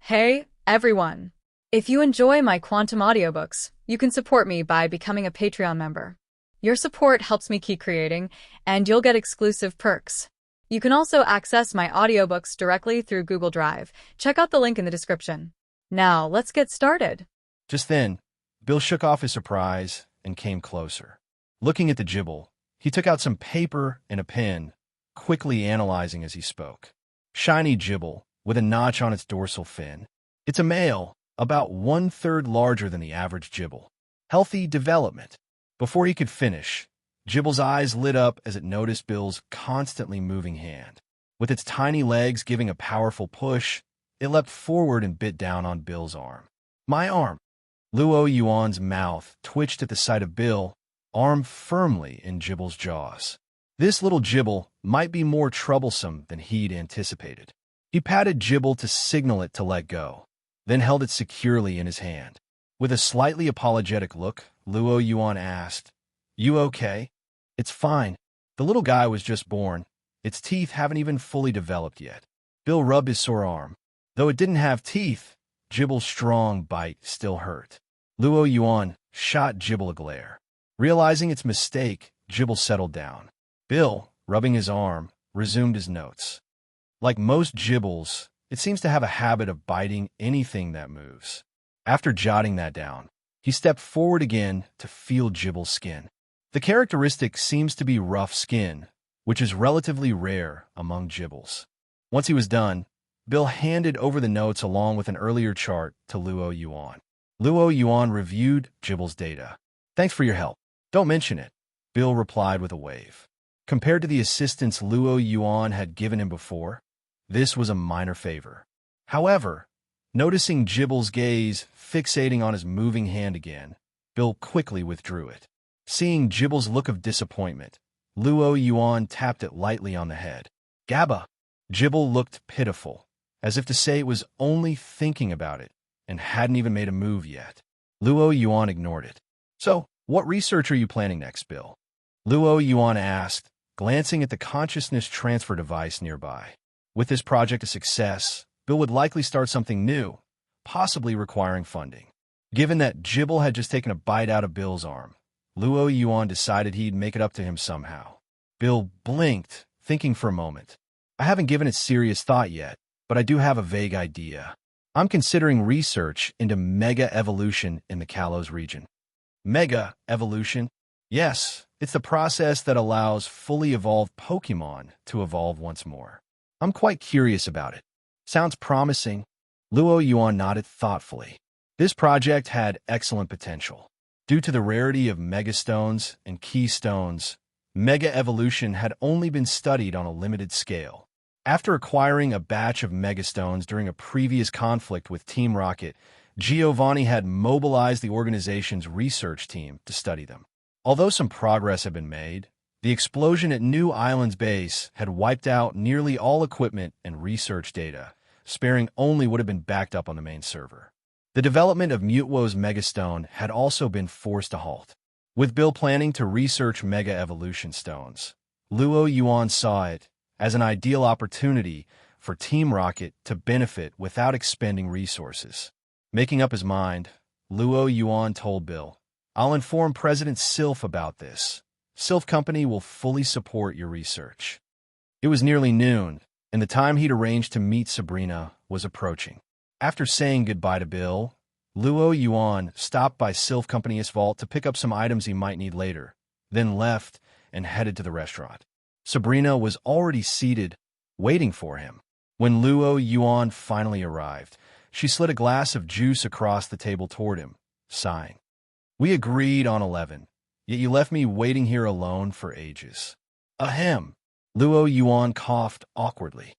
Hey, everyone! If you enjoy my quantum audiobooks, you can support me by becoming a Patreon member. Your support helps me keep creating, and you'll get exclusive perks. You can also access my audiobooks directly through Google Drive. Check out the link in the description. Now, let's get started. Just then, Bill shook off his surprise and came closer. Looking at the Jibble, he took out some paper and a pen, quickly analyzing as he spoke. Shiny Jibble, with a notch on its dorsal fin. It's a male, about 1/3 larger than the average Jibble. Healthy development. Before he could finish, Jibble's eyes lit up as it noticed Bill's constantly moving hand. With its tiny legs giving a powerful push, it leapt forward and bit down on Bill's arm. My arm! Luo Yuan's mouth twitched at the sight of Bill, arm firmly in Jibble's jaws. This little Jibble might be more troublesome than he'd anticipated. He patted Jibble to signal it to let go, then held it securely in his hand. With a slightly apologetic look, Luo Yuan asked, "You okay?" "It's fine. The little guy was just born. Its teeth haven't even fully developed yet." Bill rubbed his sore arm. Though it didn't have teeth, Jibble's strong bite still hurt. Luo Yuan shot Jibble a glare. Realizing its mistake, Jibble settled down. Bill, rubbing his arm, resumed his notes. Like most Jibbles, it seems to have a habit of biting anything that moves. After jotting that down, he stepped forward again to feel Jibble's skin. The characteristic seems to be rough skin, which is relatively rare among Jibbles. Once he was done, Bill handed over the notes along with an earlier chart to Luo Yuan. Luo Yuan reviewed Jibble's data. "Thanks for your help. Don't mention it," Bill replied with a wave. Compared to the assistance Luo Yuan had given him before, this was a minor favor. However, noticing Jibble's gaze fixating on his moving hand again, Bill quickly withdrew it. Seeing Jibble's look of disappointment, Luo Yuan tapped it lightly on the head. "Gabba!" Jibble looked pitiful, as if to say it was only thinking about it and hadn't even made a move yet. Luo Yuan ignored it. "So, what research are you planning next, Bill?" Luo Yuan asked, glancing at the consciousness transfer device nearby. With this project a success, Bill would likely start something new, possibly requiring funding. Given that Jibble had just taken a bite out of Bill's arm, Luo Yuan decided he'd make it up to him somehow. Bill blinked, thinking for a moment. "I haven't given it serious thought yet, but I do have a vague idea. I'm considering research into Mega Evolution in the Kalos region." Mega Evolution? Yes, it's the process that allows fully evolved Pokemon to evolve once more. I'm quite curious about it. Sounds promising. Luo Yuan nodded thoughtfully. This project had excellent potential. Due to the rarity of Megastones and Keystones, Mega Evolution had only been studied on a limited scale. After acquiring a batch of Megastones during a previous conflict with Team Rocket, Giovanni had mobilized the organization's research team to study them. Although some progress had been made, the explosion at New Island's base had wiped out nearly all equipment and research data, sparing only what had been backed up on the main server. The development of Mutwo's Megastone had also been forced to halt. With Bill planning to research Mega Evolution Stones, Luo Yuan saw it as an ideal opportunity for Team Rocket to benefit without expending resources. Making up his mind, Luo Yuan told Bill, "I'll inform President Sylph about this. Sylph Company will fully support your research." It was nearly noon, and the time he'd arranged to meet Sabrina was approaching. After saying goodbye to Bill, Luo Yuan stopped by Sylph Company's vault to pick up some items he might need later, then left and headed to the restaurant. Sabrina was already seated, waiting for him. When Luo Yuan finally arrived, she slid a glass of juice across the table toward him, sighing. "We agreed on 11. Yet you left me waiting here alone for ages." "Ahem." Luo Yuan coughed awkwardly.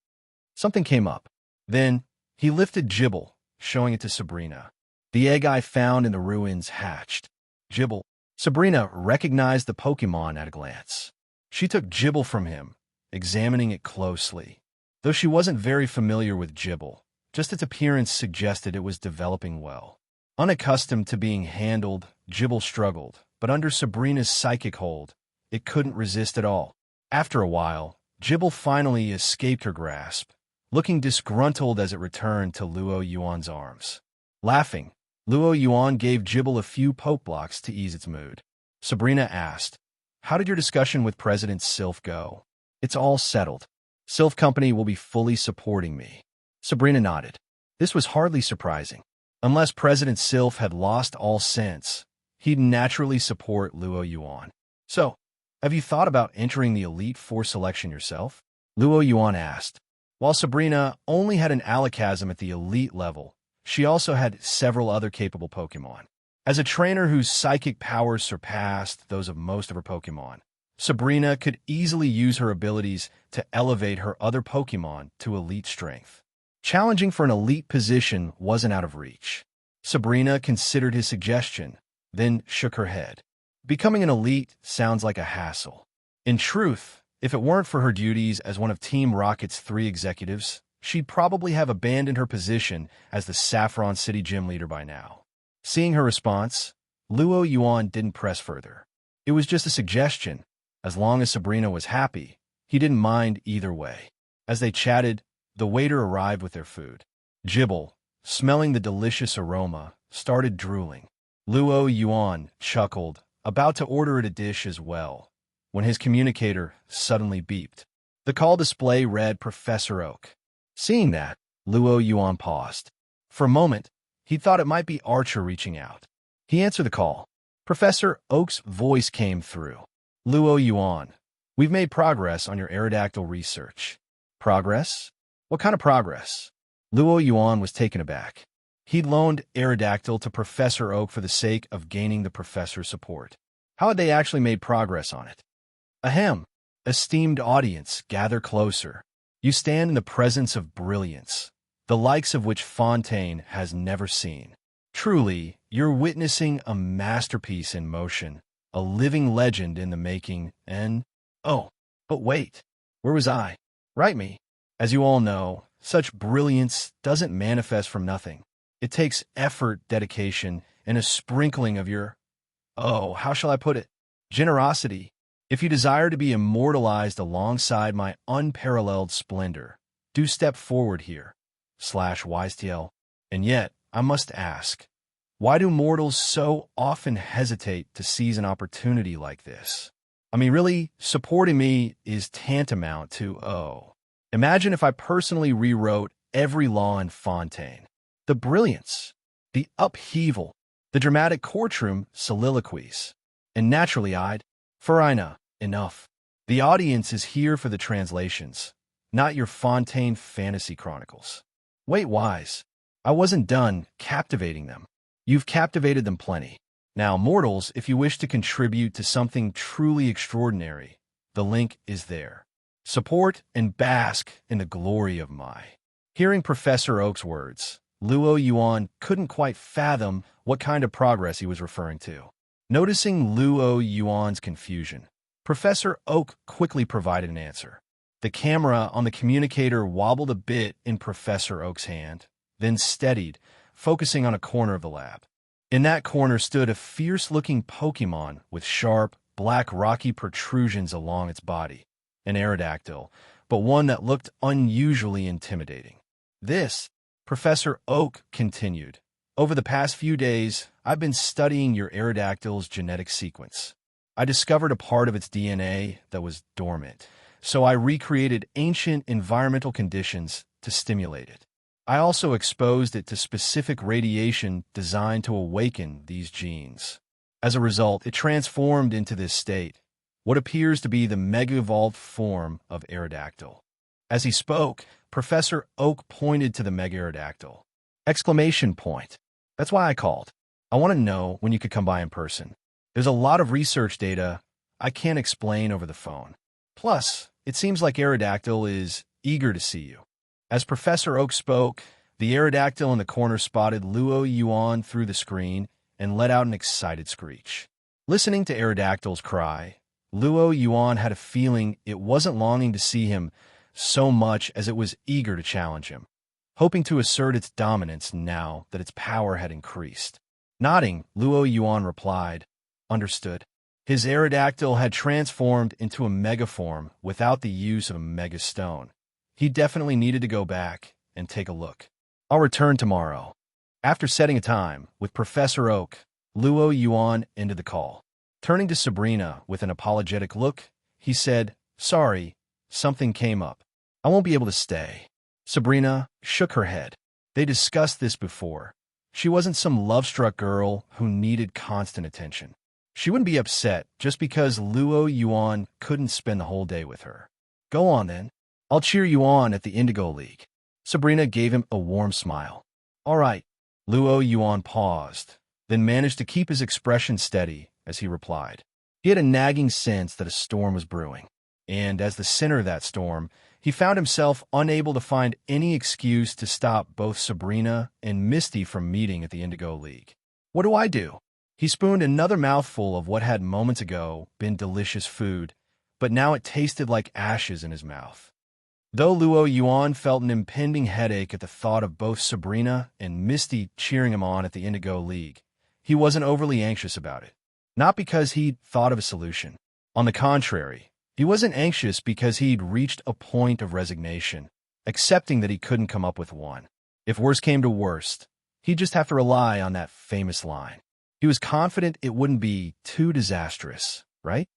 Something came up. Then, he lifted Jibble, showing it to Sabrina. "The egg I found in the ruins hatched." Jibble. Sabrina recognized the Pokemon at a glance. She took Jibble from him, examining it closely. Though she wasn't very familiar with Jibble, just its appearance suggested it was developing well. Unaccustomed to being handled, Jibble struggled, but under Sabrina's psychic hold, it couldn't resist at all. After a while, Jibble finally escaped her grasp, looking disgruntled as it returned to Luo Yuan's arms. Laughing, Luo Yuan gave Jibble a few poke blocks to ease its mood. Sabrina asked, "How did your discussion with President Sylph go?" "It's all settled. Sylph Company will be fully supporting me." Sabrina nodded. This was hardly surprising. Unless President Sylph had lost all sense, he'd naturally support Luo Yuan. "So, have you thought about entering the Elite Four selection yourself?" Luo Yuan asked. While Sabrina only had an Alakazam at the Elite level, she also had several other capable Pokemon. As a trainer whose psychic powers surpassed those of most of her Pokemon, Sabrina could easily use her abilities to elevate her other Pokemon to elite strength. Challenging for an elite position wasn't out of reach. Sabrina considered his suggestion, then shook her head. Becoming an elite sounds like a hassle. In truth, if it weren't for her duties as one of Team Rocket's 3 executives, she'd probably have abandoned her position as the Saffron City gym leader by now. Seeing her response, Luo Yuan didn't press further. It was just a suggestion. As long as Sabrina was happy, he didn't mind either way. As they chatted, the waiter arrived with their food. Jibble, smelling the delicious aroma, started drooling. Luo Yuan chuckled, about to order it a dish as well, when his communicator suddenly beeped. The call display read Professor Oak. Seeing that, Luo Yuan paused. For a moment, he thought it might be Archer reaching out. He answered the call. Professor Oak's voice came through. "Luo Yuan, we've made progress on your Aerodactyl research." "Progress? What kind of progress?" Luo Yuan was taken aback. He'd loaned Aerodactyl to Professor Oak for the sake of gaining the professor's support. How had they actually made progress on it? Ahem. Esteemed audience, gather closer. You stand in the presence of brilliance, the likes of which Fontaine has never seen. Truly, you're witnessing a masterpiece in motion, a living legend in the making, and... Oh, but wait, where was I? Right me. As you all know, such brilliance doesn't manifest from nothing. It takes effort, dedication, and a sprinkling of your... Oh, how shall I put it? Generosity. If you desire to be immortalized alongside my unparalleled splendor, do step forward here. /YSTL. And yet, I must ask, why do mortals so often hesitate to seize an opportunity like this? I mean, really, supporting me is tantamount to, imagine if I personally rewrote every law in Fontaine. The brilliance, the upheaval, the dramatic courtroom soliloquies. And naturally Farina, enough. The audience is here for the translations, not your Fontaine fantasy chronicles. Wait, Wise, I wasn't done captivating them. You've captivated them plenty. Now, mortals, if you wish to contribute to something truly extraordinary, the link is there. Support and bask in the glory of my... Hearing Professor Oak's words, Luo Yuan couldn't quite fathom what kind of progress he was referring to. Noticing Luo Yuan's confusion, Professor Oak quickly provided an answer. The camera on the communicator wobbled a bit in Professor Oak's hand, then steadied, focusing on a corner of the lab. In that corner stood a fierce-looking Pokemon with sharp, black rocky protrusions along its body, an Aerodactyl, but one that looked unusually intimidating. This, Professor Oak continued, over the past few days, I've been studying your Aerodactyl's genetic sequence. I discovered a part of its DNA that was dormant, so I recreated ancient environmental conditions to stimulate it. I also exposed it to specific radiation designed to awaken these genes. As a result, it transformed into this state, what appears to be the mega-evolved form of Aerodactyl. As he spoke, Professor Oak pointed to the Mega Aerodactyl. Exclamation point. That's why I called. I want to know when you could come by in person. There's a lot of research data I can't explain over the phone. Plus, it seems like Aerodactyl is eager to see you. As Professor Oak spoke, the Aerodactyl in the corner spotted Luo Yuan through the screen and let out an excited screech. Listening to Aerodactyl's cry, Luo Yuan had a feeling it wasn't longing to see him so much as it was eager to challenge him, hoping to assert its dominance now that its power had increased. Nodding, Luo Yuan replied, "Understood." His Aerodactyl had transformed into a megaform without the use of a megastone, he definitely needed to go back and take a look. I'll return tomorrow. After setting a time with Professor Oak, Luo Yuan ended the call. Turning to Sabrina with an apologetic look, he said, "Sorry, something came up. I won't be able to stay." Sabrina shook her head. They discussed this before. She wasn't some love-struck girl who needed constant attention. She wouldn't be upset just because Luo Yuan couldn't spend the whole day with her. "Go on then. I'll cheer you on at the Indigo League." Sabrina gave him a warm smile. "All right." Luo Yuan paused, then managed to keep his expression steady as he replied. He had a nagging sense that a storm was brewing, and as the center of that storm, he found himself unable to find any excuse to stop both Sabrina and Misty from meeting at the Indigo League. "What do I do?" He spooned another mouthful of what had moments ago been delicious food, but now it tasted like ashes in his mouth. Though Luo Yuan felt an impending headache at the thought of both Sabrina and Misty cheering him on at the Indigo League, he wasn't overly anxious about it. Not because he'd thought of a solution. On the contrary, he wasn't anxious because he'd reached a point of resignation, accepting that he couldn't come up with one. If worst came to worst, he'd just have to rely on that famous line. He was confident it wouldn't be too disastrous, right?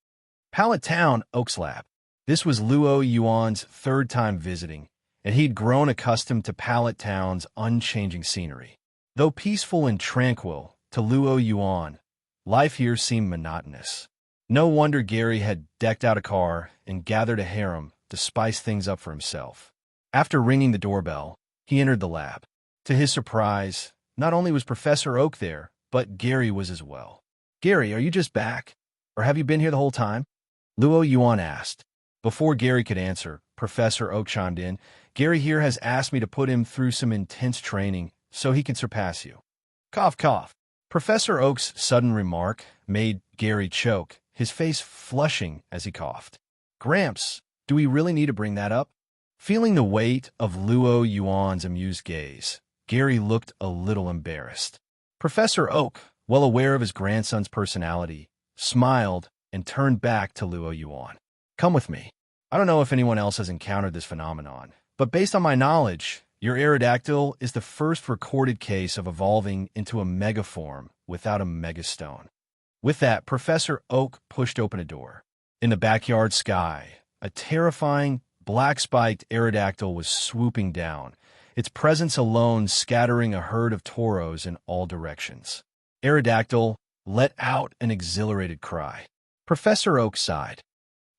Pallet Town, Oaks Lab. This was Luo Yuan's third time visiting, and he'd grown accustomed to Pallet Town's unchanging scenery. Though peaceful and tranquil to Luo Yuan, life here seemed monotonous. No wonder Gary had decked out a car and gathered a harem to spice things up for himself. After ringing the doorbell, he entered the lab. To his surprise, not only was Professor Oak there, but Gary was as well. "Gary, are you just back? Or have you been here the whole time?" Luo Yuan asked. Before Gary could answer, Professor Oak chimed in. "Gary here has asked me to put him through some intense training so he can surpass you." Cough, cough. Professor Oak's sudden remark made Gary choke, his face flushing as he coughed. "Gramps, do we really need to bring that up?" Feeling the weight of Luo Yuan's amused gaze, Gary looked a little embarrassed. Professor Oak, well aware of his grandson's personality, smiled and turned back to Luo Yuan. "Come with me. I don't know if anyone else has encountered this phenomenon, but based on my knowledge, your Aerodactyl is the first recorded case of evolving into a megaform without a megastone." With that, Professor Oak pushed open a door. In the backyard sky, a terrifying, black-spiked Aerodactyl was swooping down, its presence alone scattering a herd of toros in all directions. Aerodactyl let out an exhilarated cry. Professor Oak sighed.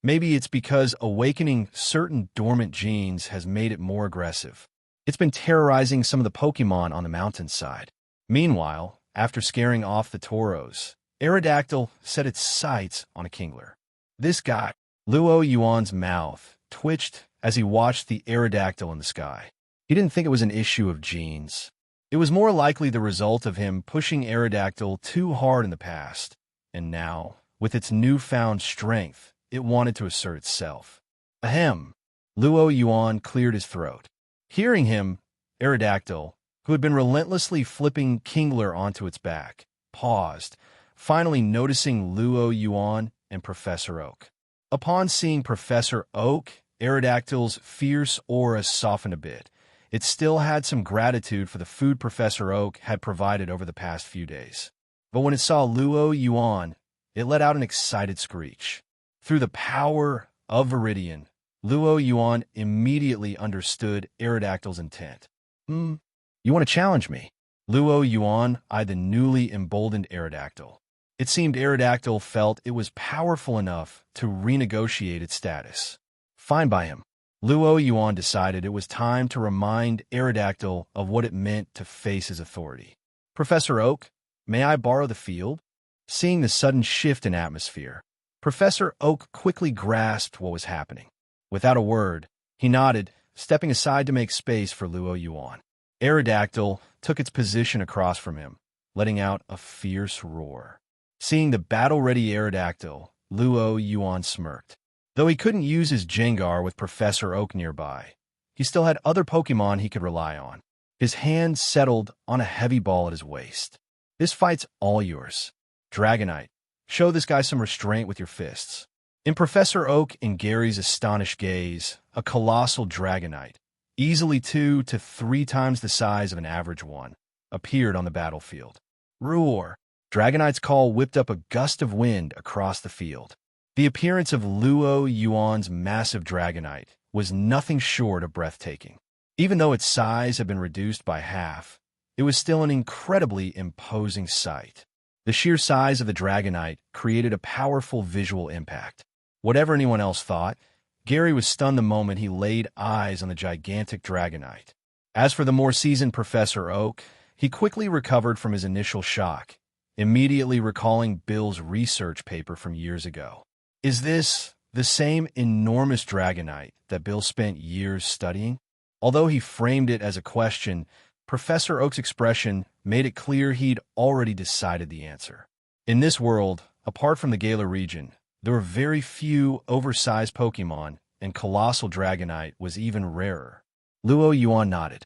Maybe it's because awakening certain dormant genes has made it more aggressive. It's been terrorizing some of the Pokemon on the mountainside. Meanwhile, after scaring off the toros, Aerodactyl set its sights on a Kingler. This guy, Luo Yuan's mouth twitched as he watched the Aerodactyl in the sky. He didn't think it was an issue of genes. It was more likely the result of him pushing Aerodactyl too hard in the past, and now, with its newfound strength, it wanted to assert itself. Ahem. Luo Yuan cleared his throat. Hearing him, Aerodactyl, who had been relentlessly flipping Kingler onto its back, paused, finally noticing Luo Yuan and Professor Oak. Upon seeing Professor Oak, Aerodactyl's fierce aura softened a bit. It still had some gratitude for the food Professor Oak had provided over the past few days. But when it saw Luo Yuan, it let out an excited screech. Through the power of Viridian, Luo Yuan immediately understood Aerodactyl's intent. You want to challenge me?" Luo Yuan eyed the newly emboldened Aerodactyl. It seemed Aerodactyl felt it was powerful enough to renegotiate its status. Fine by him. Luo Yuan decided it was time to remind Aerodactyl of what it meant to face his authority. "Professor Oak, may I borrow the field?" Seeing the sudden shift in atmosphere, Professor Oak quickly grasped what was happening. Without a word, he nodded, stepping aside to make space for Luo Yuan. Aerodactyl took its position across from him, letting out a fierce roar. Seeing the battle-ready Aerodactyl, Luo Yuan smirked. Though he couldn't use his Jengar with Professor Oak nearby, he still had other Pokemon he could rely on. His hand settled on a heavy ball at his waist. "This fight's all yours. Dragonite, show this guy some restraint with your fists." In Professor Oak and Gary's astonished gaze, a colossal Dragonite, easily 2 to 3 times the size of an average one, appeared on the battlefield. Roar! Dragonite's call whipped up a gust of wind across the field. The appearance of Luo Yuan's massive Dragonite was nothing short of breathtaking. Even though its size had been reduced by half, it was still an incredibly imposing sight. The sheer size of the Dragonite created a powerful visual impact. Whatever anyone else thought, Gary was stunned the moment he laid eyes on the gigantic Dragonite. As for the more seasoned Professor Oak, he quickly recovered from his initial shock, immediately recalling Bill's research paper from years ago. Is this the same enormous Dragonite that Bill spent years studying? Although he framed it as a question, Professor Oak's expression made it clear he'd already decided the answer. In this world, apart from the Galar region, there were very few oversized Pokemon, and Colossal Dragonite was even rarer. Luo Yuan nodded.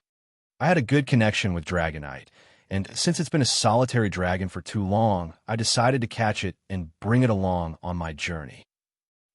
I had a good connection with Dragonite, and since it's been a solitary dragon for too long, I decided to catch it and bring it along on my journey.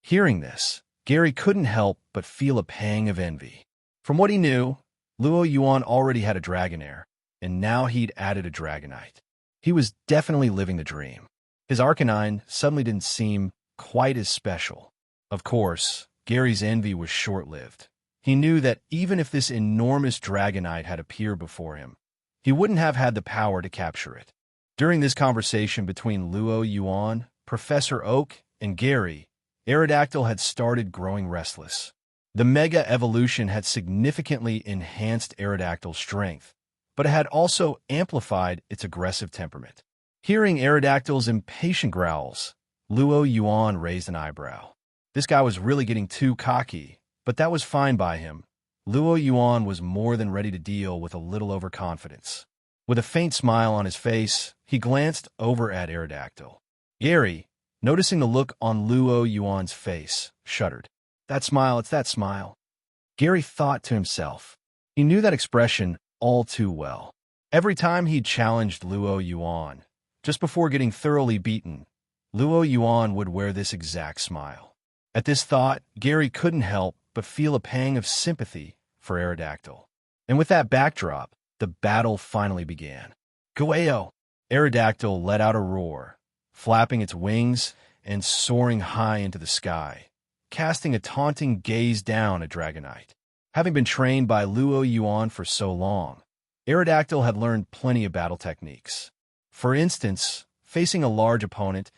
Hearing this, Gary couldn't help but feel a pang of envy. From what he knew, Luo Yuan already had a Dragonair, and now he'd added a Dragonite. He was definitely living the dream. His Arcanine suddenly didn't seem quite as special. Of course, Gary's envy was short-lived. He knew that even if this enormous Dragonite had appeared before him, he wouldn't have had the power to capture it. During this conversation between Luo Yuan, Professor Oak, and Gary, Aerodactyl had started growing restless. The Mega Evolution had significantly enhanced Aerodactyl's strength, but it had also amplified its aggressive temperament. Hearing Aerodactyl's impatient growls, Luo Yuan raised an eyebrow. This guy was really getting too cocky, but that was fine by him. Luo Yuan was more than ready to deal with a little overconfidence. With a faint smile on his face, he glanced over at Aerodactyl. Gary, noticing the look on Luo Yuan's face, shuddered. That smile, it's that smile. Gary thought to himself. He knew that expression all too well. Every time he challenged Luo Yuan, just before getting thoroughly beaten, Luo Yuan would wear this exact smile. At this thought, Gary couldn't help but feel a pang of sympathy for Aerodactyl. And with that backdrop, the battle finally began. Goeo! Aerodactyl let out a roar, flapping its wings and soaring high into the sky, casting a taunting gaze down at Dragonite. Having been trained by Luo Yuan for so long, Aerodactyl had learned plenty of battle techniques. For instance, facing a large opponent,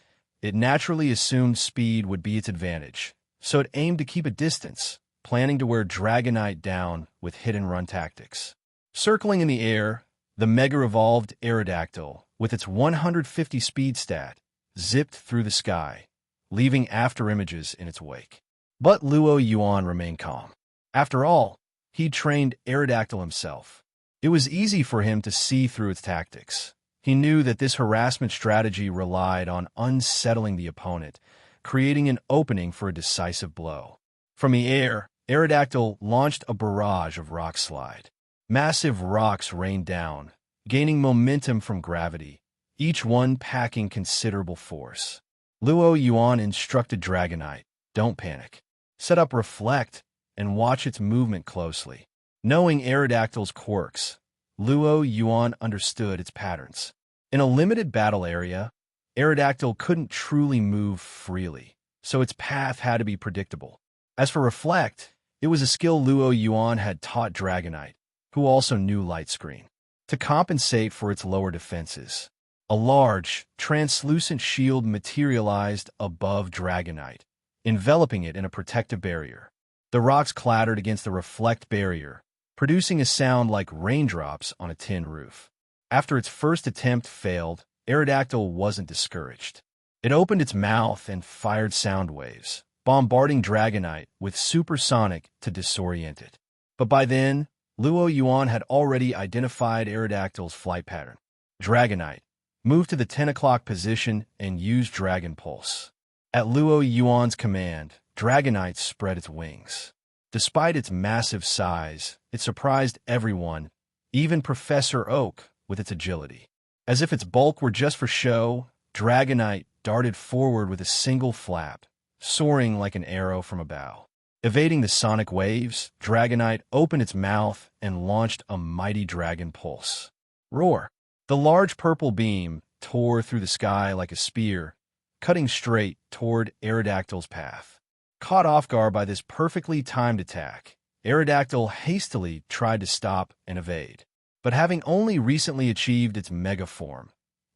it naturally assumed speed would be its advantage, so it aimed to keep a distance, planning to wear Dragonite down with hit-and-run tactics. Circling in the air, the Mega-Evolved Aerodactyl, with its 150 speed stat, zipped through the sky, leaving afterimages in its wake. But Luo Yuan remained calm. After all, he'd trained Aerodactyl himself. It was easy for him to see through its tactics. He knew that this harassment strategy relied on unsettling the opponent, creating an opening for a decisive blow. From the air, Aerodactyl launched a barrage of rock slide. Massive rocks rained down, gaining momentum from gravity, each one packing considerable force. Luo Yuan instructed Dragonite, don't panic. Set up Reflect and watch its movement closely. Knowing Aerodactyl's quirks, Luo Yuan understood its patterns. In a limited battle area, Aerodactyl couldn't truly move freely, so its path had to be predictable. As for Reflect, it was a skill Luo Yuan had taught Dragonite, who also knew Light Screen. To compensate for its lower defenses, a large, translucent shield materialized above Dragonite, enveloping it in a protective barrier. The rocks clattered against the Reflect barrier, producing a sound like raindrops on a tin roof. After its first attempt failed, Aerodactyl wasn't discouraged. It opened its mouth and fired sound waves, bombarding Dragonite with supersonic to disorient it. But by then, Luo Yuan had already identified Aerodactyl's flight pattern. Dragonite moved to the 10 o'clock position and used Dragon Pulse. At Luo Yuan's command, Dragonite spread its wings. Despite its massive size, it surprised everyone, even Professor Oak, with its agility. As if its bulk were just for show, Dragonite darted forward with a single flap, soaring like an arrow from a bow. Evading the sonic waves, Dragonite opened its mouth and launched a mighty dragon pulse. Roar! The large purple beam tore through the sky like a spear, cutting straight toward Aerodactyl's path. Caught off guard by this perfectly timed attack, Aerodactyl hastily tried to stop and evade. But having only recently achieved its mega form,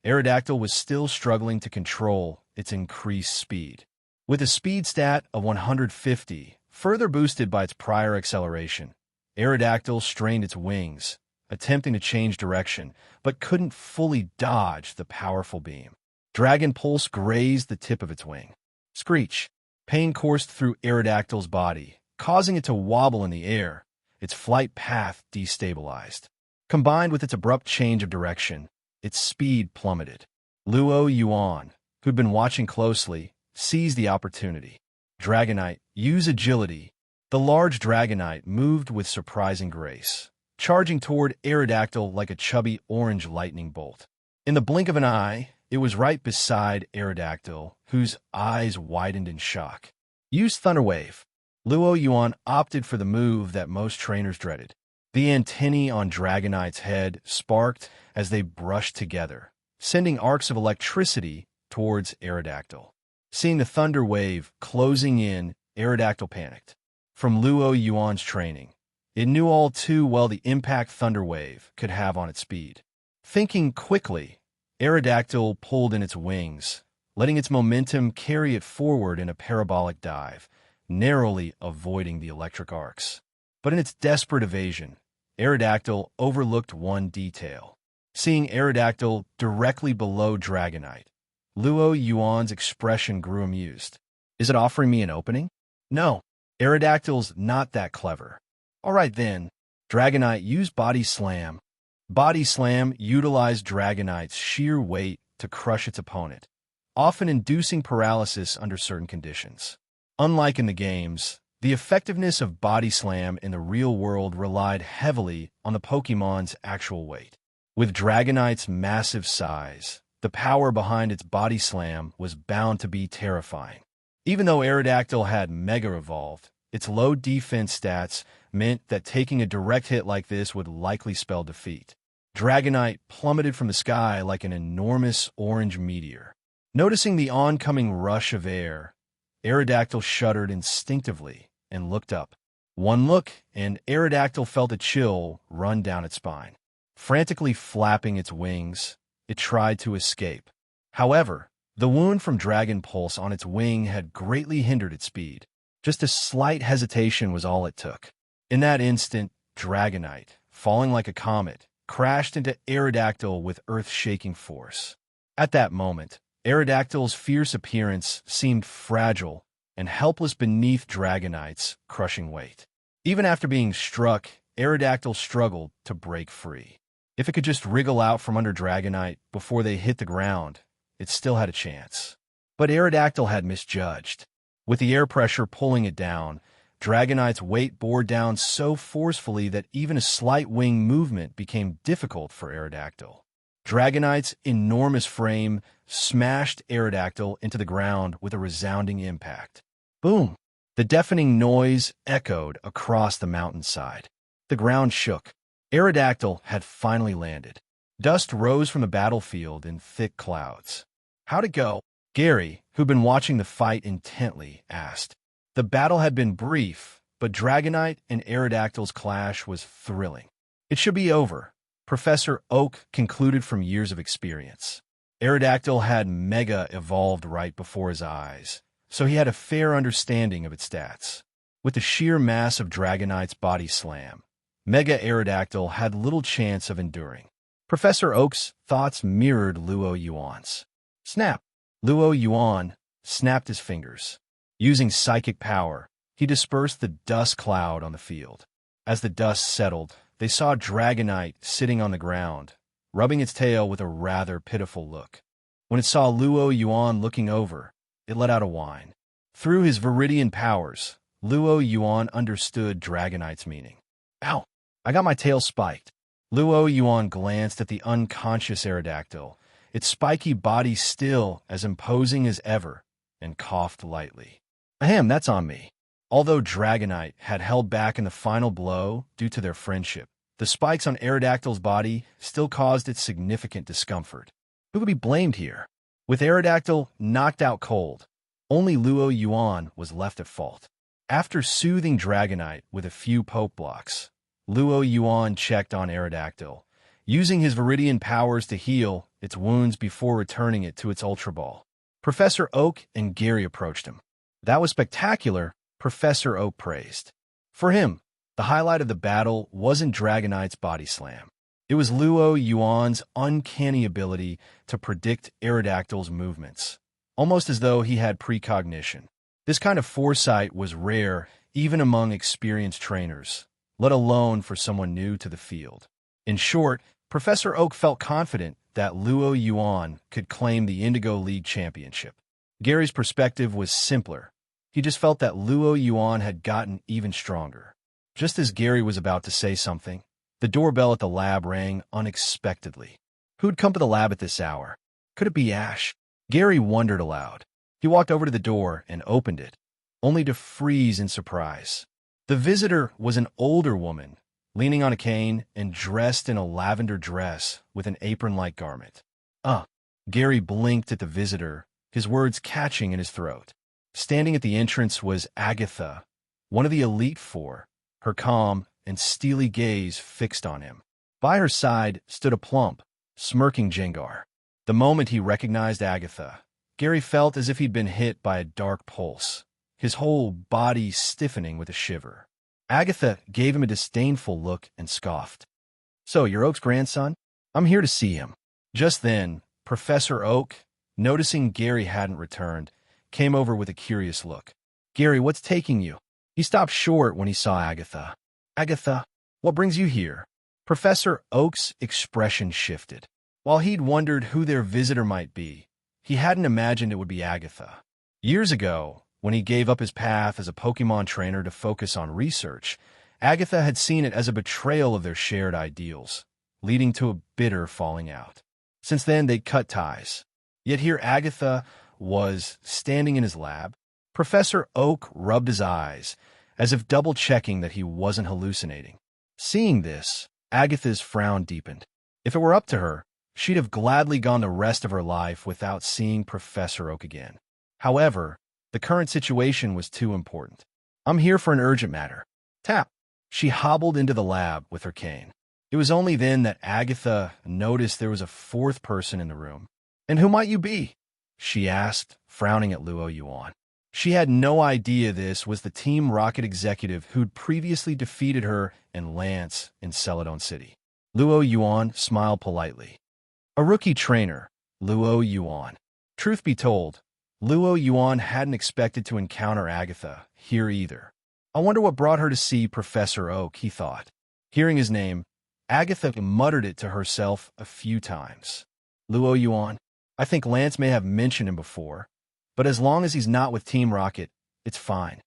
Aerodactyl was still struggling to control its increased speed. With a speed stat of 150, further boosted by its prior acceleration, Aerodactyl strained its wings, attempting to change direction, but couldn't fully dodge the powerful beam. Dragon Pulse grazed the tip of its wing. Screech! Pain coursed through Aerodactyl's body, causing it to wobble in the air, its flight path destabilized. Combined with its abrupt change of direction, its speed plummeted. Luo Yuan, who'd been watching closely, seized the opportunity. Dragonite, use agility. The large Dragonite moved with surprising grace, charging toward Aerodactyl like a chubby orange lightning bolt. In the blink of an eye, it was right beside Aerodactyl, whose eyes widened in shock. Use Thunder Wave. Luo Yuan opted for the move that most trainers dreaded. The antennae on Dragonite's head sparked as they brushed together, sending arcs of electricity towards Aerodactyl. Seeing the Thunder Wave closing in, Aerodactyl panicked. From Luo Yuan's training, it knew all too well the impact Thunder Wave could have on its speed. Thinking quickly, Aerodactyl pulled in its wings, letting its momentum carry it forward in a parabolic dive, narrowly avoiding the electric arcs. But in its desperate evasion, Aerodactyl overlooked one detail. Seeing Aerodactyl directly below Dragonite, Luo Yuan's expression grew amused. Is it offering me an opening? No, Aerodactyl's not that clever. All right then, Dragonite, use Body Slam. Body Slam utilized Dragonite's sheer weight to crush its opponent, often inducing paralysis under certain conditions. Unlike in the games, the effectiveness of Body Slam in the real world relied heavily on the Pokémon's actual weight. With Dragonite's massive size, the power behind its Body Slam was bound to be terrifying. Even though Aerodactyl had Mega Evolved, its low defense stats meant that taking a direct hit like this would likely spell defeat. Dragonite plummeted from the sky like an enormous orange meteor. Noticing the oncoming rush of air, Aerodactyl shuddered instinctively and looked up. One look, and Aerodactyl felt a chill run down its spine. Frantically flapping its wings, it tried to escape. However, the wound from Dragon Pulse on its wing had greatly hindered its speed. Just a slight hesitation was all it took. In that instant, Dragonite, falling like a comet, crashed into Aerodactyl with earth-shaking force. At that moment, Aerodactyl's fierce appearance seemed fragile and helpless beneath Dragonite's crushing weight. Even after being struck, Aerodactyl struggled to break free. If it could just wriggle out from under Dragonite before they hit the ground, it still had a chance. But Aerodactyl had misjudged. With the air pressure pulling it down, Dragonite's weight bore down so forcefully that even a slight wing movement became difficult for Aerodactyl. Dragonite's enormous frame smashed Aerodactyl into the ground with a resounding impact. Boom! The deafening noise echoed across the mountainside. The ground shook. Aerodactyl had finally landed. Dust rose from the battlefield in thick clouds. How'd it go? Gary, who'd been watching the fight intently, asked. The battle had been brief, but Dragonite and Aerodactyl's clash was thrilling. It should be over, Professor Oak concluded from years of experience. Aerodactyl had Mega evolved right before his eyes, so he had a fair understanding of its stats. With the sheer mass of Dragonite's Body Slam, Mega Aerodactyl had little chance of enduring. Professor Oak's thoughts mirrored Luo Yuan's. Snap! Luo Yuan snapped his fingers. Using psychic power, he dispersed the dust cloud on the field. As the dust settled, they saw Dragonite sitting on the ground, rubbing its tail with a rather pitiful look. When it saw Luo Yuan looking over, it let out a whine. Through his Viridian powers, Luo Yuan understood Dragonite's meaning. Ow! I got my tail spiked. Luo Yuan glanced at the unconscious Aerodactyl, its spiky body still as imposing as ever, and coughed lightly. Ahem, that's on me. Although Dragonite had held back in the final blow due to their friendship, the spikes on Aerodactyl's body still caused it significant discomfort. Who could be blamed here? With Aerodactyl knocked out cold, only Luo Yuan was left at fault. After soothing Dragonite with a few poke blocks, Luo Yuan checked on Aerodactyl, using his Viridian powers to heal its wounds before returning it to its Ultra Ball. Professor Oak and Gary approached him. "That was spectacular," Professor Oak praised. For him, the highlight of the battle wasn't Dragonite's body slam. It was Luo Yuan's uncanny ability to predict Aerodactyl's movements, almost as though he had precognition. This kind of foresight was rare even among experienced trainers, let alone for someone new to the field. In short, Professor Oak felt confident that Luo Yuan could claim the Indigo League championship. Gary's perspective was simpler. He just felt that Luo Yuan had gotten even stronger. Just as Gary was about to say something, the doorbell at the lab rang unexpectedly. Who'd come to the lab at this hour? Could it be Ash? Gary wondered aloud. He walked over to the door and opened it, only to freeze in surprise. The visitor was an older woman, leaning on a cane and dressed in a lavender dress with an apron-like garment. Gary blinked at the visitor, his words catching in his throat. Standing at the entrance was Agatha, one of the Elite Four, her calm and steely gaze fixed on him. By her side stood a plump, smirking Jengar. The moment he recognized Agatha, Gary felt as if he'd been hit by a dark pulse, his whole body stiffening with a shiver. Agatha gave him a disdainful look and scoffed. "So, you're Oak's grandson? I'm here to see him." Just then, Professor Oak, noticing Gary hadn't returned, came over with a curious look. "Gary, what's taking you?" He stopped short when he saw Agatha. "Agatha, what brings you here?" Professor Oak's expression shifted. While he'd wondered who their visitor might be, he hadn't imagined it would be Agatha. Years ago, when he gave up his path as a Pokemon trainer to focus on research, Agatha had seen it as a betrayal of their shared ideals, leading to a bitter falling out. Since then, they'd cut ties. Yet here Agatha was standing in his lab. Professor Oak rubbed his eyes, as if double-checking that he wasn't hallucinating. Seeing this, Agatha's frown deepened. If it were up to her, she'd have gladly gone the rest of her life without seeing Professor Oak again. However, the current situation was too important. "I'm here for an urgent matter." Tap! She hobbled into the lab with her cane. It was only then that Agatha noticed there was a fourth person in the room. "And who might you be?" she asked, frowning at Luo Yuan. She had no idea this was the Team Rocket executive who'd previously defeated her and Lance in Celadon City. Luo Yuan smiled politely. A rookie trainer, Luo Yuan. Truth be told, Luo Yuan hadn't expected to encounter Agatha here either. I wonder what brought her to see Professor Oak, he thought. Hearing his name, Agatha muttered it to herself a few times. Luo Yuan, I think Lance may have mentioned him before, but as long as he's not with Team Rocket, it's fine.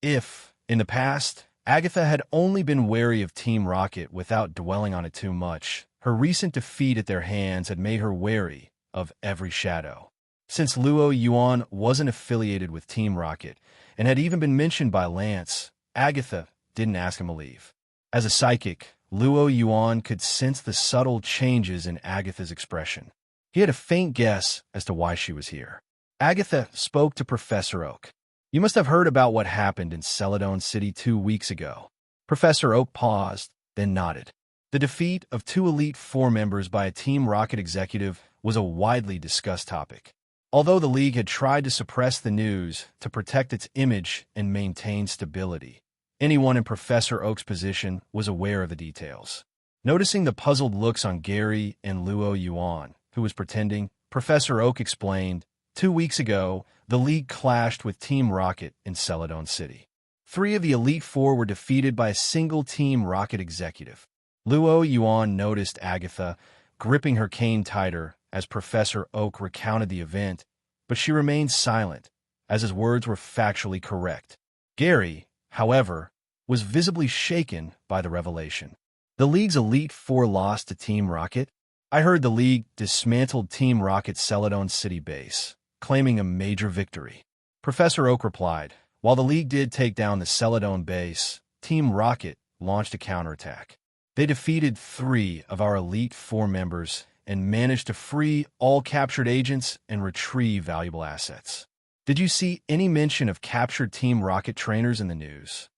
If, in the past, Agatha had only been wary of Team Rocket without dwelling on it too much, her recent defeat at their hands had made her wary of every shadow. Since Luo Yuan wasn't affiliated with Team Rocket and had even been mentioned by Lance, Agatha didn't ask him to leave. As a psychic, Luo Yuan could sense the subtle changes in Agatha's expression. He had a faint guess as to why she was here. Agatha spoke to Professor Oak. "You must have heard about what happened in Celadon City 2 weeks ago." Professor Oak paused, then nodded. The defeat of 2 Elite Four members by a Team Rocket executive was a widely discussed topic. Although the League had tried to suppress the news to protect its image and maintain stability, anyone in Professor Oak's position was aware of the details. Noticing the puzzled looks on Gary and Luo Yuan, who was pretending, Professor Oak explained, 2 weeks ago, the League clashed with Team Rocket in Celadon City. 3 of the Elite Four were defeated by a single Team Rocket executive. Luo Yuan noticed Agatha, gripping her cane tighter as Professor Oak recounted the event, but she remained silent, as his words were factually correct. Gary, however, was visibly shaken by the revelation. The League's Elite Four lost to Team Rocket? I heard the League dismantled Team Rocket's Celadon City base, claiming a major victory. Professor Oak replied, While the league did take down the Celadon base, Team Rocket launched a counterattack. They defeated 3 of our Elite 4 members and managed to free all captured agents and retrieve valuable assets. Did you see any mention of captured Team Rocket trainers in the news?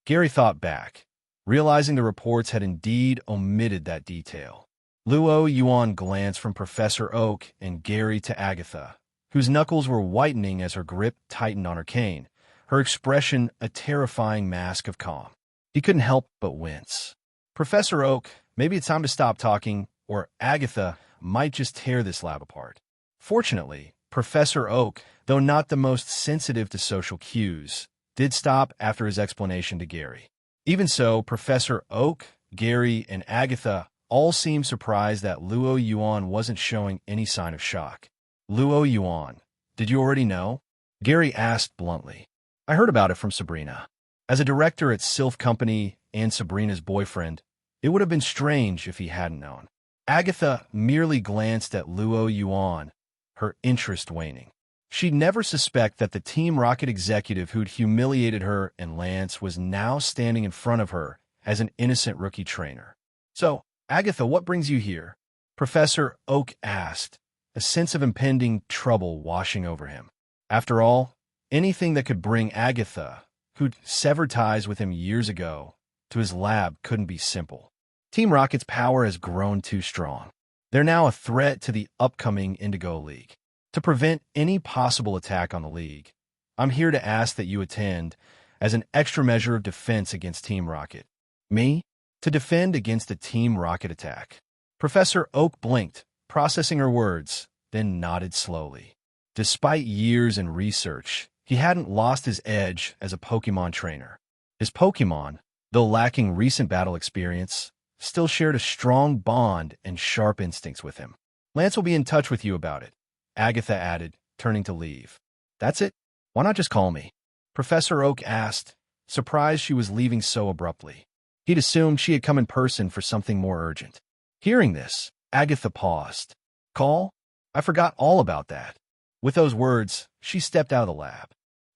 Gary thought back, realizing the reports had indeed omitted that detail. Luo Yuan glanced from Professor Oak and Gary to Agatha, whose knuckles were whitening as her grip tightened on her cane, her expression a terrifying mask of calm. He couldn't help but wince. Professor Oak, maybe it's time to stop talking, or Agatha might just tear this lab apart. Fortunately, Professor Oak, though not the most sensitive to social cues, did stop after his explanation to Gary. Even so, Professor Oak, Gary, and Agatha all seemed surprised that Luo Yuan wasn't showing any sign of shock. Luo Yuan, did you already know? Gary asked bluntly. I heard about it from Sabrina. As a director at Sylph Company and Sabrina's boyfriend, it would have been strange if he hadn't known. Agatha merely glanced at Luo Yuan, her interest waning. She'd never suspect that the Team Rocket executive who'd humiliated her and Lance was now standing in front of her as an innocent rookie trainer. So, Agatha, what brings you here? Professor Oak asked, a sense of impending trouble washing over him. After all, anything that could bring Agatha, who'd severed ties with him years ago, to his lab couldn't be simple. Team Rocket's power has grown too strong. They're now a threat to the upcoming Indigo League. To prevent any possible attack on the league, I'm here to ask that you attend as an extra measure of defense against Team Rocket. Me? To defend against the Team Rocket attack. Professor Oak blinked, processing her words, then nodded slowly. Despite years in research, he hadn't lost his edge as a Pokemon trainer. His Pokemon, though lacking recent battle experience, still shared a strong bond and sharp instincts with him. Lance will be in touch with you about it, Agatha added, turning to leave. That's it? Why not just call me? Professor Oak asked, surprised she was leaving so abruptly. He'd assumed she had come in person for something more urgent. Hearing this, Agatha paused. Call? I forgot all about that. With those words, she stepped out of the lab.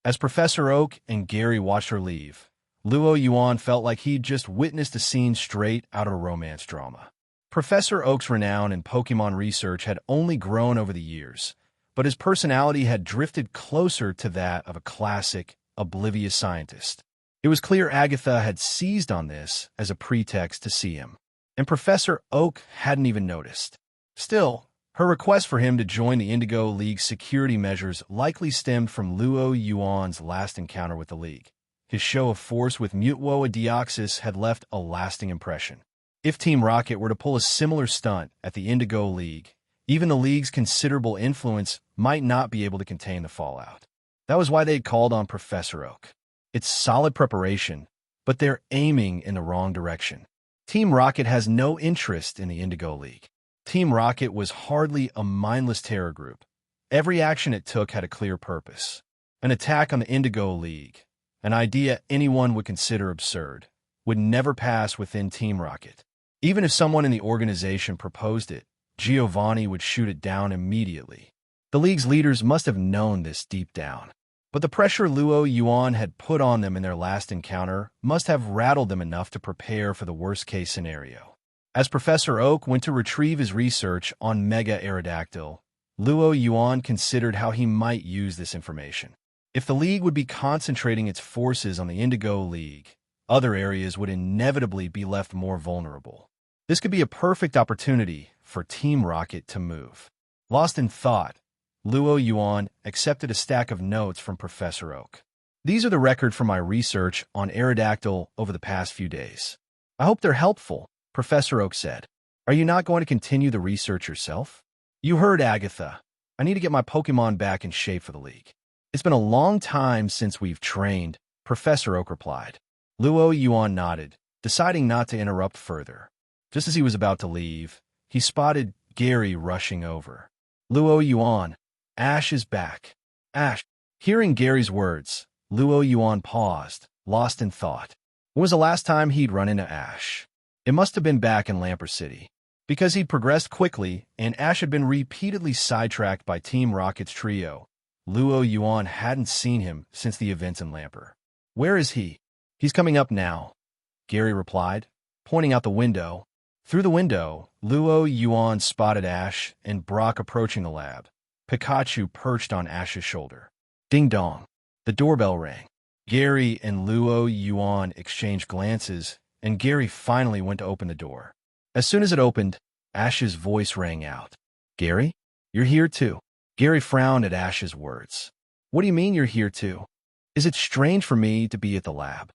As Professor Oak and Gary watched her leave, Luo Yuan felt like he'd just witnessed a scene straight out of a romance drama. Professor Oak's renown in Pokemon research had only grown over the years, but his personality had drifted closer to that of a classic, oblivious scientist. It was clear Agatha had seized on this as a pretext to see him, and Professor Oak hadn't even noticed. Still, her request for him to join the Indigo League's security measures likely stemmed from Luo Yuan's last encounter with the League. His show of force with Mutwo Deoxys had left a lasting impression. If Team Rocket were to pull a similar stunt at the Indigo League, even the League's considerable influence might not be able to contain the fallout. That was why they'd called on Professor Oak. It's solid preparation, but they're aiming in the wrong direction. Team Rocket has no interest in the Indigo League. Team Rocket was hardly a mindless terror group. Every action it took had a clear purpose. An attack on the Indigo League, an idea anyone would consider absurd, would never pass within Team Rocket. Even if someone in the organization proposed it, Giovanni would shoot it down immediately. The League's leaders must have known this deep down. But the pressure Luo Yuan had put on them in their last encounter must have rattled them enough to prepare for the worst-case scenario. As Professor Oak went to retrieve his research on Mega Aerodactyl, Luo Yuan considered how he might use this information. If the League would be concentrating its forces on the Indigo League, other areas would inevitably be left more vulnerable. This could be a perfect opportunity for Team Rocket to move. Lost in thought, Luo Yuan accepted a stack of notes from Professor Oak. These are the record from my research on Aerodactyl over the past few days. I hope they're helpful, Professor Oak said. Are you not going to continue the research yourself? You heard Agatha. I need to get my Pokemon back in shape for the League. It's been a long time since we've trained, Professor Oak replied. Luo Yuan nodded, deciding not to interrupt further. Just as he was about to leave, he spotted Gary rushing over. Luo Yuan, Ash is back. Ash. Hearing Gary's words, Luo Yuan paused, lost in thought. When was the last time he'd run into Ash? It must have been back in Lamper City. Because he'd progressed quickly, and Ash had been repeatedly sidetracked by Team Rocket's trio, Luo Yuan hadn't seen him since the events in Lamper. Where is he? He's coming up now, Gary replied, pointing out the window. Through the window, Luo Yuan spotted Ash and Brock approaching the lab. Pikachu perched on Ash's shoulder. Ding dong. The doorbell rang. Gary and Luo Yuan exchanged glances, and Gary finally went to open the door. As soon as it opened, Ash's voice rang out. Gary? You're here too. Gary frowned at Ash's words. What do you mean you're here too? Is it strange for me to be at the lab?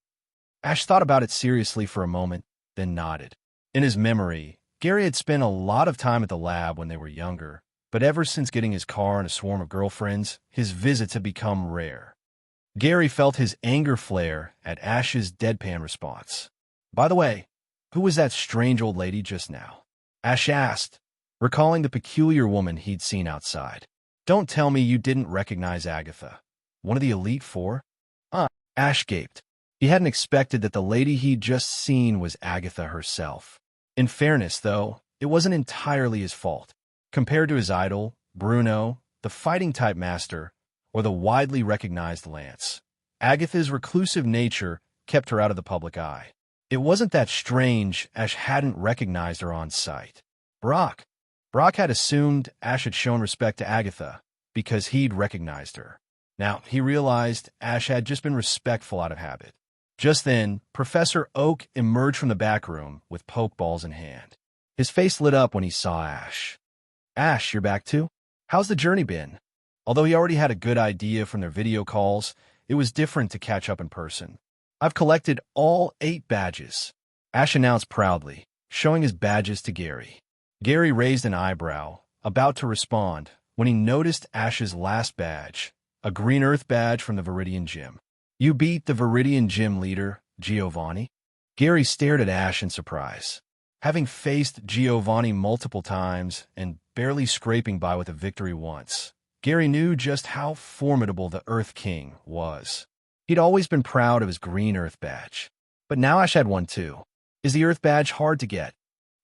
Ash thought about it seriously for a moment, then nodded. In his memory, Gary had spent a lot of time at the lab when they were younger, but ever since getting his car and a swarm of girlfriends, his visits had become rare. Gary felt his anger flare at Ash's deadpan response. By the way, who was that strange old lady just now? Ash asked, recalling the peculiar woman he'd seen outside. Don't tell me you didn't recognize Agatha. One of the Elite Four? Ash gaped. He hadn't expected that the lady he'd just seen was Agatha herself. In fairness, though, it wasn't entirely his fault. Compared to his idol, Bruno, the fighting-type master, or the widely recognized Lance, Agatha's reclusive nature kept her out of the public eye. It wasn't that strange Ash hadn't recognized her on sight. Brock had assumed Ash had shown respect to Agatha because he'd recognized her. Now, he realized Ash had just been respectful out of habit. Just then, Professor Oak emerged from the back room with pokeballs in hand. His face lit up when he saw Ash. Ash, you're back too? How's the journey been? Although he already had a good idea from their video calls, it was different to catch up in person. I've collected all 8 badges, Ash announced proudly, showing his badges to Gary. Gary raised an eyebrow, about to respond, when he noticed Ash's last badge, a Green Earth badge from the Viridian Gym. You beat the Viridian Gym leader, Giovanni? Gary stared at Ash in surprise. Having faced Giovanni multiple times and barely scraping by with a victory once, Gary knew just how formidable the Earth King was. He'd always been proud of his Green Earth badge. But now Ash had one too. Is the Earth badge hard to get?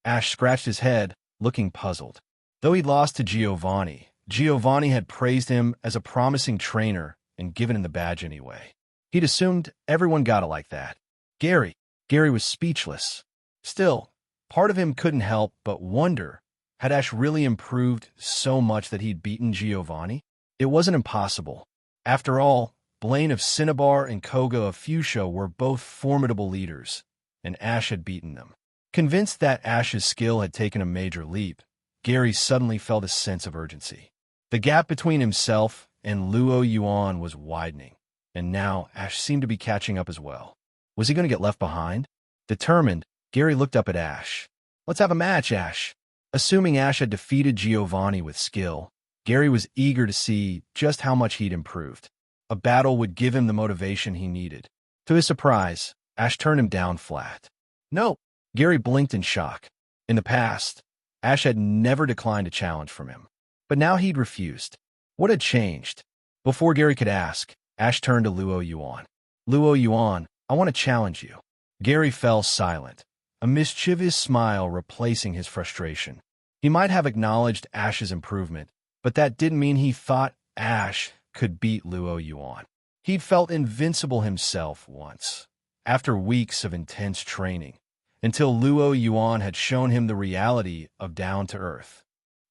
Ash scratched his head, looking puzzled. Though he'd lost to Giovanni, Giovanni had praised him as a promising trainer and given him the badge anyway. He'd assumed everyone got it like that. Gary was speechless. Still, part of him couldn't help but wonder, had Ash really improved so much that he'd beaten Giovanni? It wasn't impossible. After all, Blaine of Cinnabar and Koga of Fuchsia were both formidable leaders, and Ash had beaten them. Convinced that Ash's skill had taken a major leap, Gary suddenly felt a sense of urgency. The gap between himself and Luo Yuan was widening, and now Ash seemed to be catching up as well. Was he going to get left behind? Determined, Gary looked up at Ash. Let's have a match, Ash. Assuming Ash had defeated Giovanni with skill, Gary was eager to see just how much he'd improved. A battle would give him the motivation he needed. To his surprise, Ash turned him down flat. No, Gary blinked in shock. In the past, Ash had never declined a challenge from him. But now he'd refused. What had changed? Before Gary could ask, Ash turned to Luo Yuan. Luo Yuan, I want to challenge you. Gary fell silent, a mischievous smile replacing his frustration. He might have acknowledged Ash's improvement, but that didn't mean he thought Ash could beat Luo Yuan. He'd felt invincible himself once, after weeks of intense training, until Luo Yuan had shown him the reality of down-to-earth.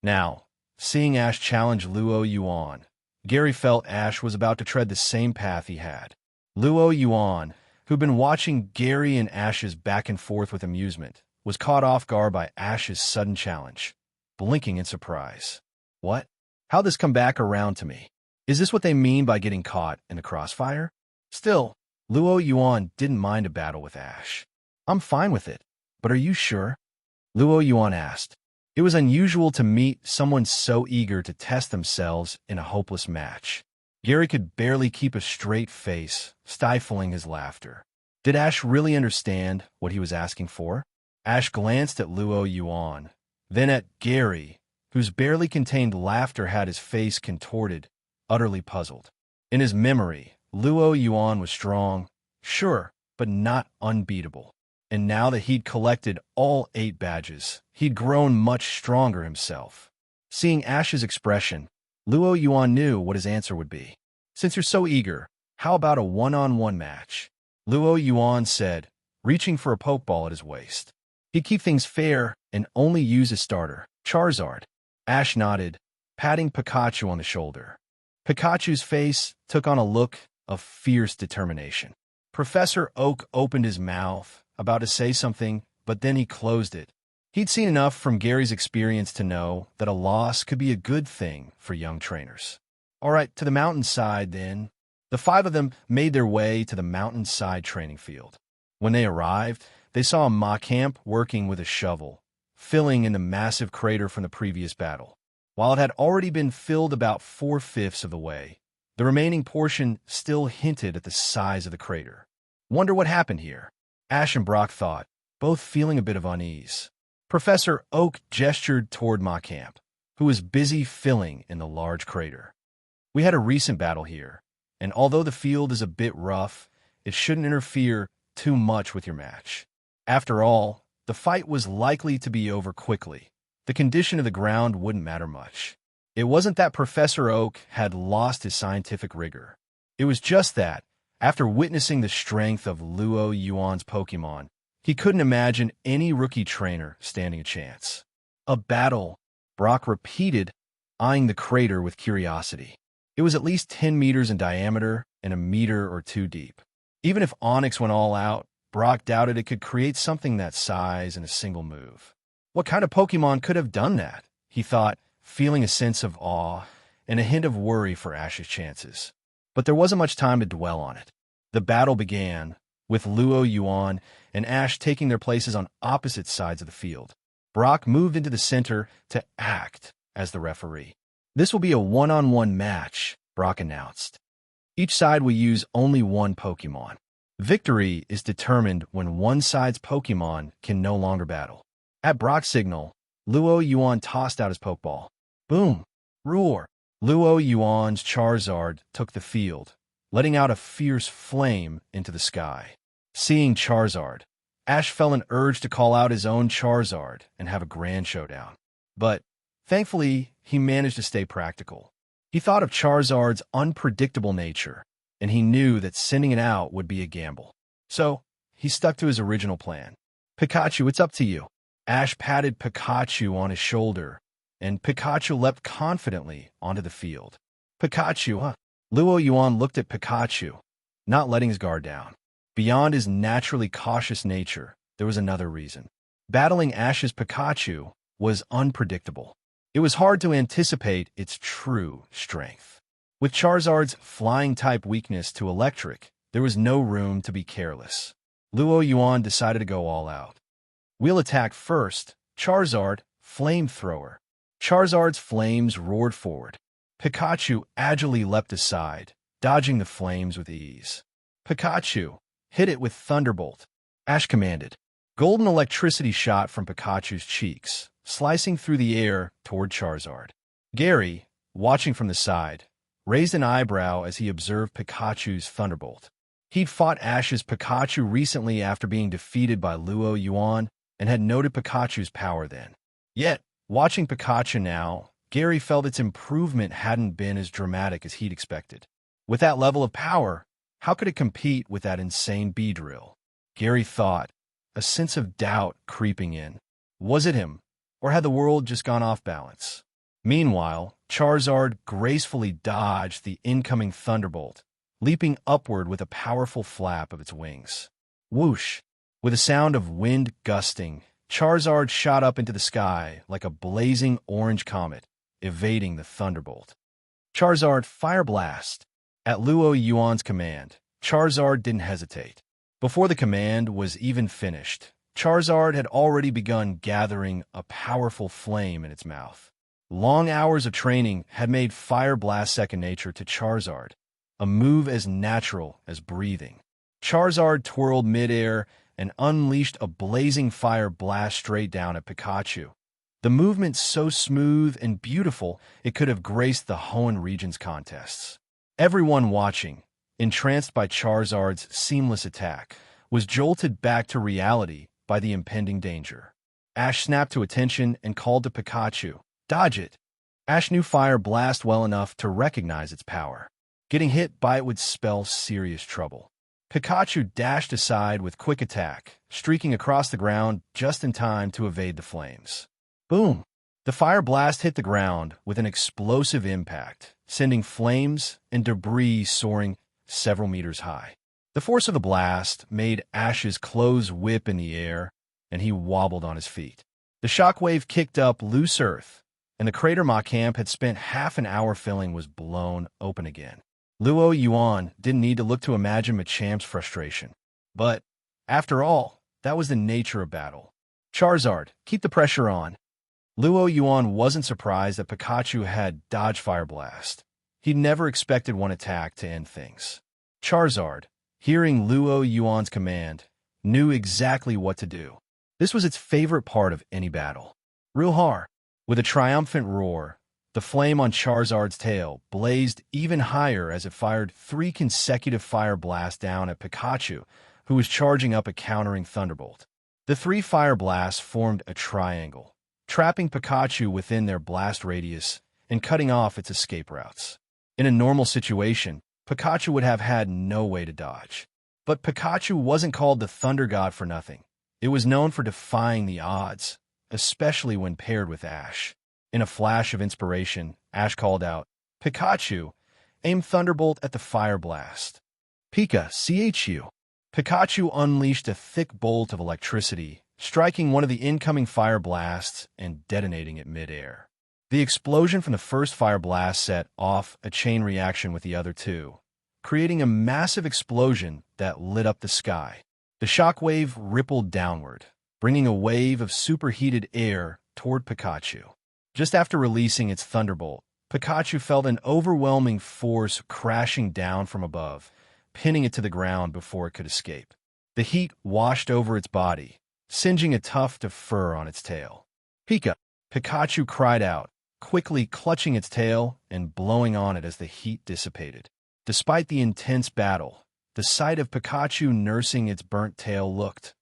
Now, seeing Ash challenge Luo Yuan, Gary felt Ash was about to tread the same path he had. Luo Yuan, who'd been watching Gary and Ash's back and forth with amusement, was caught off guard by Ash's sudden challenge, blinking in surprise. What? How'd this come back around to me? Is this what they mean by getting caught in the crossfire? Still, Luo Yuan didn't mind a battle with Ash. I'm fine with it, but are you sure? Luo Yuan asked. It was unusual to meet someone so eager to test themselves in a hopeless match. Gary could barely keep a straight face, stifling his laughter. Did Ash really understand what he was asking for? Ash glanced at Luo Yuan, then at Gary, whose barely contained laughter had his face contorted, utterly puzzled. In his memory, Luo Yuan was strong, sure, but not unbeatable. And now that he'd collected all 8 badges, he'd grown much stronger himself. Seeing Ash's expression, Luo Yuan knew what his answer would be. Since you're so eager, how about a one-on-one match? Luo Yuan said, reaching for a pokeball at his waist. He'd keep things fair and only use his starter, Charizard. Ash nodded, patting Pikachu on the shoulder. Pikachu's face took on a look of fierce determination. Professor Oak opened his mouth, about to say something, but then he closed it. He'd seen enough from Gary's experience to know that a loss could be a good thing for young trainers. All right, to the mountainside then. The five of them made their way to the mountainside training field. When they arrived, they saw a Macamp working with a shovel, filling in the massive crater from the previous battle. While it had already been filled about 4/5 of the way, the remaining portion still hinted at the size of the crater. Wonder what happened here? Ash and Brock thought, both feeling a bit of unease. Professor Oak gestured toward Macamp, who was busy filling in the large crater. We had a recent battle here, and although the field is a bit rough, it shouldn't interfere too much with your match. After all, the fight was likely to be over quickly. The condition of the ground wouldn't matter much. It wasn't that Professor Oak had lost his scientific rigor. It was just that, after witnessing the strength of Luo Yuan's Pokemon, he couldn't imagine any rookie trainer standing a chance. A battle, Brock repeated, eyeing the crater with curiosity. It was at least 10 meters in diameter and a meter or two deep. Even if Onyx went all out, Brock doubted it could create something that size in a single move. What kind of Pokemon could have done that? He thought, feeling a sense of awe and a hint of worry for Ash's chances. But there wasn't much time to dwell on it. The battle began, with Luo Yuan and Ash taking their places on opposite sides of the field. Brock moved into the center to act as the referee. This will be a one-on-one match, Brock announced. Each side will use only one Pokemon. Victory is determined when one side's Pokemon can no longer battle. At Brock's signal, Luo Yuan tossed out his Pokeball. Boom! Roar! Luo Yuan's Charizard took the field, letting out a fierce flame into the sky. Seeing Charizard, Ash felt an urge to call out his own Charizard and have a grand showdown. But, thankfully, he managed to stay practical. He thought of Charizard's unpredictable nature, and he knew that sending it out would be a gamble. So, he stuck to his original plan. Pikachu, it's up to you. Ash patted Pikachu on his shoulder, and Pikachu leapt confidently onto the field. Pikachu, huh? Luo Yuan looked at Pikachu, not letting his guard down. Beyond his naturally cautious nature, there was another reason. Battling Ash's Pikachu was unpredictable. It was hard to anticipate its true strength. With Charizard's flying-type weakness to electric, there was no room to be careless. Luo Yuan decided to go all out. We'll attack first. Charizard, Flamethrower. Charizard's flames roared forward. Pikachu agilely leapt aside, dodging the flames with ease. Pikachu, hit it with Thunderbolt. Ash commanded. Golden electricity shot from Pikachu's cheeks, slicing through the air toward Charizard. Gary, watching from the side, raised an eyebrow as he observed Pikachu's Thunderbolt. He'd fought Ash's Pikachu recently after being defeated by Luo Yuan and had noted Pikachu's power then. Yet, watching Pikachu now, Gary felt its improvement hadn't been as dramatic as he'd expected. With that level of power, how could it compete with that insane Beedrill? Gary thought, a sense of doubt creeping in. Was it him, or had the world just gone off balance? Meanwhile, Charizard gracefully dodged the incoming Thunderbolt, leaping upward with a powerful flap of its wings. Whoosh! With a sound of wind gusting, Charizard shot up into the sky like a blazing orange comet, evading the Thunderbolt. Charizard Fire Blast! At Luo Yuan's command, Charizard didn't hesitate. Before the command was even finished, Charizard had already begun gathering a powerful flame in its mouth. Long hours of training had made Fire Blast second nature to Charizard, a move as natural as breathing. Charizard twirled midair and unleashed a blazing fire blast straight down at Pikachu. The movement so smooth and beautiful it could have graced the Hoenn region's contests. Everyone watching, entranced by Charizard's seamless attack, was jolted back to reality by the impending danger. Ash snapped to attention and called to Pikachu, "Dodge it!" Ash knew Fire Blast well enough to recognize its power. Getting hit by it would spell serious trouble. Pikachu dashed aside with quick attack, streaking across the ground just in time to evade the flames. Boom! The Fire Blast hit the ground with an explosive impact, sending flames and debris soaring several meters high. The force of the blast made Ash's clothes whip in the air, and he wobbled on his feet. The shockwave kicked up loose earth, and the crater Ma camp had spent half an hour filling was blown open again. Luo Yuan didn't need to look to imagine Machamp's frustration. But, after all, that was the nature of battle. Charizard, keep the pressure on. Luo Yuan wasn't surprised that Pikachu had dodged Fire Blast. He'd never expected one attack to end things. Charizard, hearing Luo Yuan's command, knew exactly what to do. This was its favorite part of any battle. Ruhar, with a triumphant roar, the flame on Charizard's tail blazed even higher as it fired 3 consecutive Fire Blasts down at Pikachu, who was charging up a countering Thunderbolt. The 3 Fire Blasts formed a triangle, trapping Pikachu within their blast radius and cutting off its escape routes. In a normal situation, Pikachu would have had no way to dodge. But Pikachu wasn't called the Thunder God for nothing. It was known for defying the odds, especially when paired with Ash. In a flash of inspiration, Ash called out, "Pikachu, aim Thunderbolt at the Fire Blast." Pikachu. Pikachu unleashed a thick bolt of electricity, striking one of the incoming Fire Blasts and detonating it mid-air. The explosion from the first Fire Blast set off a chain reaction with the other 2, creating a massive explosion that lit up the sky. The shockwave rippled downward, bringing a wave of superheated air toward Pikachu. Just after releasing its Thunderbolt, Pikachu felt an overwhelming force crashing down from above, pinning it to the ground before it could escape. The heat washed over its body, singeing a tuft of fur on its tail. Pikachu cried out, quickly clutching its tail and blowing on it as the heat dissipated. Despite the intense battle, the sight of Pikachu nursing its burnt tail looked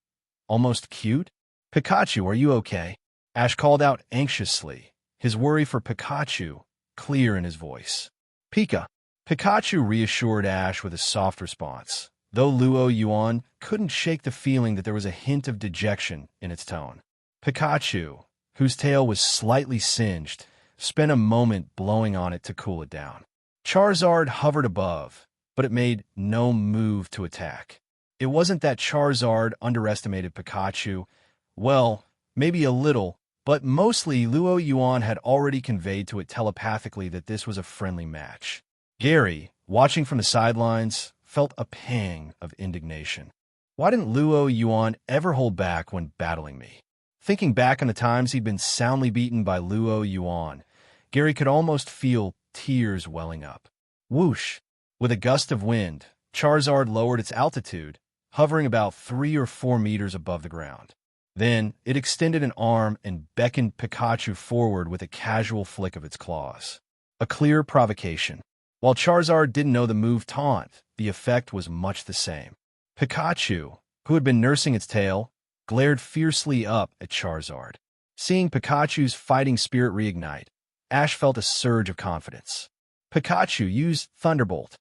almost cute. "Pikachu, are you okay?" Ash called out anxiously, his worry for Pikachu clear in his voice. Pikachu reassured Ash with a soft response, though Luo Yuan couldn't shake the feeling that there was a hint of dejection in its tone. Pikachu, whose tail was slightly singed, spent a moment blowing on it to cool it down. Charizard hovered above, but it made no move to attack. It wasn't that Charizard underestimated Pikachu. Well, maybe a little, but mostly Luo Yuan had already conveyed to it telepathically that this was a friendly match. Gary, watching from the sidelines, felt a pang of indignation. Why didn't Luo Yuan ever hold back when battling me? Thinking back on the times he'd been soundly beaten by Luo Yuan, Gary could almost feel tears welling up. Whoosh! With a gust of wind, Charizard lowered its altitude, hovering about 3 or 4 meters above the ground. Then, it extended an arm and beckoned Pikachu forward with a casual flick of its claws. A clear provocation. While Charizard didn't know the move Taunt, the effect was much the same. Pikachu, who had been nursing its tail, glared fiercely up at Charizard. Seeing Pikachu's fighting spirit reignite, Ash felt a surge of confidence. Pikachu used Thunderbolt.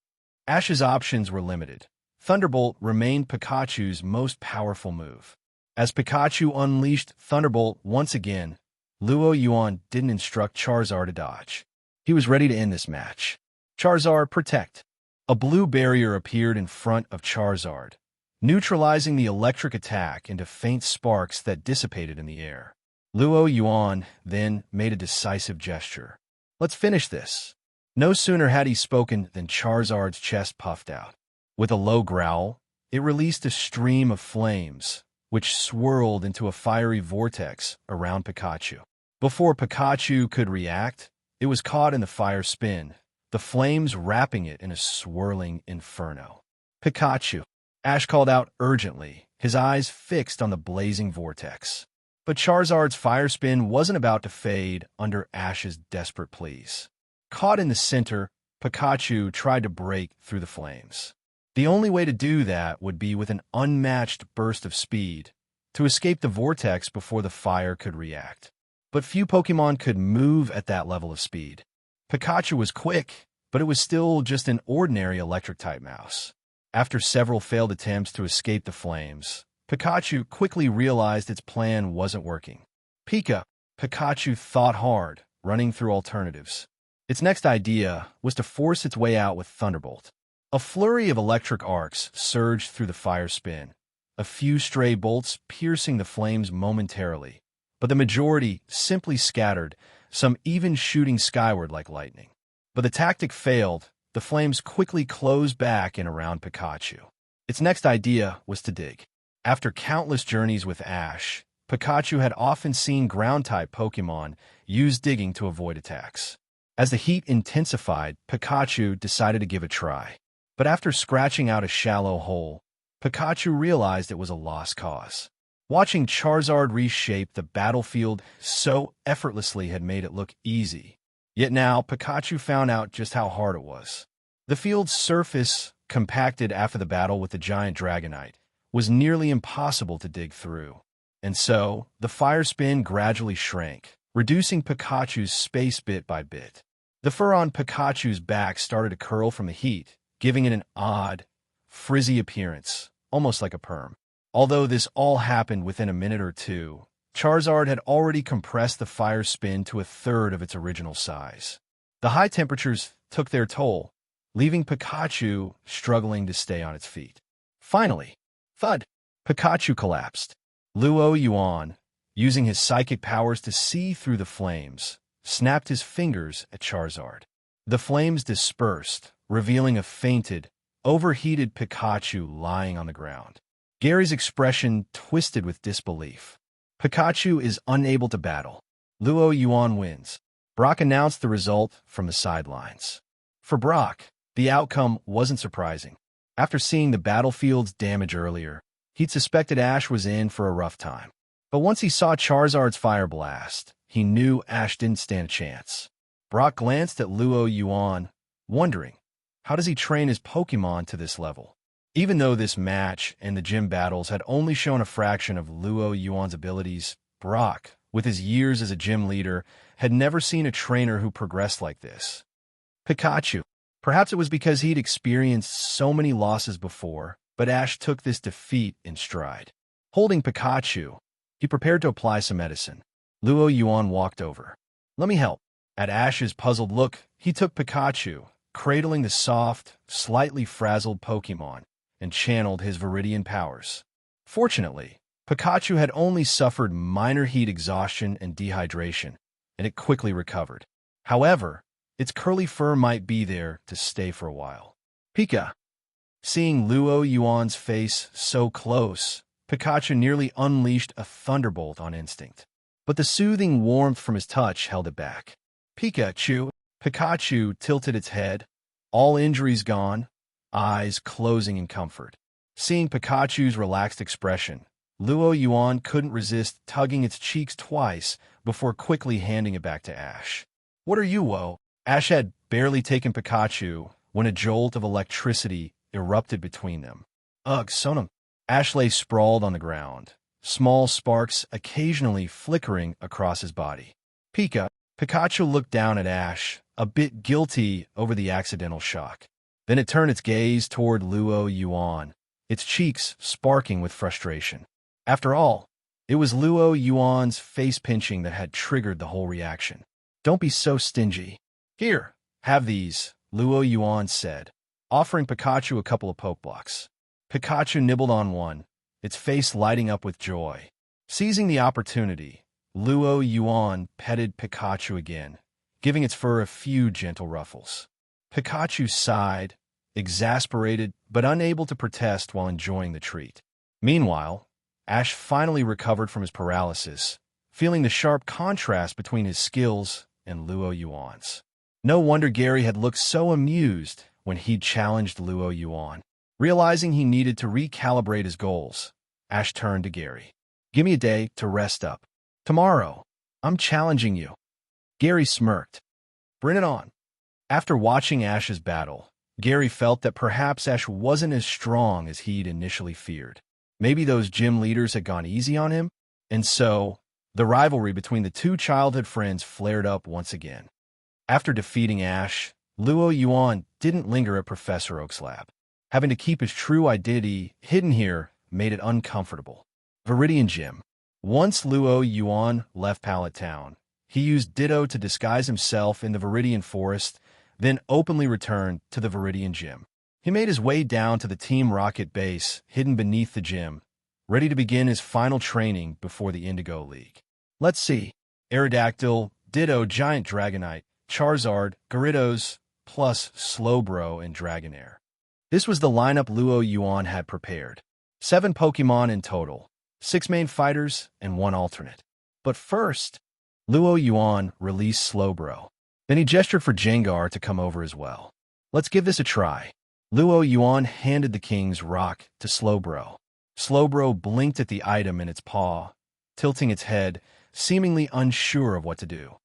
Ash's options were limited. Thunderbolt remained Pikachu's most powerful move. As Pikachu unleashed Thunderbolt once again, Luo Yuan didn't instruct Charizard to dodge. He was ready to end this match. Charizard, protect. A blue barrier appeared in front of Charizard, neutralizing the electric attack into faint sparks that dissipated in the air. Luo Yuan then made a decisive gesture. Let's finish this. No sooner had he spoken than Charizard's chest puffed out. With a low growl, it released a stream of flames, which swirled into a fiery vortex around Pikachu. Before Pikachu could react, it was caught in the fire spin, the flames wrapping it in a swirling inferno. "Pikachu!" Ash called out urgently, his eyes fixed on the blazing vortex. But Charizard's fire spin wasn't about to fade under Ash's desperate pleas. Caught in the center, Pikachu tried to break through the flames. The only way to do that would be with an unmatched burst of speed, to escape the vortex before the fire could react. but few Pokemon could move at that level of speed. Pikachu was quick, but it was still just an ordinary electric-type mouse. After several failed attempts to escape the flames, Pikachu quickly realized its plan wasn't working. Pikachu thought hard, running through alternatives. Its next idea was to force its way out with Thunderbolt. A flurry of electric arcs surged through the fire spin, a few stray bolts piercing the flames momentarily, but the majority simply scattered, some even shooting skyward like lightning. But the tactic failed. The flames quickly closed back and around Pikachu. Its next idea was to dig. After countless journeys with Ash, Pikachu had often seen ground-type Pokemon use digging to avoid attacks. As the heat intensified, Pikachu decided to give it a try. But after scratching out a shallow hole, Pikachu realized it was a lost cause. Watching Charizard reshape the battlefield so effortlessly had made it look easy. Yet now, Pikachu found out just how hard it was. The field's surface, compacted after the battle with the giant Dragonite, was nearly impossible to dig through. And so, the fire spin gradually shrank, reducing Pikachu's space bit by bit. The fur on Pikachu's back started to curl from the heat, giving it an odd, frizzy appearance, almost like a perm. Although this all happened within a minute or two, Charizard had already compressed the fire spin to a third of its original size. The high temperatures took their toll, leaving Pikachu struggling to stay on its feet. Finally, thud! Pikachu collapsed. Luo Yuan, using his psychic powers to see through the flames, snapped his fingers at Charizard. The flames dispersed, revealing a fainted, overheated Pikachu lying on the ground. Gary's expression twisted with disbelief. Pikachu is unable to battle. Luo Yuan wins. Brock announced the result from the sidelines. For Brock, the outcome wasn't surprising. After seeing the battlefield's damage earlier, he'd suspected Ash was in for a rough time. But once he saw Charizard's fire blast, he knew Ash didn't stand a chance. Brock glanced at Luo Yuan, wondering, how does he train his Pokemon to this level? Even though this match and the gym battles had only shown a fraction of Luo Yuan's abilities, Brock, with his years as a gym leader, had never seen a trainer who progressed like this. Pikachu. Perhaps it was because he'd experienced so many losses before, but Ash took this defeat in stride. Holding Pikachu, he prepared to apply some medicine. Luo Yuan walked over. "Let me help." At Ash's puzzled look, he took Pikachu, cradling the soft, slightly frazzled Pokemon, and channeled his Viridian powers. Fortunately, Pikachu had only suffered minor heat exhaustion and dehydration, and it quickly recovered. However, its curly fur might be there to stay for a while. Seeing Luo Yuan's face so close, Pikachu nearly unleashed a thunderbolt on instinct. But the soothing warmth from his touch held it back. Pikachu tilted its head, all injuries gone, eyes closing in comfort. Seeing Pikachu's relaxed expression, Luo Yuan couldn't resist tugging its cheeks twice before quickly handing it back to Ash. "What are you, Wo?" Ash had barely taken Pikachu when a jolt of electricity erupted between them. "Ugh, Sonam." Ash lay sprawled on the ground, small sparks occasionally flickering across his body. Pikachu looked down at Ash, a bit guilty over the accidental shock. Then it turned its gaze toward Luo Yuan, its cheeks sparking with frustration. After all, it was Luo Yuan's face-pinching that had triggered the whole reaction. "Don't be so stingy." "Here, have these," Luo Yuan said, offering Pikachu a couple of Pokeblocks. Pikachu nibbled on one, its face lighting up with joy. Seizing the opportunity, Luo Yuan petted Pikachu again, giving its fur a few gentle ruffles. Pikachu sighed, exasperated but unable to protest while enjoying the treat. Meanwhile, Ash finally recovered from his paralysis, feeling the sharp contrast between his skills and Luo Yuan's. No wonder Gary had looked so amused when he'd challenged Luo Yuan. Realizing he needed to recalibrate his goals, Ash turned to Gary. "Give me a day to rest up. Tomorrow, I'm challenging you." Gary smirked. "Bring it on." After watching Ash's battle, Gary felt that perhaps Ash wasn't as strong as he'd initially feared. Maybe those gym leaders had gone easy on him, and so The rivalry between the two childhood friends flared up once again. After defeating Ash, Luo Yuan didn't linger at Professor Oak's lab. Having to keep his true identity hidden here made it uncomfortable. Viridian Gym. Once Luo Yuan left Pallet Town, he used Ditto to disguise himself in the Viridian Forest, then openly returned to the Viridian Gym. He made his way down to the Team Rocket base, hidden beneath the gym, ready to begin his final training before the Indigo League. Let's see. Aerodactyl, Ditto, Giant Dragonite, Charizard, Gyarados, plus Slowbro and Dragonair. This was the lineup Luo Yuan had prepared. 7 Pokemon in total, 6 main fighters, and 1 alternate. But first, Luo Yuan released Slowbro. Then he gestured for Jengar to come over as well. Let's give this a try. Luo Yuan handed the King's Rock to Slowbro. Slowbro blinked at the item in its paw, tilting its head, seemingly unsure of what to do.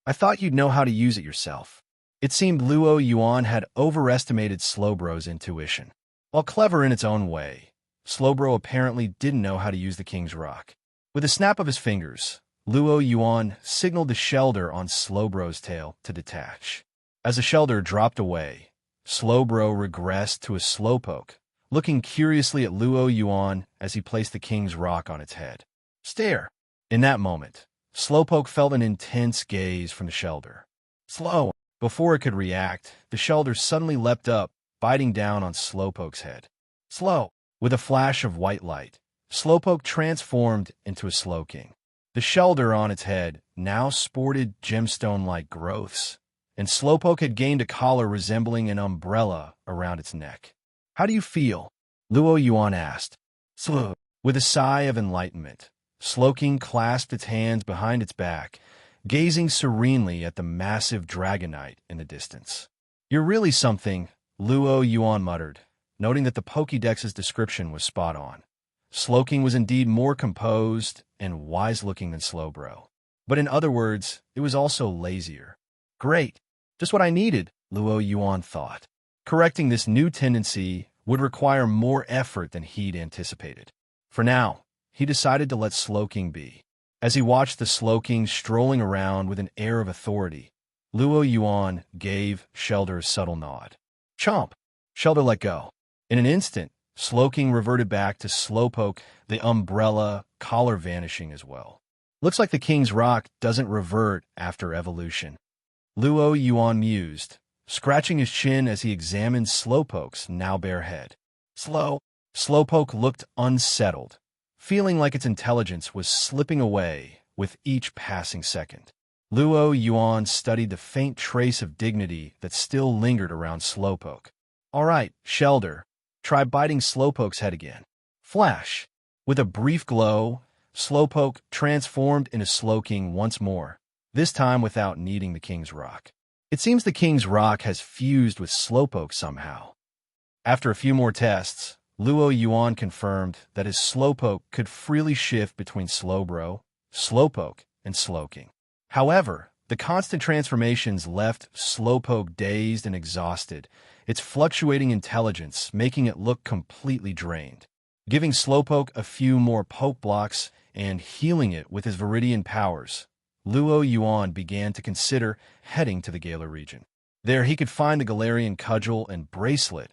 I thought you'd know how to use it yourself. It seemed Luo Yuan had overestimated Slowbro's intuition. While clever in its own way, Slowbro apparently didn't know how to use the King's Rock. With a snap of his fingers, Luo Yuan signaled the Shelder on Slowbro's tail to detach. As the Shelder dropped away, Slowbro regressed to a Slowpoke, looking curiously at Luo Yuan as he placed the King's Rock on its head. Stare! In that moment, Slowpoke felt an intense gaze from the Shelder. Slow! Before it could react, the Shelder suddenly leapt up, biting down on Slowpoke's head. Slow! With a flash of white light, Slowpoke transformed into a Slowking. The Shelder on its head now sported gemstone-like growths, and Slowpoke had gained a collar resembling an umbrella around its neck. How do you feel? Luo Yuan asked. Slow. With a sigh of enlightenment, Slowking clasped its hands behind its back, gazing serenely at the massive Dragonite in the distance. You're really something, Luo Yuan muttered, noting that the Pokédex's description was spot on. Slowking was indeed more composed and wise-looking than Slowbro. But in other words, it was also lazier. Great. Just what I needed, Luo Yuan thought. Correcting this new tendency would require more effort than he'd anticipated. For now, he decided to let Slowking be. As he watched the Slowking strolling around with an air of authority, Luo Yuan gave Shelder a subtle nod. Chomp! Shelder let go. In an instant, Slowking reverted back to Slowpoke, the umbrella collar vanishing as well. Looks like the King's Rock doesn't revert after evolution. Luo Yuan mused, scratching his chin as he examined Slowpoke's now bare head. Slowpoke looked unsettled, feeling like its intelligence was slipping away with each passing second. Luo Yuan studied the faint trace of dignity that still lingered around Slowpoke. All right, Shelder, try biting Slowpoke's head again. Flash! With a brief glow, Slowpoke transformed into Slowking once more, this time without needing the King's Rock. It seems the King's Rock has fused with Slowpoke somehow. After a few more tests, Luo Yuan confirmed that his Slowpoke could freely shift between Slowbro, Slowpoke, and Slowking. However, the constant transformations left Slowpoke dazed and exhausted, its fluctuating intelligence making it look completely drained. Giving Slowpoke a few more poke blocks and healing it with his Viridian powers, Luo Yuan began to consider heading to the Galar region. There he could find the Galarian Cudgel and Bracelet,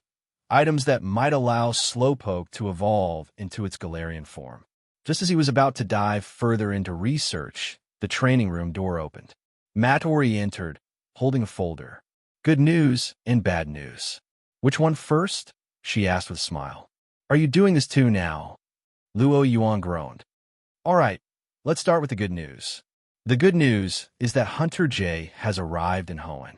items that might allow Slowpoke to evolve into its Galarian form. Just as he was about to dive further into research, the training room door opened. Matori entered, holding a folder. Good news and bad news. Which one first? She asked with a smile. Are you doing this too now? Luo Yuan groaned. All right, let's start with the good news. The good news is that Hunter J has arrived in Hoenn.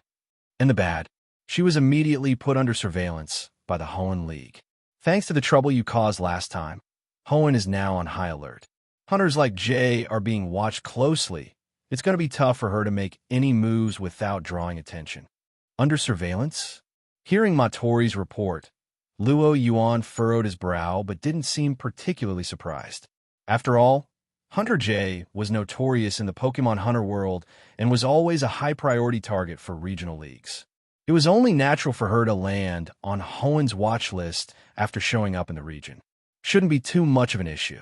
And the bad, she was immediately put under surveillance by the Hoenn League. Thanks to the trouble you caused last time, Hoenn is now on high alert. Hunters like Jay are being watched closely. It's going to be tough for her to make any moves without drawing attention. Under surveillance? Hearing Matori's report, Luo Yuan furrowed his brow but didn't seem particularly surprised. After all, Hunter J was notorious in the Pokemon Hunter world and was always a high-priority target for regional leagues. It was only natural for her to land on Hoenn's watch list after showing up in the region. Shouldn't be too much of an issue.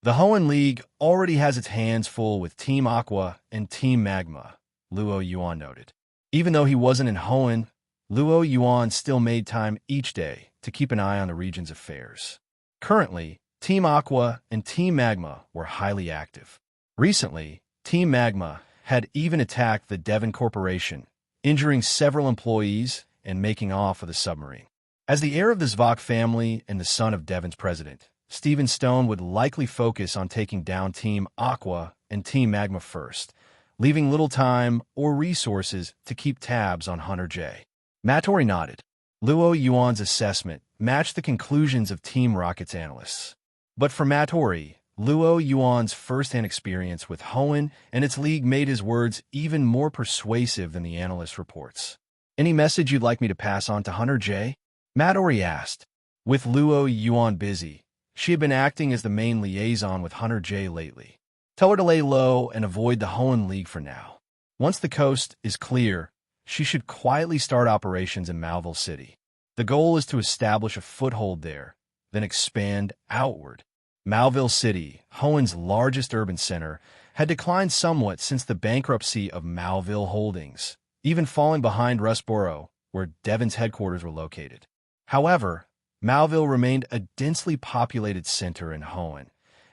The Hoenn League already has its hands full with Team Aqua and Team Magma, Luo Yuan noted. Even though he wasn't in Hoenn, Luo Yuan still made time each day to keep an eye on the region's affairs. Currently, Team Aqua and Team Magma were highly active. Recently, Team Magma had even attacked the Devon Corporation, injuring several employees and making off with a submarine. As the heir of the Zvok family and the son of Devon's president, Stephen Stone would likely focus on taking down Team Aqua and Team Magma first, leaving little time or resources to keep tabs on Hunter J. Mattori nodded. Luo Yuan's assessment matched the conclusions of Team Rocket's analysts. But for Mattori, Luo Yuan's first-hand experience with Hoenn and its league made his words even more persuasive than the analyst reports. Any message you'd like me to pass on to Hunter J? Mattori asked. With Luo Yuan busy, she had been acting as the main liaison with Hunter J lately. Tell her to lay low and avoid the Hoenn League for now. Once the coast is clear, she should quietly start operations in Malva City. The goal is to establish a foothold there, then expand outward. Malva City, Hoenn's largest urban center, had declined somewhat since the bankruptcy of Malville Holdings, even falling behind Rustboro, where Devon's headquarters were located. However, Malville remained a densely populated center in Hoenn,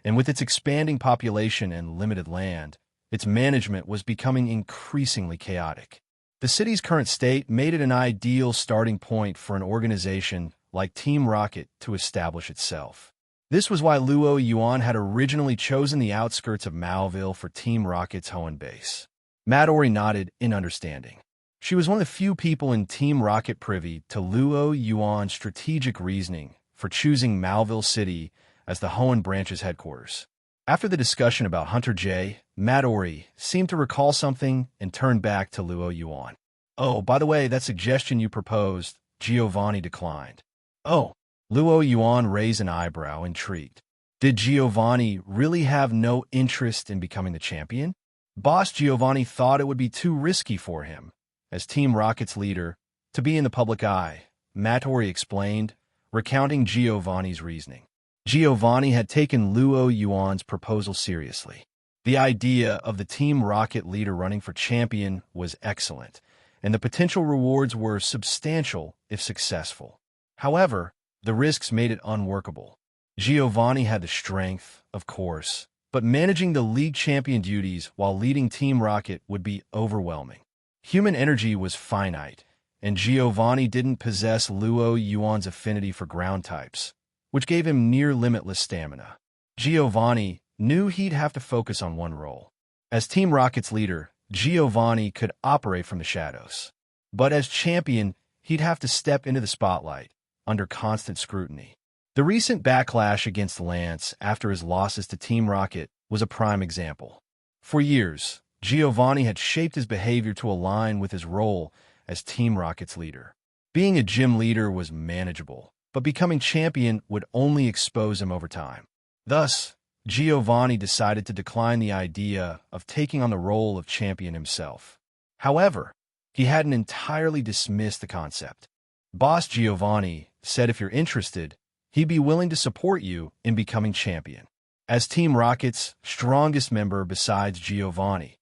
and with its expanding population and limited land, its management was becoming increasingly chaotic. The city's current state made it an ideal starting point for an organization like Team Rocket to establish itself. This was why Luo Yuan had originally chosen the outskirts of Malville for Team Rocket's Hoenn base. Mattori nodded in understanding. She was one of the few people in Team Rocket privy to Luo Yuan's strategic reasoning for choosing Malville City as the Hoenn branch's headquarters. After the discussion about Hunter J, Mattori seemed to recall something and turned back to Luo Yuan. Oh, by the way, that suggestion you proposed, Giovanni declined. Oh, Luo Yuan raised an eyebrow, intrigued. Did Giovanni really have no interest in becoming the champion? Boss Giovanni thought it would be too risky for him, as Team Rocket's leader, to be in the public eye, Mattori explained, recounting Giovanni's reasoning. Giovanni had taken Luo Yuan's proposal seriously. The idea of the Team Rocket leader running for champion was excellent, and the potential rewards were substantial if successful. However, the risks made it unworkable. Giovanni had the strength, of course, but managing the league champion duties while leading Team Rocket would be overwhelming. Human energy was finite, and Giovanni didn't possess Luo Yuan's affinity for ground types, which gave him near-limitless stamina. Giovanni knew he'd have to focus on one role. As Team Rocket's leader, Giovanni could operate from the shadows. But as champion, he'd have to step into the spotlight, under constant scrutiny. The recent backlash against Lance after his losses to Team Rocket was a prime example. For years, Giovanni had shaped his behavior to align with his role as Team Rocket's leader. Being a gym leader was manageable, but becoming champion would only expose him over time. Thus, Giovanni decided to decline the idea of taking on the role of champion himself. However, he hadn't entirely dismissed the concept. Boss Giovanni said if you're interested, he'd be willing to support you in becoming champion. As Team Rocket's strongest member besides Giovanni,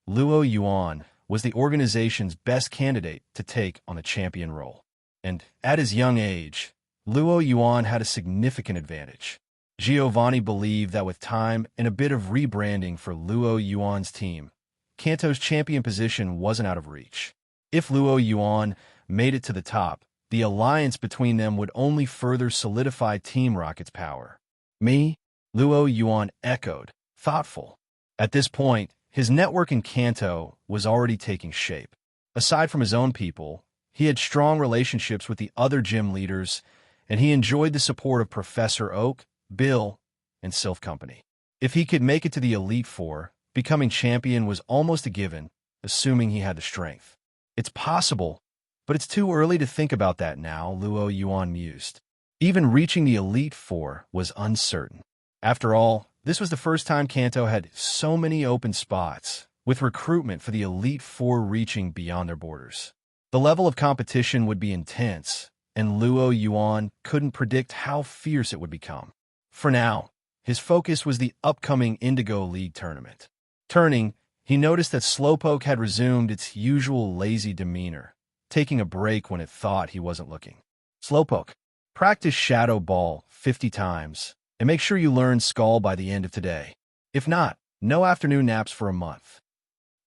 Luo Yuan was the organization's best candidate to take on the champion role. And at his young age, Luo Yuan had a significant advantage. Giovanni believed that with time and a bit of rebranding for Luo Yuan's team, Kanto's champion position wasn't out of reach. If Luo Yuan made it to the top, the alliance between them would only further solidify Team Rocket's power. Me? Luo Yuan echoed, thoughtful. At this point, his network in Kanto was already taking shape. Aside from his own people, he had strong relationships with the other gym leaders, and he enjoyed the support of Professor Oak, Bill, and Sylph Company. If he could make it to the Elite Four, becoming champion was almost a given, assuming he had the strength. It's possible, but it's too early to think about that now, Luo Yuan mused. Even reaching the Elite Four was uncertain. After all, this was the first time Kanto had so many open spots, with recruitment for the Elite Four reaching beyond their borders. The level of competition would be intense, and Luo Yuan couldn't predict how fierce it would become. For now, his focus was the upcoming Indigo League tournament. Turning, he noticed that Slowpoke had resumed its usual lazy demeanor, taking a break when it thought he wasn't looking. Slowpoke, practice Shadow Ball 50 times, and make sure you learn Skull by the end of today. If not, no afternoon naps for a month.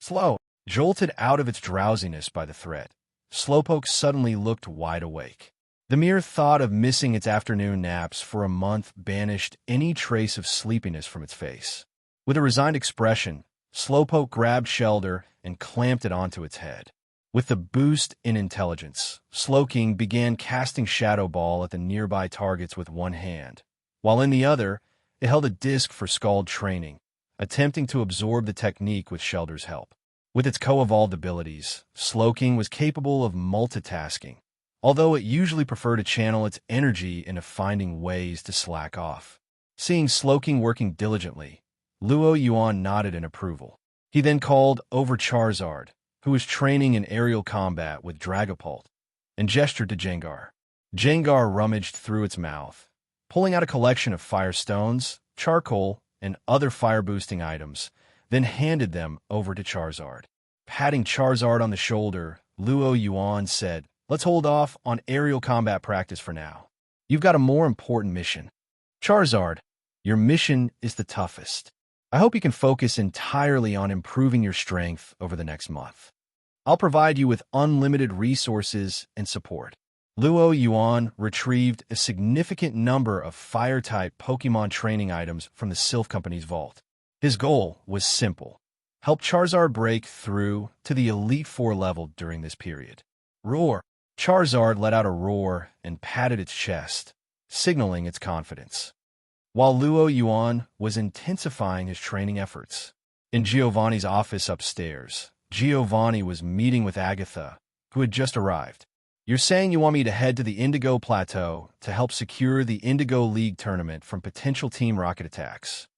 Slow, jolted out of its drowsiness by the threat, Slowpoke suddenly looked wide awake. The mere thought of missing its afternoon naps for a month banished any trace of sleepiness from its face. With a resigned expression, Slowpoke grabbed Shelder and clamped it onto its head. With the boost in intelligence, Slowking began casting Shadow Ball at the nearby targets with one hand, while in the other, it held a disc for Scald training, attempting to absorb the technique with Shelder's help. With its co-evolved abilities, Slowking was capable of multitasking, although it usually preferred to channel its energy into finding ways to slack off. Seeing Slowking working diligently, Luo Yuan nodded in approval. He then called over Charizard, who was training in aerial combat with Dragapult, and gestured to Jengar. Jengar rummaged through its mouth, pulling out a collection of fire stones, charcoal, and other fire-boosting items, then handed them over to Charizard. Patting Charizard on the shoulder, Luo Yuan said, "Let's hold off on aerial combat practice for now. You've got a more important mission. Charizard, your mission is the toughest. I hope you can focus entirely on improving your strength over the next month. I'll provide you with unlimited resources and support." Luo Yuan retrieved a significant number of Fire-type Pokemon training items from the Sylph Company's vault. His goal was simple: help Charizard break through to the Elite Four level during this period. Roar! Charizard let out a roar and patted its chest, signaling its confidence. While Luo Yuan was intensifying his training efforts, in Giovanni's office upstairs, Giovanni was meeting with Agatha, who had just arrived. "You're saying you want me to head to the Indigo Plateau to help secure the Indigo League tournament from potential Team Rocket attacks?"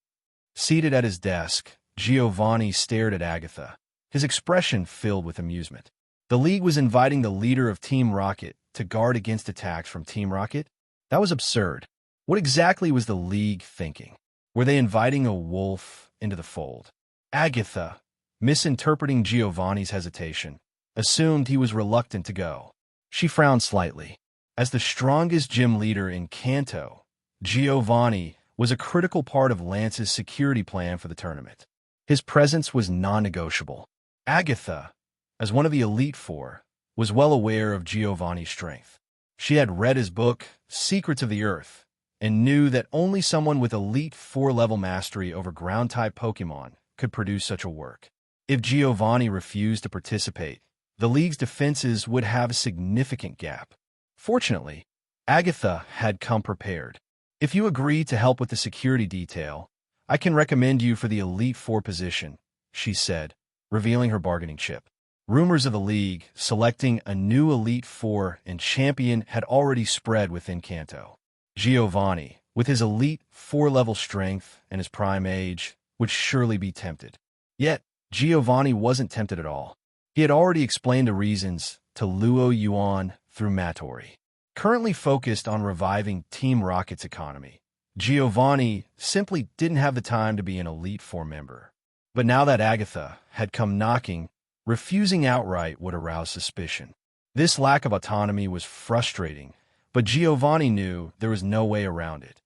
Seated at his desk, Giovanni stared at Agatha, his expression filled with amusement. The League was inviting the leader of Team Rocket to guard against attacks from Team Rocket? That was absurd. What exactly was the League thinking? Were they inviting a wolf into the fold? Agatha, misinterpreting Giovanni's hesitation, assumed he was reluctant to go. She frowned slightly. As the strongest gym leader in Kanto, Giovanni was a critical part of Lance's security plan for the tournament. His presence was non-negotiable. Agatha, as one of the Elite Four, was well aware of Giovanni's strength. She had read his book, Secrets of the Earth, and knew that only someone with Elite Four-level mastery over Ground-type Pokemon could produce such a work. If Giovanni refused to participate, the League's defenses would have a significant gap. Fortunately, Agatha had come prepared. "If you agree to help with the security detail, I can recommend you for the Elite Four position," she said, revealing her bargaining chip. Rumors of the League selecting a new Elite Four and champion had already spread within Kanto. Giovanni, with his Elite Four-level strength and his prime age, would surely be tempted. Yet, Giovanni wasn't tempted at all. He had already explained the reasons to Luo Yuan through Mattori. Currently focused on reviving Team Rocket's economy, Giovanni simply didn't have the time to be an Elite Four member. But now that Agatha had come knocking, refusing outright would arouse suspicion. This lack of autonomy was frustrating, but Giovanni knew there was no way around it,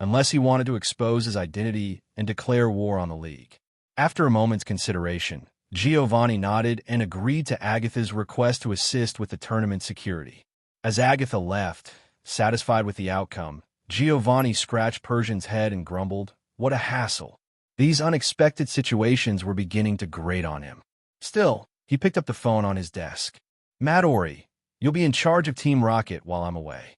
unless he wanted to expose his identity and declare war on the League. After a moment's consideration, Giovanni nodded and agreed to Agatha's request to assist with the tournament security. As Agatha left, satisfied with the outcome, Giovanni scratched Persian's head and grumbled, "What a hassle." These unexpected situations were beginning to grate on him. Still, he picked up the phone on his desk. "Mattori, you'll be in charge of Team Rocket while I'm away."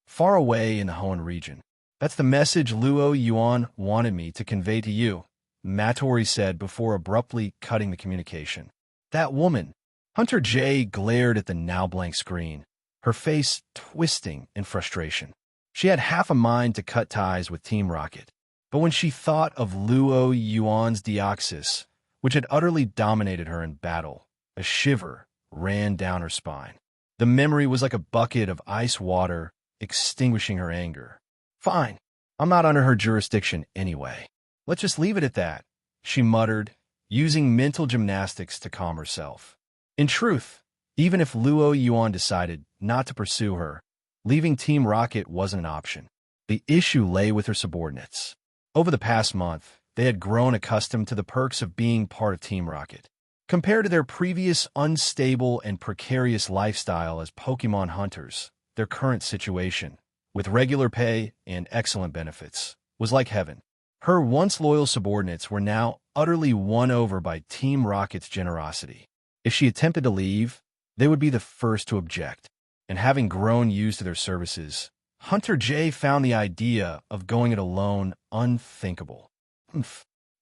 "Far away in the Hoenn region. That's the message Luo Yuan wanted me to convey to you," Mattori said before abruptly cutting the communication. "That woman." Hunter J glared at the now-blank screen, her face twisting in frustration. She had half a mind to cut ties with Team Rocket, but when she thought of Luo Yuan's Deoxys, which had utterly dominated her in battle, a shiver ran down her spine. The memory was like a bucket of ice water extinguishing her anger. "Fine. I'm not under her jurisdiction anyway. Let's just leave it at that, she muttered, using mental gymnastics to calm herself. In truth, even if Luo Yuan decided not to pursue her, leaving Team Rocket wasn't an option. The issue lay with her subordinates. Over the past month, they had grown accustomed to the perks of being part of Team Rocket. Compared to their previous unstable and precarious lifestyle as Pokemon hunters, their current situation, with regular pay and excellent benefits, was like heaven. Her once loyal subordinates were now utterly won over by Team Rocket's generosity. If she attempted to leave, they would be the first to object. And having grown used to their services, Hunter J found the idea of going it alone unthinkable.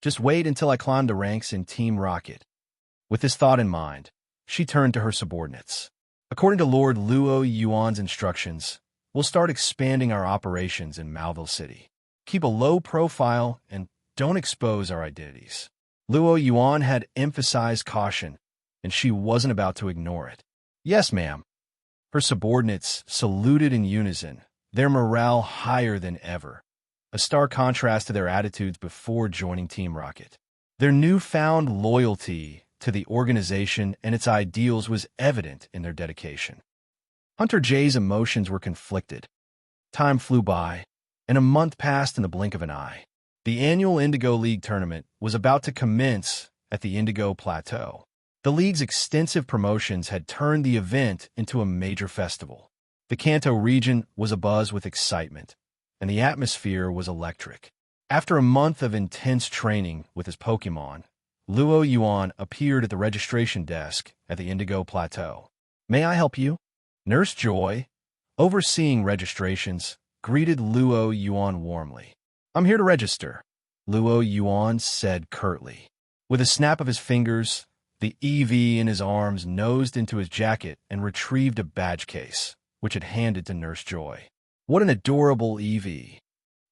Just wait until I climb the ranks in Team Rocket. With this thought in mind, she turned to her subordinates. According to Lord Luo Yuan's instructions, we'll start expanding our operations in Malva City. Keep a low profile and don't expose our identities. Luo Yuan had emphasized caution, and she wasn't about to ignore it. Yes, ma'am. Her subordinates saluted in unison, their morale higher than ever, a stark contrast to their attitudes before joining Team Rocket. Their newfound loyalty to the organization and its ideals was evident in their dedication. Hunter J's emotions were conflicted. Time flew by, and a month passed in the blink of an eye. The annual Indigo League tournament was about to commence at the Indigo Plateau. The league's extensive promotions had turned the event into a major festival. The Kanto region was abuzz with excitement, and the atmosphere was electric. After a month of intense training with his Pokemon, Luo Yuan appeared at the registration desk at the Indigo Plateau. "May I help you?" Nurse Joy, overseeing registrations, greeted Luo Yuan warmly. "I'm here to register," Luo Yuan said curtly. With a snap of his fingers, the EV in his arms nosed into his jacket and retrieved a badge case, which it handed to Nurse Joy. "What an adorable EV."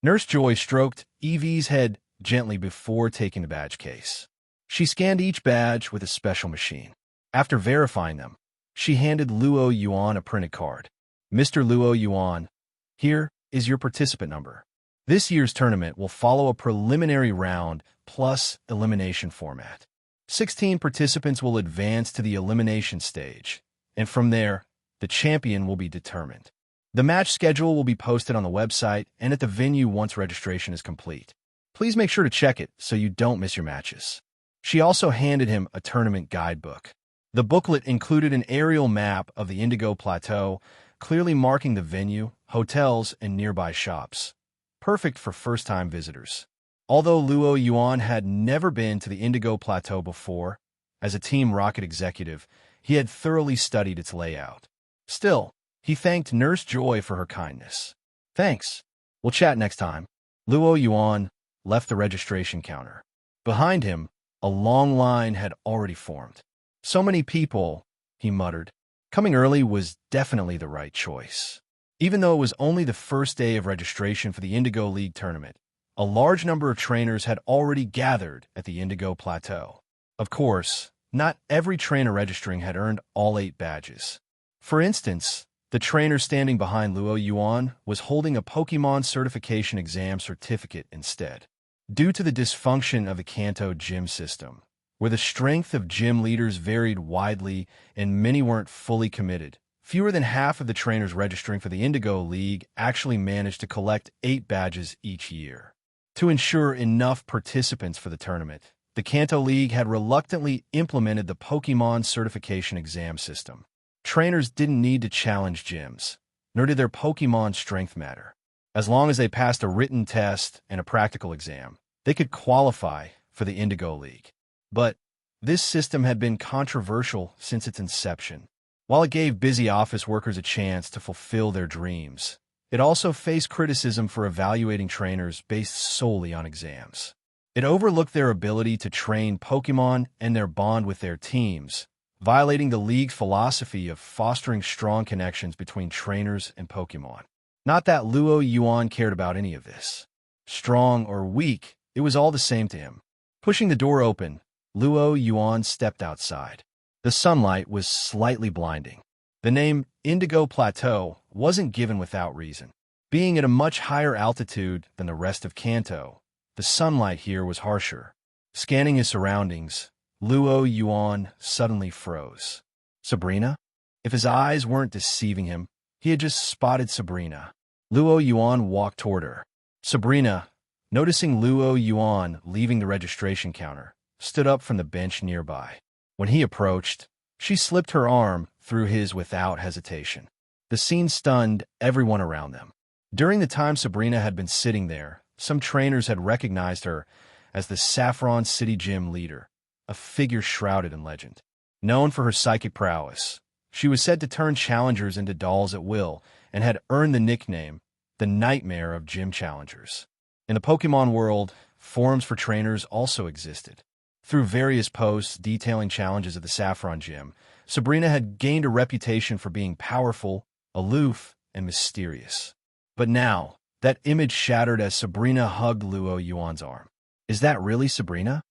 Nurse Joy stroked EV's head gently before taking the badge case. She scanned each badge with a special machine. After verifying them, she handed Luo Yuan a printed card. "Mr. Luo Yuan, here is your participant number. This year's tournament will follow a preliminary round plus elimination format. 16 participants will advance to the elimination stage, and from there, the champion will be determined. The match schedule will be posted on the website and at the venue once registration is complete. Please make sure to check it so you don't miss your matches." She also handed him a tournament guidebook. The booklet included an aerial map of the Indigo Plateau, clearly marking the venue, hotels, and nearby shops. Perfect for first-time visitors. Although Luo Yuan had never been to the Indigo Plateau before, as a Team Rocket executive, he had thoroughly studied its layout. Still, he thanked Nurse Joy for her kindness. "Thanks. We'll chat next time." Luo Yuan left the registration counter. Behind him, a long line had already formed. "So many people," he muttered. Coming early was definitely the right choice. Even though it was only the first day of registration for the Indigo League tournament, a large number of trainers had already gathered at the Indigo Plateau. Of course, not every trainer registering had earned all 8 badges. For instance, the trainer standing behind Luo Yuan was holding a Pokemon certification exam certificate instead. Due to the dysfunction of the Kanto gym system, where the strength of gym leaders varied widely and many weren't fully committed, fewer than half of the trainers registering for the Indigo League actually managed to collect 8 badges each year. To ensure enough participants for the tournament, the Kanto League had reluctantly implemented the Pokemon certification exam system. Trainers didn't need to challenge gyms, nor did their Pokemon strength matter. As long as they passed a written test and a practical exam, they could qualify for the Indigo League. But this system had been controversial since its inception. While it gave busy office workers a chance to fulfill their dreams, it also faced criticism for evaluating trainers based solely on exams. It overlooked their ability to train Pokemon and their bond with their teams, violating the league's philosophy of fostering strong connections between trainers and Pokemon. Not that Luo Yuan cared about any of this. Strong or weak, it was all the same to him. Pushing the door open, Luo Yuan stepped outside. The sunlight was slightly blinding. The name Indigo Plateau wasn't given without reason. Being at a much higher altitude than the rest of Kanto, the sunlight here was harsher. Scanning his surroundings, Luo Yuan suddenly froze. Sabrina? If his eyes weren't deceiving him, he had just spotted Sabrina. Luo Yuan walked toward her. Sabrina, noticing Luo Yuan leaving the registration counter, stood up from the bench nearby. When he approached, she slipped her arm through his without hesitation. The scene stunned everyone around them. During the time Sabrina had been sitting there, some trainers had recognized her as the Saffron City Gym leader, a figure shrouded in legend. Known for her psychic prowess, she was said to turn challengers into dolls at will and had earned the nickname, the Nightmare of Gym Challengers. In the Pokemon world, forums for trainers also existed. Through various posts detailing challenges at the Saffron Gym, Sabrina had gained a reputation for being powerful, aloof, and mysterious. But now, that image shattered as Sabrina hugged Luo Yuan's arm. Is that really Sabrina?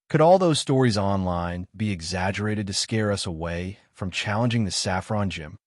Could all those stories online be exaggerated to scare us away from challenging the Saffron Gym?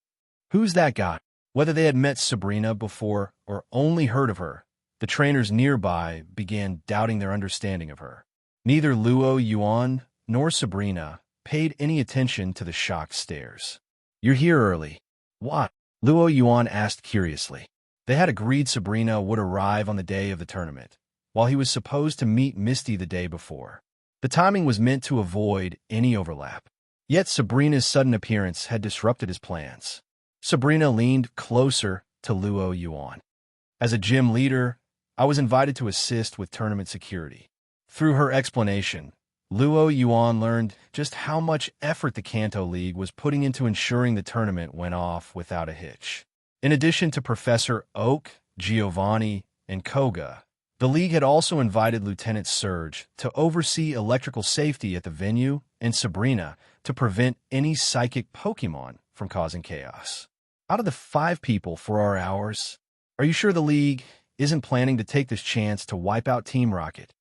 Who's that guy? Whether they had met Sabrina before or only heard of her, the trainers nearby began doubting their understanding of her. Neither Luo Yuan nor Sabrina paid any attention to the shocked stares. You're here early. What? Luo Yuan asked curiously. They had agreed Sabrina would arrive on the day of the tournament, while he was supposed to meet Misty the day before. The timing was meant to avoid any overlap. Yet Sabrina's sudden appearance had disrupted his plans. Sabrina leaned closer to Luo Yuan. As a gym leader, I was invited to assist with tournament security. Through her explanation, Luo Yuan learned just how much effort the Kanto League was putting into ensuring the tournament went off without a hitch. In addition to Professor Oak, Giovanni, and Koga, the league had also invited Lieutenant Surge to oversee electrical safety at the venue and Sabrina to prevent any psychic Pokemon from causing chaos. Out of the 5 people for our hours, are you sure the league isn't planning to take this chance to wipe out Team Rocket?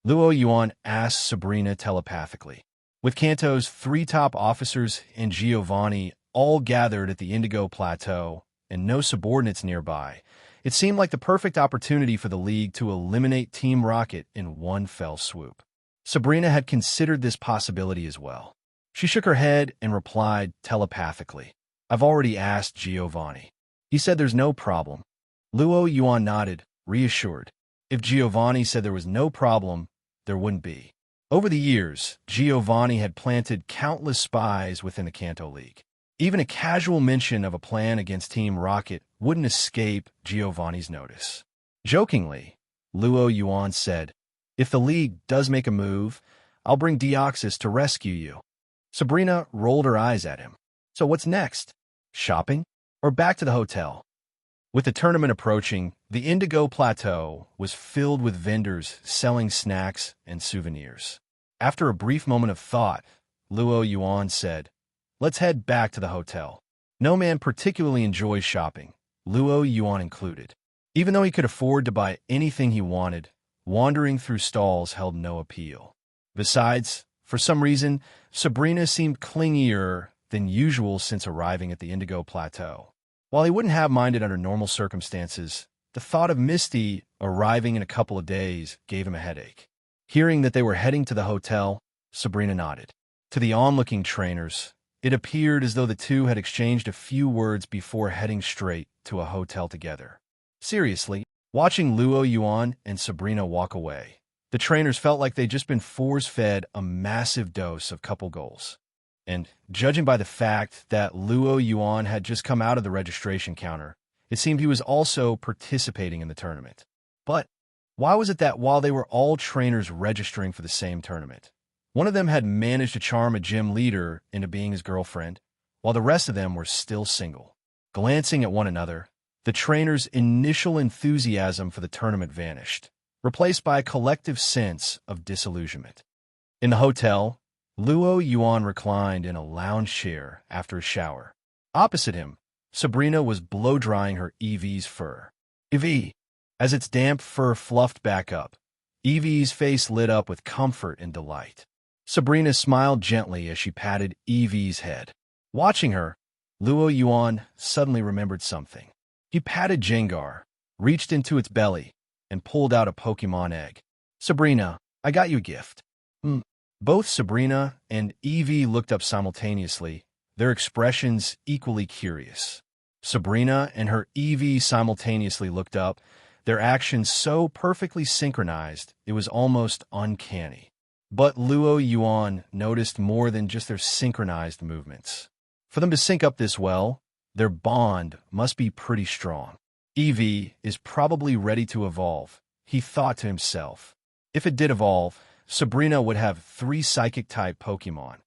Luo Yuan asked Sabrina telepathically. With Kanto's 3 top officers and Giovanni all gathered at the Indigo Plateau and no subordinates nearby, it seemed like the perfect opportunity for the league to eliminate Team Rocket in one fell swoop. Sabrina had considered this possibility as well. She shook her head and replied telepathically. I've already asked Giovanni. He said there's no problem. Luo Yuan nodded, reassured. If Giovanni said there was no problem, there wouldn't be. Over the years, Giovanni had planted countless spies within the Kanto League. Even a casual mention of a plan against Team Rocket wouldn't escape Giovanni's notice. Jokingly, Luo Yuan said, if the league does make a move, I'll bring Deoxys to rescue you. Sabrina rolled her eyes at him. So what's next? Shopping? Or back to the hotel? With the tournament approaching, the Indigo Plateau was filled with vendors selling snacks and souvenirs. After a brief moment of thought, Luo Yuan said, let's head back to the hotel. No man particularly enjoys shopping, Luo Yuan included. Even though he could afford to buy anything he wanted, wandering through stalls held no appeal. Besides, for some reason, Sabrina seemed clingier than usual since arriving at the Indigo Plateau. While he wouldn't have minded under normal circumstances, the thought of Misty arriving in a couple of days gave him a headache. Hearing that they were heading to the hotel, Sabrina nodded. To the onlooking trainers, it appeared as though the two had exchanged a few words before heading straight to a hotel together. Seriously, watching Luo Yuan and Sabrina walk away, the trainers felt like they'd just been force-fed a massive dose of couple goals. And, judging by the fact that Luo Yuan had just come out of the registration counter, it seemed he was also participating in the tournament. But why was it that while they were all trainers registering for the same tournament, one of them had managed to charm a gym leader into being his girlfriend, while the rest of them were still single? Glancing at one another, the trainers' initial enthusiasm for the tournament vanished, replaced by a collective sense of disillusionment. In the hotel, Luo Yuan reclined in a lounge chair after a shower. Opposite him, Sabrina was blow-drying her Eevee's fur. Eevee! As its damp fur fluffed back up, Eevee's face lit up with comfort and delight. Sabrina smiled gently as she patted Eevee's head. Watching her, Luo Yuan suddenly remembered something. He patted Jengar, reached into its belly, and pulled out a Pokemon egg. Sabrina, I got you a gift. Both Sabrina and Evie looked up simultaneously, their expressions equally curious. Sabrina and her Evie simultaneously looked up, their actions so perfectly synchronized it was almost uncanny. But Luo Yuan noticed more than just their synchronized movements. For them to sync up this well, their bond must be pretty strong. Evie is probably ready to evolve, he thought to himself. If it did evolve, Sabrina would have 3 Psychic-type Pokemon,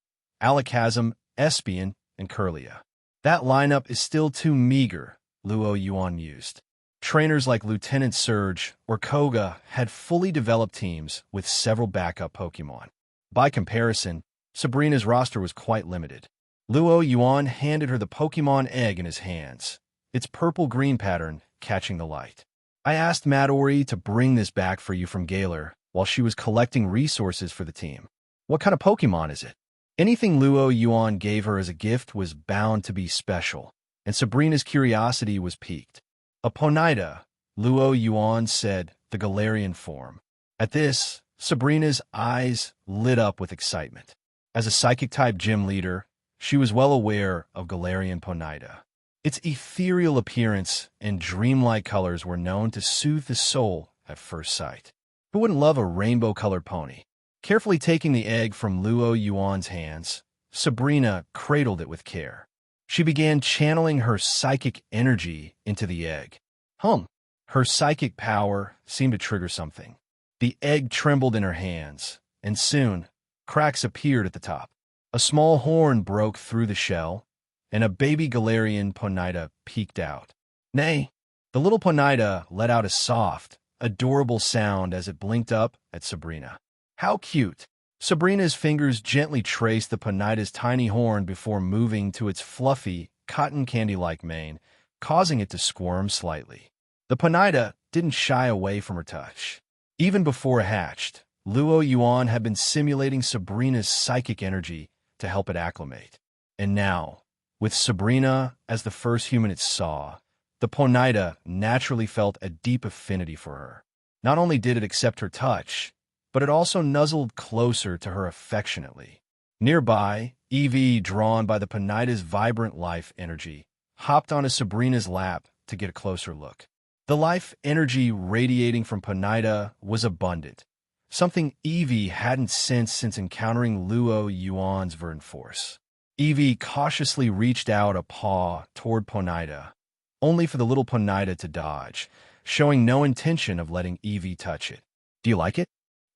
Alakazam, Espion, and Kirlia. That lineup is still too meager, Luo Yuan mused. Trainers like Lieutenant Surge or Koga had fully developed teams with several backup Pokemon. By comparison, Sabrina's roster was quite limited. Luo Yuan handed her the Pokemon egg in his hands, its purple-green pattern catching the light. I asked Madori to bring this back for you from Galar while she was collecting resources for the team. What kind of Pokemon is it? Anything Luo Yuan gave her as a gift was bound to be special, and Sabrina's curiosity was piqued. A Ponyta, Luo Yuan said, the Galarian form. At this, Sabrina's eyes lit up with excitement. As a Psychic-type gym leader, she was well aware of Galarian Ponyta. Its ethereal appearance and dreamlike colors were known to soothe the soul at first sight. Who wouldn't love a rainbow-colored pony? Carefully taking the egg from Luo Yuan's hands, Sabrina cradled it with care. She began channeling her psychic energy into the egg. Her psychic power seemed to trigger something. The egg trembled in her hands, and soon, cracks appeared at the top. A small horn broke through the shell, and a baby Galarian Ponyta peeked out. Nay, the little Ponyta let out a soft, adorable sound as it blinked up at Sabrina. How cute! Sabrina's fingers gently traced the Ponyta's tiny horn before moving to its fluffy, cotton candy-like mane, causing it to squirm slightly. The Ponyta didn't shy away from her touch. Even before it hatched, Luo Yuan had been simulating Sabrina's psychic energy to help it acclimate. And now, with Sabrina as the first human it saw, the Ponyta naturally felt a deep affinity for her. Not only did it accept her touch, but it also nuzzled closer to her affectionately. Nearby, Evie, drawn by the Ponyta's vibrant life energy, hopped onto Sabrina's lap to get a closer look. The life energy radiating from Ponyta was abundant, something Evie hadn't sensed since encountering Luo Yuan's verdant force. Evie cautiously reached out a paw toward Ponyta, only for the little Ponyta to dodge, showing no intention of letting Evie touch it. Do you like it?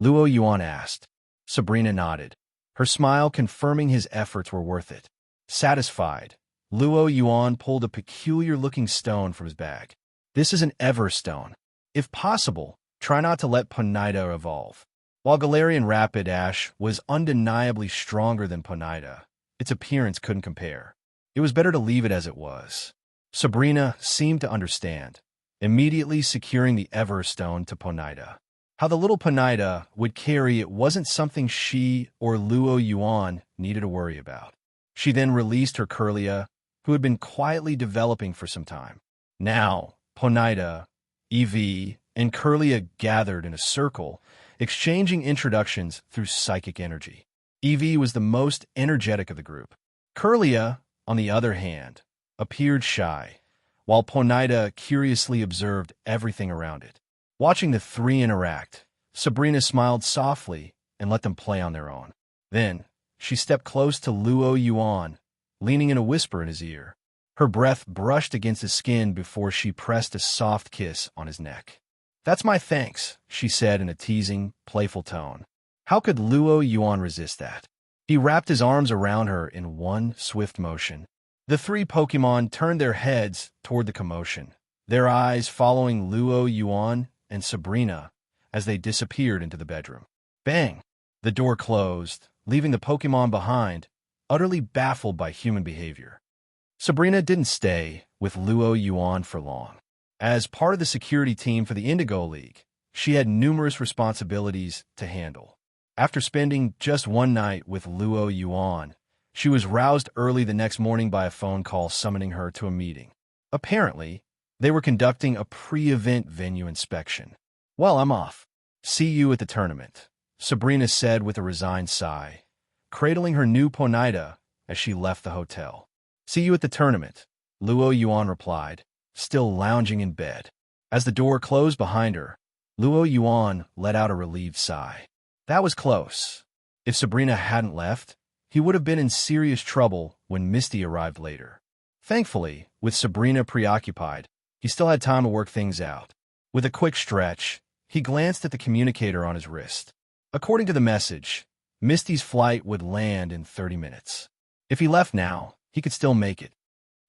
Luo Yuan asked. Sabrina nodded, her smile confirming his efforts were worth it. Satisfied, Luo Yuan pulled a peculiar-looking stone from his bag. This is an Everstone. If possible, try not to let Ponyta evolve. While Galarian Rapidash was undeniably stronger than Ponyta, its appearance couldn't compare. It was better to leave it as it was. Sabrina seemed to understand, immediately securing the Everstone to Ponyta. How the little Ponyta would carry it wasn't something she or Luo Yuan needed to worry about. She then released her Kirlia, who had been quietly developing for some time. Now, Ponyta, Evie, and Kirlia gathered in a circle, exchanging introductions through psychic energy. Evie was the most energetic of the group. Kirlia, on the other hand, appeared shy, while Ponyta curiously observed everything around it. Watching the three interact, Sabrina smiled softly and let them play on their own. Then, she stepped close to Luo Yuan, leaning in a whisper in his ear. Her breath brushed against his skin before she pressed a soft kiss on his neck. "That's my thanks," she said in a teasing, playful tone. How could Luo Yuan resist that? He wrapped his arms around her in one swift motion. The three Pokemon turned their heads toward the commotion, their eyes following Luo Yuan and Sabrina as they disappeared into the bedroom. Bang! The door closed, leaving the Pokemon behind, utterly baffled by human behavior. Sabrina didn't stay with Luo Yuan for long. As part of the security team for the Indigo League, she had numerous responsibilities to handle. After spending just one night with Luo Yuan, she was roused early the next morning by a phone call summoning her to a meeting. Apparently, They were conducting a pre-event venue inspection. "Well, I'm off. See you at the tournament," Sabrina said with a resigned sigh, cradling her new Ponita as she left the hotel. "See you at the tournament," Luo Yuan replied, still lounging in bed. As the door closed behind her, Luo Yuan let out a relieved sigh. That was close. If Sabrina hadn't left, he would have been in serious trouble when Misty arrived later. Thankfully, with Sabrina preoccupied, he still had time to work things out. With a quick stretch, he glanced at the communicator on his wrist. According to the message, Misty's flight would land in 30 minutes. If he left now, he could still make it.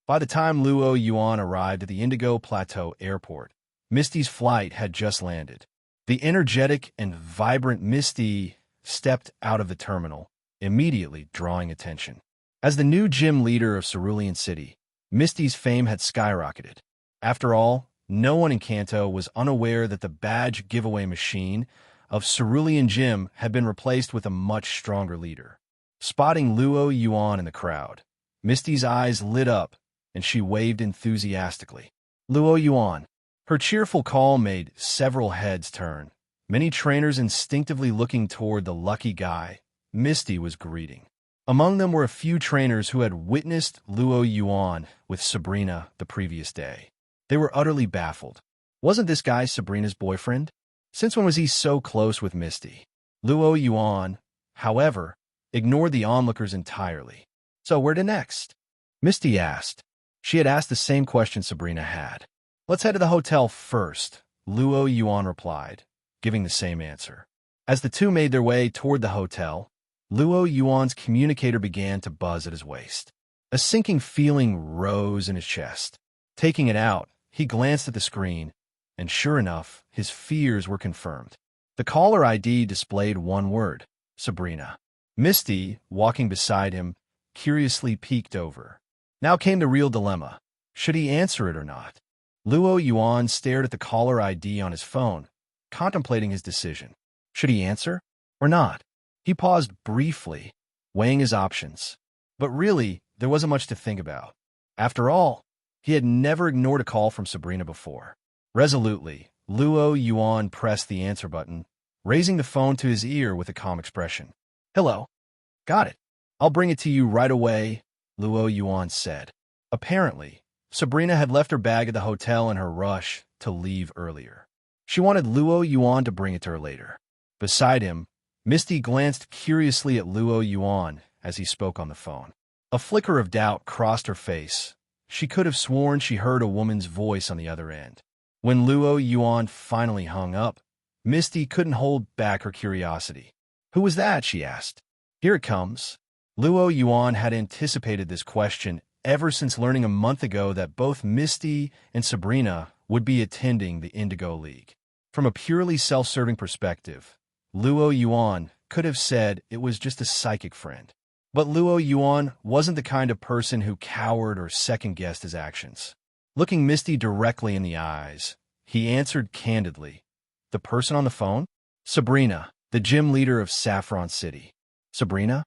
By the time Luo Yuan arrived at the Indigo Plateau Airport, Misty's flight had just landed. The energetic and vibrant Misty stepped out of the terminal, immediately drawing attention. As the new gym leader of Cerulean City, Misty's fame had skyrocketed. After all, no one in Kanto was unaware that the badge giveaway machine of Cerulean Gym had been replaced with a much stronger leader. Spotting Luo Yuan in the crowd, Misty's eyes lit up and she waved enthusiastically. "Luo Yuan." Her cheerful call made several heads turn, many trainers instinctively looking toward the lucky guy Misty was greeting. Among them were a few trainers who had witnessed Luo Yuan with Sabrina the previous day. They were utterly baffled. Wasn't this guy Sabrina's boyfriend? Since when was he so close with Misty? Luo Yuan, however, ignored the onlookers entirely. "So where to next?" Misty asked. She had asked the same question Sabrina had. "Let's head to the hotel first," Luo Yuan replied, giving the same answer. As the two made their way toward the hotel, Luo Yuan's communicator began to buzz at his waist. A sinking feeling rose in his chest. Taking it out, he glanced at the screen, and sure enough, his fears were confirmed. The caller ID displayed one word: Sabrina. Misty, walking beside him, curiously peeked over. Now came the real dilemma. Should he answer it or not? Luo Yuan stared at the caller ID on his phone, contemplating his decision. Should he answer or not? He paused briefly, weighing his options. But really, there wasn't much to think about. After all, he had never ignored a call from Sabrina before. Resolutely, Luo Yuan pressed the answer button, raising the phone to his ear with a calm expression. "Hello. Got it. I'll bring it to you right away," Luo Yuan said. Apparently, Sabrina had left her bag at the hotel in her rush to leave earlier. She wanted Luo Yuan to bring it to her later. Beside him, Misty glanced curiously at Luo Yuan as he spoke on the phone. A flicker of doubt crossed her face. She could have sworn she heard a woman's voice on the other end. When Luo Yuan finally hung up, Misty couldn't hold back her curiosity. "Who was that?" she asked. "Here it comes." Luo Yuan had anticipated this question ever since learning a month ago that both Misty and Sabrina would be attending the Indigo League. From a purely self-serving perspective, Luo Yuan could have said it was just a psychic friend. But Luo Yuan wasn't the kind of person who cowered or second-guessed his actions. Looking Misty directly in the eyes, he answered candidly. "The person on the phone? Sabrina, the gym leader of Saffron City." Sabrina?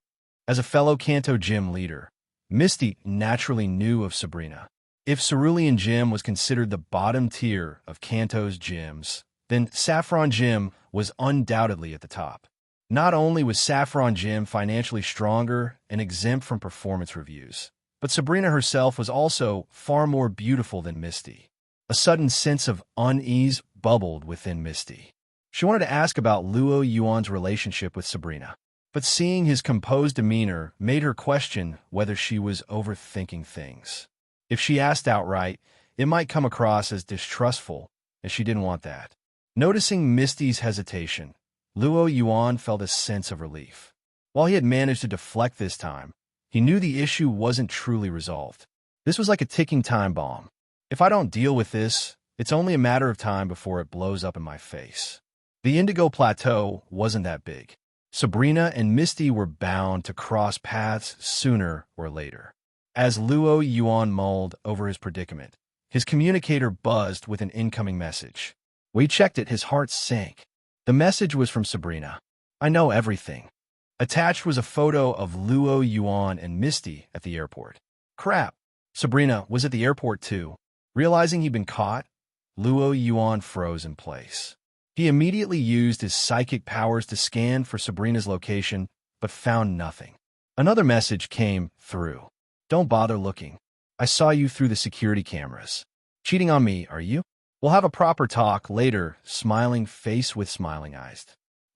As a fellow Kanto gym leader, Misty naturally knew of Sabrina. If Cerulean Gym was considered the bottom tier of Kanto's gyms, then Saffron Gym was undoubtedly at the top. Not only was Saffron Gym financially stronger and exempt from performance reviews, but Sabrina herself was also far more beautiful than Misty. A sudden sense of unease bubbled within Misty. She wanted to ask about Luo Yuan's relationship with Sabrina, but seeing his composed demeanor made her question whether she was overthinking things. If she asked outright, it might come across as distrustful, and she didn't want that. Noticing Misty's hesitation, Luo Yuan felt a sense of relief. While he had managed to deflect this time, he knew the issue wasn't truly resolved. This was like a ticking time bomb. If I don't deal with this, it's only a matter of time before it blows up in my face. The Indigo Plateau wasn't that big. Sabrina and Misty were bound to cross paths sooner or later. As Luo Yuan mulled over his predicament, his communicator buzzed with an incoming message. When he checked it, his heart sank. The message was from Sabrina. "I know everything." Attached was a photo of Luo Yuan and Misty at the airport. Crap, Sabrina was at the airport too. Realizing he'd been caught, Luo Yuan froze in place. He immediately used his psychic powers to scan for Sabrina's location, but found nothing. Another message came through. Don't bother looking. I saw you through the security cameras. Cheating on me, are you? We'll have a proper talk later, smiling face with smiling eyes.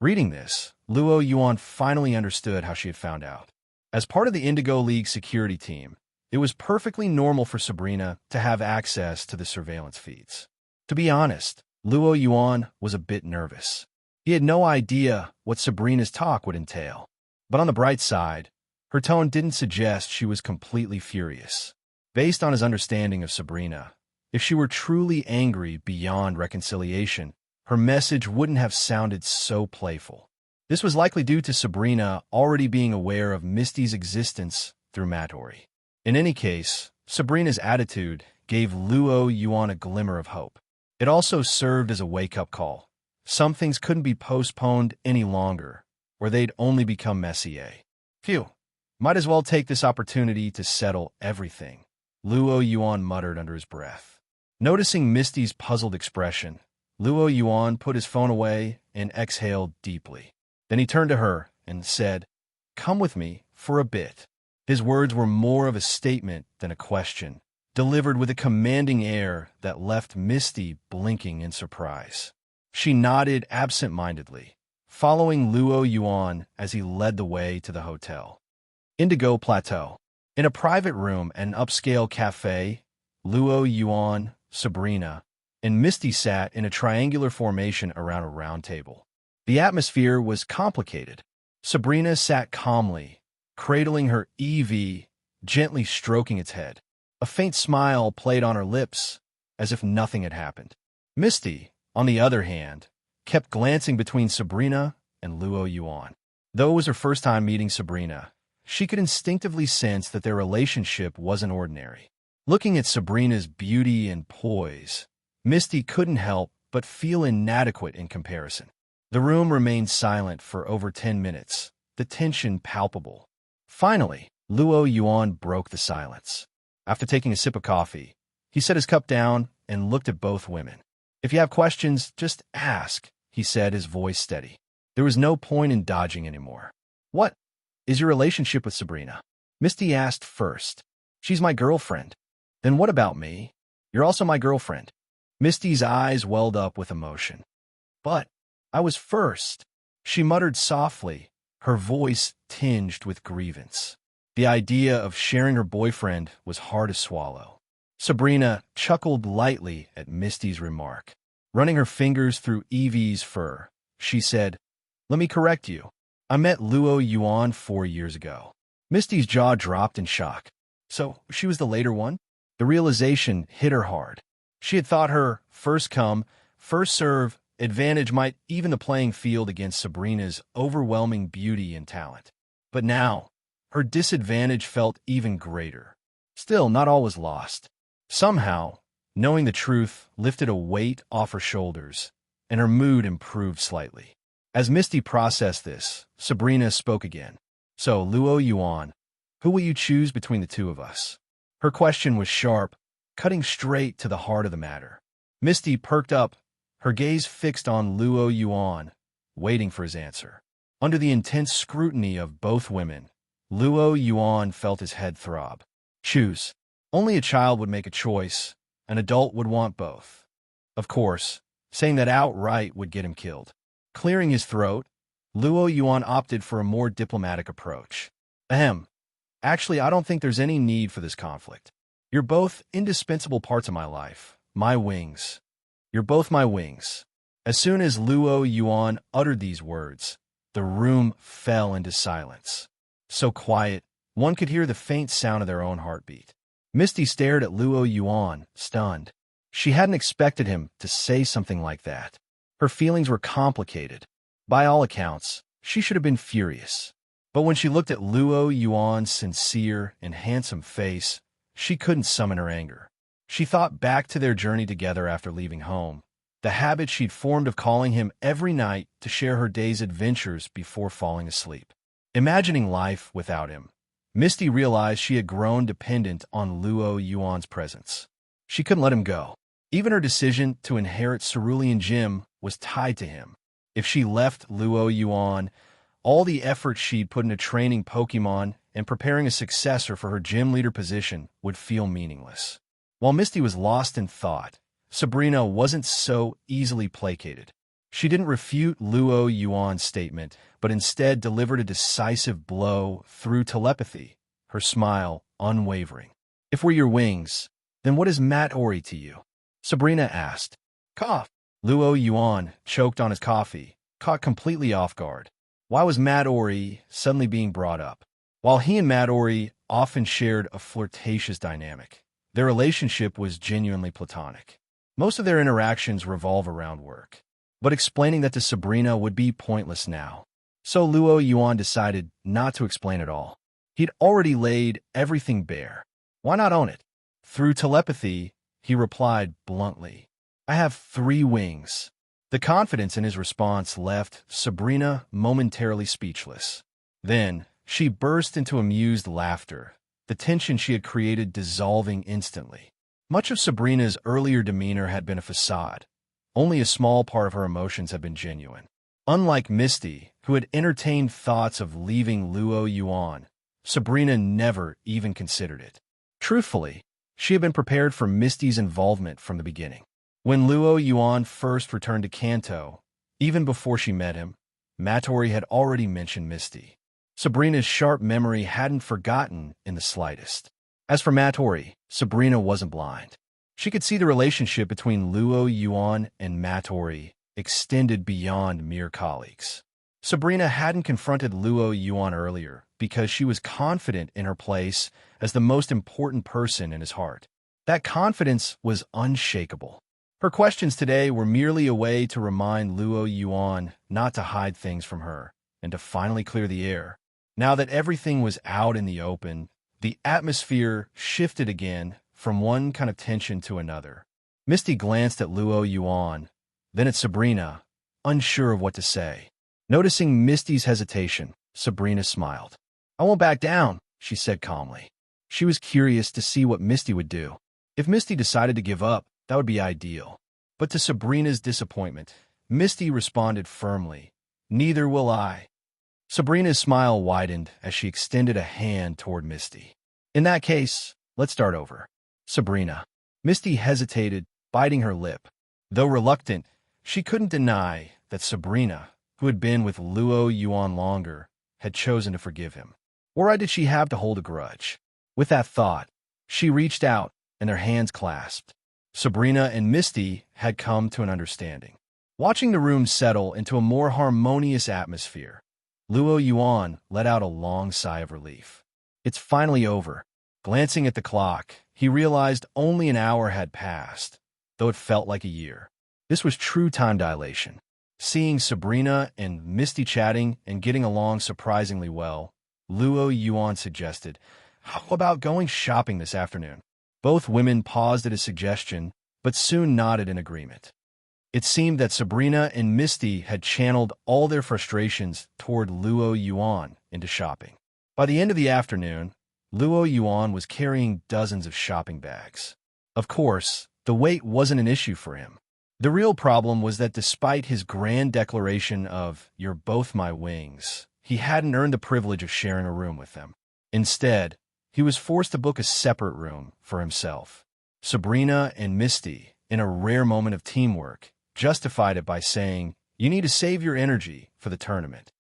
Reading this, Luo Yuan finally understood how she had found out. As part of the Indigo League security team, it was perfectly normal for Sabrina to have access to the surveillance feeds. To be honest, Luo Yuan was a bit nervous. He had no idea what Sabrina's talk would entail. But on the bright side, her tone didn't suggest she was completely furious. Based on his understanding of Sabrina, if she were truly angry beyond reconciliation, her message wouldn't have sounded so playful. This was likely due to Sabrina already being aware of Misty's existence through Matori. In any case, Sabrina's attitude gave Luo Yuan a glimmer of hope. It also served as a wake-up call. Some things couldn't be postponed any longer, or they'd only become messier. Phew, might as well take this opportunity to settle everything, Luo Yuan muttered under his breath. Noticing Misty's puzzled expression, Luo Yuan put his phone away and exhaled deeply. Then he turned to her and said, "Come with me for a bit." His words were more of a statement than a question, delivered with a commanding air that left Misty blinking in surprise. She nodded absent-mindedly, following Luo Yuan as he led the way to the hotel. Indigo Plateau. In a private room at an upscale cafe, Luo Yuan, Sabrina, and Misty sat in a triangular formation around a round table. The atmosphere was complicated. Sabrina sat calmly, cradling her EV, gently stroking its head. A faint smile played on her lips, as if nothing had happened. Misty, on the other hand, kept glancing between Sabrina and Luo Yuan. Though it was her first time meeting Sabrina, she could instinctively sense that their relationship wasn't ordinary. Looking at Sabrina's beauty and poise, Misty couldn't help but feel inadequate in comparison. The room remained silent for over 10 minutes, the tension palpable. Finally, Luo Yuan broke the silence. After taking a sip of coffee, he set his cup down and looked at both women. "If you have questions, just ask," he said, his voice steady. There was no point in dodging anymore. "What is your relationship with Sabrina?" Misty asked first. "She's my girlfriend." "Then what about me? You're also my girlfriend." Misty's eyes welled up with emotion. "But I was first," she muttered softly, her voice tinged with grievance. The idea of sharing her boyfriend was hard to swallow. Sabrina chuckled lightly at Misty's remark. Running her fingers through Evie's fur, she said, "Let me correct you. I met Luo Yuan 4 years ago." Misty's jaw dropped in shock. So she was the later one? The realization hit her hard. She had thought her first come, first serve advantage might even the playing field against Sabrina's overwhelming beauty and talent. But now, her disadvantage felt even greater. Still, not all was lost. Somehow, knowing the truth lifted a weight off her shoulders, and her mood improved slightly. As Misty processed this, Sabrina spoke again. "So, Luo Yuan, who will you choose between the two of us?" Her question was sharp, cutting straight to the heart of the matter. Misty perked up, her gaze fixed on Luo Yuan, waiting for his answer. Under the intense scrutiny of both women, Luo Yuan felt his head throb. Choose. Only a child would make a choice. An adult would want both. Of course, saying that outright would get him killed. Clearing his throat, Luo Yuan opted for a more diplomatic approach. Ahem. Actually, I don't think there's any need for this conflict. You're both indispensable parts of my life. My wings. You're both my wings. As soon as Luo Yuan uttered these words, the room fell into silence. So quiet, one could hear the faint sound of their own heartbeat. Misty stared at Luo Yuan, stunned. She hadn't expected him to say something like that. Her feelings were complicated. By all accounts, she should have been furious. But when she looked at Luo Yuan's sincere and handsome face, she couldn't summon her anger. She thought back to their journey together after leaving home, the habit she'd formed of calling him every night to share her day's adventures before falling asleep. Imagining life without him, Misty realized she had grown dependent on Luo Yuan's presence. She couldn't let him go. Even her decision to inherit Cerulean Gym was tied to him. If she left Luo Yuan, all the effort she'd put into training Pokemon and preparing a successor for her gym leader position would feel meaningless. While Misty was lost in thought, Sabrina wasn't so easily placated. She didn't refute Luo Yuan's statement, but instead delivered a decisive blow through telepathy, her smile unwavering. "If we're your wings, then what is Matori to you?" Sabrina asked. "Cough." Luo Yuan choked on his coffee, caught completely off guard. Why was Matori suddenly being brought up? While he and Matori often shared a flirtatious dynamic, their relationship was genuinely platonic. Most of their interactions revolve around work, but explaining that to Sabrina would be pointless now. So Luo Yuan decided not to explain at all. He'd already laid everything bare. Why not own it? Through telepathy, he replied bluntly, "I have 3 wings." The confidence in his response left Sabrina momentarily speechless. Then, she burst into amused laughter, the tension she had created dissolving instantly. Much of Sabrina's earlier demeanor had been a facade. Only a small part of her emotions had been genuine. Unlike Misty, who had entertained thoughts of leaving Luo Yuan, Sabrina never even considered it. Truthfully, she had been prepared for Misty's involvement from the beginning. When Luo Yuan first returned to Kanto, even before she met him, Matori had already mentioned Misty. Sabrina's sharp memory hadn't forgotten in the slightest. As for Matori, Sabrina wasn't blind. She could see the relationship between Luo Yuan and Matori extended beyond mere colleagues. Sabrina hadn't confronted Luo Yuan earlier because she was confident in her place as the most important person in his heart. That confidence was unshakable. Her questions today were merely a way to remind Luo Yuan not to hide things from her and to finally clear the air. Now that everything was out in the open, the atmosphere shifted again from one kind of tension to another. Misty glanced at Luo Yuan, then at Sabrina, unsure of what to say. Noticing Misty's hesitation, Sabrina smiled. "I won't back down," she said calmly. She was curious to see what Misty would do. If Misty decided to give up, that would be ideal. But to Sabrina's disappointment, Misty responded firmly, "Neither will I." Sabrina's smile widened as she extended a hand toward Misty. "In that case, let's start over." "Sabrina." Misty hesitated, biting her lip. Though reluctant, she couldn't deny that Sabrina, who had been with Luo Yuan longer, had chosen to forgive him. Why did she have to hold a grudge? With that thought, she reached out, and their hands clasped. Sabrina and Misty had come to an understanding. Watching the room settle into a more harmonious atmosphere, Luo Yuan let out a long sigh of relief. It's finally over. Glancing at the clock, he realized only an hour had passed, though it felt like a year. This was true time dilation. Seeing Sabrina and Misty chatting and getting along surprisingly well, Luo Yuan suggested, "How about going shopping this afternoon?" Both women paused at his suggestion, but soon nodded in agreement. It seemed that Sabrina and Misty had channeled all their frustrations toward Luo Yuan into shopping. By the end of the afternoon, Luo Yuan was carrying dozens of shopping bags. Of course, the weight wasn't an issue for him. The real problem was that despite his grand declaration of, "You're both my wings," he hadn't earned the privilege of sharing a room with them. Instead, he was forced to book a separate room for himself. Sabrina and Misty, in a rare moment of teamwork, justified it by saying, "You need to save your energy for the tournament."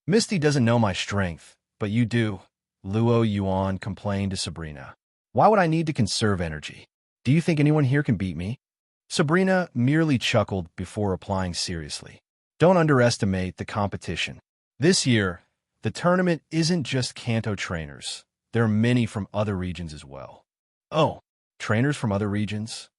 "Misty doesn't know my strength, but you do," Luo Yuan complained to Sabrina. "Why would I need to conserve energy? Do you think anyone here can beat me?" Sabrina merely chuckled before replying seriously. "Don't underestimate the competition. This year, the tournament isn't just Kanto trainers. There are many from other regions as well." "Oh, trainers from other regions?"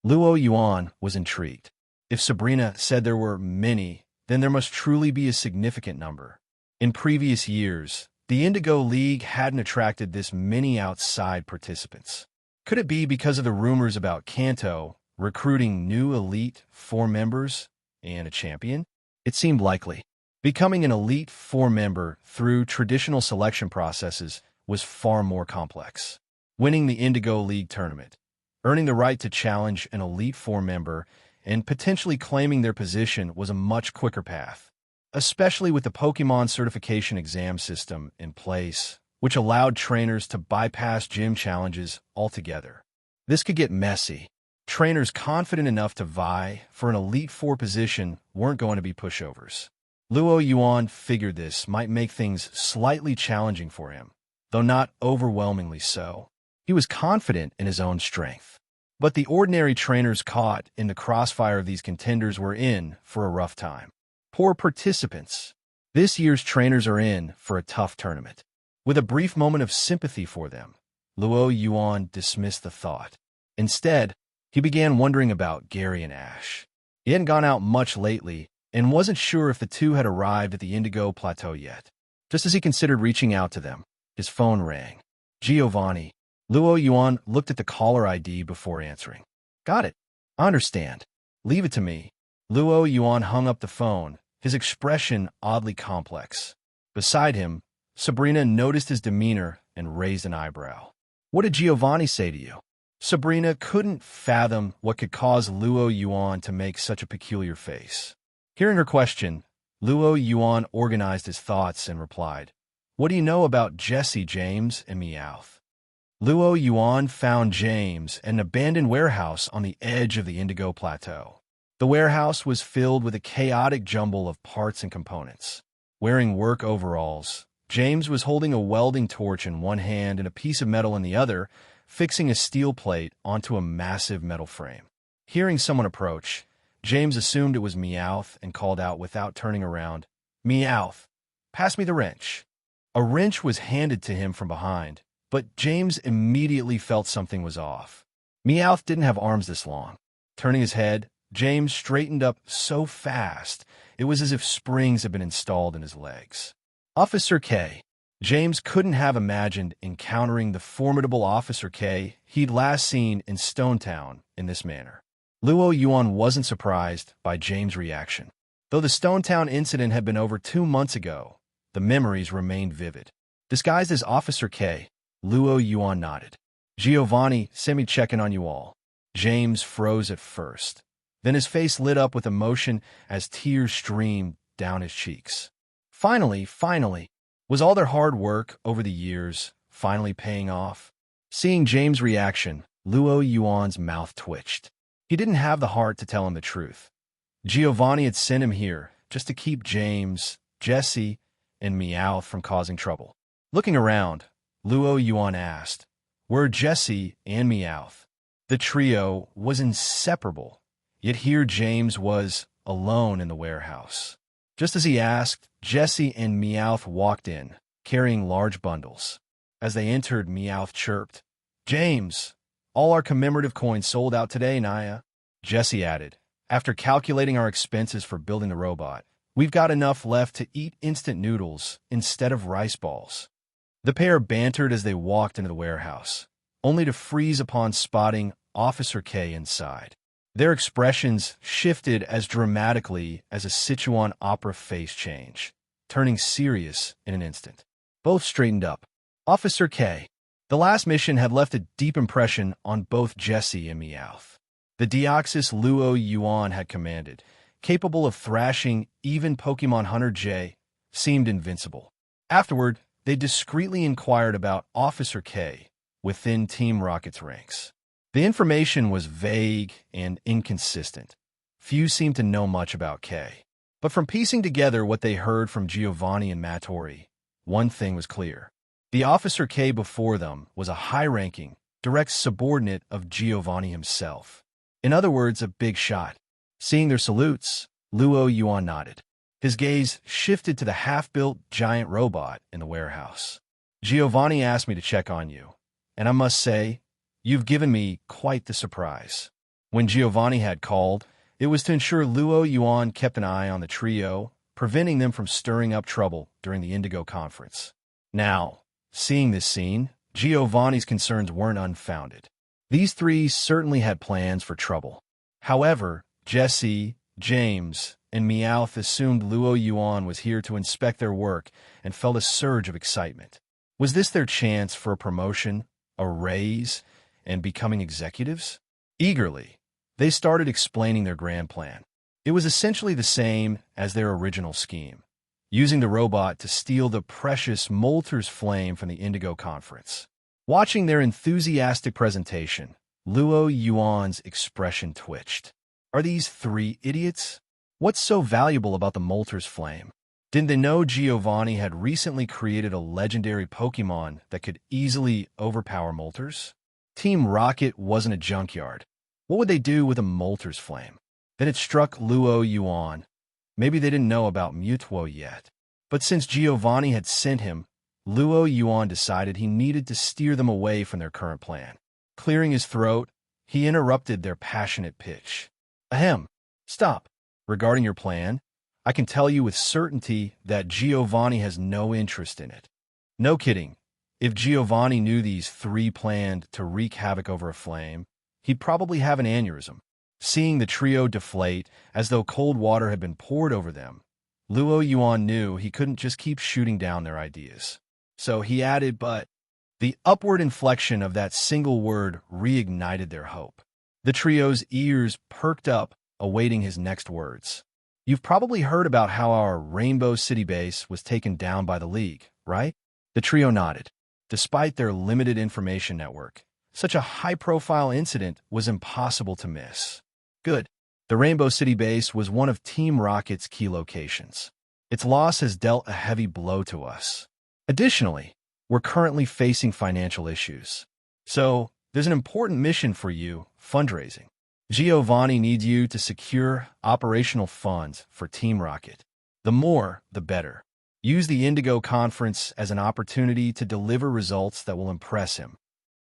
Luo Yuan was intrigued. If Sabrina said there were many, then there must truly be a significant number. In previous years, the Indigo League hadn't attracted this many outside participants. Could it be because of the rumors about Kanto recruiting new Elite Four members and a champion? It seemed likely. Becoming an Elite Four member through traditional selection processes was far more complex. Winning the Indigo League tournament, Earning the right to challenge an Elite Four member and potentially claiming their position was a much quicker path, especially with the Pokemon certification exam system in place, which allowed trainers to bypass gym challenges altogether. This could get messy. Trainers confident enough to vie for an Elite Four position weren't going to be pushovers. Luo Yuan figured this might make things slightly challenging for him, though not overwhelmingly so. He was confident in his own strength. But the ordinary trainers caught in the crossfire of these contenders were in for a rough time. Poor participants. This year's trainers are in for a tough tournament. With a brief moment of sympathy for them, Luo Yuan dismissed the thought. Instead, he began wondering about Gary and Ash. He hadn't gone out much lately and wasn't sure if the two had arrived at the Indigo Plateau yet. Just as he considered reaching out to them, his phone rang. Giovanni. Luo Yuan looked at the caller ID before answering. Got it. I understand. Leave it to me. Luo Yuan hung up the phone, his expression oddly complex. Beside him, Sabrina noticed his demeanor and raised an eyebrow. What did Giovanni say to you? Sabrina couldn't fathom what could cause Luo Yuan to make such a peculiar face. Hearing her question, Luo Yuan organized his thoughts and replied, What do you know about Jesse, James, and Meowth? Luo Yuan found James at an abandoned warehouse on the edge of the Indigo Plateau. The warehouse was filled with a chaotic jumble of parts and components. Wearing work overalls, James was holding a welding torch in one hand and a piece of metal in the other, fixing a steel plate onto a massive metal frame. Hearing someone approach, James assumed it was Meowth and called out without turning around, Meowth, pass me the wrench. A wrench was handed to him from behind, but James immediately felt something was off. Meowth didn't have arms this long. Turning his head, James straightened up so fast, it was as if springs had been installed in his legs. Officer K. James couldn't have imagined encountering the formidable Officer K he'd last seen in Stone Town in this manner. Luo Yuan wasn't surprised by James' reaction. Though the Stone Town incident had been over 2 months ago, the memories remained vivid. Disguised as Officer K, Luo Yuan nodded. Giovanni sent me checking on you all. James froze at first. Then his face lit up with emotion as tears streamed down his cheeks. Finally, was all their hard work over the years finally paying off? Seeing James' reaction, Luo Yuan's mouth twitched. He didn't have the heart to tell him the truth. Giovanni had sent him here just to keep James, Jesse, and Meowth from causing trouble. Looking around, Luo Yuan asked, Where are Jesse and Meowth? The trio was inseparable, yet here James was alone in the warehouse. Just as he asked, Jesse and Meowth walked in, carrying large bundles. As they entered, Meowth chirped, James, all our commemorative coins sold out today, Naya. Jesse added, After calculating our expenses for building the robot, we've got enough left to eat instant noodles instead of rice balls. The pair bantered as they walked into the warehouse, only to freeze upon spotting Officer K inside. Their expressions shifted as dramatically as a Sichuan opera face change, turning serious in an instant. Both straightened up. Officer K. The last mission had left a deep impression on both Jesse and Meowth. The Deoxys Luo Yuan had commanded, capable of thrashing even Pokemon Hunter J, seemed invincible. Afterward, they discreetly inquired about Officer K within Team Rocket's ranks. The information was vague and inconsistent. Few seemed to know much about K. But from piecing together what they heard from Giovanni and Mattori, one thing was clear. The Officer K before them was a high-ranking, direct subordinate of Giovanni himself. In other words, a big shot. Seeing their salutes, Luo Yuan nodded. His gaze shifted to the half-built giant robot in the warehouse. Giovanni asked me to check on you, and I must say, you've given me quite the surprise. When Giovanni had called, it was to ensure Luo Yuan kept an eye on the trio, preventing them from stirring up trouble during the Indigo conference. Now, seeing this scene, Giovanni's concerns weren't unfounded. These three certainly had plans for trouble. However, Jesse, James, and Meowth assumed Luo Yuan was here to inspect their work and felt a surge of excitement. Was this their chance for a promotion, a raise, and becoming executives? Eagerly, they started explaining their grand plan. It was essentially the same as their original scheme, using the robot to steal the precious Molter's flame from the Indigo conference. Watching their enthusiastic presentation, Luo Yuan's expression twitched. Are these three idiots? What's so valuable about the Molter's flame? Didn't they know Giovanni had recently created a legendary Pokemon that could easily overpower Molters? Team Rocket wasn't a junkyard. What would they do with a Molter's flame? Then it struck Luo Yuan. Maybe they didn't know about Mutuo yet. But since Giovanni had sent him, Luo Yuan decided he needed to steer them away from their current plan. Clearing his throat, he interrupted their passionate pitch. Ahem. Stop. Regarding your plan, I can tell you with certainty that Giovanni has no interest in it. No kidding. If Giovanni knew these three planned to wreak havoc over a flame, he'd probably have an aneurysm. Seeing the trio deflate as though cold water had been poured over them, Luo Yuan knew he couldn't just keep shooting down their ideas. So he added, but the upward inflection of that single word reignited their hope. The trio's ears perked up, awaiting his next words. You've probably heard about how our Rainbow City base was taken down by the League, right? The trio nodded. Despite their limited information network, such a high-profile incident was impossible to miss. Good. The Rainbow City base was one of Team Rocket's key locations. Its loss has dealt a heavy blow to us. Additionally, we're currently facing financial issues. So, there's an important mission for you, fundraising. Giovanni needs you to secure operational funds for Team Rocket. The more, the better. Use the Indigo conference as an opportunity to deliver results that will impress him.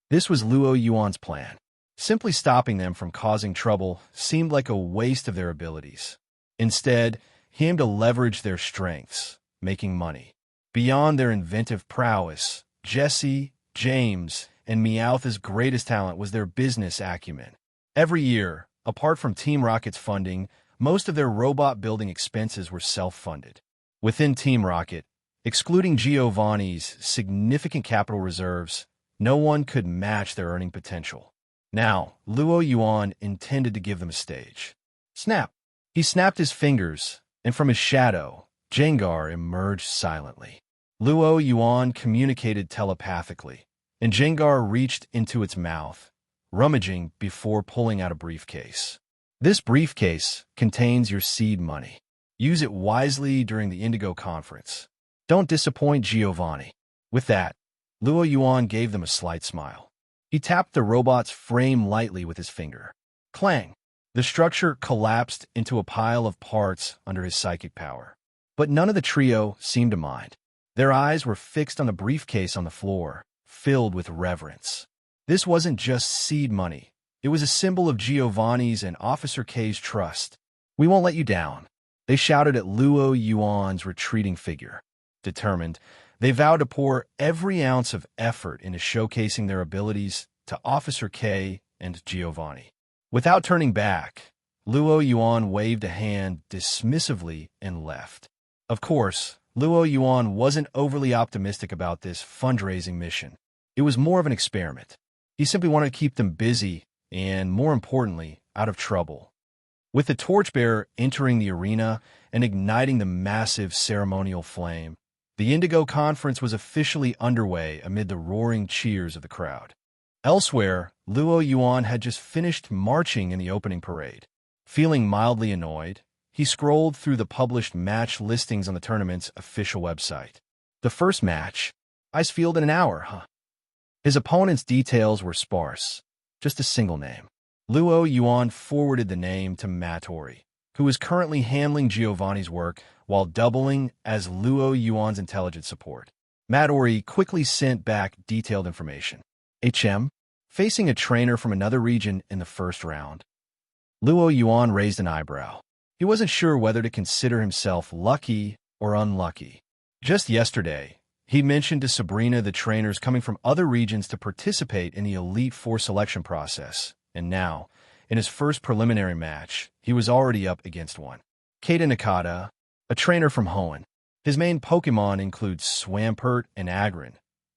This was Luo Yuan's plan. Simply stopping them from causing trouble seemed like a waste of their abilities. Instead, he aimed to leverage their strengths, making money. Beyond their inventive prowess, Jesse, James, and Meowth's greatest talent was their business acumen. Every year, apart from Team Rocket's funding, most of their robot building expenses were self-funded. Within Team Rocket, excluding Giovanni's significant capital reserves, no one could match their earning potential. Now, Luo Yuan intended to give them a stage. Snap! He snapped his fingers, and from his shadow, Jengar emerged silently. Luo Yuan communicated telepathically, and Jengar reached into its mouth, rummaging before pulling out a briefcase. This briefcase contains your seed money. Use it wisely during the Indigo conference. Don't disappoint Giovanni. With that, Luo Yuan gave them a slight smile. He tapped the robot's frame lightly with his finger. Clang! The structure collapsed into a pile of parts under his psychic power. But none of the trio seemed to mind. Their eyes were fixed on the briefcase on the floor, filled with reverence. This wasn't just seed money. It was a symbol of Giovanni's and Officer K's trust. We won't let you down, they shouted at Luo Yuan's retreating figure. Determined, they vowed to pour every ounce of effort into showcasing their abilities to Officer K and Giovanni. Without turning back, Luo Yuan waved a hand dismissively and left. Of course, Luo Yuan wasn't overly optimistic about this fundraising mission. It was more of an experiment. He simply wanted to keep them busy and, more importantly, out of trouble. With the torchbearer entering the arena and igniting the massive ceremonial flame, the Indigo conference was officially underway amid the roaring cheers of the crowd. Elsewhere, Luo Yuan had just finished marching in the opening parade. Feeling mildly annoyed, he scrolled through the published match listings on the tournament's official website. The first match? Ice field in an hour, huh? His opponent's details were sparse, just a single name. Luo Yuan forwarded the name to Mattori, who is currently handling Giovanni's work while doubling as Luo Yuan's intelligence support. Mattori quickly sent back detailed information. HM, facing a trainer from another region in the first round. Luo Yuan raised an eyebrow. He wasn't sure whether to consider himself lucky or unlucky. Just yesterday, he mentioned to Sabrina the trainers coming from other regions to participate in the Elite Four selection process, and now, in his first preliminary match, he was already up against one. Keita Nakata, a trainer from Hoenn. His main Pokemon includes Swampert and Agron.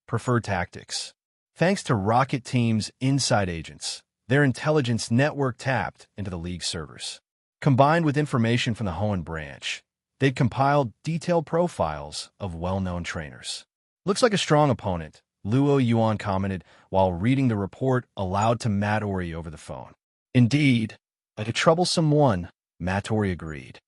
Preferred tactics: Thanks to Rocket Team's inside agents, their intelligence network tapped into the league servers. Combined with information from the Hoenn branch, they'd compiled detailed profiles of well-known trainers. Looks like a strong opponent, Luo Yuan commented while reading the report aloud to Mattori over the phone. Indeed, a troublesome one, Mattori agreed.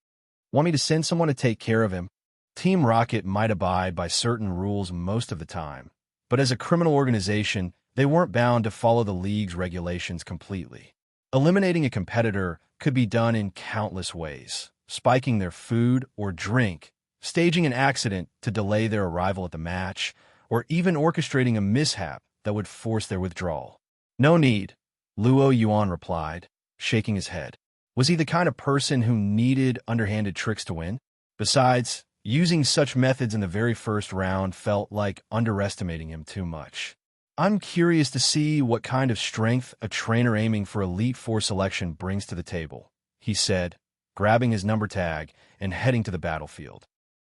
Want me to send someone to take care of him? Team Rocket might abide by certain rules most of the time, but as a criminal organization, they weren't bound to follow the league's regulations completely. Eliminating a competitor could be done in countless ways, spiking their food or drink, staging an accident to delay their arrival at the match, or even orchestrating a mishap that would force their withdrawal. No need, Luo Yuan replied, shaking his head. Was he the kind of person who needed underhanded tricks to win? Besides, using such methods in the very first round felt like underestimating him too much. I'm curious to see what kind of strength a trainer aiming for Elite Four selection brings to the table, he said, grabbing his number tag and heading to the battlefield.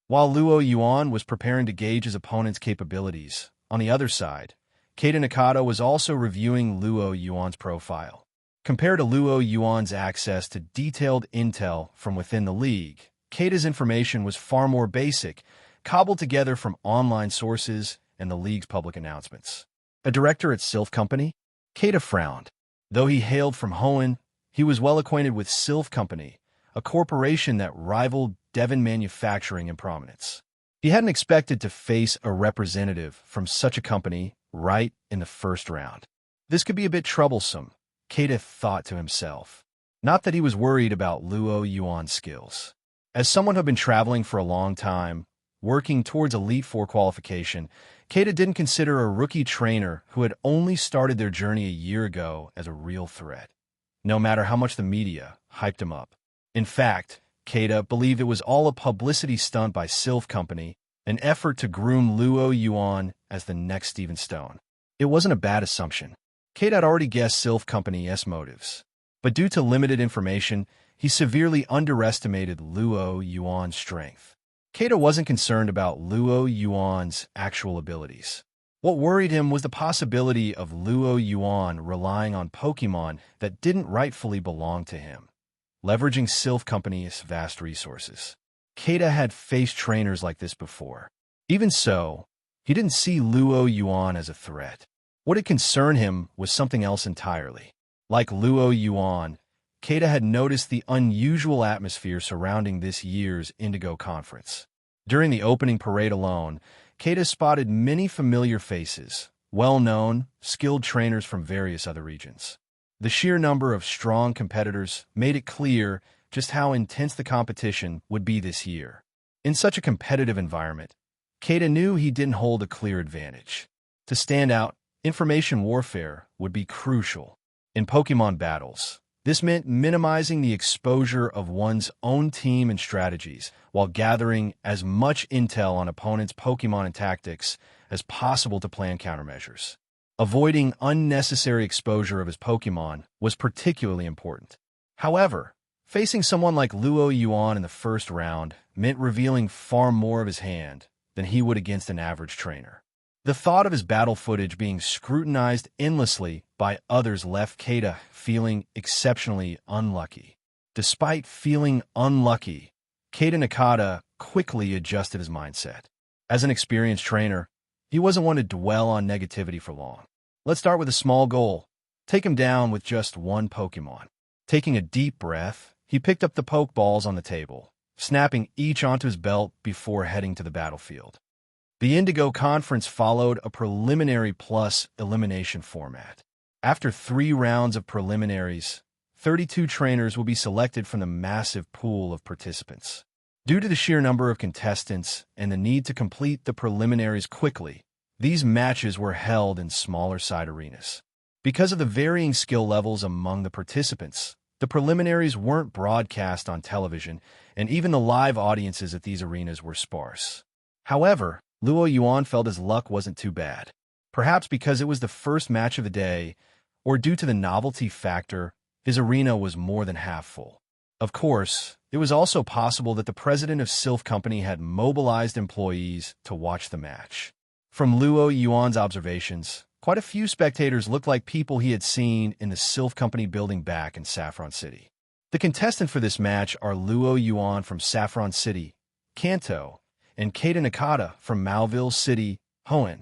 While Luo Yuan was preparing to gauge his opponent's capabilities, on the other side, Keita Nakata was also reviewing Luo Yuan's profile. Compared to Luo Yuan's access to detailed intel from within the league, Keita's information was far more basic, cobbled together from online sources and the league's public announcements. A director at Sylph Company? Keita frowned. Though he hailed from Hoenn, he was well acquainted with Sylph Company, a corporation that rivaled Devon Manufacturing in prominence. He hadn't expected to face a representative from such a company right in the first round. This could be a bit troublesome, Keita thought to himself. Not that he was worried about Luo Yuan's skills. As someone who had been traveling for a long time, working towards Elite Four qualification, Keita didn't consider a rookie trainer who had only started their journey a year ago as a real threat, no matter how much the media hyped him up. In fact, Keita believed it was all a publicity stunt by Sylph Company, an effort to groom Luo Yuan as the next Steven Stone. It wasn't a bad assumption. Keita had already guessed Sylph Company's motives, but due to limited information, he severely underestimated Luo Yuan's strength. Keita wasn't concerned about Luo Yuan's actual abilities. What worried him was the possibility of Luo Yuan relying on Pokemon that didn't rightfully belong to him, leveraging Sylph Company's vast resources. Keita had faced trainers like this before. Even so, he didn't see Luo Yuan as a threat. What had concerned him was something else entirely. Like Luo Yuan, Keita had noticed the unusual atmosphere surrounding this year's Indigo conference. During the opening parade alone, Keita spotted many familiar faces, well-known, skilled trainers from various other regions. The sheer number of strong competitors made it clear just how intense the competition would be this year. In such a competitive environment, Keita knew he didn't hold a clear advantage. To stand out, information warfare would be crucial. In Pokemon battles, this meant minimizing the exposure of one's own team and strategies while gathering as much intel on opponents' Pokemon and tactics as possible to plan countermeasures. Avoiding unnecessary exposure of his Pokemon was particularly important. However, facing someone like Luo Yuan in the first round meant revealing far more of his hand than he would against an average trainer. The thought of his battle footage being scrutinized endlessly by others left Keita feeling exceptionally unlucky. Despite feeling unlucky, Keita Nakata quickly adjusted his mindset. As an experienced trainer, he wasn't one to dwell on negativity for long. Let's start with a small goal. Take him down with just one Pokemon. Taking a deep breath, he picked up the Pokeballs on the table, snapping each onto his belt before heading to the battlefield. The Indigo Conference followed a preliminary plus elimination format. After 3 rounds of preliminaries, 32 trainers will be selected from the massive pool of participants. Due to the sheer number of contestants and the need to complete the preliminaries quickly, these matches were held in smaller side arenas. Because of the varying skill levels among the participants, the preliminaries weren't broadcast on television, and even the live audiences at these arenas were sparse. However, Luo Yuan felt his luck wasn't too bad. Perhaps because it was the first match of the day, or due to the novelty factor, his arena was more than half full. Of course, it was also possible that the president of Sylph Company had mobilized employees to watch the match. From Luo Yuan's observations, Quite a few spectators looked like people he had seen in the Sylph Company building back in Saffron City. The contestants for this match are Luo Yuan from Saffron City, Kanto, and Keita Nakata from Malville City, Hoenn.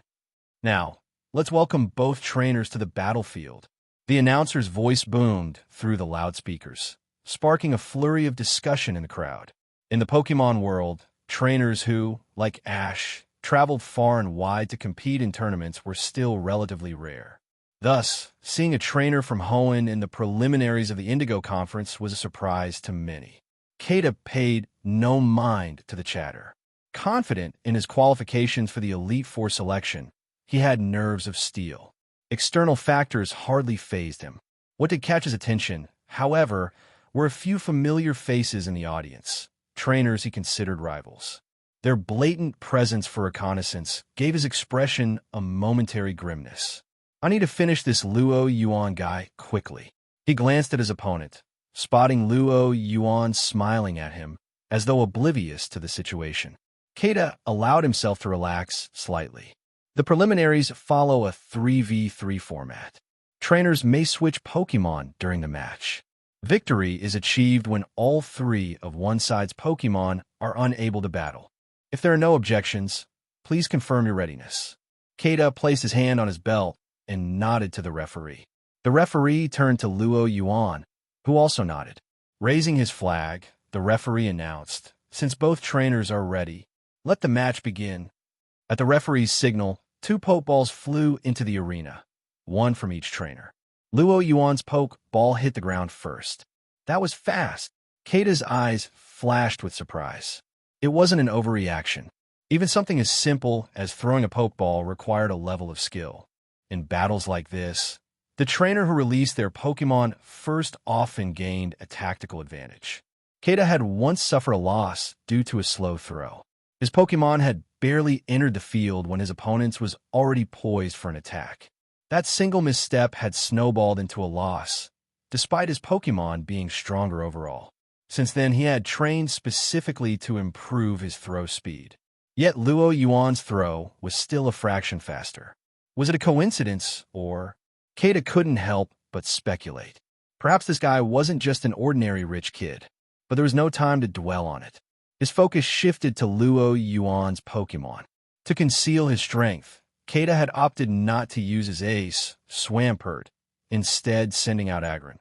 Now, let's welcome both trainers to the battlefield. The announcer's voice boomed through the loudspeakers, sparking a flurry of discussion in the crowd. In the Pokemon world, trainers who, like Ash, traveled far and wide to compete in tournaments were still relatively rare. Thus, seeing a trainer from Hoenn in the preliminaries of the Indigo Conference was a surprise to many. Keita paid no mind to the chatter. Confident in his qualifications for the Elite Four selection, he had nerves of steel. External factors hardly fazed him. What did catch his attention, however, were a few familiar faces in the audience, trainers he considered rivals. Their blatant presence for reconnaissance gave his expression a momentary grimness. I need to finish this Luo Yuan guy quickly. He glanced at his opponent, spotting Luo Yuan smiling at him, as though oblivious to the situation. Keita allowed himself to relax slightly. The preliminaries follow a 3v3 format. Trainers may switch Pokemon during the match. Victory is achieved when all three of one side's Pokemon are unable to battle. If there are no objections, please confirm your readiness. Keita placed his hand on his belt and nodded to the referee. The referee turned to Luo Yuan, who also nodded. Raising his flag, the referee announced, "Since both trainers are ready, let the match begin." At the referee's signal, 2 Pokeballs flew into the arena, one from each trainer. Luo Yuan's Pokeball hit the ground first. That was fast. Keita's eyes flashed with surprise. It wasn't an overreaction. Even something as simple as throwing a Pokeball required a level of skill. In battles like this, the trainer who released their Pokemon first often gained a tactical advantage. Keita had once suffered a loss due to a slow throw. His Pokemon had barely entered the field when his opponent's was already poised for an attack. That single misstep had snowballed into a loss, despite his Pokemon being stronger overall. Since then, he had trained specifically to improve his throw speed. Yet Luo Yuan's throw was still a fraction faster. Was it a coincidence, or? Keita couldn't help but speculate. Perhaps this guy wasn't just an ordinary rich kid, but there was no time to dwell on it. His focus shifted to Luo Yuan's Pokemon. To conceal his strength, Keita had opted not to use his ace, Swampert, instead sending out Agron,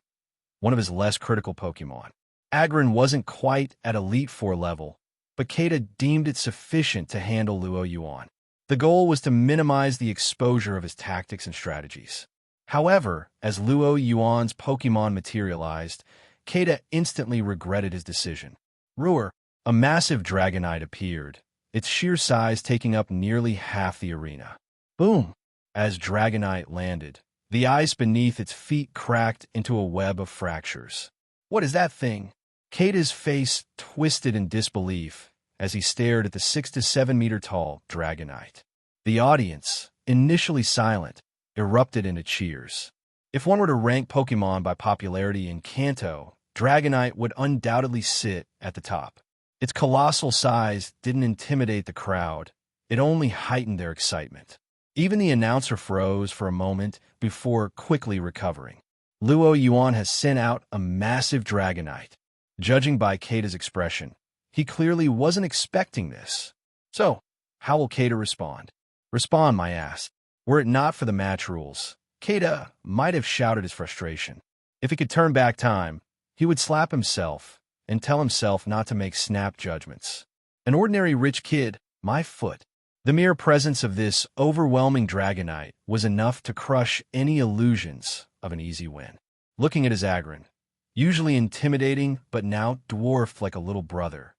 one of his less critical Pokemon. Agron wasn't quite at Elite Four level, but Keita deemed it sufficient to handle Luo Yuan. The goal was to minimize the exposure of his tactics and strategies. However, as Luo Yuan's Pokemon materialized, Keita instantly regretted his decision. Ruer, a massive Dragonite, appeared, its sheer size taking up nearly half the arena. Boom! As Dragonite landed, the ice beneath its feet cracked into a web of fractures. What is that thing? Keita's face twisted in disbelief as he stared at the 6 to 7 meter tall Dragonite. The audience, initially silent, erupted into cheers. If one were to rank Pokemon by popularity in Kanto, Dragonite would undoubtedly sit at the top. Its colossal size didn't intimidate the crowd, it only heightened their excitement. Even the announcer froze for a moment before quickly recovering. Luo Yuan has sent out a massive Dragonite. Judging by Keita's expression, he clearly wasn't expecting this. So, how will Keita respond? Respond, my ass. Were it not for the match rules, Keita might have shouted his frustration. If he could turn back time, he would slap himself and tell himself not to make snap judgments. An ordinary rich kid, my foot. The mere presence of this overwhelming Dragonite was enough to crush any illusions of an easy win. Looking at his Agron, usually intimidating but now dwarfed like a little brother,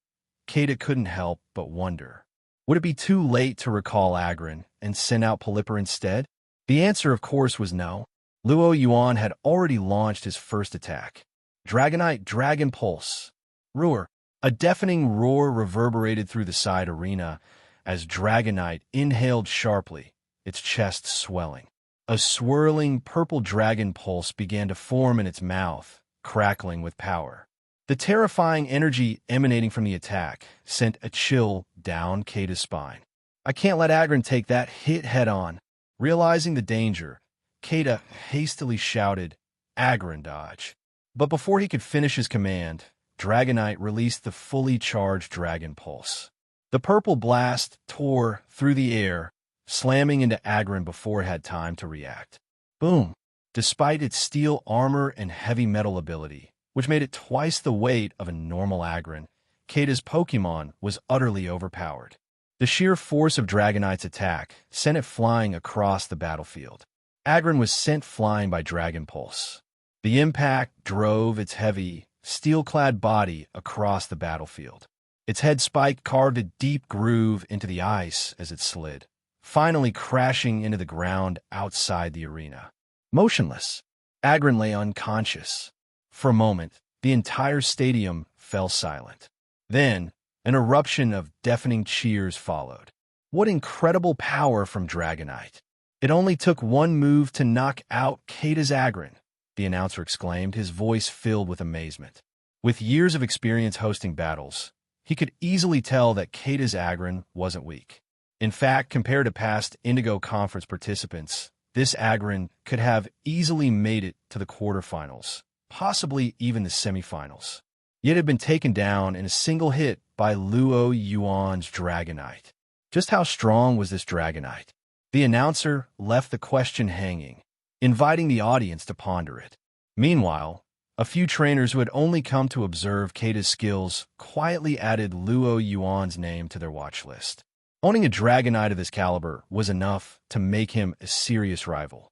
Keita couldn't help but wonder. Would it be too late to recall Agron and send out Palipper instead? The answer, of course, was no. Luo Yuan had already launched his first attack. Dragonite Dragon Pulse. Roar. A deafening roar reverberated through the side arena as Dragonite inhaled sharply, its chest swelling. A swirling purple dragon pulse began to form in its mouth, crackling with power. The terrifying energy emanating from the attack sent a chill down Keita's spine. I can't let Agron take that hit head-on. Realizing the danger, Kata hastily shouted, "Agron dodge." But before he could finish his command, Dragonite released the fully charged Dragon Pulse. The purple blast tore through the air, slamming into Agron before it had time to react. Boom! Despite its steel armor and heavy metal ability, which made it twice the weight of a normal Agron, Kata's Pokemon was utterly overpowered. The sheer force of Dragonite's attack sent it flying across the battlefield. Agron was sent flying by Dragon Pulse. The impact drove its heavy, steel-clad body across the battlefield. Its head spike carved a deep groove into the ice as it slid, finally crashing into the ground outside the arena. Motionless, Agron lay unconscious. For a moment, the entire stadium fell silent. Then, an eruption of deafening cheers followed. What incredible power from Dragonite! It only took one move to knock out Kata's Agron, the announcer exclaimed, his voice filled with amazement. With years of experience hosting battles, he could easily tell that Kata's Agron wasn't weak. In fact, compared to past Indigo Conference participants, this Agron could have easily made it to the quarterfinals, possibly even the semifinals. Yet it had been taken down in a single hit by Luo Yuan's Dragonite. Just how strong was this Dragonite? The announcer left the question hanging, inviting the audience to ponder it. Meanwhile, a few trainers who had only come to observe Kata's skills quietly added Luo Yuan's name to their watch list. Owning a Dragonite of this caliber was enough to make him a serious rival.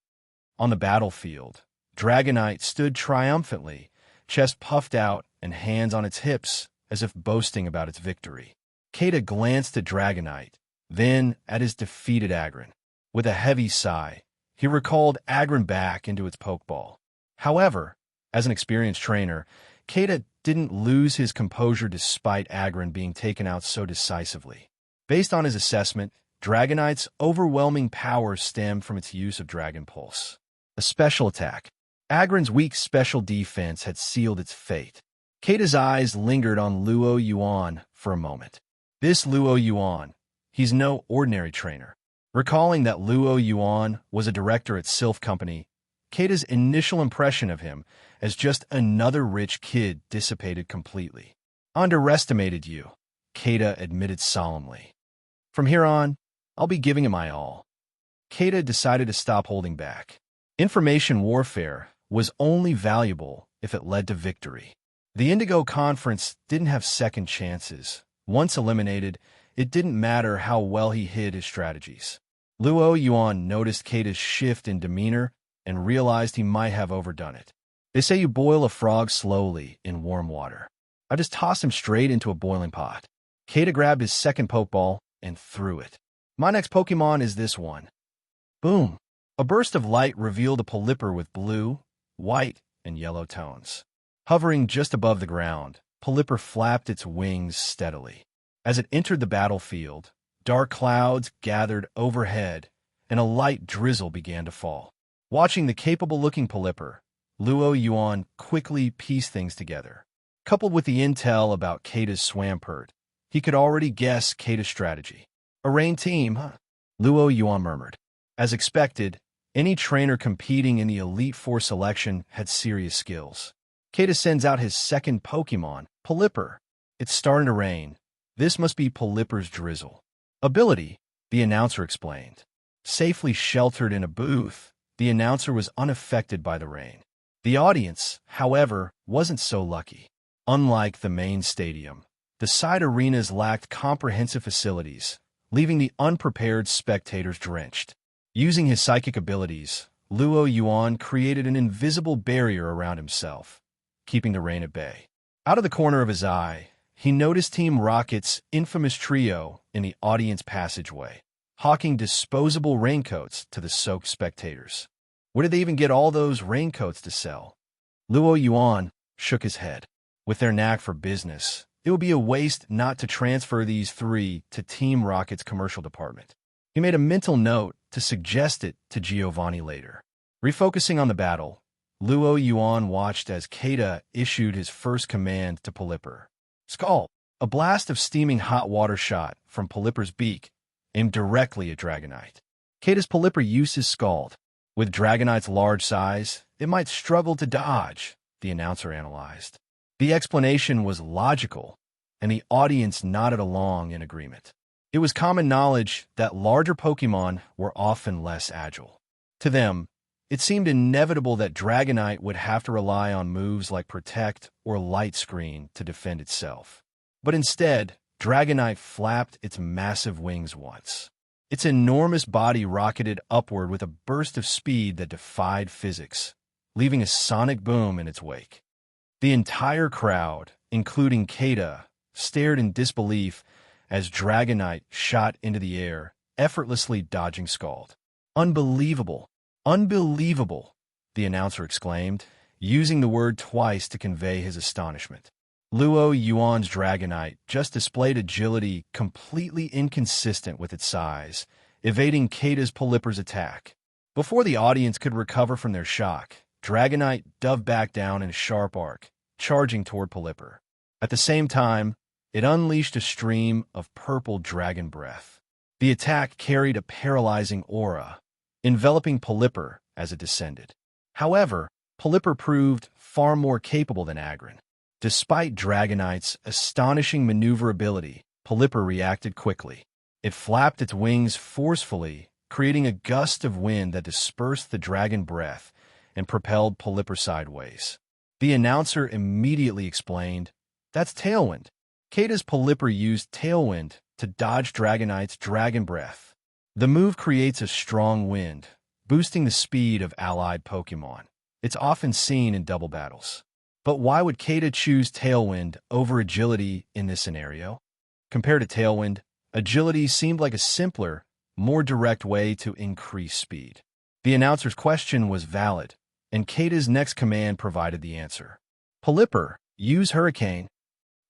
On the battlefield, Dragonite stood triumphantly, chest puffed out and hands on its hips as if boasting about its victory. Kata glanced at Dragonite, then at his defeated Agron. With a heavy sigh, he recalled Agron back into its Pokeball. However, as an experienced trainer, Kata didn't lose his composure despite Agron being taken out so decisively. Based on his assessment, Dragonite's overwhelming power stemmed from its use of Dragon Pulse, a special attack. Agron's weak special defense had sealed its fate. Kata's eyes lingered on Luo Yuan for a moment. This Luo Yuan, he's no ordinary trainer. Recalling that Luo Yuan was a director at Sylph Company, Kata's initial impression of him as just another rich kid dissipated completely. "Underestimated you," Kata admitted solemnly. "From here on, I'll be giving it my all." Kata decided to stop holding back. Information warfare was only valuable if it led to victory. The Indigo Conference didn't have second chances. Once eliminated, it didn't matter how well he hid his strategies. Luo Yuan noticed Kata's shift in demeanor and realized he might have overdone it. They say you boil a frog slowly in warm water. I just tossed him straight into a boiling pot. Kata grabbed his second Pokeball and threw it. "My next Pokemon is this one." Boom! A burst of light revealed a Pelipper with blue, white, and yellow tones. Hovering just above the ground, Pelipper flapped its wings steadily. As it entered the battlefield, dark clouds gathered overhead, and a light drizzle began to fall. Watching the capable-looking Pelipper, Luo Yuan quickly pieced things together. Coupled with the intel about Kata's Swampert, he could already guess Kata's strategy. "A rain team, huh?" Luo Yuan murmured. As expected, any trainer competing in the Elite Four selection had serious skills. Kata sends out his second Pokemon, Pelipper. "It's starting to rain. This must be Pelipper's drizzle." Ability, the announcer explained. Safely sheltered in a booth, the announcer was unaffected by the rain. The audience, however, wasn't so lucky. Unlike the main stadium, the side arenas lacked comprehensive facilities, leaving the unprepared spectators drenched. Using his psychic abilities, Luo Yuan created an invisible barrier around himself, keeping the rain at bay. Out of the corner of his eye, he noticed Team Rocket's infamous trio in the audience passageway, hawking disposable raincoats to the soaked spectators. Where did they even get all those raincoats to sell? Luo Yuan shook his head. With their knack for business, it would be a waste not to transfer these three to Team Rocket's commercial department. He made a mental note to suggest it to Giovanni later. Refocusing on the battle, Luo Yuan watched as Kata issued his first command to Pelipper. Scald! A blast of steaming hot water shot from Pelipper's beak, aimed directly at Dragonite. Kata's Pelipper uses Scald. With Dragonite's large size, it might struggle to dodge, the announcer analyzed. The explanation was logical, and the audience nodded along in agreement. It was common knowledge that larger Pokemon were often less agile. To them, it seemed inevitable that Dragonite would have to rely on moves like Protect or Light Screen to defend itself. But instead, Dragonite flapped its massive wings once. Its enormous body rocketed upward with a burst of speed that defied physics, leaving a sonic boom in its wake. The entire crowd, including Kata, stared in disbelief as Dragonite shot into the air, effortlessly dodging Scald. "Unbelievable! Unbelievable!" the announcer exclaimed, using the word twice to convey his astonishment. Luo Yuan's Dragonite just displayed agility completely inconsistent with its size, evading Kata's Pelipper's attack. Before the audience could recover from their shock, Dragonite dove back down in a sharp arc, charging toward Pelipper. At the same time, it unleashed a stream of purple dragon breath. The attack carried a paralyzing aura, enveloping Pelipper as it descended. However, Pelipper proved far more capable than Agron. Despite Dragonite's astonishing maneuverability, Pelipper reacted quickly. It flapped its wings forcefully, creating a gust of wind that dispersed the dragon breath and propelled Pelipper sideways. The announcer immediately explained, "That's Tailwind." Kata's Pelipper used Tailwind to dodge Dragonite's dragon breath. The move creates a strong wind, boosting the speed of allied Pokemon. It's often seen in double battles. But why would Kata choose Tailwind over Agility in this scenario? Compared to Tailwind, Agility seemed like a simpler, more direct way to increase speed. The announcer's question was valid, and Kata's next command provided the answer. "Pelipper, use Hurricane."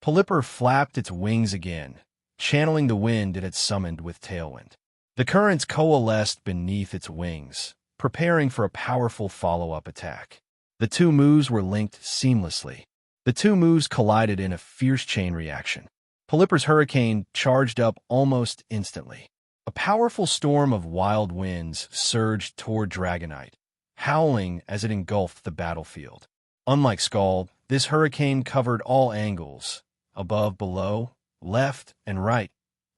Pelipper flapped its wings again, channeling the wind it had summoned with Tailwind. The currents coalesced beneath its wings, preparing for a powerful follow-up attack. The two moves were linked seamlessly. The two moves collided in a fierce chain reaction. Pelipper's Hurricane charged up almost instantly. A powerful storm of wild winds surged toward Dragonite, howling as it engulfed the battlefield. Unlike Scald, this hurricane covered all angles, above, below, left, and right,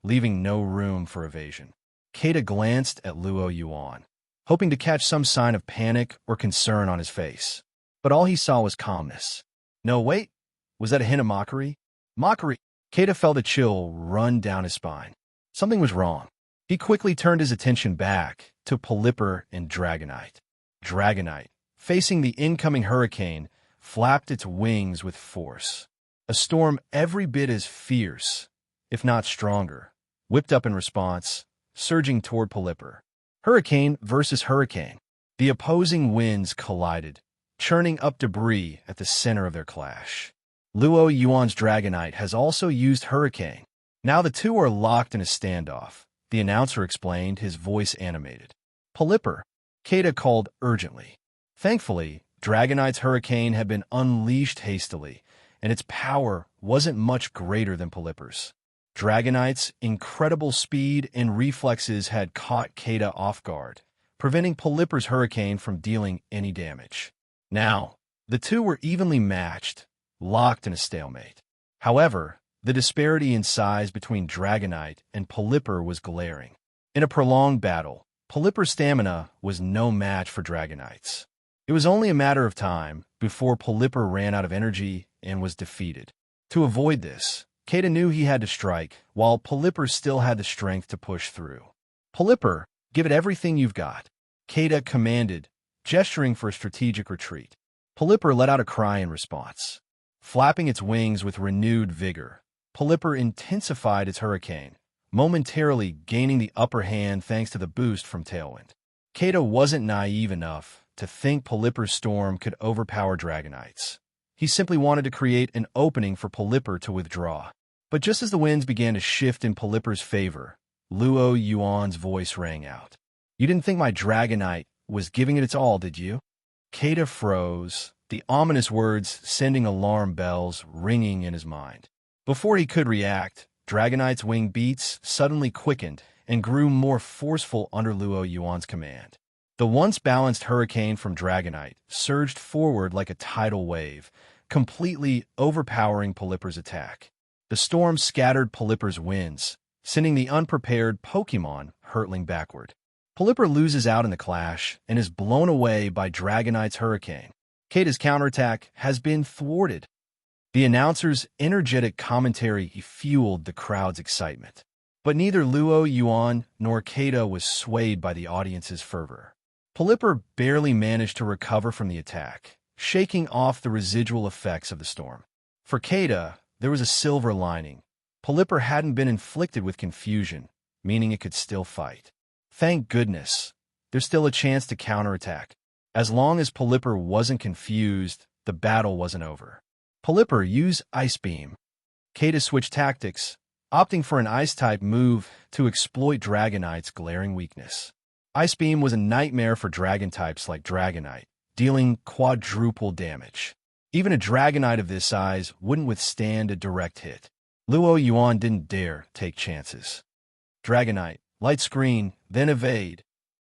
leaving no room for evasion. Kata glanced at Luo Yuan, hoping to catch some sign of panic or concern on his face. But all he saw was calmness. No, wait. Was that a hint of mockery? Mockery! Kata felt a chill run down his spine. Something was wrong. He quickly turned his attention back to Pelipper and Dragonite. Dragonite, facing the incoming hurricane, flapped its wings with force. A storm every bit as fierce, if not stronger, whipped up in response, surging toward Pelipper. Hurricane versus hurricane. The opposing winds collided, churning up debris at the center of their clash. Luo Yuan's Dragonite has also used Hurricane. Now the two are locked in a standoff, the announcer explained, his voice animated. "Pelipper," Kata called urgently. Thankfully, Dragonite's Hurricane had been unleashed hastily, and its power wasn't much greater than Pelipper's. Dragonite's incredible speed and reflexes had caught Kata off guard, preventing Pelipper's Hurricane from dealing any damage. Now, the two were evenly matched, locked in a stalemate. However, the disparity in size between Dragonite and Pelipper was glaring. In a prolonged battle, Pelipper's stamina was no match for Dragonite's. It was only a matter of time before Pelipper ran out of energy and was defeated. To avoid this, Kata knew he had to strike, while Pelipper still had the strength to push through. "Pelipper, give it everything you've got," Kata commanded, gesturing for a strategic retreat. Pelipper let out a cry in response. Flapping its wings with renewed vigor, Pelipper intensified its hurricane, momentarily gaining the upper hand thanks to the boost from Tailwind. Kata wasn't naive enough to think Pelipper's storm could overpower Dragonite's. He simply wanted to create an opening for Pelipper to withdraw. But just as the winds began to shift in Pelipper's favor, Luo Yuan's voice rang out. "You didn't think my Dragonite was giving it its all, did you?" Kata froze, the ominous words sending alarm bells ringing in his mind. Before he could react, Dragonite's wing beats suddenly quickened, and grew more forceful under Luo Yuan's command. The once balanced hurricane from Dragonite surged forward like a tidal wave, completely overpowering Polyper's attack. The storm scattered Polyper's winds, sending the unprepared Pokémon hurtling backward. Polyper loses out in the clash and is blown away by Dragonite's hurricane. Kata's counterattack has been thwarted. The announcer's energetic commentary fueled the crowd's excitement. But neither Luo Yuan nor Kata was swayed by the audience's fervor. Polyper barely managed to recover from the attack, shaking off the residual effects of the storm. For Kata, there was a silver lining. Polyper hadn't been inflicted with confusion, meaning it could still fight. Thank goodness, there's still a chance to counterattack. As long as Polyper wasn't confused, the battle wasn't over. Polyper used Ice Beam. Kata switched tactics, opting for an Ice-type move to exploit Dragonite's glaring weakness. Ice Beam was a nightmare for Dragon types like Dragonite, dealing quadruple damage. Even a Dragonite of this size wouldn't withstand a direct hit. Luo Yuan didn't dare take chances. Dragonite, light screen, then evade.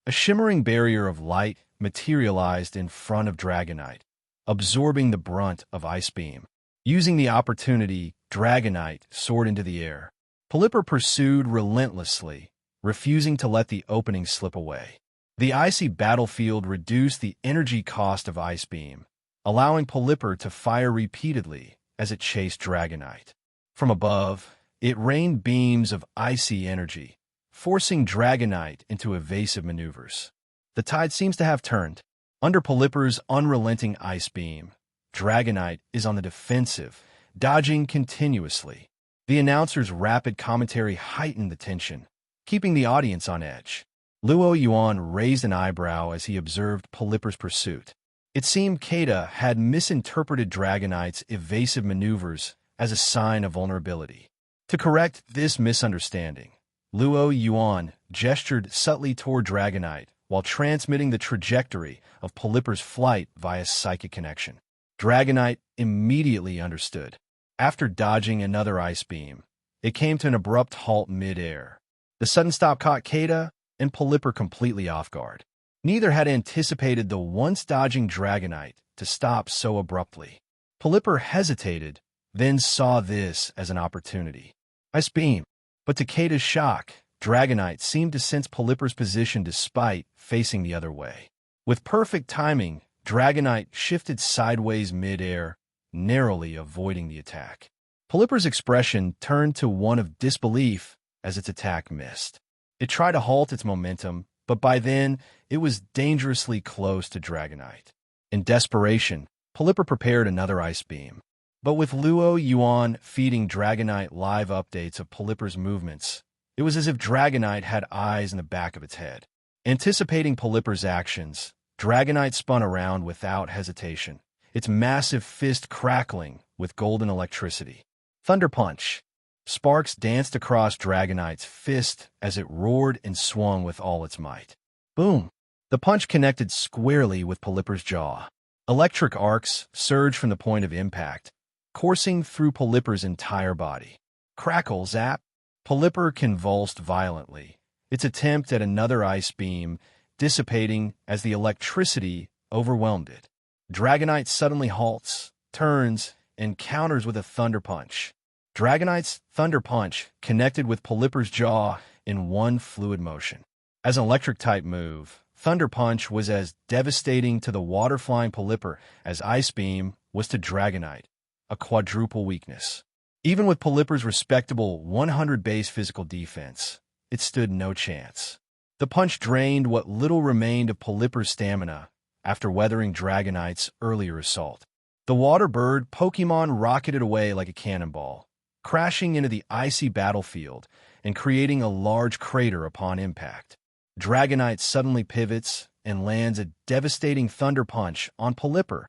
A shimmering barrier of light materialized in front of Dragonite, absorbing the brunt of Ice Beam. Using the opportunity, Dragonite soared into the air. Polyper pursued relentlessly, refusing to let the opening slip away. The icy battlefield reduced the energy cost of Ice Beam, allowing Polyper to fire repeatedly as it chased Dragonite. From above, it rained beams of icy energy, forcing Dragonite into evasive maneuvers. The tide seems to have turned. Under Polyper's unrelenting Ice Beam, Dragonite is on the defensive, dodging continuously. The announcer's rapid commentary heightened the tension, keeping the audience on edge. Luo Yuan raised an eyebrow as he observed Polyper's pursuit. It seemed Kata had misinterpreted Dragonite's evasive maneuvers as a sign of vulnerability. To correct this misunderstanding, Luo Yuan gestured subtly toward Dragonite while transmitting the trajectory of Polyper's flight via psychic connection. Dragonite immediately understood. After dodging another Ice Beam, it came to an abrupt halt mid-air. The sudden stop caught Kata and Polyper completely off guard. Neither had anticipated the once-dodging Dragonite to stop so abruptly. Polyper hesitated, then saw this as an opportunity. Ice Beam. But to Kata's shock, Dragonite seemed to sense Polyper's position despite facing the other way. With perfect timing, Dragonite shifted sideways mid-air, narrowly avoiding the attack. Polyper's expression turned to one of disbelief as its attack missed. It tried to halt its momentum, but by then, it was dangerously close to Dragonite. In desperation, Polyper prepared another Ice Beam. But with Luo Yuan feeding Dragonite live updates of Polyper's movements, it was as if Dragonite had eyes in the back of its head. Anticipating Polyper's actions, Dragonite spun around without hesitation, its massive fist crackling with golden electricity. Thunder Punch. Sparks danced across Dragonite's fist as it roared and swung with all its might. Boom! The punch connected squarely with Polyper's jaw. Electric arcs surged from the point of impact, coursing through Polyper's entire body. Crackle, zap! Polyper convulsed violently, its attempt at another Ice Beam dissipating as the electricity overwhelmed it. Dragonite suddenly halts, turns, and counters with a Thunder Punch. Dragonite's Thunder Punch connected with Polyper's jaw in one fluid motion. As an electric-type move, Thunder Punch was as devastating to the water-flying Polyper as Ice Beam was to Dragonite, a quadruple weakness. Even with Polyper's respectable 100 base physical defense, it stood no chance. The punch drained what little remained of Polyper's stamina after weathering Dragonite's earlier assault. The water bird Pokémon rocketed away like a cannonball, crashing into the icy battlefield and creating a large crater upon impact. Dragonite suddenly pivots and lands a devastating Thunder Punch on Polyper.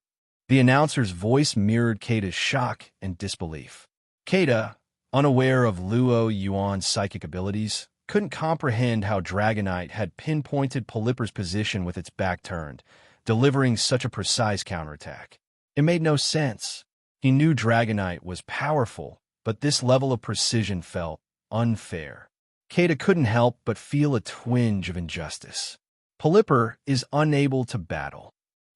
The announcer's voice mirrored Kata's shock and disbelief. Kata, unaware of Luo Yuan's psychic abilities, couldn't comprehend how Dragonite had pinpointed Polyper's position with its back turned, delivering such a precise counterattack. It made no sense. He knew Dragonite was powerful, but this level of precision felt unfair. Kata couldn't help but feel a twinge of injustice. Palipper is unable to battle.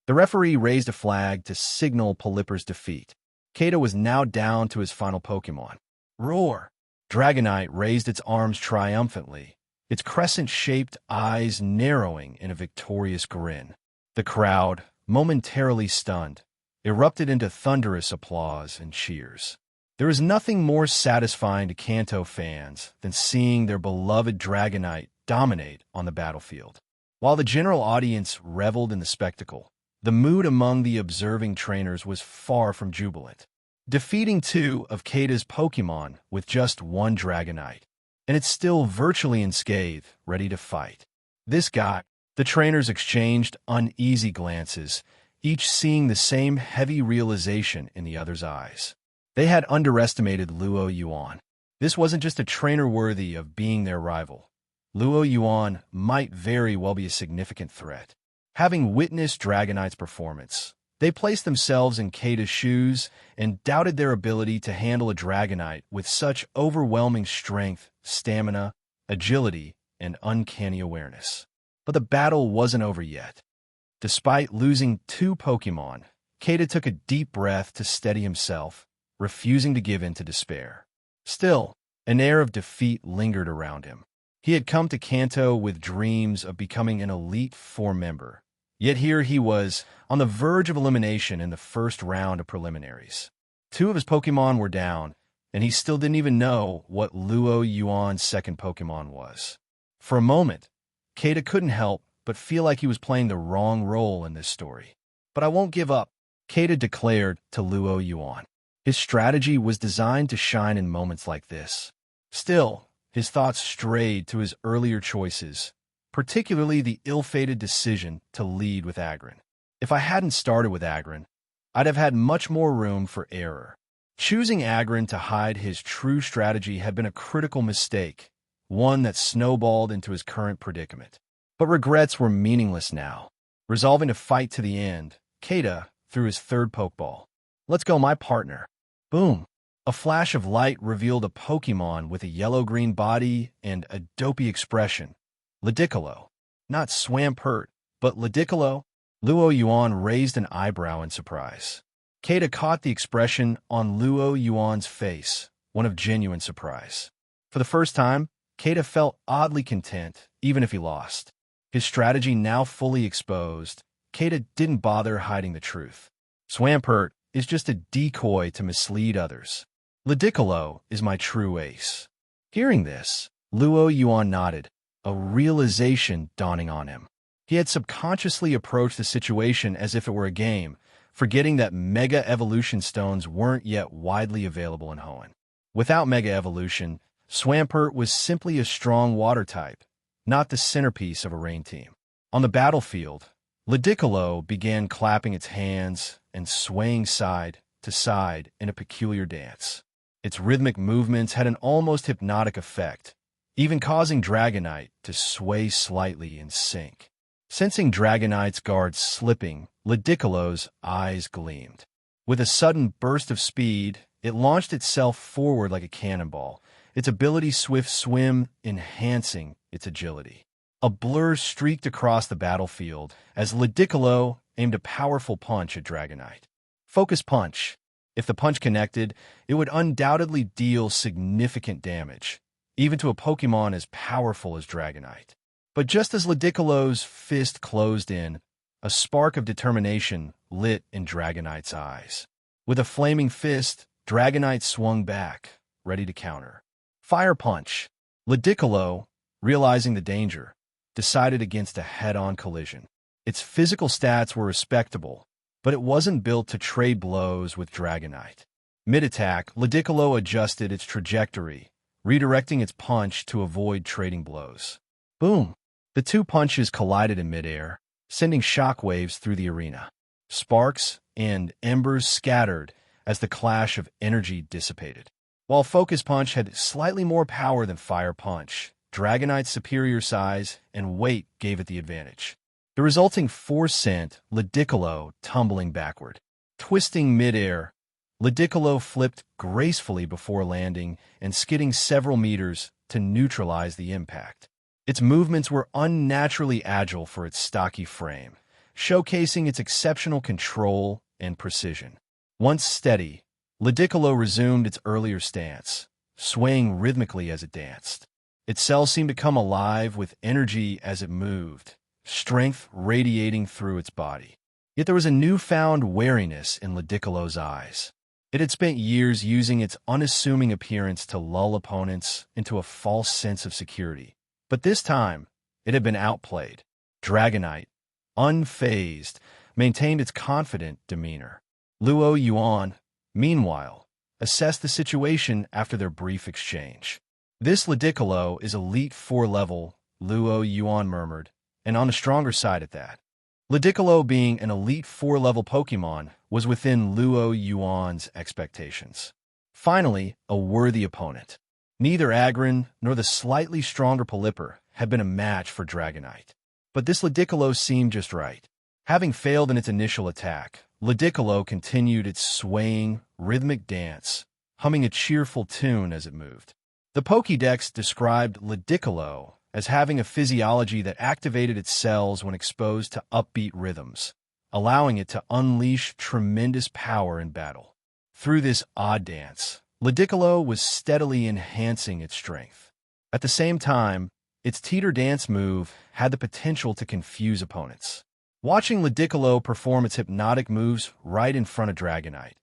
The referee raised a flag to signal Palipper's defeat. Kata was now down to his final Pokemon. Roar! Dragonite raised its arms triumphantly, its crescent-shaped eyes narrowing in a victorious grin. The crowd, momentarily stunned, erupted into thunderous applause and cheers. There is nothing more satisfying to Kanto fans than seeing their beloved Dragonite dominate on the battlefield. While the general audience reveled in the spectacle, the mood among the observing trainers was far from jubilant. Defeating two of Kata's Pokemon with just one Dragonite, and it's still virtually unscathed, ready to fight. This got the trainers exchanged uneasy glances, each seeing the same heavy realization in the other's eyes. They had underestimated Luo Yuan. This wasn't just a trainer worthy of being their rival. Luo Yuan might very well be a significant threat. Having witnessed Dragonite's performance, they placed themselves in Kata's shoes and doubted their ability to handle a Dragonite with such overwhelming strength, stamina, agility, and uncanny awareness. But the battle wasn't over yet. Despite losing two Pokemon, Kata took a deep breath to steady himself, refusing to give in to despair. Still, an air of defeat lingered around him. He had come to Kanto with dreams of becoming an Elite Four member, yet here he was, on the verge of elimination in the first round of preliminaries. Two of his Pokemon were down, and he still didn't even know what Luo Yuan's second Pokemon was. For a moment, Kata couldn't help but feel like he was playing the wrong role in this story. But I won't give up, Kata declared to Luo Yuan. His strategy was designed to shine in moments like this. Still, his thoughts strayed to his earlier choices, particularly the ill-fated decision to lead with Agron. If I hadn't started with Agron, I'd have had much more room for error. Choosing Agron to hide his true strategy had been a critical mistake, one that snowballed into his current predicament. But regrets were meaningless now. Resolving to fight to the end, Kata threw his third Pokeball. Let's go, my partner. Boom. A flash of light revealed a Pokemon with a yellow-green body and a dopey expression. Ludicolo. Not Swampert, but Ludicolo. Luo Yuan raised an eyebrow in surprise. Kata caught the expression on Luo Yuan's face, one of genuine surprise. For the first time, Kata felt oddly content, even if he lost. His strategy now fully exposed, Kata didn't bother hiding the truth. Swampert is just a decoy to mislead others. Ludicolo is my true ace. Hearing this, Luo Yuan nodded, a realization dawning on him. He had subconsciously approached the situation as if it were a game, forgetting that Mega Evolution Stones weren't yet widely available in Hoenn. Without Mega Evolution, Swampert was simply a strong water type, not the centerpiece of a rain team. On the battlefield, Ludicolo began clapping its hands and swaying side to side in a peculiar dance. Its rhythmic movements had an almost hypnotic effect, even causing Dragonite to sway slightly in sync. Sensing Dragonite's guard slipping, Ludicolo's eyes gleamed. With a sudden burst of speed, it launched itself forward like a cannonball, its ability Swift Swim enhancing its agility. A blur streaked across the battlefield as Ludicolo aimed a powerful punch at Dragonite. Focus Punch. If the punch connected, it would undoubtedly deal significant damage, even to a Pokemon as powerful as Dragonite. But just as Ludicolo's fist closed in, a spark of determination lit in Dragonite's eyes. With a flaming fist, Dragonite swung back, ready to counter. Fire Punch. Ludicolo, realizing the danger, decided against a head-on collision. Its physical stats were respectable, but it wasn't built to trade blows with Dragonite. Mid-attack, Ludicolo adjusted its trajectory, redirecting its punch to avoid trading blows. Boom! The two punches collided in midair, sending shockwaves through the arena. Sparks and embers scattered as the clash of energy dissipated. While Focus Punch had slightly more power than Fire Punch, Dragonite's superior size and weight gave it the advantage. The resulting force sent Ludicolo tumbling backward. Twisting midair, Ludicolo flipped gracefully before landing and skidding several meters, to neutralize the impact. Its movements were unnaturally agile for its stocky frame, showcasing its exceptional control and precision. Once steady, Ludicolo resumed its earlier stance, swaying rhythmically as it danced. Its cells seemed to come alive with energy as it moved, strength radiating through its body. Yet there was a newfound wariness in Ludicolo's eyes. It had spent years using its unassuming appearance to lull opponents into a false sense of security. But this time, it had been outplayed. Dragonite, unfazed, maintained its confident demeanor. Luo Yuan, meanwhile, assessed the situation after their brief exchange. "This Ludicolo is Elite 4 level," Luo Yuan murmured, "and on the stronger side at that." Ludicolo being an Elite 4 level Pokemon was within Luo Yuan's expectations. Finally, a worthy opponent. Neither Agron nor the slightly stronger Pelipper had been a match for Dragonite. But this Ludicolo seemed just right. Having failed in its initial attack, Ludicolo continued its swaying, rhythmic dance, humming a cheerful tune as it moved. The Pokédex described Ludicolo as having a physiology that activated its cells when exposed to upbeat rhythms, allowing it to unleash tremendous power in battle. Through this odd dance, Ludicolo was steadily enhancing its strength. At the same time, its teeter dance move had the potential to confuse opponents. Watching Ludicolo perform its hypnotic moves right in front of Dragonite,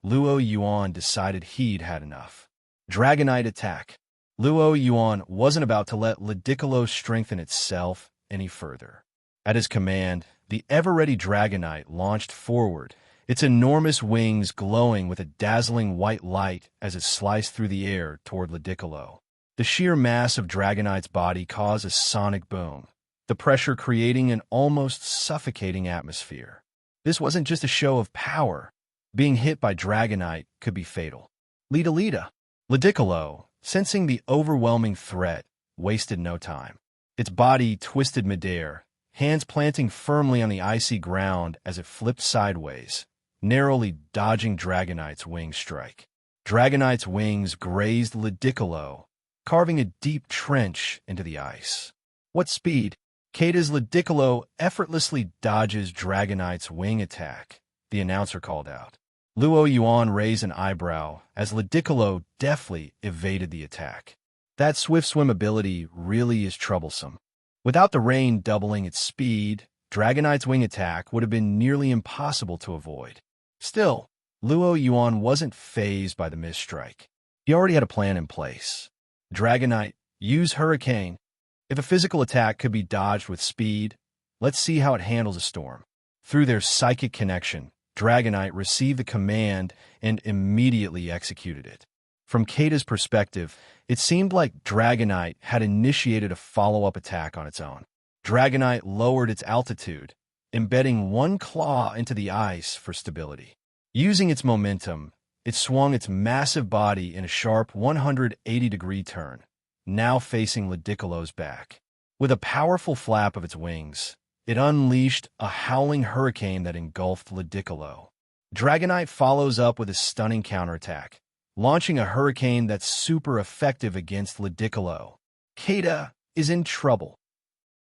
Luo Yuan decided he'd had enough. Dragonite attack. Luo Yuan wasn't about to let Ludicolo strengthen itself any further. At his command, the ever-ready Dragonite launched forward, its enormous wings glowing with a dazzling white light as it sliced through the air toward Ludicolo. The sheer mass of Dragonite's body caused a sonic boom, the pressure creating an almost suffocating atmosphere. This wasn't just a show of power. Being hit by Dragonite could be fatal. Lita. Ludicolo, sensing the overwhelming threat, wasted no time. Its body twisted midair, hands planting firmly on the icy ground as it flipped sideways, narrowly dodging Dragonite's wing strike. Dragonite's wings grazed Ludicolo, carving a deep trench into the ice. What speed! Kata's Ludicolo effortlessly dodges Dragonite's wing attack, the announcer called out. Luo Yuan raised an eyebrow as Ludicolo deftly evaded the attack. That swift swim ability really is troublesome. Without the rain doubling its speed, Dragonite's wing attack would have been nearly impossible to avoid. Still, Luo Yuan wasn't fazed by the missed strike. He already had a plan in place. Dragonite, use Hurricane. If a physical attack could be dodged with speed, let's see how it handles a storm. Through their psychic connection, Dragonite received the command and immediately executed it. From Kata's perspective, it seemed like Dragonite had initiated a follow-up attack on its own. Dragonite lowered its altitude, embedding one claw into the ice for stability. Using its momentum, it swung its massive body in a sharp 180-degree turn, now facing Ludicolo's back. With a powerful flap of its wings, it unleashed a howling hurricane that engulfed Ludicolo. Dragonite follows up with a stunning counterattack, launching a hurricane that's super effective against Ludicolo. Kata is in trouble.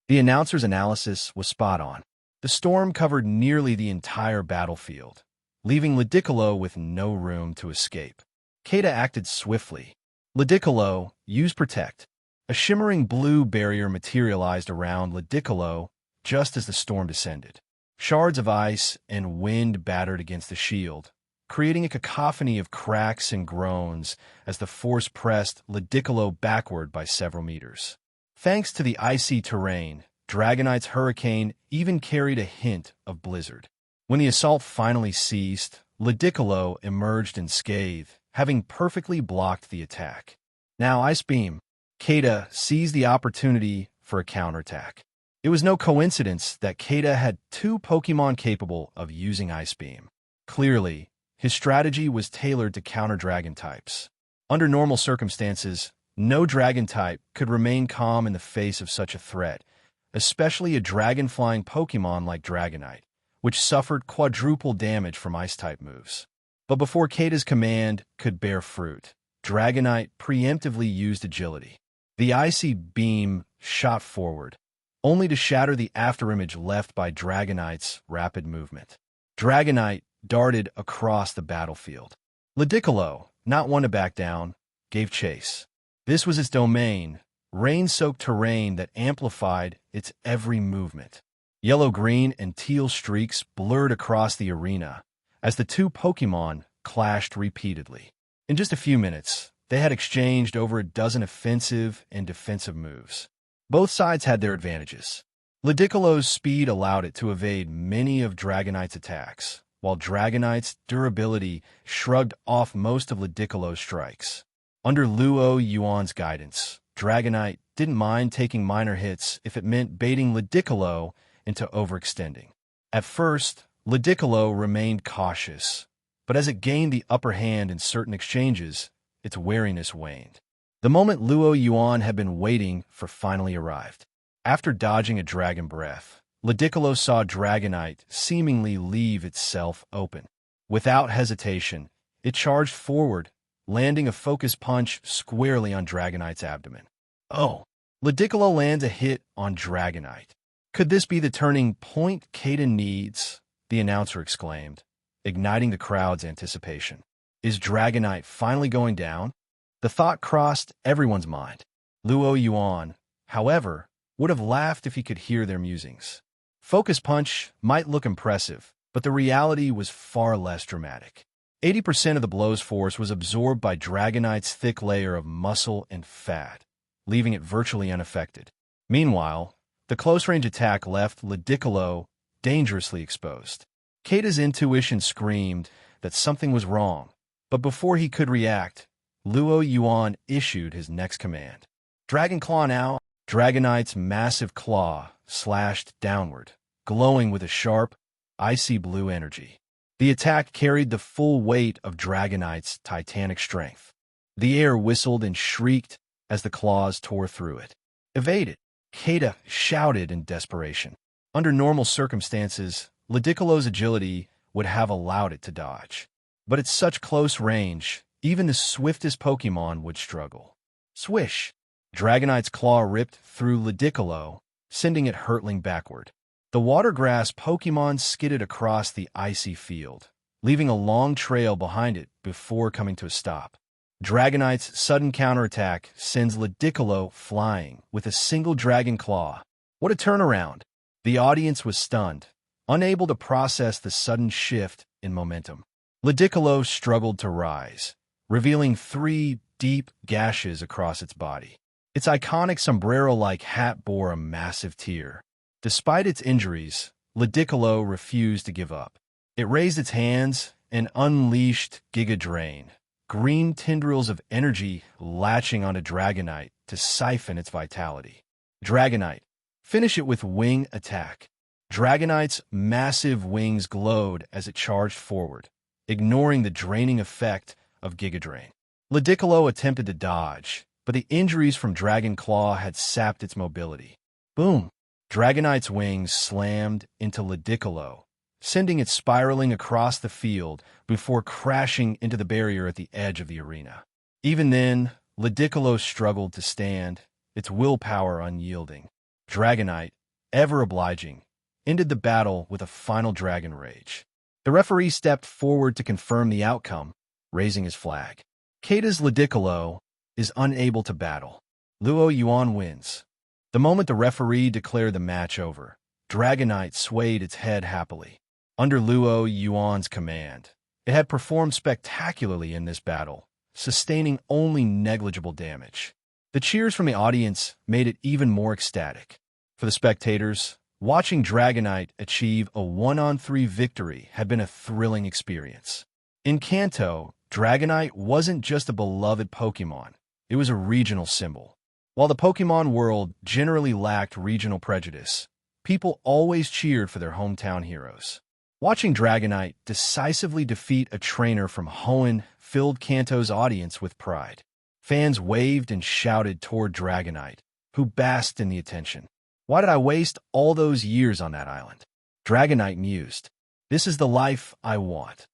The announcer's analysis was spot on. The storm covered nearly the entire battlefield, leaving Ludicolo with no room to escape. Kata acted swiftly. Ludicolo, use Protect. A shimmering blue barrier materialized around Ludicolo just as the storm descended. Shards of ice and wind battered against the shield, creating a cacophony of cracks and groans as the force pressed Ludicolo backward by several meters. Thanks to the icy terrain, Dragonite's hurricane even carried a hint of blizzard. When the assault finally ceased, Ludicolo emerged unscathed, having perfectly blocked the attack. Now Ice Beam. Kata seized the opportunity for a counterattack. It was no coincidence that Kata had two Pokemon capable of using Ice Beam. Clearly, his strategy was tailored to counter dragon types. Under normal circumstances, no dragon type could remain calm in the face of such a threat, especially a dragon-flying Pokemon like Dragonite, which suffered quadruple damage from Ice-type moves. But before Kata's command could bear fruit, Dragonite preemptively used Agility. The icy beam shot forward, only to shatter the afterimage left by Dragonite's rapid movement. Dragonite darted across the battlefield. Ludicolo, not one to back down, gave chase. This was its domain, rain-soaked terrain that amplified its every movement. Yellow, green, and teal streaks blurred across the arena as the two Pokémon clashed repeatedly. In just a few minutes, they had exchanged over a dozen offensive and defensive moves. Both sides had their advantages. Ludicolo's speed allowed it to evade many of Dragonite's attacks, while Dragonite's durability shrugged off most of Ludicolo's strikes. Under Luo Yuan's guidance, Dragonite didn't mind taking minor hits if it meant baiting Ludicolo into overextending. At first, Ludicolo remained cautious, but as it gained the upper hand in certain exchanges, its wariness waned. The moment Luo Yuan had been waiting for finally arrived. After dodging a dragon breath, Ludicolo saw Dragonite seemingly leave itself open. Without hesitation, it charged forward, landing a focus punch squarely on Dragonite's abdomen. Oh! Ludicolo lands a hit on Dragonite. Could this be the turning point Kaden needs? The announcer exclaimed, igniting the crowd's anticipation. Is Dragonite finally going down? The thought crossed everyone's mind. Luo Yuan, however, would have laughed if he could hear their musings. Focus Punch might look impressive, but the reality was far less dramatic. 80% of the blow's force was absorbed by Dragonite's thick layer of muscle and fat, leaving it virtually unaffected. Meanwhile, the close-range attack left Ludicolo dangerously exposed. Kata's intuition screamed that something was wrong, but before he could react, Luo Yuan issued his next command. Dragon Claw now! Dragonite's massive claw slashed downward, glowing with a sharp, icy blue energy. The attack carried the full weight of Dragonite's titanic strength. The air whistled and shrieked as the claws tore through it. Evade it! Kata shouted in desperation. Under normal circumstances, Ludicolo's agility would have allowed it to dodge. But at such close range, even the swiftest Pokémon would struggle. Swish! Dragonite's claw ripped through Ludicolo, sending it hurtling backward. The watergrass Pokémon skidded across the icy field, leaving a long trail behind it before coming to a stop. Dragonite's sudden counterattack sends Ludicolo flying with a single Dragon Claw. What a turnaround! The audience was stunned, unable to process the sudden shift in momentum. Ludicolo struggled to rise, revealing 3 deep gashes across its body. Its iconic sombrero-like hat bore a massive tear. Despite its injuries, Ludicolo refused to give up. It raised its hands and unleashed Giga Drain, green tendrils of energy latching onto Dragonite to siphon its vitality. Dragonite, finish it with Wing Attack. Dragonite's massive wings glowed as it charged forward, ignoring the draining effect of Giga Drain. Ludicolo attempted to dodge, but the injuries from Dragon Claw had sapped its mobility. Boom! Dragonite's wings slammed into Ludicolo, sending it spiraling across the field before crashing into the barrier at the edge of the arena. Even then, Ludicolo struggled to stand, its willpower unyielding. Dragonite, ever obliging, ended the battle with a final Dragon Rage. The referee stepped forward to confirm the outcome, raising his flag. Kata's Ludicolo is unable to battle. Luo Yuan wins. The moment the referee declared the match over, Dragonite swayed its head happily. Under Luo Yuan's command, it had performed spectacularly in this battle, sustaining only negligible damage. The cheers from the audience made it even more ecstatic. For the spectators, watching Dragonite achieve a 1-on-3 victory had been a thrilling experience. In Kanto, Dragonite wasn't just a beloved Pokémon, it was a regional symbol. While the Pokémon world generally lacked regional prejudice, people always cheered for their hometown heroes. Watching Dragonite decisively defeat a trainer from Hoenn filled Kanto's audience with pride. Fans waved and shouted toward Dragonite, who basked in the attention. Why did I waste all those years on that island? Dragonite mused. This is the life I want.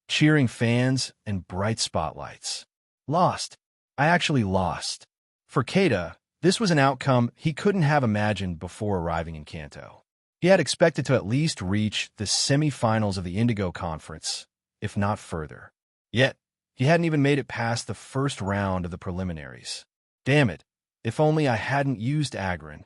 Cheering fans and bright spotlights. Lost. I actually lost. For Kata, This was an outcome he couldn't have imagined before arriving in Kanto. He had expected to at least reach the semi-finals of the Indigo Conference, if not further. Yet, he hadn't even made it past the first round of the preliminaries. Damn it, if only I hadn't used Agron.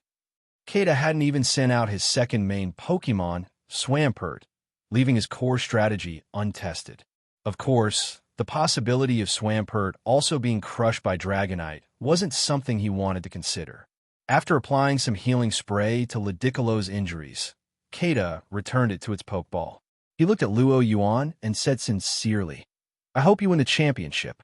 Keita hadn't even sent out his second main Pokemon, Swampert, leaving his core strategy untested. Of course, the possibility of Swampert also being crushed by Dragonite wasn't something he wanted to consider. After applying some healing spray to Ludicolo's injuries, Keita returned it to its Pokeball. He looked at Luo Yuan and said sincerely, "I hope you win the championship."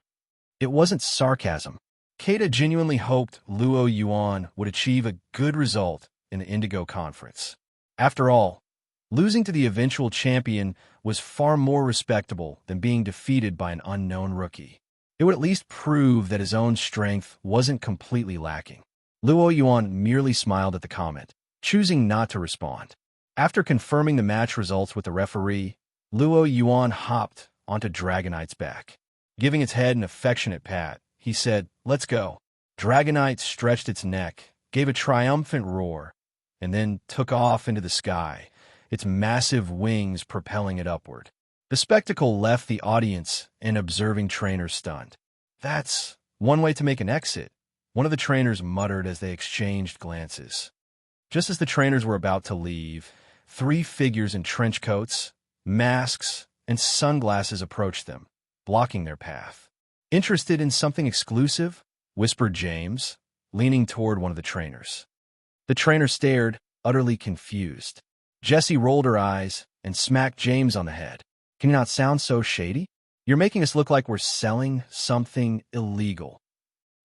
It wasn't sarcasm. Keita genuinely hoped Luo Yuan would achieve a good result in the Indigo Conference. After all, losing to the eventual champion was far more respectable than being defeated by an unknown rookie. It would at least prove that his own strength wasn't completely lacking. Luo Yuan merely smiled at the comment, choosing not to respond. After confirming the match results with the referee, Luo Yuan hopped onto Dragonite's back. Giving its head an affectionate pat, he said, "Let's go." Dragonite stretched its neck, gave a triumphant roar, and then took off into the sky, its massive wings propelling it upward. The spectacle left the audience and observing trainers stunned. "That's one way to make an exit," one of the trainers muttered as they exchanged glances. Just as the trainers were about to leave, 3 figures in trench coats, masks, and sunglasses approached them, blocking their path. "Interested in something exclusive?" whispered James, leaning toward one of the trainers. The trainer stared, utterly confused. Jessie rolled her eyes and smacked James on the head. "Can you not sound so shady? You're making us look like we're selling something illegal."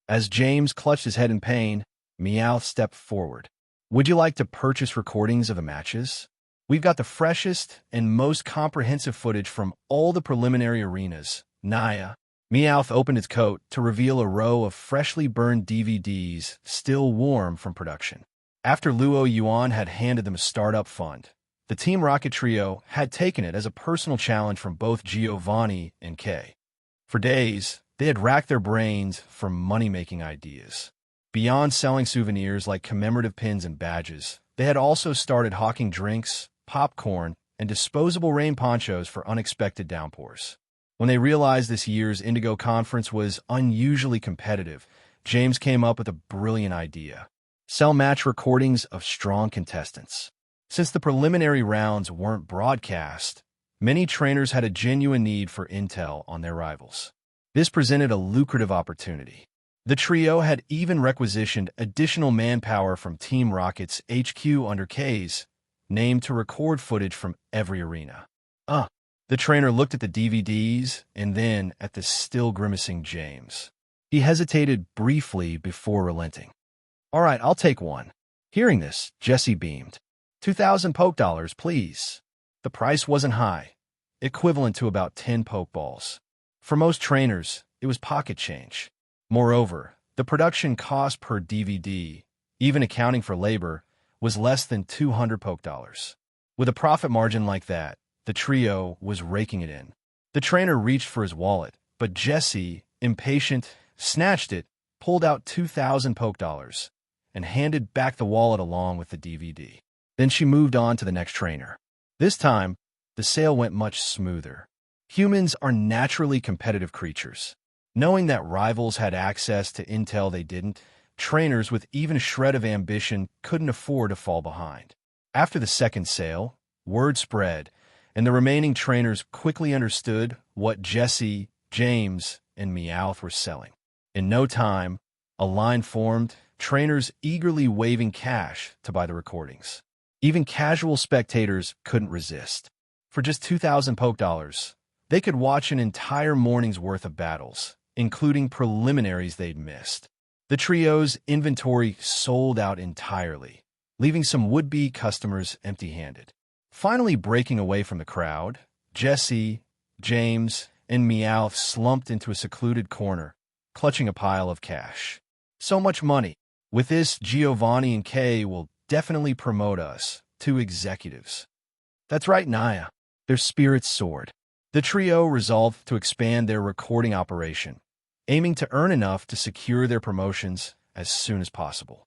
As James clutched his head in pain, Meowth stepped forward. "Would you like to purchase recordings of the matches? We've got the freshest and most comprehensive footage from all the preliminary arenas." Naya. Meowth opened its coat to reveal a row of freshly burned DVDs still warm from production. After Luo Yuan had handed them a startup fund, the Team Rocket trio had taken it as a personal challenge from both Giovanni and Kay. For days, they had racked their brains for money-making ideas. Beyond selling souvenirs like commemorative pins and badges, they had also started hawking drinks, popcorn, and disposable rain ponchos for unexpected downpours. When they realized this year's Indigo Conference was unusually competitive, James came up with a brilliant idea: sell match recordings of strong contestants. Since the preliminary rounds weren't broadcast, many trainers had a genuine need for intel on their rivals. This presented a lucrative opportunity. The trio had even requisitioned additional manpower from Team Rocket's HQ under K's name to record footage from every arena. The trainer looked at the DVDs and then at the still grimacing James. He hesitated briefly before relenting. "All right, I'll take one." Hearing this, Jessie beamed. 2,000 poke dollars, please." The price wasn't high, equivalent to about 10 pokeballs. For most trainers, it was pocket change. Moreover, the production cost per DVD, even accounting for labor, was less than 200 poke dollars. With a profit margin like that, the trio was raking it in. The trainer reached for his wallet, but Jessie, impatient, snatched it, pulled out 2,000 poke dollars, and handed back the wallet along with the DVD. Then she moved on to the next trainer. This time, the sale went much smoother. Humans are naturally competitive creatures. Knowing that rivals had access to intel they didn't, trainers with even a shred of ambition couldn't afford to fall behind. After the second sale, word spread, and the remaining trainers quickly understood what Jessie, James, and Meowth were selling. In no time, a line formed, trainers eagerly waving cash to buy the recordings. Even casual spectators couldn't resist. For just 2,000 poke dollars, they could watch an entire morning's worth of battles, including preliminaries they'd missed. The trio's inventory sold out entirely, leaving some would-be customers empty-handed. Finally breaking away from the crowd, Jessie, James, and Meowth slumped into a secluded corner, clutching a pile of cash. "So much money. With this, Giovanni and Kay will definitely promote us to executives." "That's right, Naya." Their spirits soared. The trio resolved to expand their recording operation, aiming to earn enough to secure their promotions as soon as possible.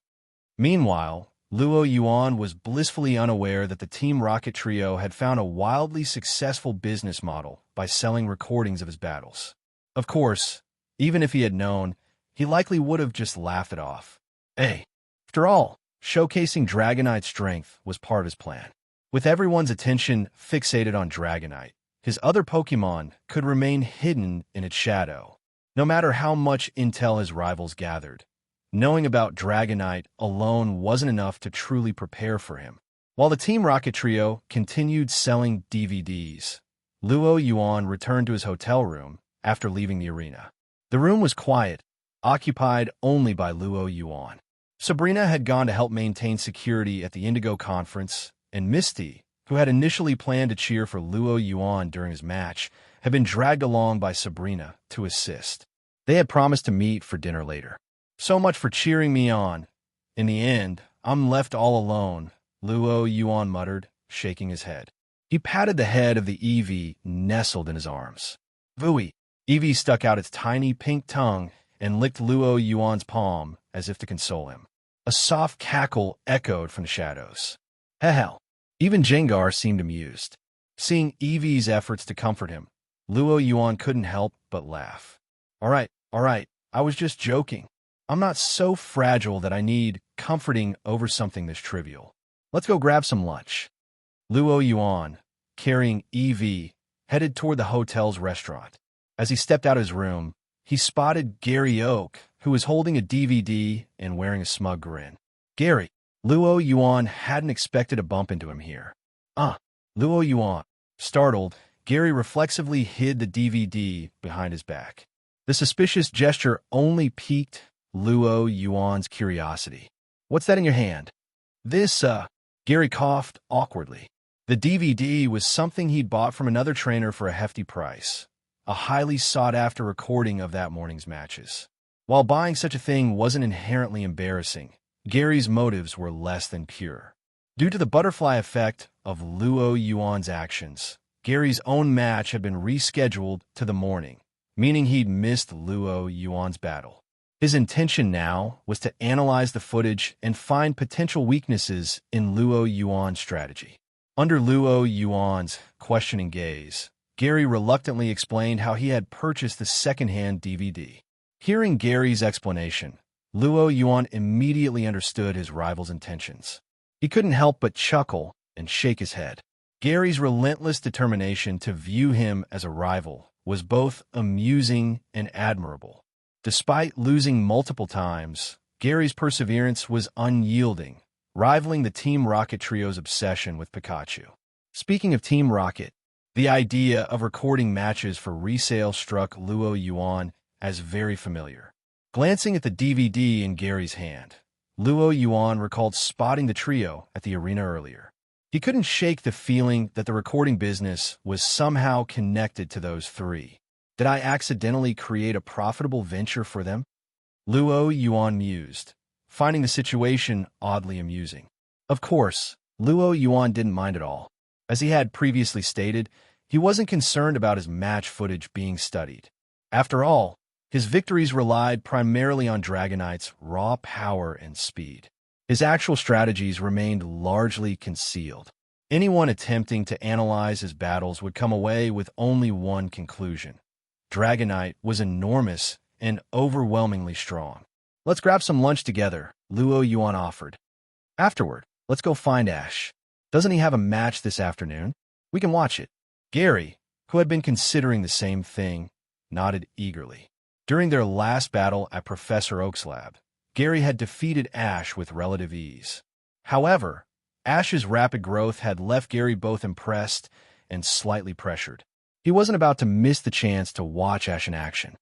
Meanwhile, Luo Yuan was blissfully unaware that the Team Rocket trio had found a wildly successful business model by selling recordings of his battles. Of course, even if he had known, he likely would have just laughed it off. Hey, after all, showcasing Dragonite's strength was part of his plan. With everyone's attention fixated on Dragonite, his other Pokemon could remain hidden in its shadow. No matter how much intel his rivals gathered, knowing about Dragonite alone wasn't enough to truly prepare for him. While the Team Rocket trio continued selling DVDs, Luo Yuan returned to his hotel room after leaving the arena. The room was quiet, occupied only by Luo Yuan. Sabrina had gone to help maintain security at the Indigo conference, and Misty, who had initially planned to cheer for Luo Yuan during his match, had been dragged along by Sabrina to assist. They had promised to meet for dinner later. So much for cheering me on. In the end, I'm left all alone, Luo Yuan muttered, shaking his head. He patted the head of the Eevee nestled in his arms. Vooey! Eevee stuck out its tiny pink tongue and licked Luo Yuan's palm as if to console him. A soft cackle echoed from the shadows. Hell, even Jengar seemed amused. Seeing Eevee's efforts to comfort him, Luo Yuan couldn't help but laugh. All right, I was just joking. I'm not so fragile that I need comforting over something this trivial. Let's go grab some lunch. Luo Yuan, carrying Eevee, headed toward the hotel's restaurant. As he stepped out of his room, he spotted Gary Oak, who was holding a DVD and wearing a smug grin. Gary, Luo Yuan hadn't expected to bump into him here. Luo Yuan. Startled, Gary reflexively hid the DVD behind his back. The suspicious gesture only piqued Luo Yuan's curiosity. What's that in your hand? This, Gary coughed awkwardly. The DVD was something he'd bought from another trainer for a hefty price, a highly sought-after recording of that morning's matches. While buying such a thing wasn't inherently embarrassing, Gary's motives were less than pure. Due to the butterfly effect of Luo Yuan's actions, Gary's own match had been rescheduled to the morning, meaning he'd missed Luo Yuan's battle. His intention now was to analyze the footage and find potential weaknesses in Luo Yuan's strategy. Under Luo Yuan's questioning gaze, Gary reluctantly explained how he had purchased the second-hand DVD. Hearing Gary's explanation, Luo Yuan immediately understood his rival's intentions. He couldn't help but chuckle and shake his head. Gary's relentless determination to view him as a rival was both amusing and admirable. Despite losing multiple times, Gary's perseverance was unyielding, rivaling the Team Rocket trio's obsession with Pikachu. Speaking of Team Rocket, the idea of recording matches for resale struck Luo Yuan as very familiar. Glancing at the DVD in Gary's hand, Luo Yuan recalled spotting the trio at the arena earlier. He couldn't shake the feeling that the recording business was somehow connected to those three. Did I accidentally create a profitable venture for them? Luo Yuan mused, finding the situation oddly amusing. Of course, Luo Yuan didn't mind at all. As he had previously stated, he wasn't concerned about his match footage being studied. After all, his victories relied primarily on Dragonite's raw power and speed. His actual strategies remained largely concealed. Anyone attempting to analyze his battles would come away with only one conclusion. Dragonite was enormous and overwhelmingly strong. Let's grab some lunch together, Luo Yuan offered. Afterward, let's go find Ash. Doesn't he have a match this afternoon? We can watch it. Gary, who had been considering the same thing, nodded eagerly. During their last battle at Professor Oak's lab, Gary had defeated Ash with relative ease. However, Ash's rapid growth had left Gary both impressed and slightly pressured. He wasn't about to miss the chance to watch Ash in action.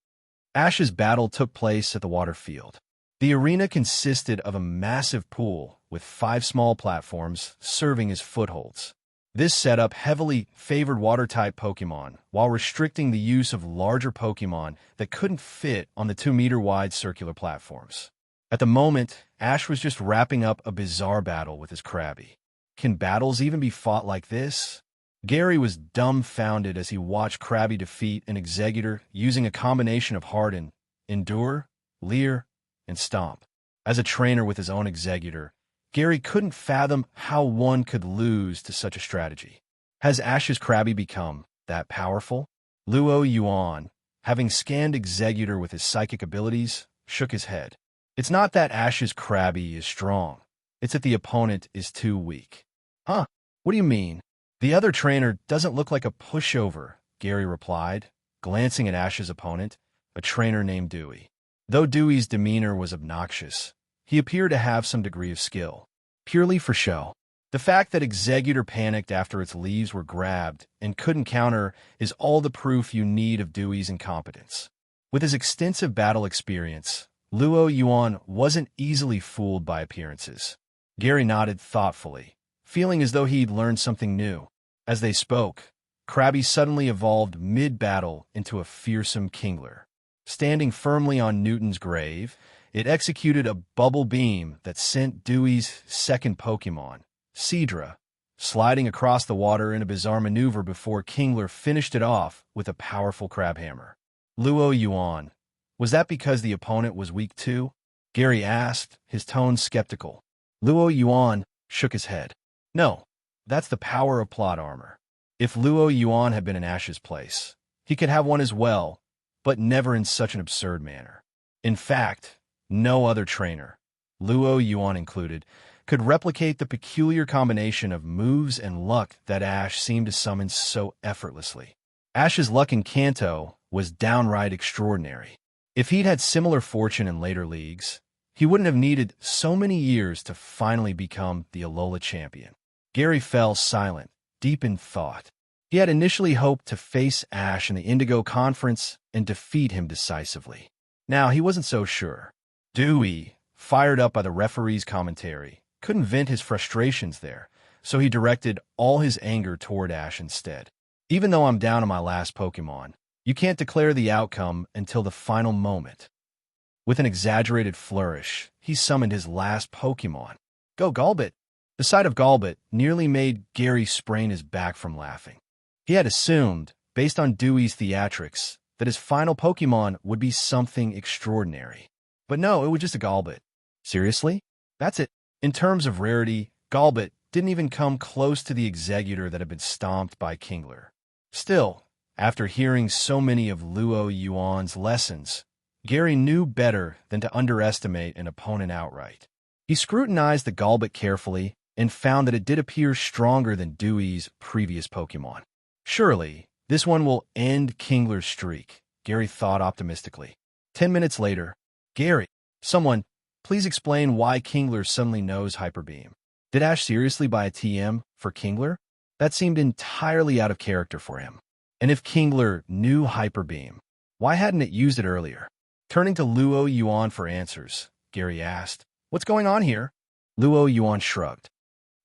Ash's battle took place at the water field. The arena consisted of a massive pool with 5 small platforms serving as footholds. This setup heavily favored water-type Pokemon while restricting the use of larger Pokemon that couldn't fit on the 2-meter-wide circular platforms. At the moment, Ash was just wrapping up a bizarre battle with his Krabby. Can battles even be fought like this? Gary was dumbfounded as he watched Krabby defeat an Exeggutor using a combination of Harden, Endure, Leer, and Stomp. As a trainer with his own executor, Gary couldn't fathom how one could lose to such a strategy. Has Ash's Krabby become that powerful? Luo Yuan, having scanned executor with his psychic abilities, shook his head. It's not that Ash's Krabby is strong. It's that the opponent is too weak. Huh? What do you mean? The other trainer doesn't look like a pushover, Gary replied, glancing at Ash's opponent, a trainer named Dewey. Though Dewey's demeanor was obnoxious, he appeared to have some degree of skill, purely for show. The fact that Executor panicked after its leaves were grabbed and couldn't counter is all the proof you need of Dewey's incompetence. With his extensive battle experience, Luo Yuan wasn't easily fooled by appearances. Gary nodded thoughtfully, feeling as though he'd learned something new. As they spoke, Krabby suddenly evolved mid-battle into a fearsome Kingler. Standing firmly on Newton's grave, it executed a bubble beam that sent Dewey's second Pokémon, Seadra, sliding across the water in a bizarre maneuver before Kingler finished it off with a powerful crab hammer. Luo Yuan, was that because the opponent was weak too? Gary asked, his tone skeptical. Luo Yuan shook his head. No, that's the power of plot armor. If Luo Yuan had been in Ash's place, he could have one as well, but never in such an absurd manner. In fact, no other trainer, Luo Yuan included, could replicate the peculiar combination of moves and luck that Ash seemed to summon so effortlessly. Ash's luck in Kanto was downright extraordinary. If he'd had similar fortune in later leagues, he wouldn't have needed so many years to finally become the Alola champion. Gary fell silent, deep in thought. He had initially hoped to face Ash in the Indigo Conference and defeat him decisively. Now he wasn't so sure. Dewey, fired up by the referee's commentary, couldn't vent his frustrations there, so he directed all his anger toward Ash instead. Even though I'm down on my last Pokémon, you can't declare the outcome until the final moment. With an exaggerated flourish, he summoned his last Pokémon. Go Gabite! The sight of Gabite nearly made Gary sprain his back from laughing. He had assumed, based on Dewey's theatrics, that his final Pokémon would be something extraordinary. But no, it was just a Gabite. Seriously? That's it. In terms of rarity, Gabite didn't even come close to the Executor that had been stomped by Kingler. Still, after hearing so many of Luo Yuan's lessons, Gary knew better than to underestimate an opponent outright. He scrutinized the Gabite carefully and found that it did appear stronger than Dewey's previous Pokémon. Surely, this one will end Kingler's streak, Gary thought optimistically. 10 minutes later, Gary, someone, please explain why Kingler suddenly knows Hyper Beam. Did Ash seriously buy a TM for Kingler? That seemed entirely out of character for him. And if Kingler knew Hyper Beam, why hadn't it used it earlier? Turning to Luo Yuan for answers, Gary asked, "What's going on here?" Luo Yuan shrugged.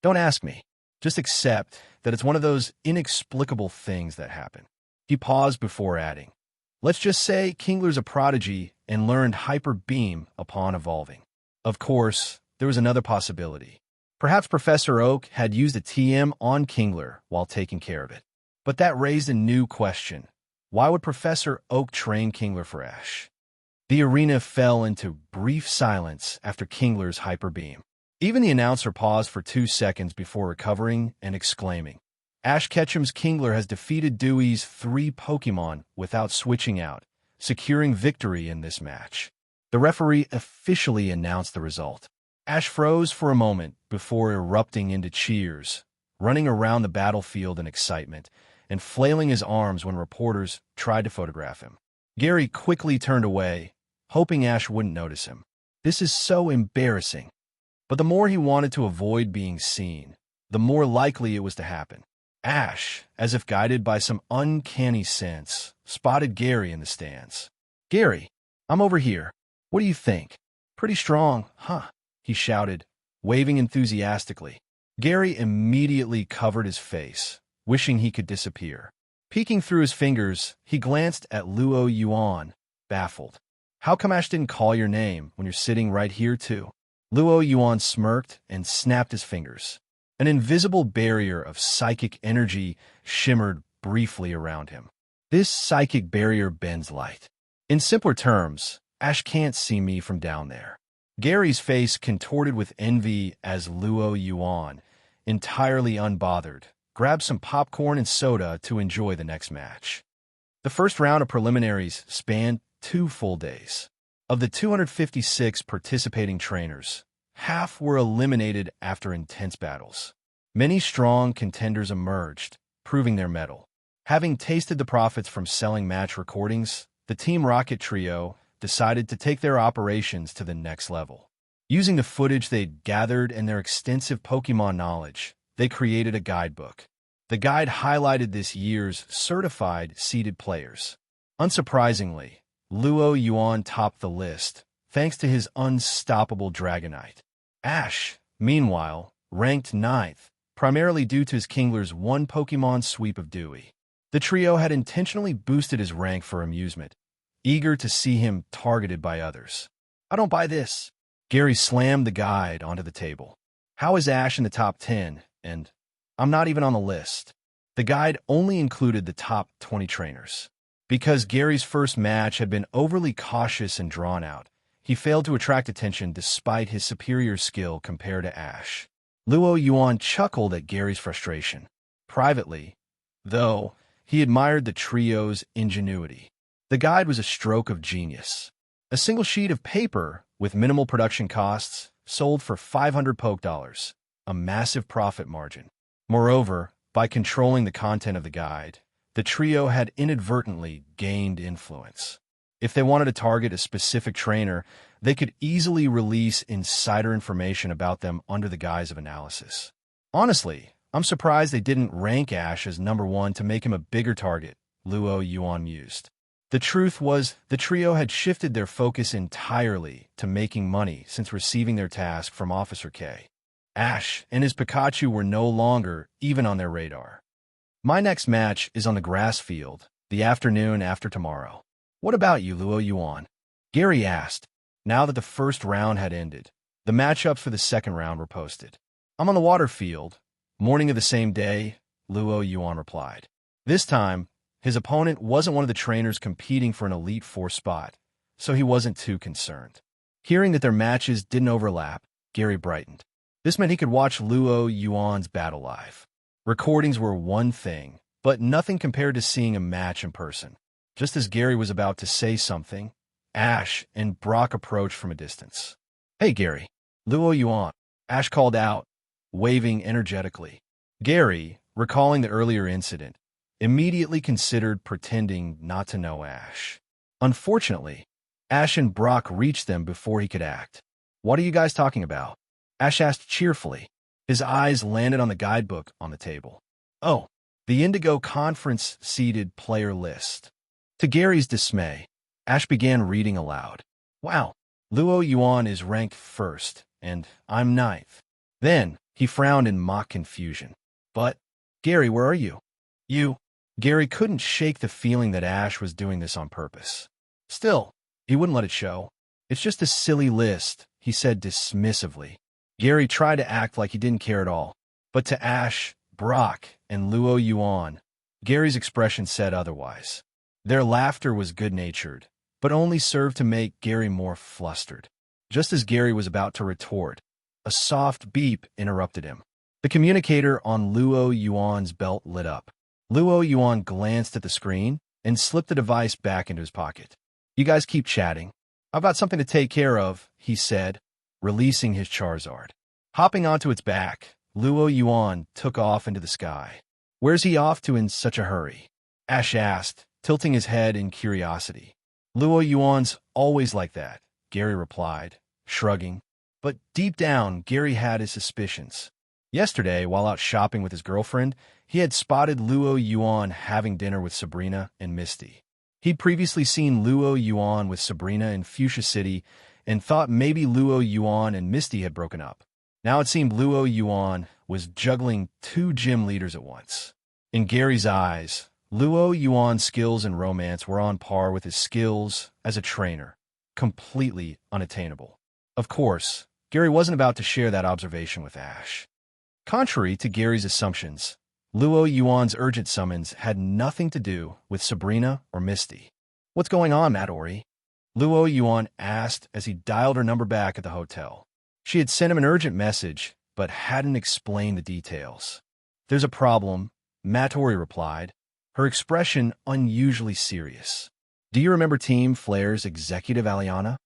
"Don't ask me. Just accept that it's one of those inexplicable things that happen." He paused before adding, "Let's just say Kingler's a prodigy and learned Hyper Beam upon evolving." Of course, there was another possibility. Perhaps Professor Oak had used a TM on Kingler while taking care of it. But that raised a new question. Why would Professor Oak train Kingler for Ash? The arena fell into brief silence after Kingler's Hyper Beam. Even the announcer paused for 2 seconds before recovering and exclaiming, "Ash Ketchum's Kingler has defeated Dewey's 3 Pokémon without switching out, securing victory in this match." The referee officially announced the result. Ash froze for a moment before erupting into cheers, running around the battlefield in excitement, and flailing his arms when reporters tried to photograph him. Gary quickly turned away, hoping Ash wouldn't notice him. This is so embarrassing. But the more he wanted to avoid being seen, the more likely it was to happen. Ash, as if guided by some uncanny sense, spotted Gary in the stands. "Gary, I'm over here. What do you think? Pretty strong, huh?" he shouted, waving enthusiastically. Gary immediately covered his face, wishing he could disappear. Peeking through his fingers, he glanced at Luo Yuan, baffled. "How come Ash didn't call your name when you're sitting right here, too?" Luo Yuan smirked and snapped his fingers. An invisible barrier of psychic energy shimmered briefly around him. This psychic barrier bends light. In simpler terms, Ash can't see me from down there. Gary's face contorted with envy as Luo Yuan, entirely unbothered, grabbed some popcorn and soda to enjoy the next match. The first round of preliminaries spanned 2 full days. Of the 256 participating trainers, half were eliminated after intense battles. Many strong contenders emerged, proving their mettle. Having tasted the profits from selling match recordings, the Team Rocket trio decided to take their operations to the next level. Using the footage they'd gathered and their extensive Pokémon knowledge, they created a guidebook. The guide highlighted this year's certified seeded players. Unsurprisingly, Luo Yuan topped the list, thanks to his unstoppable Dragonite. Ash, meanwhile, ranked 9th, primarily due to his Kingler's one Pokémon sweep of Dewey. The trio had intentionally boosted his rank for amusement, eager to see him targeted by others. I don't buy this. Gary slammed the guide onto the table. How is Ash in the top 10, and I'm not even on the list? The guide only included the top 20 trainers. Because Gary's first match had been overly cautious and drawn out, he failed to attract attention despite his superior skill compared to Ash. Luo Yuan chuckled at Gary's frustration. Privately, though, he admired the trio's ingenuity. The guide was a stroke of genius. A single sheet of paper with minimal production costs sold for 500 poke dollars, a massive profit margin. Moreover, by controlling the content of the guide, the trio had inadvertently gained influence. If they wanted to target a specific trainer, they could easily release insider information about them under the guise of analysis. Honestly, I'm surprised they didn't rank Ash as number 1 to make him a bigger target, Luo Yuan mused. The truth was, the trio had shifted their focus entirely to making money since receiving their task from Officer K. Ash and his Pikachu were no longer even on their radar. My next match is on the grass field, the afternoon after tomorrow. What about you, Luo Yuan? Gary asked. Now that the first round had ended, the matchups for the second round were posted. I'm on the water field. Morning of the same day, Luo Yuan replied. This time, his opponent wasn't one of the trainers competing for an Elite Four spot, so he wasn't too concerned. Hearing that their matches didn't overlap, Gary brightened. This meant he could watch Luo Yuan's battle live. Recordings were one thing, but nothing compared to seeing a match in person. Just as Gary was about to say something, Ash and Brock approached from a distance. Hey, Gary. Luo Yuan, Ash called out, waving energetically. Gary, recalling the earlier incident, immediately considered pretending not to know Ash. Unfortunately, Ash and Brock reached them before he could act. What are you guys talking about? Ash asked cheerfully. His eyes landed on the guidebook on the table. Oh, the Indigo Conference seeded player list. To Gary's dismay, Ash began reading aloud. Wow, Luo Yuan is ranked 1st, and I'm 9th. Then, he frowned in mock confusion. But, Gary, where are you? Gary couldn't shake the feeling that Ash was doing this on purpose. Still, he wouldn't let it show. It's just a silly list, he said dismissively. Gary tried to act like he didn't care at all. But to Ash, Brock, and Luo Yuan, Gary's expression said otherwise. Their laughter was good-natured, but only served to make Gary more flustered. Just as Gary was about to retort, a soft beep interrupted him. The communicator on Luo Yuan's belt lit up. Luo Yuan glanced at the screen and slipped the device back into his pocket. You guys keep chatting. I've got something to take care of, he said, releasing his Charizard. Hopping onto its back, Luo Yuan took off into the sky. Where's he off to in such a hurry? Ash asked, tilting his head in curiosity. Luo Yuan's always like that, Gary replied, shrugging. But deep down, Gary had his suspicions. Yesterday, while out shopping with his girlfriend, he had spotted Luo Yuan having dinner with Sabrina and Misty. He'd previously seen Luo Yuan with Sabrina in Fuchsia City and thought maybe Luo Yuan and Misty had broken up. Now it seemed Luo Yuan was juggling 2 gym leaders at once. In Gary's eyes, Luo Yuan's skills in romance were on par with his skills as a trainer, completely unattainable. Of course, Gary wasn't about to share that observation with Ash. Contrary to Gary's assumptions, Luo Yuan's urgent summons had nothing to do with Sabrina or Misty. What's going on, Matt Ori? Luo Yuan asked as he dialed her number back at the hotel. She had sent him an urgent message, but hadn't explained the details. "There's a problem," Matori replied, her expression unusually serious. "Do you remember Team Flare's executive Aliana?"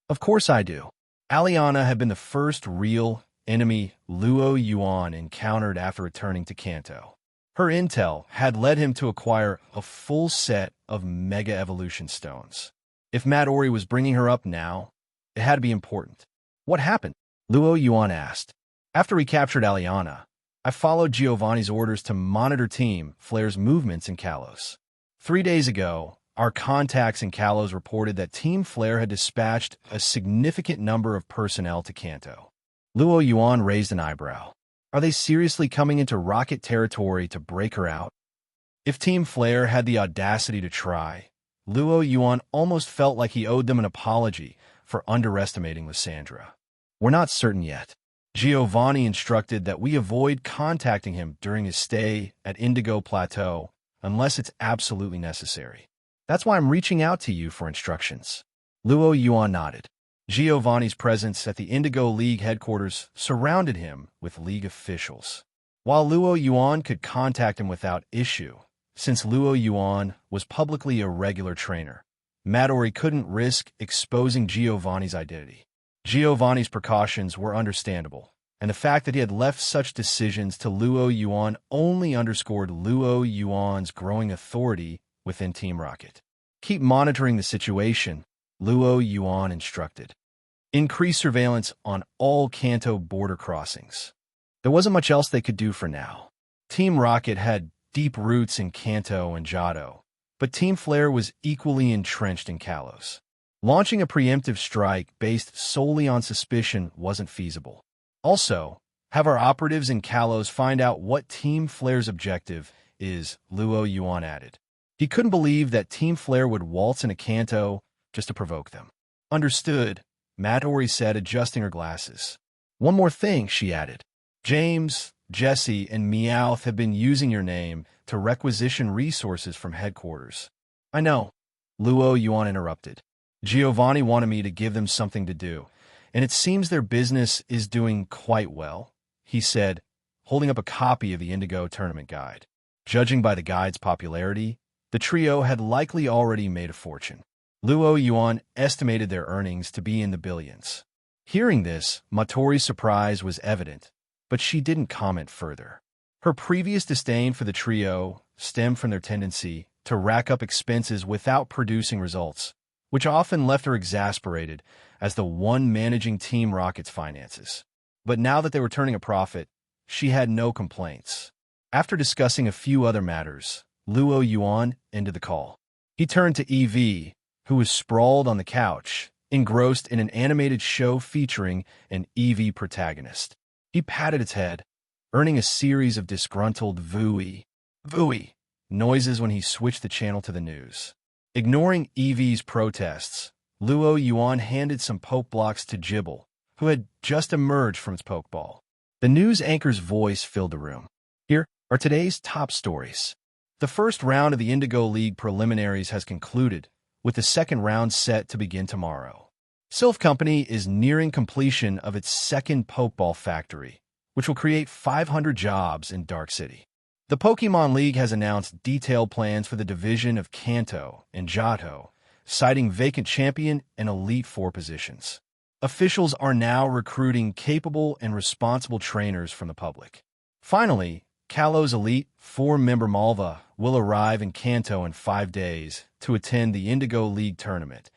"Of course I do." Aliana had been the first real enemy Luo Yuan encountered after returning to Kanto. Her intel had led him to acquire a full set of Mega Evolution Stones. If Matori was bringing her up now, it had to be important. "What happened?" Luo Yuan asked. "After we captured Aliana, I followed Giovanni's orders to monitor Team Flare's movements in Kalos. 3 days ago, our contacts in Kalos reported that Team Flare had dispatched a significant number of personnel to Kanto." Luo Yuan raised an eyebrow. Are they seriously coming into Rocket territory to break her out? If Team Flare had the audacity to try, Luo Yuan almost felt like he owed them an apology for underestimating Lysandra. "We're not certain yet. Giovanni instructed that we avoid contacting him during his stay at Indigo Plateau unless it's absolutely necessary. That's why I'm reaching out to you for instructions." Luo Yuan nodded. Giovanni's presence at the Indigo League headquarters surrounded him with League officials. While Luo Yuan could contact him without issue, since Luo Yuan was publicly a regular trainer, Matori couldn't risk exposing Giovanni's identity. Giovanni's precautions were understandable, and the fact that he had left such decisions to Luo Yuan only underscored Luo Yuan's growing authority within Team Rocket. "Keep monitoring the situation," Luo Yuan instructed. "Increase surveillance on all Kanto border crossings." There wasn't much else they could do for now. Team Rocket had deep roots in Kanto and Johto, but Team Flare was equally entrenched in Kalos. Launching a preemptive strike based solely on suspicion wasn't feasible. "Also, have our operatives in Kalos find out what Team Flare's objective is," Luo Yuan added. He couldn't believe that Team Flare would waltz into Kanto just to provoke them. "Understood," Matori said, adjusting her glasses. "One more thing," she added. "James, Jesse, and Meowth have been using your name to requisition resources from headquarters." "I know," Luo Yuan interrupted. "Giovanni wanted me to give them something to do, and it seems their business is doing quite well," he said, holding up a copy of the Indigo Tournament Guide. Judging by the guide's popularity, the trio had likely already made a fortune. Luo Yuan estimated their earnings to be in the billions. Hearing this, Matori's surprise was evident, but she didn't comment further. Her previous disdain for the trio stemmed from their tendency to rack up expenses without producing results, which often left her exasperated as the one managing Team Rocket's finances. But now that they were turning a profit, she had no complaints. After discussing a few other matters, Luo Yuan ended the call. He turned to EV, who was sprawled on the couch, engrossed in an animated show featuring an EV protagonist. He patted its head, earning a series of disgruntled "vooey" noises when he switched the channel to the news. Ignoring EV's protests, Luo Yuan handed some poke blocks to Jibble, who had just emerged from its pokeball. The news anchor's voice filled the room. "Here are today's top stories. The first round of the Indigo League preliminaries has concluded, with the second round set to begin tomorrow. Sylph Company is nearing completion of its second Pokeball factory, which will create 500 jobs in Dark City. The Pokemon League has announced detailed plans for the division of Kanto and Johto, citing vacant champion and Elite Four positions. Officials are now recruiting capable and responsible trainers from the public. Finally, Kalos Elite Four-member Malva will arrive in Kanto in 5 days to attend the Indigo League tournament,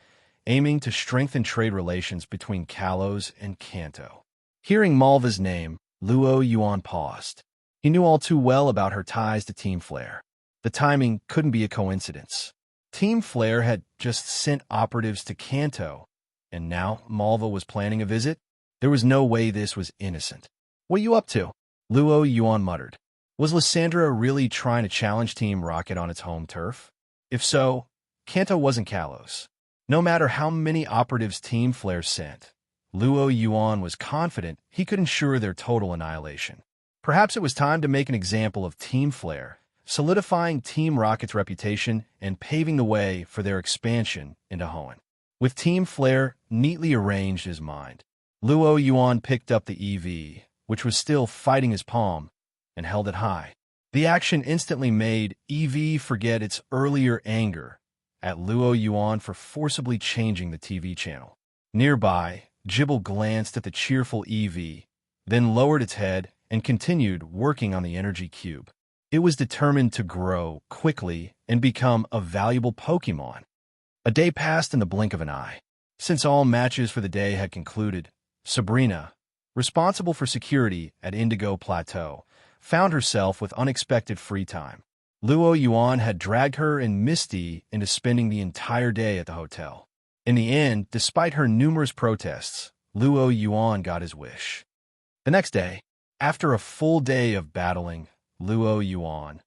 aiming to strengthen trade relations between Kalos and Kanto. Hearing Malva's name, Luo Yuan paused. He knew all too well about her ties to Team Flare. The timing couldn't be a coincidence. Team Flare had just sent operatives to Kanto, and now Malva was planning a visit? There was no way this was innocent. "What are you up to?" Luo Yuan muttered. Was Lysandra really trying to challenge Team Rocket on its home turf? If so, Kanto wasn't Kalos. No matter how many operatives Team Flare sent, Luo Yuan was confident he could ensure their total annihilation. Perhaps it was time to make an example of Team Flare, solidifying Team Rocket's reputation and paving the way for their expansion into Hoenn. with Team Flare neatly arranged in his mind. Luo Yuan picked up the EV, which was still fighting his palm, and held it high. The action instantly made EV forget its earlier anger at Luo Yuan for forcibly changing the TV channel. Nearby, Jibble glanced at the cheerful EV, then lowered its head and continued working on the energy cube. It was determined to grow quickly and become a valuable Pokemon. A day passed in the blink of an eye. Since all matches for the day had concluded, Sabrina, responsible for security at Indigo Plateau, found herself with unexpected free time. Luo Yuan had dragged her and Misty into spending the entire day at the hotel. In the end, despite her numerous protests, Luo Yuan got his wish. The next day, after a full day of battling, Luo Yuan,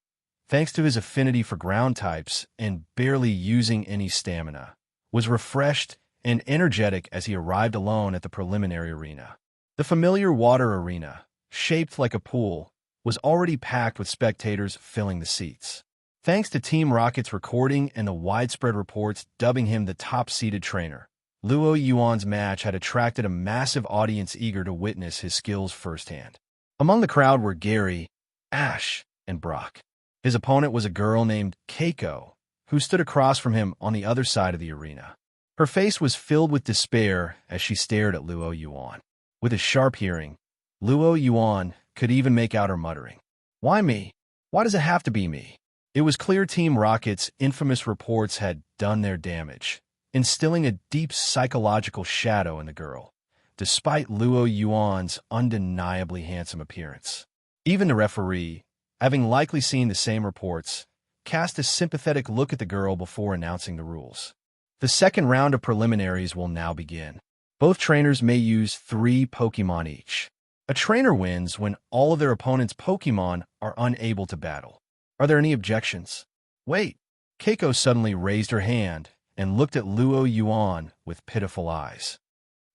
thanks to his affinity for ground types and barely using any stamina, was refreshed and energetic as he arrived alone at the preliminary arena. The familiar water arena, shaped like a pool, was already packed with spectators filling the seats. Thanks to Team Rocket's recording and the widespread reports dubbing him the top-seeded trainer, Luo Yuan's match had attracted a massive audience eager to witness his skills firsthand. Among the crowd were Gary, Ash, and Brock. His opponent was a girl named Keiko, who stood across from him on the other side of the arena. Her face was filled with despair as she stared at Luo Yuan. With his sharp hearing, Luo Yuan could even make out her muttering. "Why me? Why does it have to be me?" It was clear Team Rocket's infamous reports had done their damage, instilling a deep psychological shadow in the girl, despite Luo Yuan's undeniably handsome appearance. Even the referee, having likely seen the same reports, cast a sympathetic look at the girl before announcing the rules. The second round of preliminaries will now begin. Both trainers may use 3 Pokemon each. A trainer wins when all of their opponent's Pokemon are unable to battle. Are there any objections? Wait. Keiko suddenly raised her hand and looked at Luo Yuan with pitiful eyes.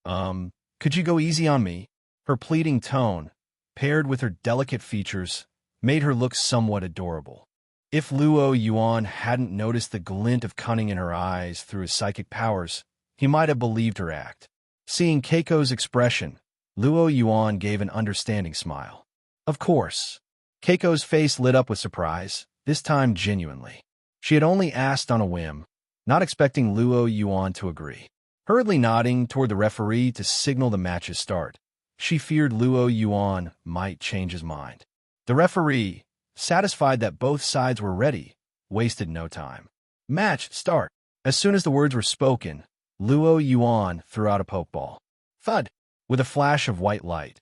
Could you go easy on me? Her pleading tone, paired with her delicate features, made her look somewhat adorable. If Luo Yuan hadn't noticed the glint of cunning in her eyes through his psychic powers, he might have believed her act. Seeing Keiko's expression, Luo Yuan gave an understanding smile. Of course. Keiko's face lit up with surprise, this time genuinely. She had only asked on a whim, not expecting Luo Yuan to agree. Hurriedly nodding toward the referee to signal the match's start, she feared Luo Yuan might change his mind. The referee, satisfied that both sides were ready, wasted no time. Match start. As soon as the words were spoken, Luo Yuan threw out a pokeball. Thud! With a flash of white light,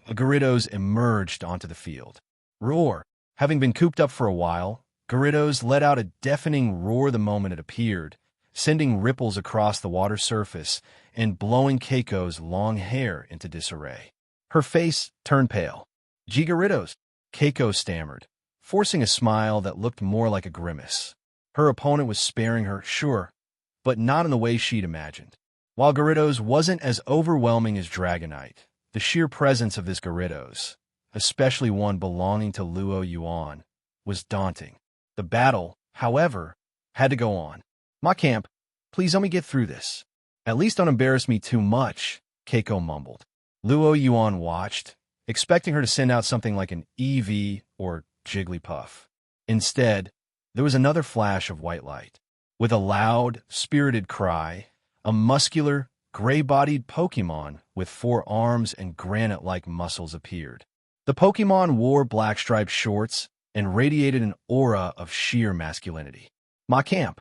Gyarados emerged onto the field. Roar! Having been cooped up for a while, Gyarados let out a deafening roar the moment it appeared, sending ripples across the water surface and blowing Keiko's long hair into disarray. Her face turned pale. Gyarados, Keiko stammered, forcing a smile that looked more like a grimace. Her opponent was sparing her, sure, but not in the way she'd imagined. While Gyarados wasn't as overwhelming as Dragonite, the sheer presence of this Gyarados, especially one belonging to Luo Yuan, was daunting. The battle, however, had to go on. "My camp, please let me get through this. At least don't embarrass me too much," Keiko mumbled. Luo Yuan watched, expecting her to send out something like an EV or Jigglypuff. Instead, there was another flash of white light. With a loud, spirited cry, a muscular, gray-bodied Pokemon with 4 arms and granite-like muscles appeared. The Pokemon wore black-striped shorts and radiated an aura of sheer masculinity. "My camp."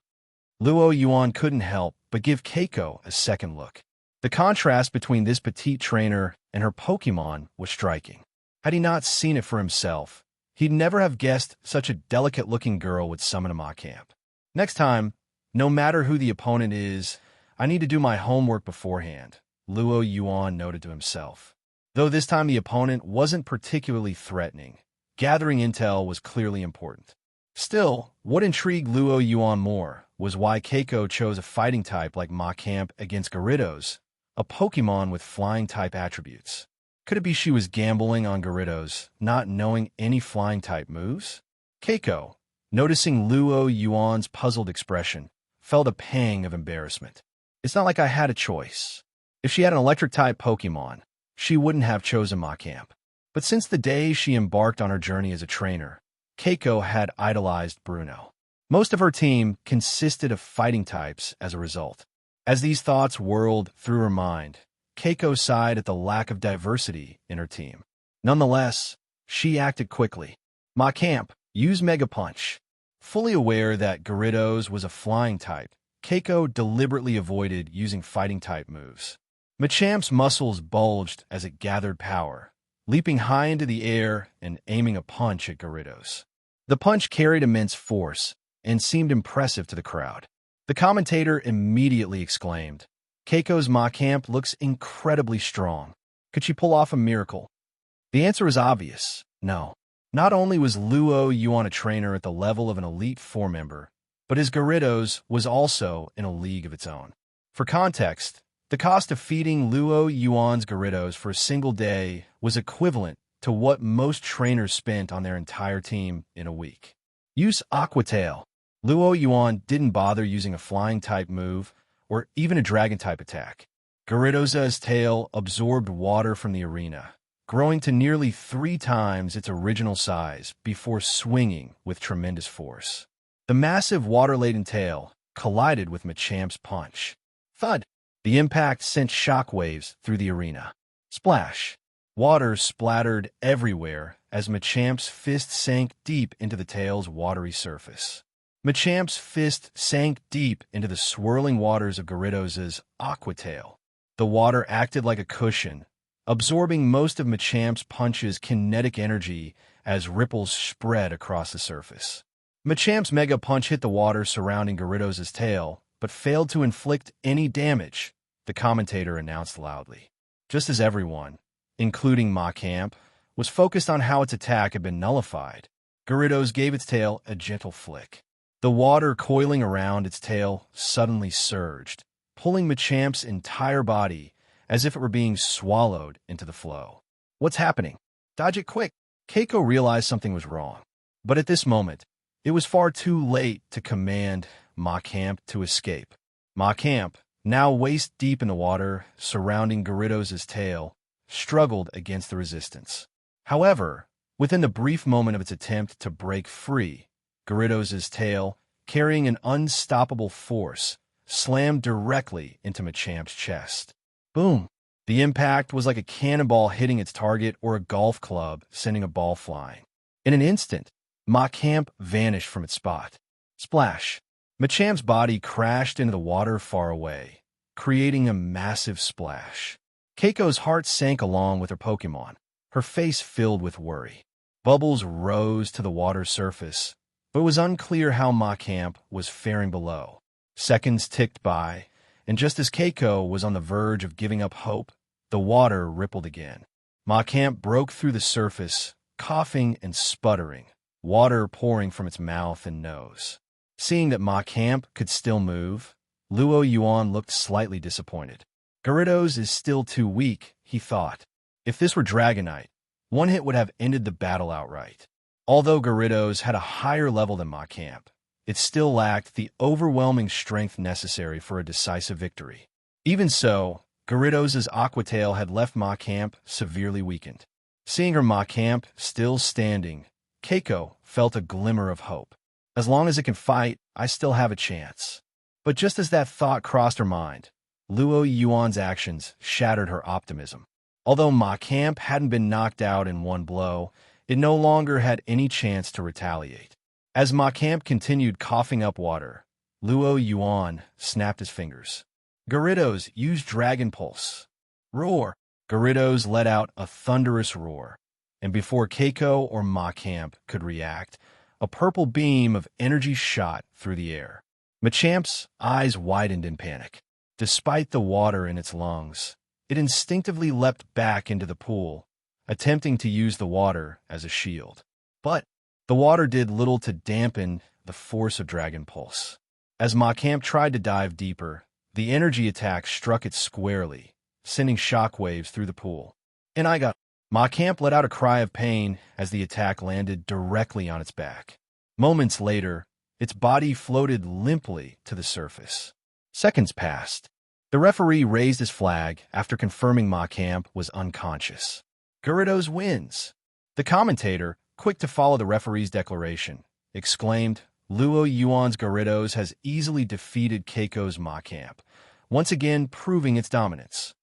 Luo Yuan couldn't help but give Keiko a second look. The contrast between this petite trainer and her Pokemon was striking. Had he not seen it for himself, he'd never have guessed such a delicate-looking girl would summon a Machamp. Next time, no matter who the opponent is, I need to do my homework beforehand, Luo Yuan noted to himself. Though this time the opponent wasn't particularly threatening, gathering intel was clearly important. Still, what intrigued Luo Yuan more was why Keiko chose a fighting type like Machamp against Gyarados, a Pokemon with flying-type attributes. Could it be she was gambling on Gyarados, not knowing any flying-type moves? Keiko, noticing Luo Yuan's puzzled expression, felt a pang of embarrassment. It's not like I had a choice. If she had an electric-type Pokemon, she wouldn't have chosen Machamp. But since the day she embarked on her journey as a trainer, Keiko had idolized Bruno. Most of her team consisted of fighting types as a result. As these thoughts whirled through her mind, Keiko sighed at the lack of diversity in her team. Nonetheless, she acted quickly. Machamp, use Mega Punch. Fully aware that Gyarados was a flying type, Keiko deliberately avoided using fighting-type moves. Machamp's muscles bulged as it gathered power, leaping high into the air and aiming a punch at Gyarados. The punch carried immense force and seemed impressive to the crowd. The commentator immediately exclaimed, "Keiko's Machamp looks incredibly strong. Could she pull off a miracle?" The answer is obvious, no. Not only was Luo Yuan a trainer at the level of an Elite Four member, but his Gyarados was also in a league of its own. For context, the cost of feeding Luo Yuan's Gyarados for a single day was equivalent to what most trainers spent on their entire team in a week. Use Aqua Tail. Luo Yuan didn't bother using a flying-type move or even a dragon-type attack. Gyarados' tail absorbed water from the arena, growing to nearly 3 times its original size before swinging with tremendous force. The massive water-laden tail collided with Machamp's punch. Thud! The impact sent shockwaves through the arena. Splash! Water splattered everywhere as Machamp's fist sank deep into the tail's watery surface. Machamp's fist sank deep into the swirling waters of Gyarados' Aqua Tail. The water acted like a cushion, absorbing most of Machamp's punch's kinetic energy as ripples spread across the surface. Machamp's Mega Punch hit the water surrounding Gyarados' tail, but failed to inflict any damage, the commentator announced loudly. Just as everyone, including Machamp, was focused on how its attack had been nullified, Gyarados gave its tail a gentle flick. The water coiling around its tail suddenly surged, pulling Machamp's entire body as if it were being swallowed into the flow. What's happening? Dodge it quick! Keiko realized something was wrong. But at this moment, it was far too late to command Machamp to escape. Machamp, now waist-deep in the water surrounding Gyarados' tail, struggled against the resistance. However, within the brief moment of its attempt to break free, Gyarados' tail, carrying an unstoppable force, slammed directly into Machamp's chest. Boom! The impact was like a cannonball hitting its target or a golf club sending a ball flying. In an instant, Machamp vanished from its spot. Splash! Machamp's body crashed into the water far away, creating a massive splash. Keiko's heart sank along with her Pokemon, her face filled with worry. Bubbles rose to the water's surface, but it was unclear how Machamp was faring below. Seconds ticked by, and just as Keiko was on the verge of giving up hope, the water rippled again. Machamp broke through the surface, coughing and sputtering, water pouring from its mouth and nose. Seeing that Machamp could still move, Luo Yuan looked slightly disappointed. Gyarados is still too weak, he thought. If this were Dragonite, one hit would have ended the battle outright. Although Gyarados had a higher level than Machamp, it still lacked the overwhelming strength necessary for a decisive victory. Even so, Gyarados' Aqua Tail had left Machamp severely weakened. Seeing her Machamp still standing, Keiko felt a glimmer of hope. As long as it can fight, I still have a chance. But just as that thought crossed her mind, Luo Yuan's actions shattered her optimism. Although Machamp hadn't been knocked out in one blow, it no longer had any chance to retaliate. As Machamp continued coughing up water, Luo Yuan snapped his fingers. Gyarados, use Dragon Pulse. Roar! Gyarados let out a thunderous roar, and before Keiko or Machamp could react, a purple beam of energy shot through the air. Machamp's eyes widened in panic. Despite the water in its lungs, it instinctively leapt back into the pool, attempting to use the water as a shield. But the water did little to dampen the force of Dragon Pulse. As Machamp tried to dive deeper, the energy attack struck it squarely, sending shockwaves through the pool. And Machamp let out a cry of pain as the attack landed directly on its back. Moments later, its body floated limply to the surface. Seconds passed, The referee raised his flag after confirming Macamp was unconscious. Gyarados wins. The commentator, quick to follow the referee's declaration, exclaimed, Luo Yuan's Gyarados has easily defeated Keiko's Macamp, once again proving its dominance.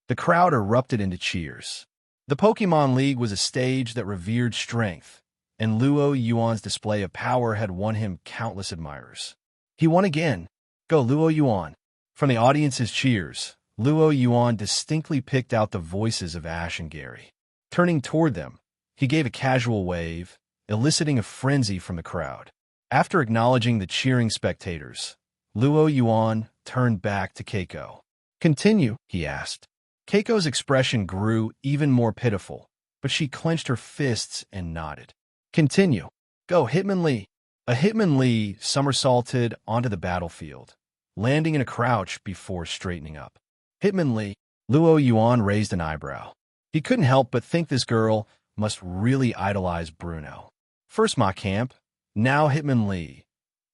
The crowd erupted into cheers. The Pokemon League was a stage that revered strength, and Luo Yuan's display of power had won him countless admirers. He won again. Go Luo Yuan. From the audience's cheers, Luo Yuan distinctly picked out the voices of Ash and Gary. Turning toward them, he gave a casual wave, eliciting a frenzy from the crowd. After acknowledging the cheering spectators, Luo Yuan turned back to Keiko. Continue, he asked. Keiko's expression grew even more pitiful, but she clenched her fists and nodded. Continue. Go Hitmonlee. A Hitmonlee somersaulted onto the battlefield, landing in a crouch before straightening up. Hitmonlee. Luo Yuan raised an eyebrow. He couldn't help but think this girl must really idolize Bruno. First Macamp, now Hitmonlee.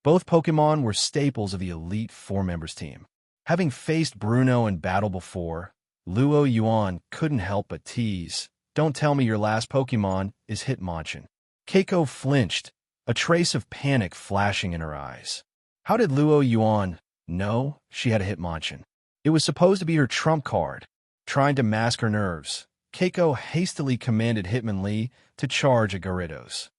Both Pokemon were staples of the elite four-members team. Having faced Bruno in battle before, Luo Yuan couldn't help but tease, don't tell me your last Pokemon is Hitmonchan. Keiko flinched, a trace of panic flashing in her eyes. How did Luo Yuan know she had a Hitmonchan? It was supposed to be her trump card. Trying to mask her nerves, Keiko hastily commanded Hitmonlee to charge at Gyarados.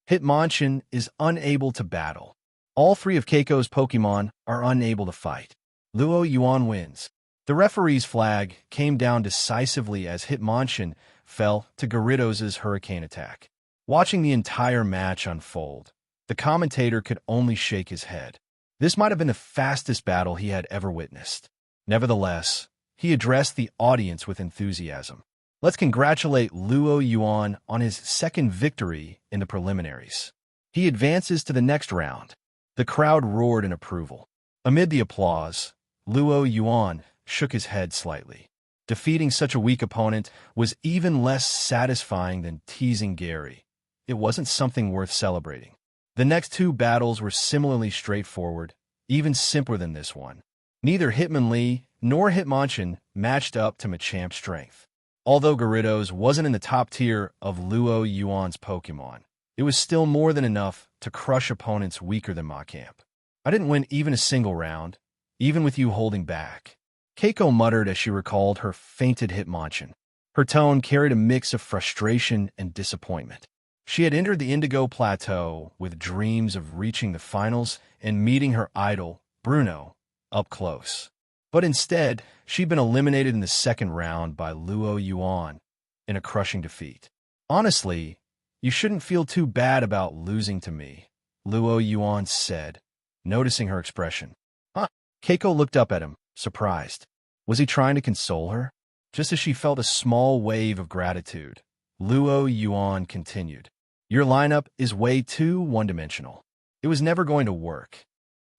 Hitmonchan is unable to battle. All three of Keiko's Pokemon are unable to fight. Luo Yuan wins. The referee's flag came down decisively as Hitmonchan fell to Gyarados' hurricane attack. Watching the entire match unfold, the commentator could only shake his head. This might have been the fastest battle he had ever witnessed. Nevertheless, he addressed the audience with enthusiasm. Let's congratulate Luo Yuan on his second victory in the preliminaries. He advances to the next round. The crowd roared in approval. Amid the applause, Luo Yuan shook his head slightly. Defeating such a weak opponent was even less satisfying than teasing Gary. It wasn't something worth celebrating. The next two battles were similarly straightforward, even simpler than this one. Neither Hitmonlee nor Hitmonchan matched up to Machamp's strength. Although Gyarados wasn't in the top tier of Luo Yuan's Pokemon, it was still more than enough to crush opponents weaker than Macamp. I didn't win even a single round, even with you holding back. Keiko muttered as she recalled her fainted Hitmonchan. Her tone carried a mix of frustration and disappointment. She had entered the Indigo Plateau with dreams of reaching the finals and meeting her idol, Bruno, up close. But instead, she'd been eliminated in the second round by Luo Yuan in a crushing defeat. Honestly, you shouldn't feel too bad about losing to me, Luo Yuan said, noticing her expression. Huh? Keiko looked up at him, surprised. Was he trying to console her? Just as she felt a small wave of gratitude, Luo Yuan continued. Your lineup is way too one-dimensional. It was never going to work.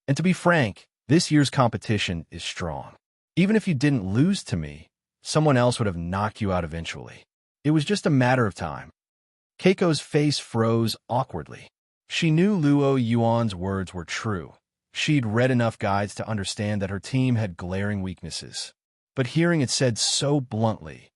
And to be frank, this year's competition is strong. Even if you didn't lose to me, someone else would have knocked you out eventually. It was just a matter of time. Keiko's face froze awkwardly. She knew Luo Yuan's words were true. She'd read enough guides to understand that her team had glaring weaknesses. But hearing it said so bluntly,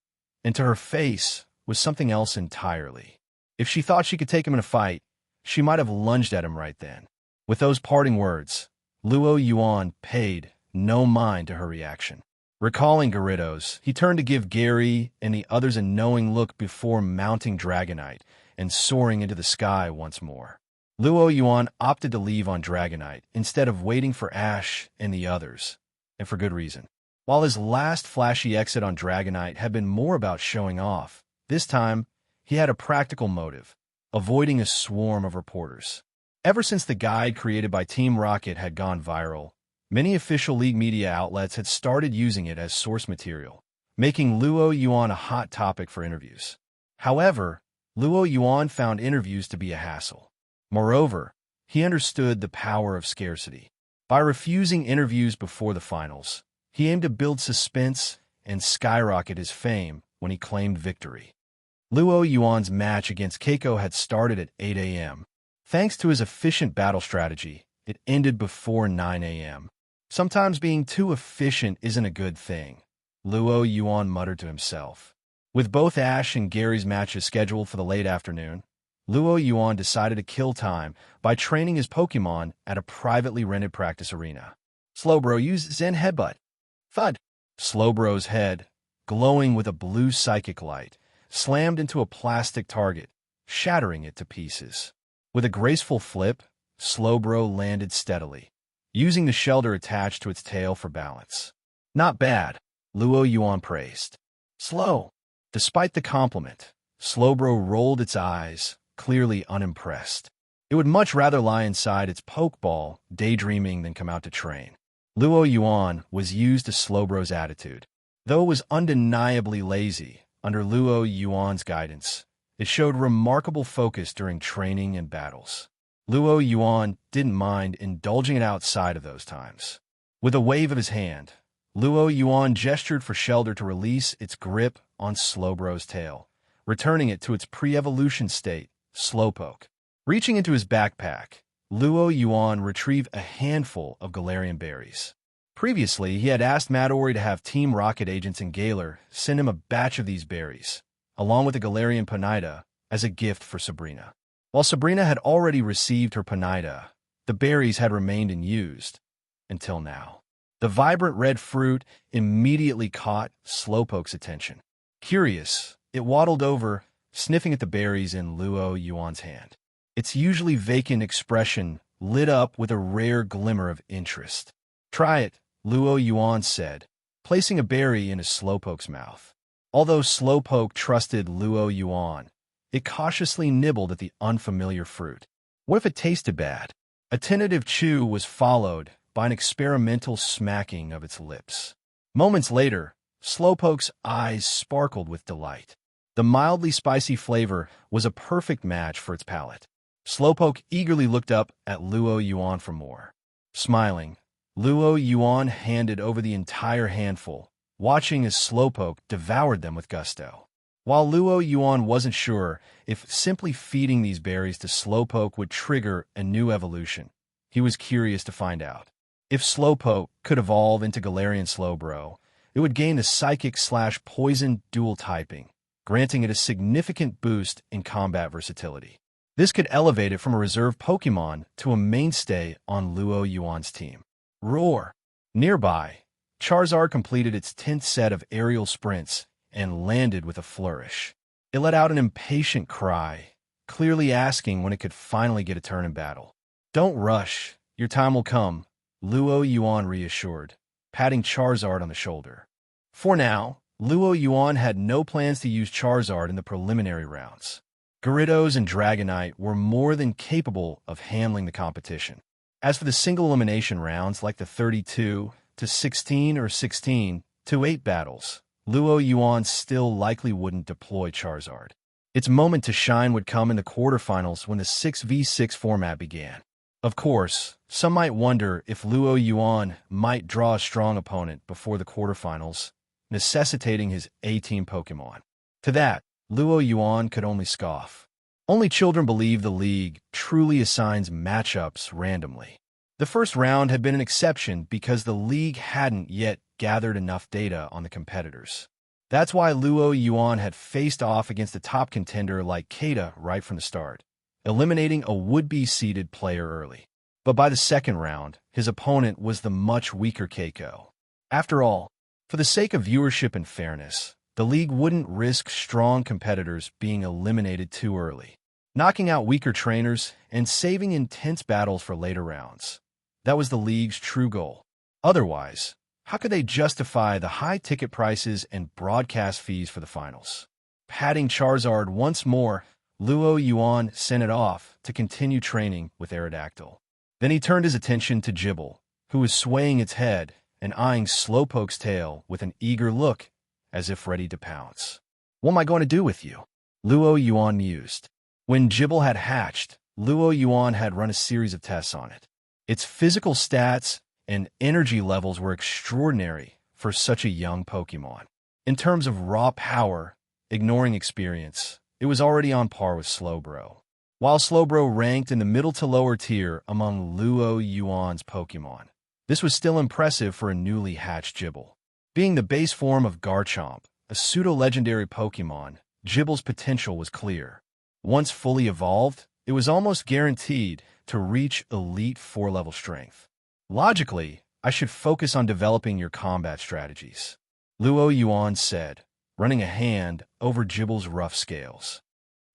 and to her face, was something else entirely. If she thought she could take him in a fight, she might have lunged at him right then. With those parting words, Luo Yuan paid no mind to her reaction. Recalling Gyarados, he turned to give Gary and the others a knowing look before mounting Dragonite and soaring into the sky once more. Luo Yuan opted to leave on Dragonite instead of waiting for Ash and the others, and for good reason. While his last flashy exit on Dragonite had been more about showing off, this time he had a practical motive, avoiding a swarm of reporters. Ever since the guide created by Team Rocket had gone viral, many official League media outlets had started using it as source material, making Luo Yuan a hot topic for interviews. However, Luo Yuan found interviews to be a hassle. Moreover, he understood the power of scarcity. By refusing interviews before the finals, he aimed to build suspense and skyrocket his fame when he claimed victory. Luo Yuan's match against Keiko had started at 8 a.m. Thanks to his efficient battle strategy, it ended before 9 a.m. Sometimes being too efficient isn't a good thing, Luo Yuan muttered to himself. With both Ash and Gary's matches scheduled for the late afternoon, Luo Yuan decided to kill time by training his Pokemon at a privately rented practice arena. Slowbro used Zen Headbutt. Thud! Slowbro's head, glowing with a blue psychic light, slammed into a plastic target, shattering it to pieces. With a graceful flip, Slowbro landed steadily, using the shelter attached to its tail for balance. Not bad, Luo Yuan praised. Slow. Despite the compliment, Slowbro rolled its eyes, clearly unimpressed. It would much rather lie inside its Pokeball, daydreaming than come out to train. Luo Yuan was used to Slowbro's attitude. Though it was undeniably lazy, under Luo Yuan's guidance, it showed remarkable focus during training and battles. Luo Yuan didn't mind indulging it outside of those times. With a wave of his hand, Luo Yuan gestured for Shelter to release its grip on Slowbro's tail, returning it to its pre-evolution state, Slowpoke. Reaching into his backpack, Luo Yuan retrieved a handful of Galarian berries. Previously, he had asked Madori to have Team Rocket agents in Galar send him a batch of these berries, along with a Galarian Ponyta, as a gift for Sabrina. While Sabrina had already received her Ponyta, the berries had remained unused, until now. The vibrant red fruit immediately caught Slowpoke's attention. Curious, it waddled over, sniffing at the berries in Luo Yuan's hand. Its usually vacant expression lit up with a rare glimmer of interest. Try it, Luo Yuan said, placing a berry in his Slowpoke's mouth. Although Slowpoke trusted Luo Yuan, it cautiously nibbled at the unfamiliar fruit. What if it tasted bad? A tentative chew was followed by an experimental smacking of its lips. Moments later, Slowpoke's eyes sparkled with delight. The mildly spicy flavor was a perfect match for its palate. Slowpoke eagerly looked up at Luo Yuan for more. Smiling, Luo Yuan handed over the entire handful, watching as Slowpoke devoured them with gusto. While Luo Yuan wasn't sure if simply feeding these berries to Slowpoke would trigger a new evolution, he was curious to find out. If Slowpoke could evolve into Galarian Slowbro, it would gain the Psychic/Poison dual typing, granting it a significant boost in combat versatility. This could elevate it from a reserve Pokemon to a mainstay on Luo Yuan's team. Roar! Nearby, Charizard completed its 10th set of aerial sprints and landed with a flourish. It let out an impatient cry, clearly asking when it could finally get a turn in battle. Don't rush, your time will come, Luo Yuan reassured, patting Charizard on the shoulder. For now, Luo Yuan had no plans to use Charizard in the preliminary rounds. Gyarados and Dragonite were more than capable of handling the competition. As for the single elimination rounds like the 32 to 16 or 16 to 8 battles, Luo Yuan still likely wouldn't deploy Charizard. Its moment to shine would come in the quarterfinals when the 6v6 format began. Of course, some might wonder if Luo Yuan might draw a strong opponent before the quarterfinals, necessitating his A-team Pokemon. To that, Luo Yuan could only scoff. Only children believe the league truly assigns matchups randomly. The first round had been an exception because the league hadn't yet gathered enough data on the competitors. That's why Luo Yuan had faced off against a top contender like Kata right from the start, eliminating a would-be seeded player early. But by the second round, his opponent was the much weaker Keiko. After all, for the sake of viewership and fairness, the league wouldn't risk strong competitors being eliminated too early, knocking out weaker trainers and saving intense battles for later rounds. That was the league's true goal. Otherwise, how could they justify the high ticket prices and broadcast fees for the finals? Patting Charizard once more, Luo Yuan sent it off to continue training with Aerodactyl. Then he turned his attention to Jibble, who was swaying its head and eyeing Slowpoke's tail with an eager look, as if ready to pounce. What am I going to do with you? Luo Yuan mused. When Jibble had hatched, Luo Yuan had run a series of tests on it. Its physical stats and energy levels were extraordinary for such a young Pokemon. In terms of raw power, ignoring experience, it was already on par with Slowbro. While Slowbro ranked in the middle to lower tier among Luo Yuan's Pokemon, This was still impressive for a newly hatched Jibble. Being the base form of Garchomp, a pseudo-legendary Pokemon, Jibble's potential was clear. Once fully evolved, it was almost guaranteed to reach elite 4-level strength. Logically, I should focus on developing your combat strategies, Luo Yuan said, running a hand over Jibble's rough scales.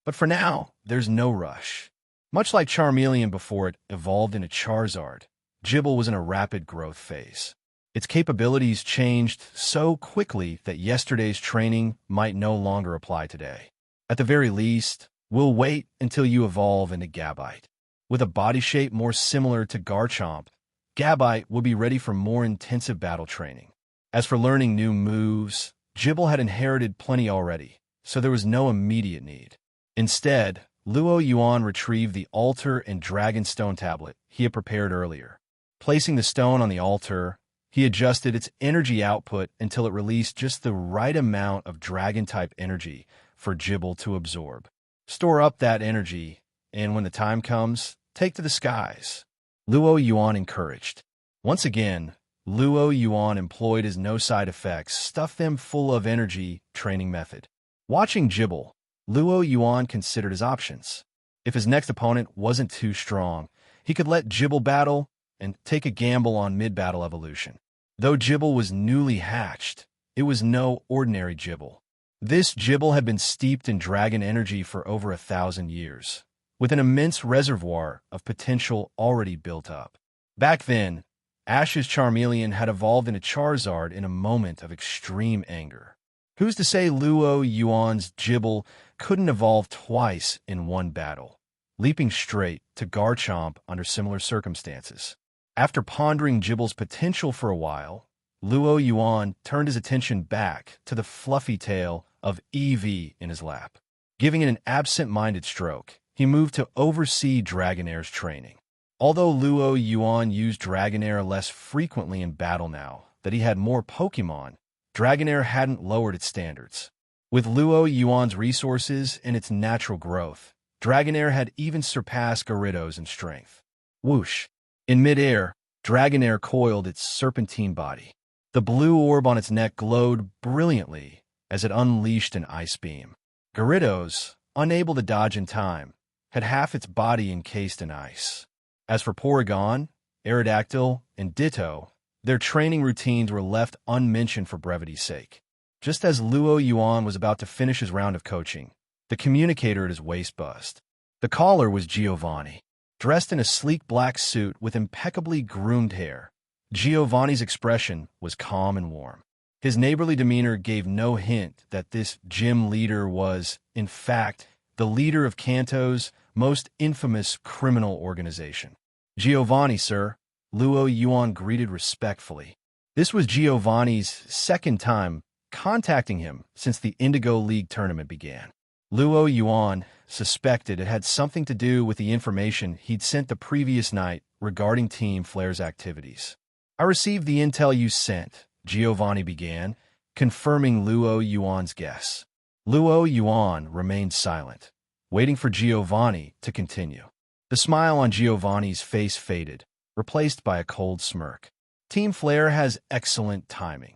But for now, there's no rush. Much like Charmeleon before it evolved into Charizard, Jibble was in a rapid growth phase. Its capabilities changed so quickly that yesterday's training might no longer apply today. At the very least, we'll wait until you evolve into Gabite. With a body shape more similar to Garchomp, Gabite will be ready for more intensive battle training. As for learning new moves, Jibble had inherited plenty already, so there was no immediate need. Instead, Luo Yuan retrieved the altar and Dragonstone tablet he had prepared earlier. Placing the stone on the altar, he adjusted its energy output until it released just the right amount of Dragon-type energy for Jibble to absorb. Store up that energy, and when the time comes, take to the skies, Luo Yuan encouraged. Once again, Luo Yuan employed his no-side-effects, stuff them full of energy training method. Watching Jibble, Luo Yuan considered his options. If his next opponent wasn't too strong, he could let Jibble battle and take a gamble on mid-battle evolution. Though Jibble was newly hatched, it was no ordinary Jibble. This Jibble had been steeped in dragon energy for over 1,000 years, with an immense reservoir of potential already built up. Back then, Ash's Charmeleon had evolved into Charizard in a moment of extreme anger. Who's to say Luo Yuan's Jibble couldn't evolve twice in one battle, leaping straight to Garchomp under similar circumstances? After pondering Jibble's potential for a while, Luo Yuan turned his attention back to the fluffy tail of EV in his lap. Giving it an absent-minded stroke, he moved to oversee Dragonair's training. Although Luo Yuan used Dragonair less frequently in battle now that he had more Pokemon, Dragonair hadn't lowered its standards. With Luo Yuan's resources and its natural growth, Dragonair had even surpassed Gyarados in strength. Whoosh! In midair, Dragonair coiled its serpentine body. The blue orb on its neck glowed brilliantly as it unleashed an ice beam. Gyarados, unable to dodge in time, had half its body encased in ice. As for Porygon, Aerodactyl, and Ditto, their training routines were left unmentioned for brevity's sake. Just as Luo Yuan was about to finish his round of coaching, the communicator at his waist buzzed. The caller was Giovanni. Dressed in a sleek black suit with impeccably groomed hair, Giovanni's expression was calm and warm. His neighborly demeanor gave no hint that this gym leader was, in fact, the leader of Kanto's most infamous criminal organization. Giovanni, sir, Luo Yuan greeted respectfully. This was Giovanni's second time contacting him since the Indigo League tournament began. Luo Yuan suspected it had something to do with the information he'd sent the previous night regarding Team Flare's activities. I received the intel you sent, Giovanni began, confirming Luo Yuan's guess. Luo Yuan remained silent, waiting for Giovanni to continue. The smile on Giovanni's face faded, replaced by a cold smirk. Team Flare has excellent timing,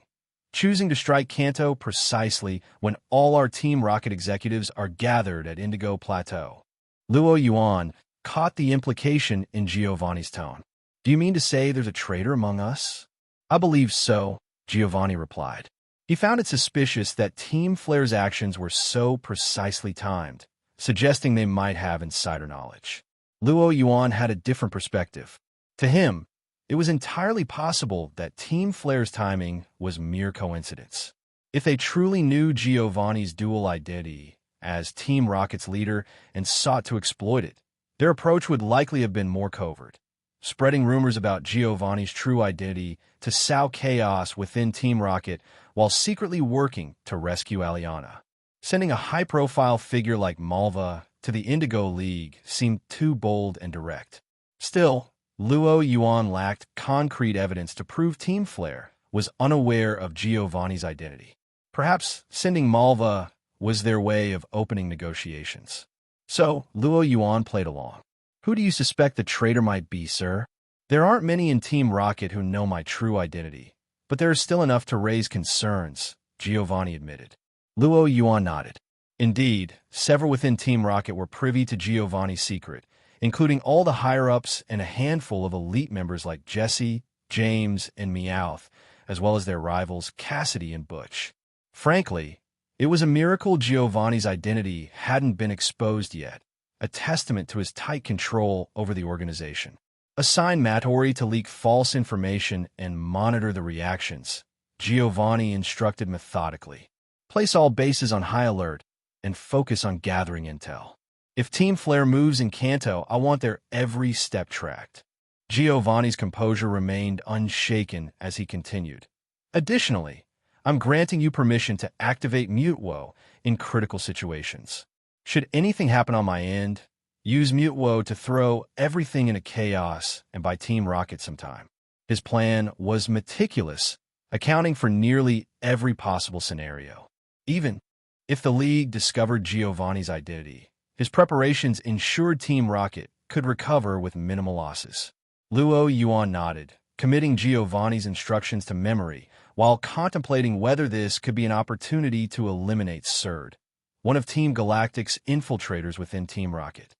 choosing to strike Kanto precisely when all our Team Rocket executives are gathered at Indigo Plateau. Luo Yuan caught the implication in Giovanni's tone. Do you mean to say there's a traitor among us? I believe so, Giovanni replied. He found it suspicious that Team Flare's actions were so precisely timed, suggesting they might have insider knowledge. Luo Yuan had a different perspective. To him, it was entirely possible that Team Flare's timing was mere coincidence. If they truly knew Giovanni's dual identity as Team Rocket's leader and sought to exploit it, their approach would likely have been more covert, spreading rumors about Giovanni's true identity to sow chaos within Team Rocket while secretly working to rescue Aliana. Sending a high-profile figure like Malva to the Indigo League seemed too bold and direct. Still, Luo Yuan lacked concrete evidence to prove Team Flare was unaware of Giovanni's identity. Perhaps sending Malva was their way of opening negotiations. So, Luo Yuan played along. Who do you suspect the traitor might be, sir? There aren't many in Team Rocket who know my true identity, but there is still enough to raise concerns, Giovanni admitted. Luo Yuan nodded. Indeed, several within Team Rocket were privy to Giovanni's secret, including all the higher-ups and a handful of elite members like Jesse, James, and Meowth, as well as their rivals Cassidy and Butch. Frankly, it was a miracle Giovanni's identity hadn't been exposed yet, a testament to his tight control over the organization. Assign Mattori to leak false information and monitor the reactions, Giovanni instructed methodically. Place all bases on high alert and focus on gathering intel. If Team Flare moves in Kanto, I want their every step tracked. Giovanni's composure remained unshaken as he continued. Additionally, I'm granting you permission to activate Mute Woe in critical situations. Should anything happen on my end, use Mute Woe to throw everything into chaos and buy Team Rocket some time. His plan was meticulous, accounting for nearly every possible scenario. Even if the League discovered Giovanni's identity, his preparations ensured Team Rocket could recover with minimal losses. Luo Yuan nodded, committing Giovanni's instructions to memory while contemplating whether this could be an opportunity to eliminate Surd, one of Team Galactic's infiltrators within Team Rocket.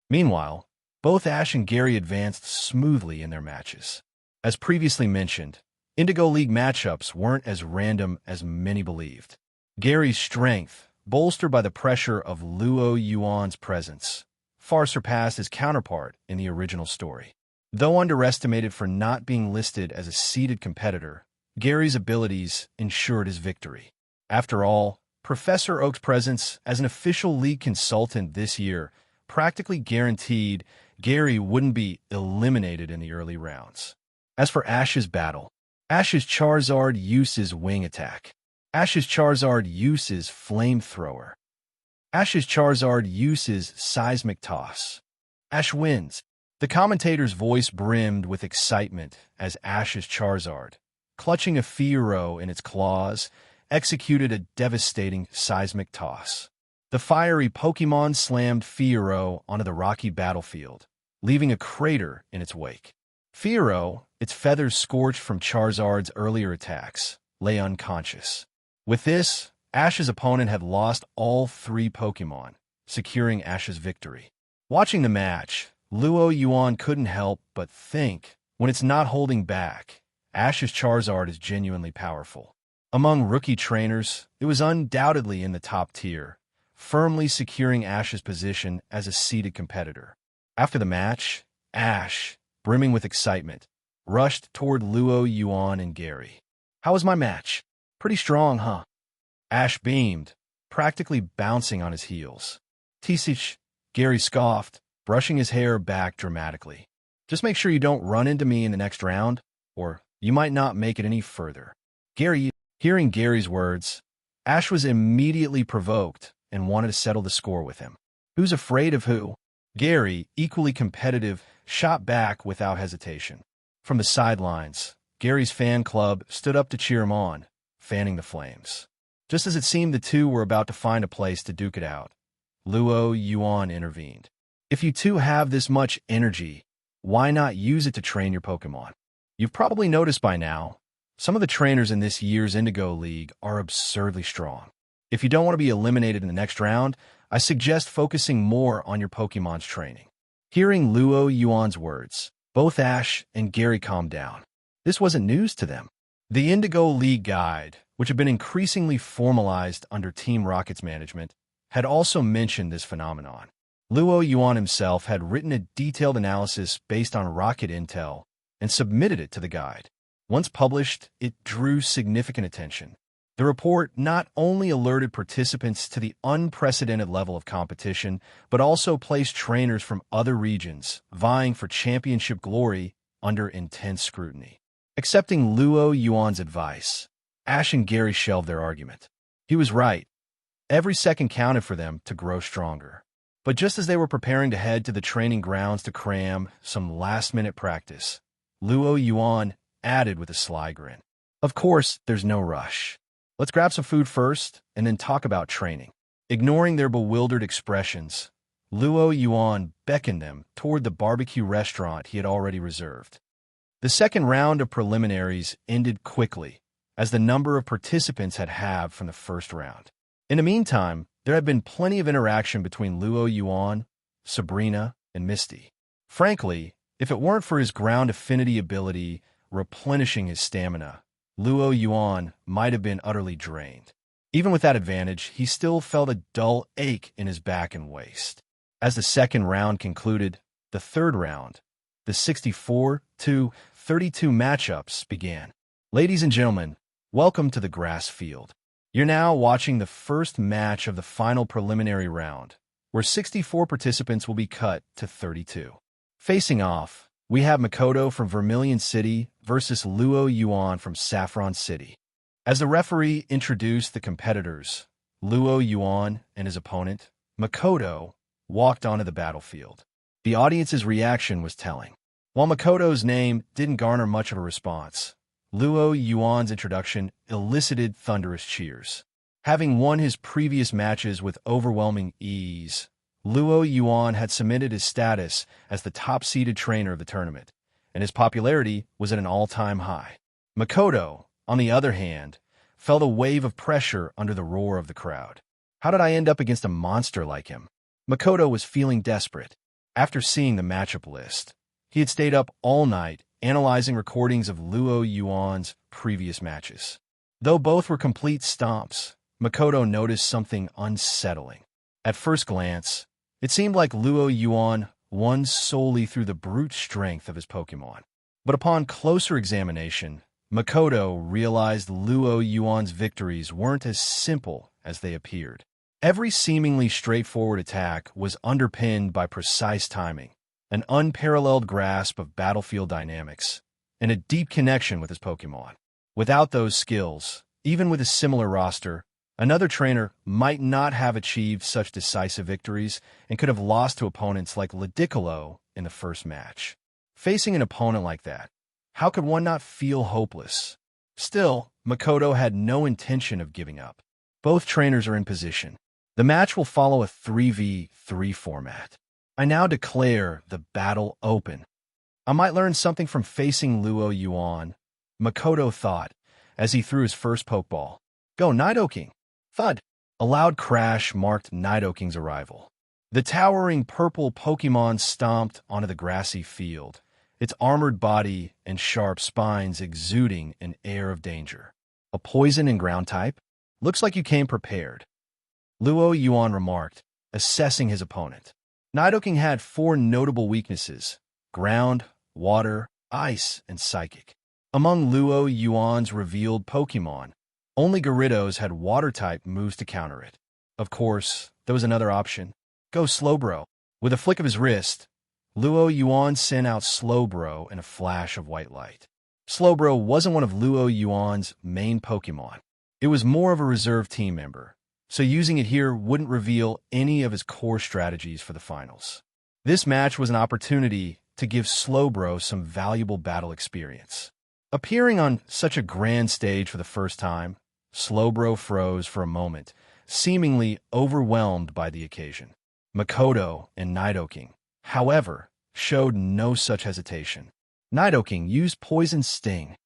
Meanwhile, both Ash and Gary advanced smoothly in their matches. As previously mentioned, Indigo League matchups weren't as random as many believed. Gary's strength, bolstered by the pressure of Luo Yuan's presence, far surpassed his counterpart in the original story. Though underestimated for not being listed as a seeded competitor, Gary's abilities ensured his victory. After all, Professor Oak's presence as an official league consultant this year practically guaranteed Gary wouldn't be eliminated in the early rounds. As for Ash's battle, Ash's Charizard uses Wing Attack. Ash's Charizard uses Flamethrower. Ash's Charizard uses Seismic Toss. Ash wins. The commentator's voice brimmed with excitement as Ash's Charizard, clutching a Fiero in its claws, executed a devastating Seismic Toss. The fiery Pokémon slammed Fiero onto the rocky battlefield, leaving a crater in its wake. Fiero, its feathers scorched from Charizard's earlier attacks, lay unconscious. With this, Ash's opponent had lost all 3 Pokémon, securing Ash's victory. Watching the match, Luo Yuan couldn't help but think, when it's not holding back, Ash's Charizard is genuinely powerful. Among rookie trainers, it was undoubtedly in the top tier, firmly securing Ash's position as a seeded competitor. After the match, Ash, brimming with excitement, rushed toward Luo Yuan and Gary. "How was my match? Pretty strong, huh?" Ash beamed, practically bouncing on his heels. "Tisich," Gary scoffed, brushing his hair back dramatically. "Just make sure you don't run into me in the next round, or you might not make it any further." Hearing Gary's words, Ash was immediately provoked and wanted to settle the score with him. Who's afraid of who? Gary, equally competitive, shot back without hesitation. From the sidelines, Gary's fan club stood up to cheer him on, fanning the flames. Just as it seemed the two were about to find a place to duke it out, Luo Yuan intervened. "If you two have this much energy, why not use it to train your Pokémon? You've probably noticed by now, some of the trainers in this year's Indigo League are absurdly strong. If you don't want to be eliminated in the next round, I suggest focusing more on your Pokémon's training." Hearing Luo Yuan's words, both Ash and Gary calmed down. This wasn't news to them. The Indigo League Guide, which had been increasingly formalized under Team Rocket's management, had also mentioned this phenomenon. Luo Yuan himself had written a detailed analysis based on Rocket intel and submitted it to the guide. Once published, it drew significant attention. The report not only alerted participants to the unprecedented level of competition, but also placed trainers from other regions vying for championship glory under intense scrutiny. Accepting Luo Yuan's advice, Ash and Gary shelved their argument. He was right. Every second counted for them to grow stronger. But just as they were preparing to head to the training grounds to cram some last-minute practice, Luo Yuan added with a sly grin. "Of course, there's no rush. Let's grab some food first, and then talk about training." Ignoring their bewildered expressions, Luo Yuan beckoned them toward the barbecue restaurant he had already reserved. The second round of preliminaries ended quickly, as the number of participants had halved from the first round. In the meantime, there had been plenty of interaction between Luo Yuan, Sabrina, and Misty. Frankly, if it weren't for his ground affinity ability replenishing his stamina, Luo Yuan might have been utterly drained. Even with that advantage, he still felt a dull ache in his back and waist. As the second round concluded, the third round, the 64-32 matchups began. Ladies and gentlemen, welcome to the grass field. You're now watching the first match of the final preliminary round, where 64 participants will be cut to 32. Facing off, we have Makoto from Vermilion City versus Luo Yuan from Saffron City. As the referee introduced the competitors, Luo Yuan and his opponent, Makoto, walked onto the battlefield. The audience's reaction was telling. While Makoto's name didn't garner much of a response, Luo Yuan's introduction elicited thunderous cheers. Having won his previous matches with overwhelming ease, Luo Yuan had cemented his status as the top-seeded trainer of the tournament, and his popularity was at an all-time high. Makoto, on the other hand, felt a wave of pressure under the roar of the crowd. How did I end up against a monster like him? Makoto was feeling desperate. After seeing the matchup list, he had stayed up all night analyzing recordings of Luo Yuan's previous matches. Though both were complete stomps, Makoto noticed something unsettling. At first glance, it seemed like Luo Yuan won solely through the brute strength of his Pokemon. But upon closer examination, Makoto realized Luo Yuan's victories weren't as simple as they appeared. Every seemingly straightforward attack was underpinned by precise timing, an unparalleled grasp of battlefield dynamics, and a deep connection with his Pokemon. Without those skills, even with a similar roster, another trainer might not have achieved such decisive victories and could have lost to opponents like Ludicolo in the first match. Facing an opponent like that, how could one not feel hopeless? Still, Makoto had no intention of giving up. Both trainers are in position. The match will follow a 3v3 format. I now declare the battle open. I might learn something from facing Luo Yuan, Makoto thought, as he threw his first Pokeball. Go, Nidoking! Thud! A loud crash marked Nidoking's arrival. The towering purple Pokemon stomped onto the grassy field, its armored body and sharp spines exuding an air of danger. A poison and ground type? Looks like you came prepared, Luo Yuan remarked, assessing his opponent. Nidoking had 4 notable weaknesses: ground, water, ice, and psychic. Among Luo Yuan's revealed Pokemon, only Gyarados had water-type moves to counter it. Of course, there was another option. Go Slowbro. With a flick of his wrist, Luo Yuan sent out Slowbro in a flash of white light. Slowbro wasn't one of Luo Yuan's main Pokemon. It was more of a reserve team member, so using it here wouldn't reveal any of his core strategies for the finals. This match was an opportunity to give Slowbro some valuable battle experience. Appearing on such a grand stage for the first time, Slowbro froze for a moment, seemingly overwhelmed by the occasion. Makoto and Nidoking, however, showed no such hesitation. Nidoking used Poison Sting.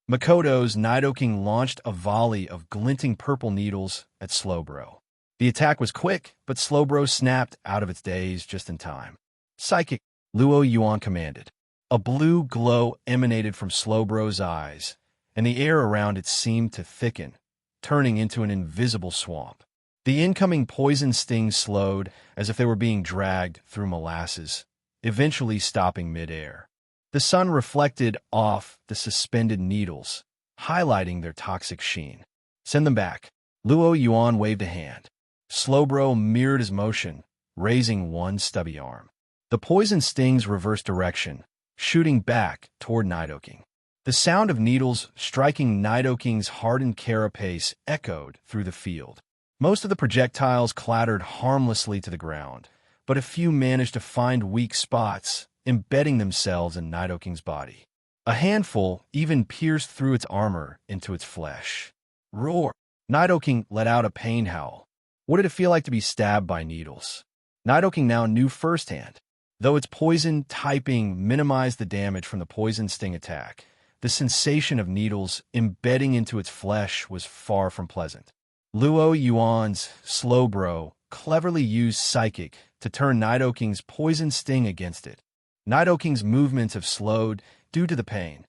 Makoto's Nidoking launched a volley of glinting purple needles at Slowbro. The attack was quick, but Slowbro snapped out of its daze just in time. Psychic, Luo Yuan commanded. A blue glow emanated from Slowbro's eyes, and the air around it seemed to thicken, turning into an invisible swamp. The incoming poison stings slowed as if they were being dragged through molasses, eventually stopping mid-air. The sun reflected off the suspended needles, highlighting their toxic sheen. Send them back. Luo Yuan waved a hand. Slowbro mirrored his motion, raising one stubby arm. The poison stings reversed direction, shooting back toward Nidoking. The sound of needles striking Nidoking's hardened carapace echoed through the field. Most of the projectiles clattered harmlessly to the ground, but a few managed to find weak spots, embedding themselves in Nidoking's body. A handful even pierced through its armor into its flesh. Roar! Nidoking let out a pain howl. What did it feel like to be stabbed by needles? Nidoking now knew firsthand. Though its poison typing minimized the damage from the poison sting attack, the sensation of needles embedding into its flesh was far from pleasant. Luo Yuan's Slowbro cleverly used Psychic to turn Nidoking's poison sting against it. Nidoking's movements have slowed due to the pain.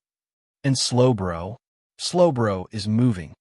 And Slowbro is moving.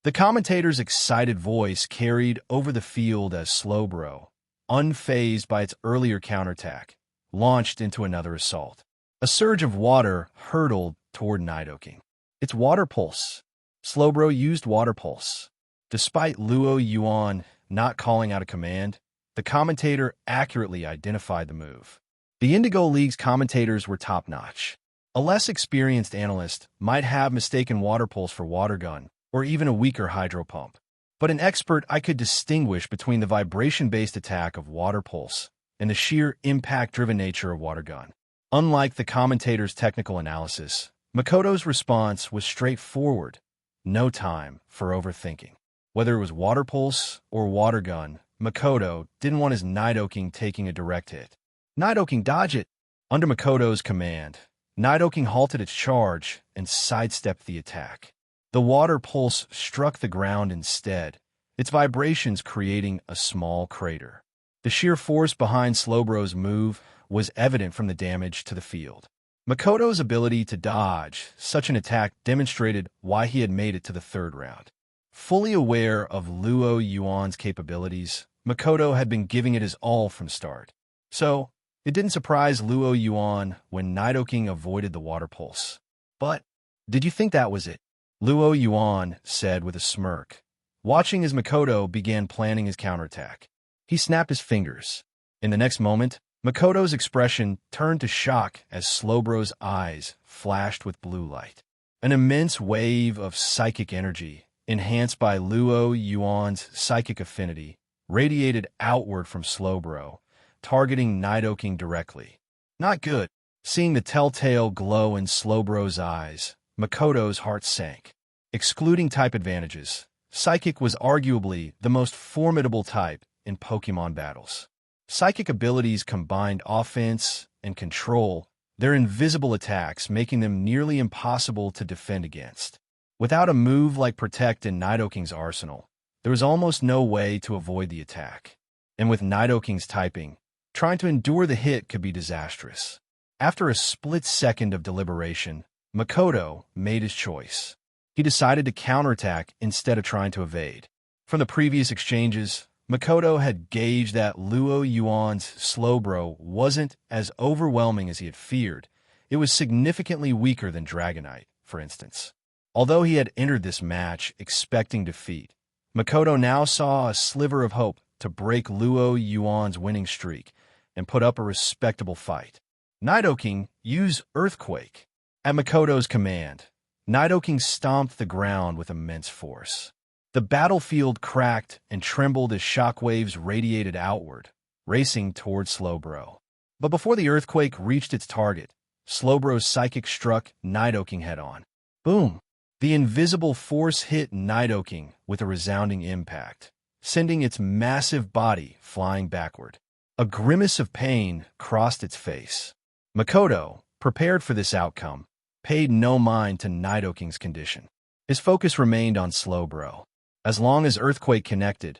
The commentator's excited voice carried over the field as Slowbro, unfazed by its earlier counterattack, launched into another assault. A surge of water hurtled toward Nidoking. It's Water Pulse. Slowbro used Water Pulse. Despite Luo Yuan not calling out a command, the commentator accurately identified the move. The Indigo League's commentators were top-notch. A less experienced analyst might have mistaken Water Pulse for Water Gun, or even a weaker Hydro Pump. But an expert I could distinguish between the vibration-based attack of Water Pulse and the sheer impact-driven nature of Water Gun. Unlike the commentator's technical analysis, Makoto's response was straightforward. No time for overthinking. Whether it was Water Pulse or Water Gun, Makoto didn't want his Nidoking taking a direct hit. Nidoking dodge it! Under Makoto's command, Nidoking halted its charge and sidestepped the attack. The Water Pulse struck the ground instead, its vibrations creating a small crater. The sheer force behind Slowbro's move was evident from the damage to the field. Makoto's ability to dodge such an attack demonstrated why he had made it to the third round. Fully aware of Luo Yuan's capabilities, Makoto had been giving it his all from start. So, it didn't surprise Luo Yuan when Nidoking avoided the Water Pulse. But, did you think that was it? Luo Yuan said with a smirk, watching as Makoto began planning his counterattack. He snapped his fingers. In the next moment, Makoto's expression turned to shock as Slowbro's eyes flashed with blue light. An immense wave of psychic energy, enhanced by Luo Yuan's psychic affinity, radiated outward from Slowbro, targeting Nidoking directly. Not good. Seeing the telltale glow in Slowbro's eyes, Makoto's heart sank. Excluding type advantages, Psychic was arguably the most formidable type in Pokemon battles. Psychic abilities combined offense and control, their invisible attacks making them nearly impossible to defend against. Without a move like Protect in Nidoking's arsenal, there was almost no way to avoid the attack. And with Nidoking's typing, trying to endure the hit could be disastrous. After a split second of deliberation, Makoto made his choice. He decided to counterattack instead of trying to evade. From the previous exchanges, Makoto had gauged that Luo Yuan's Slowbro wasn't as overwhelming as he had feared. It was significantly weaker than Dragonite, for instance. Although he had entered this match expecting defeat, Makoto now saw a sliver of hope to break Luo Yuan's winning streak and put up a respectable fight. Nidoking used Earthquake. At Makoto's command, Nidoking stomped the ground with immense force. The battlefield cracked and trembled as shockwaves radiated outward, racing toward Slowbro. But before the earthquake reached its target, Slowbro's psychic struck Nidoking head-on. Boom! The invisible force hit Nidoking with a resounding impact, sending its massive body flying backward. A grimace of pain crossed its face. Makoto, prepared for this outcome, paid no mind to Nidoking's condition. His focus remained on Slowbro. As long as Earthquake connected,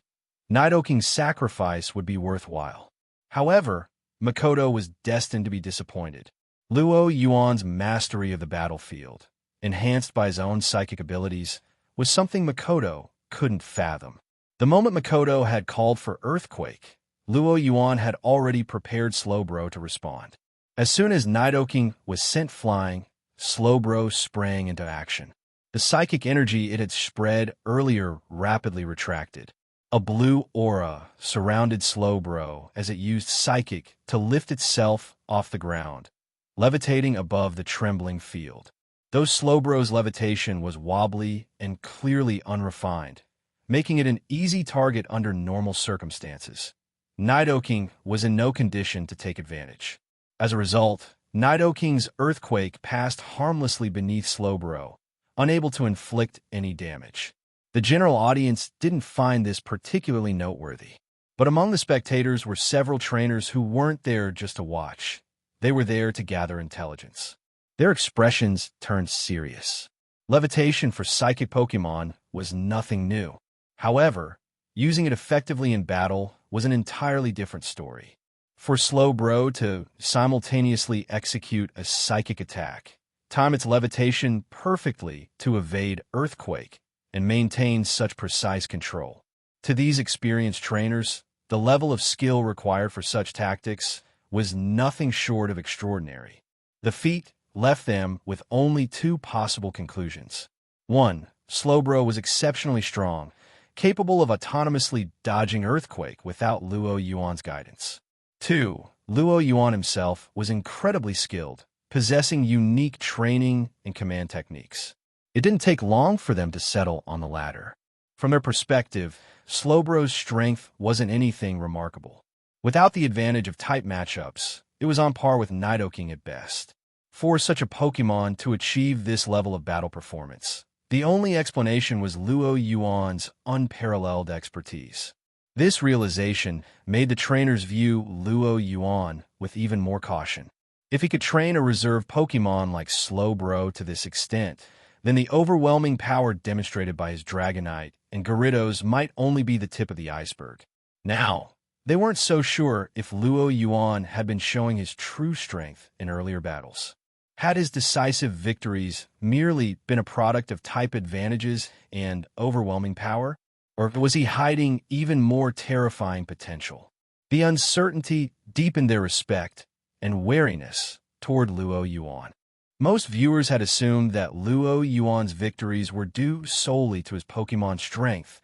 Nidoking's sacrifice would be worthwhile. However, Makoto was destined to be disappointed. Luo Yuan's mastery of the battlefield, enhanced by his own psychic abilities, was something Makoto couldn't fathom. The moment Makoto had called for Earthquake, Luo Yuan had already prepared Slowbro to respond. As soon as Nidoking was sent flying, Slowbro sprang into action. The psychic energy it had spread earlier rapidly retracted. A blue aura surrounded Slowbro as it used Psychic to lift itself off the ground, levitating above the trembling field. Though Slowbro's levitation was wobbly and clearly unrefined, making it an easy target under normal circumstances, Nidoking was in no condition to take advantage. As a result, Nidoking's Earthquake passed harmlessly beneath Slowbro, unable to inflict any damage. The general audience didn't find this particularly noteworthy. But among the spectators were several trainers who weren't there just to watch. They were there to gather intelligence. Their expressions turned serious. Levitation for psychic Pokemon was nothing new. However, using it effectively in battle was an entirely different story. For Slowbro to simultaneously execute a psychic attack, time its levitation perfectly to evade Earthquake, and maintain such precise control. To these experienced trainers, the level of skill required for such tactics was nothing short of extraordinary. The feat left them with only two possible conclusions. 1. Slowbro was exceptionally strong, capable of autonomously dodging Earthquake without Luo Yuan's guidance. 2. Luo Yuan himself was incredibly skilled, possessing unique training and command techniques. It didn't take long for them to settle on the latter. From their perspective, Slowbro's strength wasn't anything remarkable. Without the advantage of type matchups, it was on par with Nidoking at best. For such a Pokemon to achieve this level of battle performance, the only explanation was Luo Yuan's unparalleled expertise. This realization made the trainers view Luo Yuan with even more caution. If he could train a reserve Pokemon like Slowbro to this extent, then the overwhelming power demonstrated by his Dragonite and Gyarados might only be the tip of the iceberg. Now, they weren't so sure if Luo Yuan had been showing his true strength in earlier battles. Had his decisive victories merely been a product of type advantages and overwhelming power? Or was he hiding even more terrifying potential? The uncertainty deepened their respect and wariness toward Luo Yuan. Most viewers had assumed that Luo Yuan's victories were due solely to his Pokemon strength,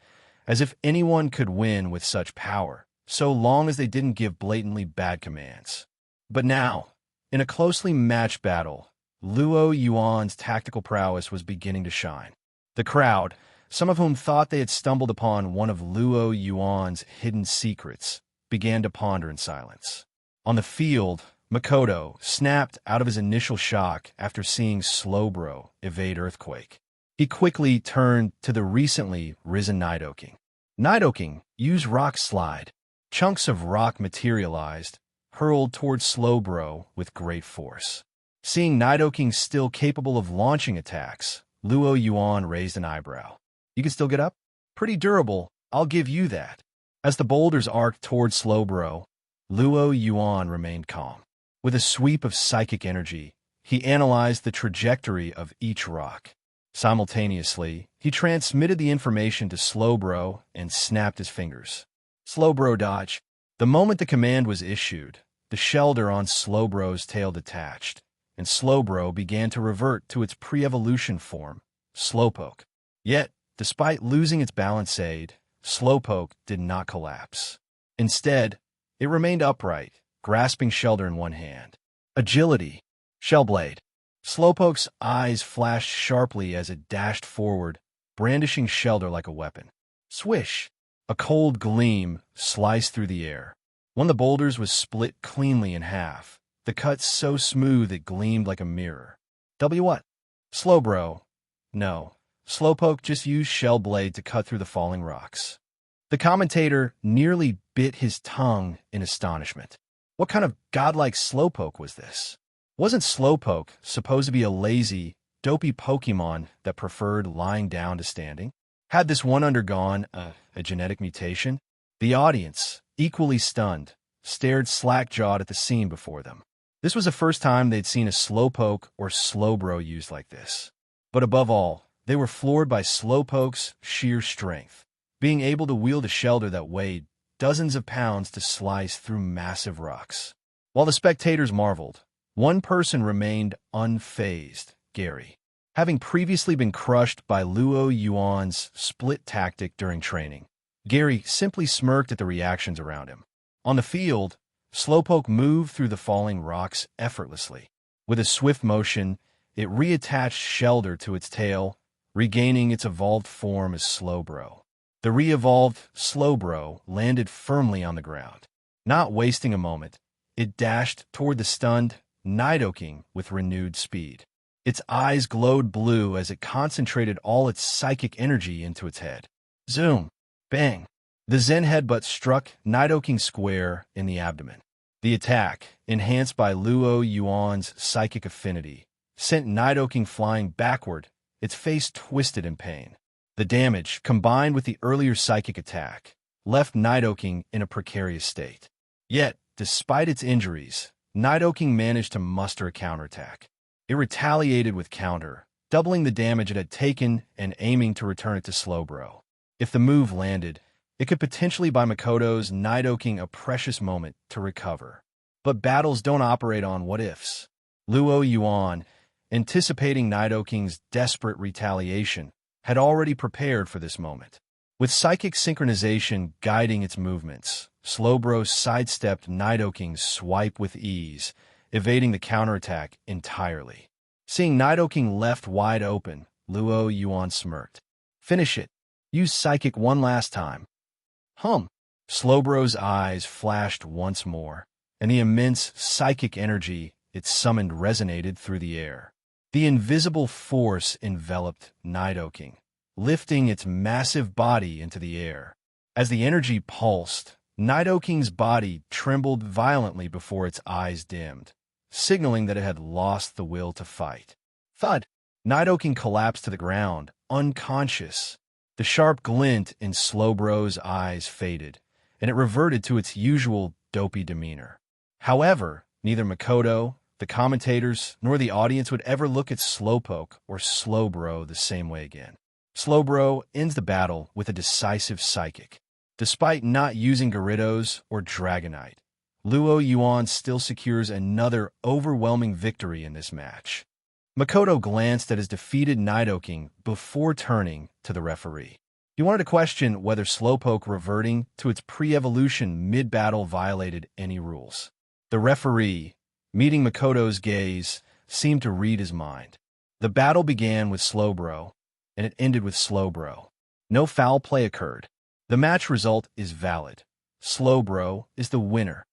as if anyone could win with such power, so long as they didn't give blatantly bad commands. But now, in a closely matched battle, Luo Yuan's tactical prowess was beginning to shine. The crowd, some of whom thought they had stumbled upon one of Luo Yuan's hidden secrets, began to ponder in silence. On the field, Makoto snapped out of his initial shock after seeing Slowbro evade Earthquake. He quickly turned to the recently risen Nidoking. Nidoking used Rock Slide. Chunks of rock materialized, hurled towards Slowbro with great force. Seeing Nidoking still capable of launching attacks, Luo Yuan raised an eyebrow. You can still get up? Pretty durable, I'll give you that. As the boulders arced towards Slowbro, Luo Yuan remained calm. With a sweep of psychic energy, he analyzed the trajectory of each rock. Simultaneously, he transmitted the information to Slowbro and snapped his fingers. Slowbro dodge. The moment the command was issued, the shelter on Slowbro's tail detached, and Slowbro began to revert to its pre-evolution form, Slowpoke. Yet, despite losing its balance aid, Slowpoke did not collapse. Instead, it remained upright, grasping shelter in one hand. Agility. Shellblade. Slowpoke's eyes flashed sharply as it dashed forward, brandishing shelter like a weapon. Swish! A cold gleam sliced through the air. One of the boulders was split cleanly in half, the cut so smooth it gleamed like a mirror. W what? Slowbro. No. Slowpoke just used Shellblade to cut through the falling rocks. The commentator nearly bit his tongue in astonishment. What kind of godlike Slowpoke was this? Wasn't Slowpoke supposed to be a lazy, dopey Pokemon that preferred lying down to standing? Had this one undergone a genetic mutation? The audience, equally stunned, stared slack-jawed at the scene before them. This was the first time they'd seen a Slowpoke or Slowbro used like this. But above all, they were floored by Slowpoke's sheer strength, being able to wield a shelter that weighed dozens of pounds to slice through massive rocks. While the spectators marveled, one person remained unfazed, Gary. Having previously been crushed by Luo Yuan's split tactic during training, Gary simply smirked at the reactions around him. On the field, Slowpoke moved through the falling rocks effortlessly. With a swift motion, it reattached shelter to its tail, regaining its evolved form as Slowbro. The re-evolved Slowbro landed firmly on the ground. Not wasting a moment, it dashed toward the stunned Nidoking with renewed speed. Its eyes glowed blue as it concentrated all its psychic energy into its head. Zoom! Bang! The Zen headbutt struck Nidoking square in the abdomen. The attack, enhanced by Luo Yuan's psychic affinity, sent Nidoking flying backward, its face twisted in pain. The damage, combined with the earlier psychic attack, left Nidoking in a precarious state. Yet, despite its injuries, Nidoking managed to muster a counterattack. It retaliated with counter, doubling the damage it had taken and aiming to return it to Slowbro. If the move landed, it could potentially buy Makoto's Nidoking a precious moment to recover. But battles don't operate on what-ifs. Luo Yuan, anticipating Nidoking's desperate retaliation, had already prepared for this moment. With psychic synchronization guiding its movements, Slowbro sidestepped Nidoking's swipe with ease, evading the counterattack entirely. Seeing Nidoking left wide open, Luo Yuan smirked. "Finish it. Use Psychic one last time." Slowbro's eyes flashed once more, and the immense psychic energy it summoned resonated through the air. The invisible force enveloped Nidoking, lifting its massive body into the air. As the energy pulsed, Nidoking's body trembled violently before its eyes dimmed, signaling that it had lost the will to fight. Thud! Nidoking collapsed to the ground, unconscious. The sharp glint in Slowbro's eyes faded, and it reverted to its usual dopey demeanor. However, neither Makoto, the commentators, nor the audience would ever look at Slowpoke or Slowbro the same way again. Slowbro ends the battle with a decisive psychic. Despite not using Gyarados or Dragonite, Luo Yuan still secures another overwhelming victory in this match. Makoto glanced at his defeated Nidoking before turning to the referee. He wanted to question whether Slowpoke reverting to its pre-evolution mid-battle violated any rules. The referee, meeting Makoto's gaze, seemed to read his mind. The battle began with Slowbro, and it ended with Slowbro. No foul play occurred. The match result is valid. Slowbro is the winner.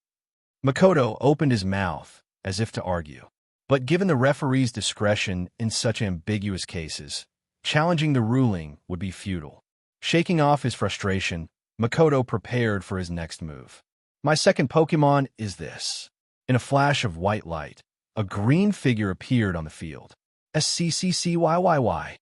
Makoto opened his mouth, as if to argue. But given the referee's discretion in such ambiguous cases, challenging the ruling would be futile. Shaking off his frustration, Makoto prepared for his next move. "My second Pokemon is this." In a flash of white light, a green figure appeared on the field. SCCCYYY.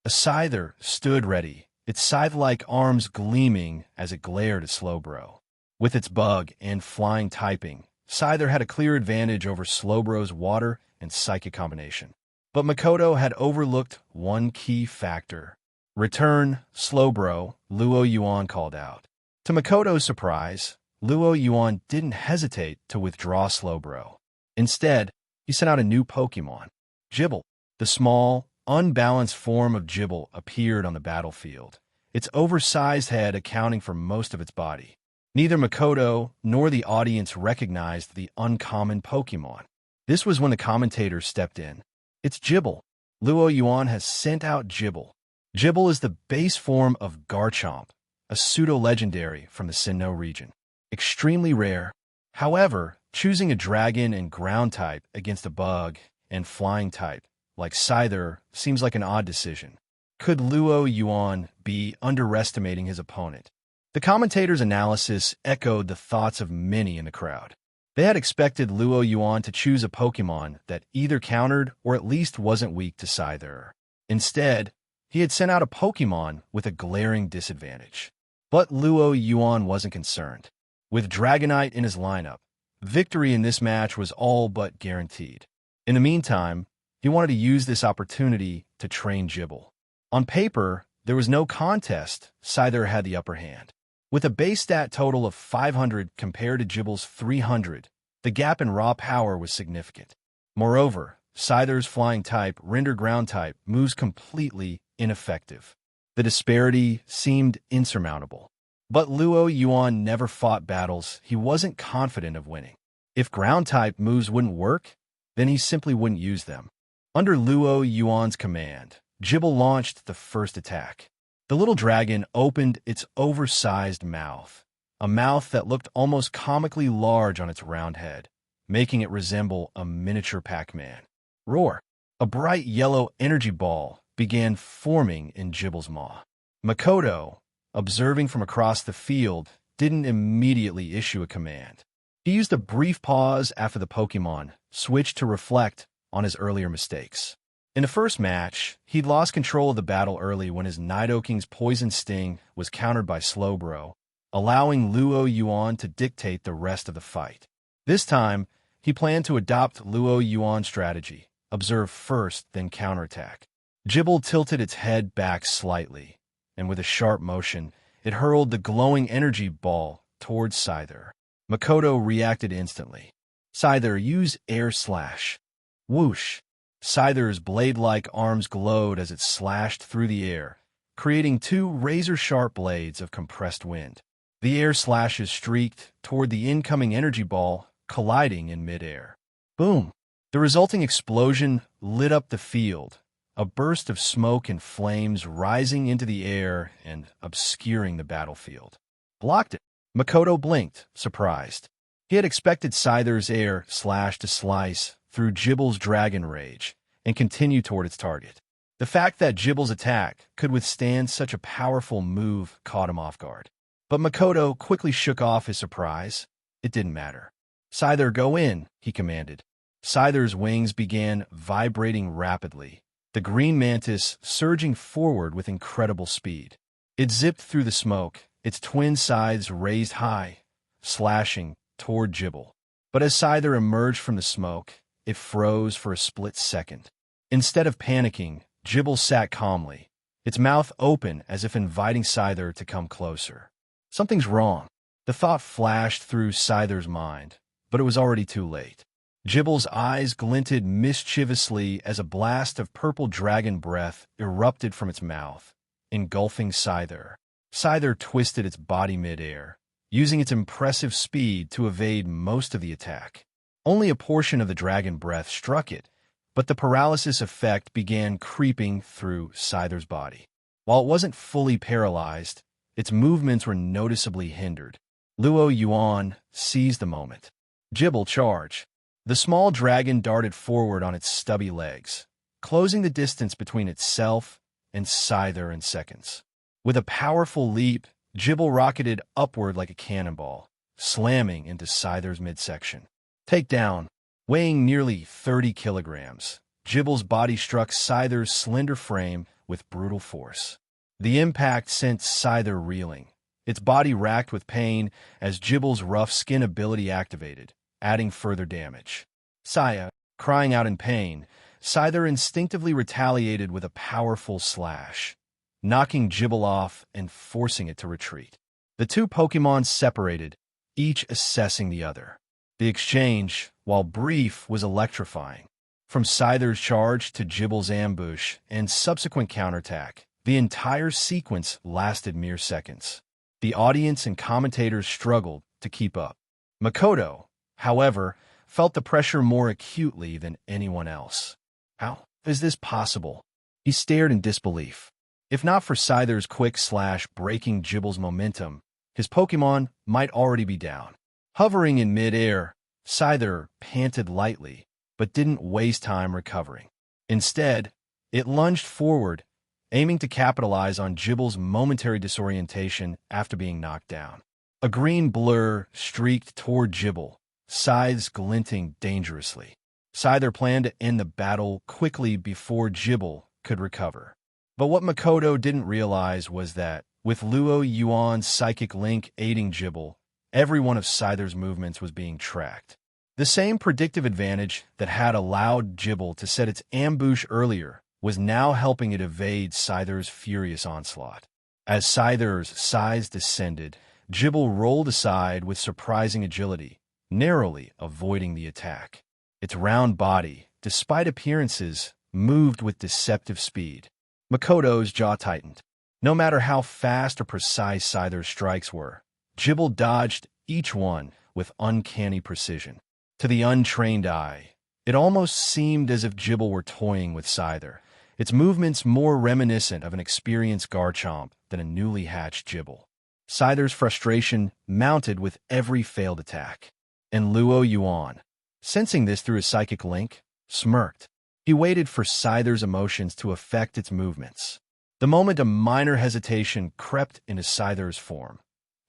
A Scyther stood ready, its scythe-like arms gleaming as it glared at Slowbro. With its bug and flying typing, Scyther had a clear advantage over Slowbro's water and psychic combination. But Makoto had overlooked one key factor. "Return, Slowbro," Luo Yuan called out. To Makoto's surprise, Luo Yuan didn't hesitate to withdraw Slowbro. Instead, he sent out a new Pokemon. Jibble. The small, unbalanced form of Jibble appeared on the battlefield, its oversized head accounting for most of its body. Neither Makoto nor the audience recognized the uncommon Pokemon. This was when the commentators stepped in. "It's Jibble. Luo Yuan has sent out Jibble." Jibble is the base form of Garchomp, a pseudo-legendary from the Sinnoh region. Extremely rare. However, choosing a dragon and ground type against a bug and flying type, like Scyther, seems like an odd decision. Could Luo Yuan be underestimating his opponent? The commentators' analysis echoed the thoughts of many in the crowd. They had expected Luo Yuan to choose a Pokemon that either countered or at least wasn't weak to Scyther. Instead, he had sent out a Pokemon with a glaring disadvantage. But Luo Yuan wasn't concerned. With Dragonite in his lineup, victory in this match was all but guaranteed. In the meantime, he wanted to use this opportunity to train Jibble. On paper, there was no contest. Scyther had the upper hand. With a base stat total of 500 compared to Jibble's 300, the gap in raw power was significant. Moreover, Scyther's flying type rendered ground type moves completely ineffective. The disparity seemed insurmountable. But Luo Yuan never fought battles he wasn't confident of winning. If ground type moves wouldn't work, then he simply wouldn't use them. Under Luo Yuan's command, Jibble launched the first attack. The little dragon opened its oversized mouth, a mouth that looked almost comically large on its round head, making it resemble a miniature Pac-Man. Roar! A bright yellow energy ball began forming in Jibble's maw. Makoto, observing from across the field, didn't immediately issue a command. He used a brief pause after the Pokémon switched to reflect on his earlier mistakes. In the first match, he'd lost control of the battle early when his Nidoking's Poison Sting was countered by Slowbro, allowing Luo Yuan to dictate the rest of the fight. This time, he planned to adopt Luo Yuan's strategy, observe first, then counterattack. Jibble tilted its head back slightly, and with a sharp motion, it hurled the glowing energy ball towards Scyther. Makoto reacted instantly. Scyther, use Air Slash. Whoosh! Scyther's blade-like arms glowed as it slashed through the air, creating two razor-sharp blades of compressed wind. The air slashes streaked toward the incoming energy ball, colliding in midair. Boom! The resulting explosion lit up the field, a burst of smoke and flames rising into the air and obscuring the battlefield. Blocked it. Makoto blinked, surprised. He had expected Scyther's air slash to slice through Jibble's Dragon Rage and continue toward its target. The fact that Jibble's attack could withstand such a powerful move caught him off guard. But Makoto quickly shook off his surprise. It didn't matter. Scyther, go in, he commanded. Scyther's wings began vibrating rapidly, the green mantis surging forward with incredible speed. It zipped through the smoke, its twin sides raised high, slashing toward Jibble. But as Scyther emerged from the smoke, it froze for a split second. Instead of panicking, Jibble sat calmly, its mouth open as if inviting Scyther to come closer. Something's wrong. The thought flashed through Scyther's mind, but it was already too late. Jibble's eyes glinted mischievously as a blast of purple dragon breath erupted from its mouth, engulfing Scyther. Scyther twisted its body midair, using its impressive speed to evade most of the attack. Only a portion of the dragon breath struck it, but the paralysis effect began creeping through Scyther's body. While it wasn't fully paralyzed, its movements were noticeably hindered. Luo Yuan seized the moment. Jibble, charge. The small dragon darted forward on its stubby legs, closing the distance between itself and Scyther in seconds. With a powerful leap, Jibble rocketed upward like a cannonball, slamming into Scyther's midsection. Takedown. Weighing nearly 30 kilograms, Jibble's body struck Scyther's slender frame with brutal force. The impact sent Scyther reeling, its body racked with pain as Jibble's rough skin ability activated, adding further damage. Saya, crying out in pain, Scyther instinctively retaliated with a powerful slash, knocking Jibble off and forcing it to retreat. The two Pokémon separated, each assessing the other. The exchange, while brief, was electrifying. From Scyther's charge to Jibble's ambush and subsequent counterattack, the entire sequence lasted mere seconds. The audience and commentators struggled to keep up. Makoto, however, felt the pressure more acutely than anyone else. How is this possible? He stared in disbelief. If not for Scyther's quick slash breaking Jibble's momentum, his Pokémon might already be down. Hovering in mid-air, Scyther panted lightly, but didn't waste time recovering. Instead, it lunged forward, aiming to capitalize on Jibble's momentary disorientation after being knocked down. A green blur streaked toward Jibble, scythes glinting dangerously. Scyther planned to end the battle quickly before Jibble could recover. But what Makoto didn't realize was that, with Luo Yuan's psychic link aiding Jibble, every one of Scyther's movements was being tracked. The same predictive advantage that had allowed Jibble to set its ambush earlier was now helping it evade Scyther's furious onslaught. As Scyther's size descended, Jibble rolled aside with surprising agility, narrowly avoiding the attack. Its round body, despite appearances, moved with deceptive speed. Makoto's jaw tightened. No matter how fast or precise Scyther's strikes were, Jibble dodged each one with uncanny precision. To the untrained eye, it almost seemed as if Jibble were toying with Scyther, its movements more reminiscent of an experienced Garchomp than a newly hatched Jibble. Scyther's frustration mounted with every failed attack. And Luo Yuan, sensing this through his psychic link, smirked. He waited for Scyther's emotions to affect its movements. The moment a minor hesitation crept into Scyther's form,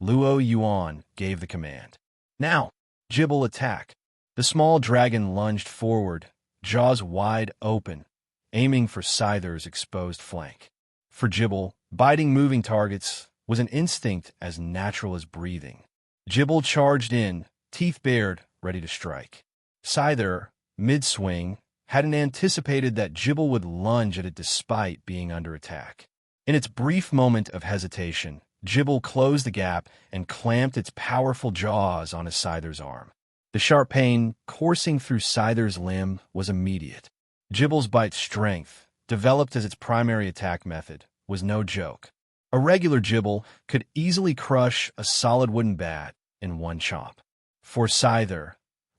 Luo Yuan gave the command. Now, Jibble attack. The small dragon lunged forward, jaws wide open, aiming for Scyther's exposed flank. For Jibble, biting moving targets was an instinct as natural as breathing. Jibble charged in, teeth bared, ready to strike. Scyther, mid-swing, hadn't anticipated that Jibble would lunge at it despite being under attack. In its brief moment of hesitation, Jibble closed the gap and clamped its powerful jaws on Scyther's arm. The sharp pain coursing through Scyther's limb was immediate. Jibble's bite strength, developed as its primary attack method, was no joke. A regular Jibble could easily crush a solid wooden bat in one chomp. For Scyther,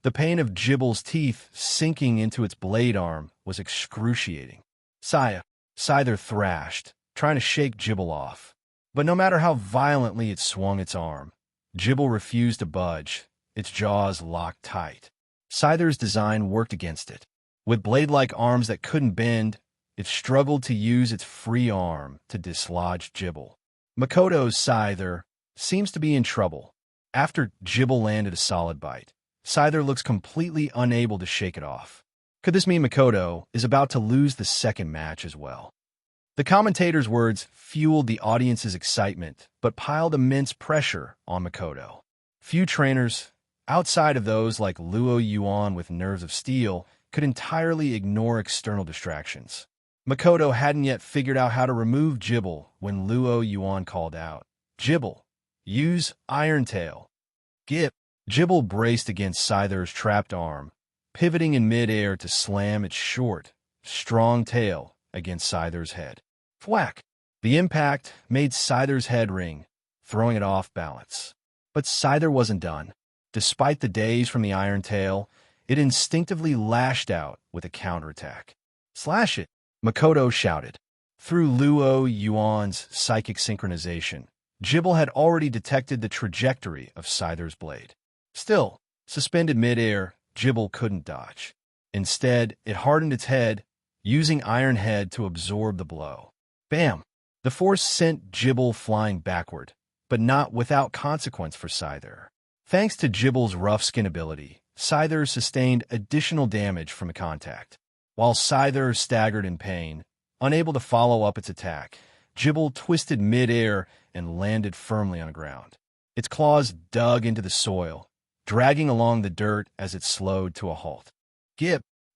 the pain of Jibble's teeth sinking into its blade arm was excruciating. Scyther thrashed, trying to shake Jibble off. But no matter how violently it swung its arm, Jibble refused to budge, its jaws locked tight. Scyther's design worked against it. With blade-like arms that couldn't bend, it struggled to use its free arm to dislodge Jibble. Makoto's Scyther seems to be in trouble. After Jibble landed a solid bite, Scyther looks completely unable to shake it off. Could this mean Makoto is about to lose the second match as well? The commentator's words fueled the audience's excitement, but piled immense pressure on Makoto. Few trainers, outside of those like Luo Yuan with nerves of steel, could entirely ignore external distractions. Makoto hadn't yet figured out how to remove Jibble when Luo Yuan called out, "Jibble, use Iron Tail." Jibble braced against Scyther's trapped arm, pivoting in midair to slam its short, strong tail against Scyther's head. Thwack! The impact made Scyther's head ring, throwing it off balance. But Scyther wasn't done. Despite the daze from the Iron Tail, it instinctively lashed out with a counterattack. "Slash it!" Makoto shouted. Through Luo Yuan's psychic synchronization, Jibble had already detected the trajectory of Scyther's blade. Still, suspended midair, Jibble couldn't dodge. Instead, it hardened its head, using Iron Head to absorb the blow. Bam! The force sent Jibble flying backward, but not without consequence for Scyther. Thanks to Jibble's rough skin ability, Scyther sustained additional damage from the contact. While Scyther staggered in pain, unable to follow up its attack, Jibble twisted midair and landed firmly on the ground. Its claws dug into the soil, dragging along the dirt as it slowed to a halt.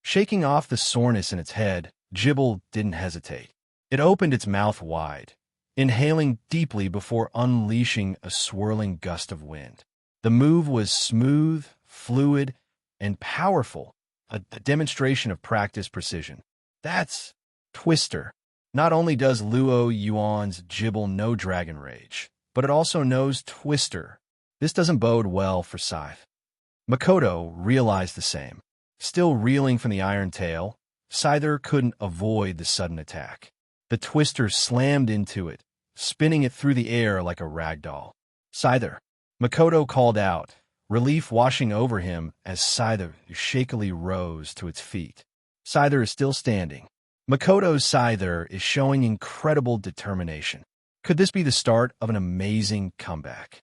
Shaking off the soreness in its head, Jibble didn't hesitate. It opened its mouth wide, inhaling deeply before unleashing a swirling gust of wind. The move was smooth, fluid, and powerful, a demonstration of practiced precision. That's Twister. Not only does Luo Yuan's Jibble know Dragon Rage, but it also knows Twister. This doesn't bode well for Scythe. Makoto realized the same. Still reeling from the Iron Tail, Scyther couldn't avoid the sudden attack. The Twister slammed into it, spinning it through the air like a rag doll. "Scyther!" Makoto called out, relief washing over him as Scyther shakily rose to its feet. Scyther is still standing. Makoto's Scyther is showing incredible determination. Could this be the start of an amazing comeback?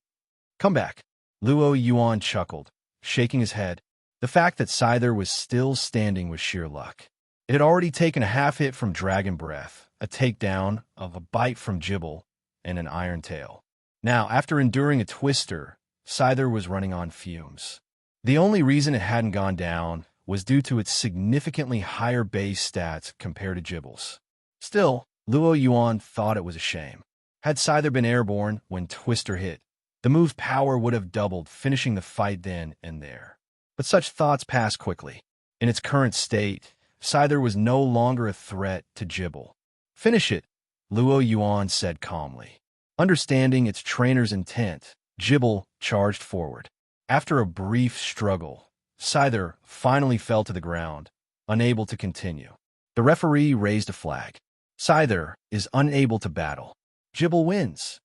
Luo Yuan chuckled, shaking his head. The fact that Scyther was still standing was sheer luck. It had already taken a half hit from Dragon Breath, a takedown of a bite from Jibble, and an Iron Tail. Now, after enduring a Twister, Scyther was running on fumes. The only reason it hadn't gone down was due to its significantly higher base stats compared to Jibble's. Still, Luo Yuan thought it was a shame. Had Scyther been airborne when Twister hit, the move's power would have doubled, finishing the fight then and there. But such thoughts passed quickly. In its current state, Scyther was no longer a threat to Jibble. "Finish it," Luo Yuan said calmly. Understanding its trainer's intent, Jibble charged forward. After a brief struggle, Scyther finally fell to the ground, unable to continue. The referee raised a flag. Scyther is unable to battle. Jibble wins.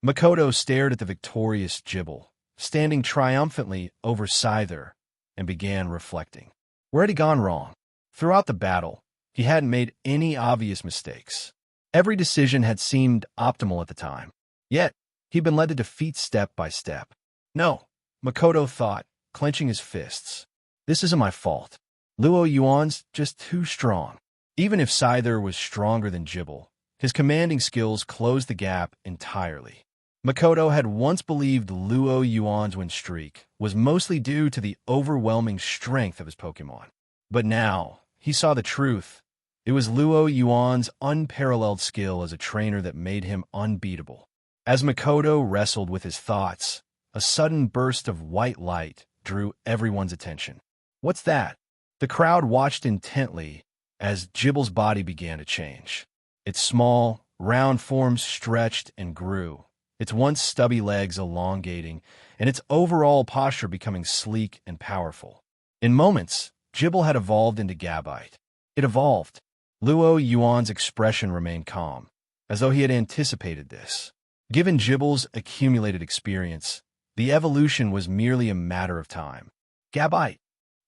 Makoto stared at the victorious Jibble, standing triumphantly over Scyther, and began reflecting. Where had he gone wrong? Throughout the battle, he hadn't made any obvious mistakes. Every decision had seemed optimal at the time. Yet, he'd been led to defeat step by step. No, Makoto thought, clenching his fists. This isn't my fault. Luo Yuan's just too strong. Even if Scyther was stronger than Jibble, his commanding skills closed the gap entirely. Makoto had once believed Luo Yuan's win streak was mostly due to the overwhelming strength of his Pokémon. But now, he saw the truth. It was Luo Yuan's unparalleled skill as a trainer that made him unbeatable. As Makoto wrestled with his thoughts, a sudden burst of white light drew everyone's attention. What's that? The crowd watched intently as Jibble's body began to change. Its small, round form stretched and grew, its once stubby legs elongating, and its overall posture becoming sleek and powerful. In moments, Jibble had evolved into Gabite. It evolved. Luo Yuan's expression remained calm, as though he had anticipated this. Given Jibble's accumulated experience, the evolution was merely a matter of time. Gabite.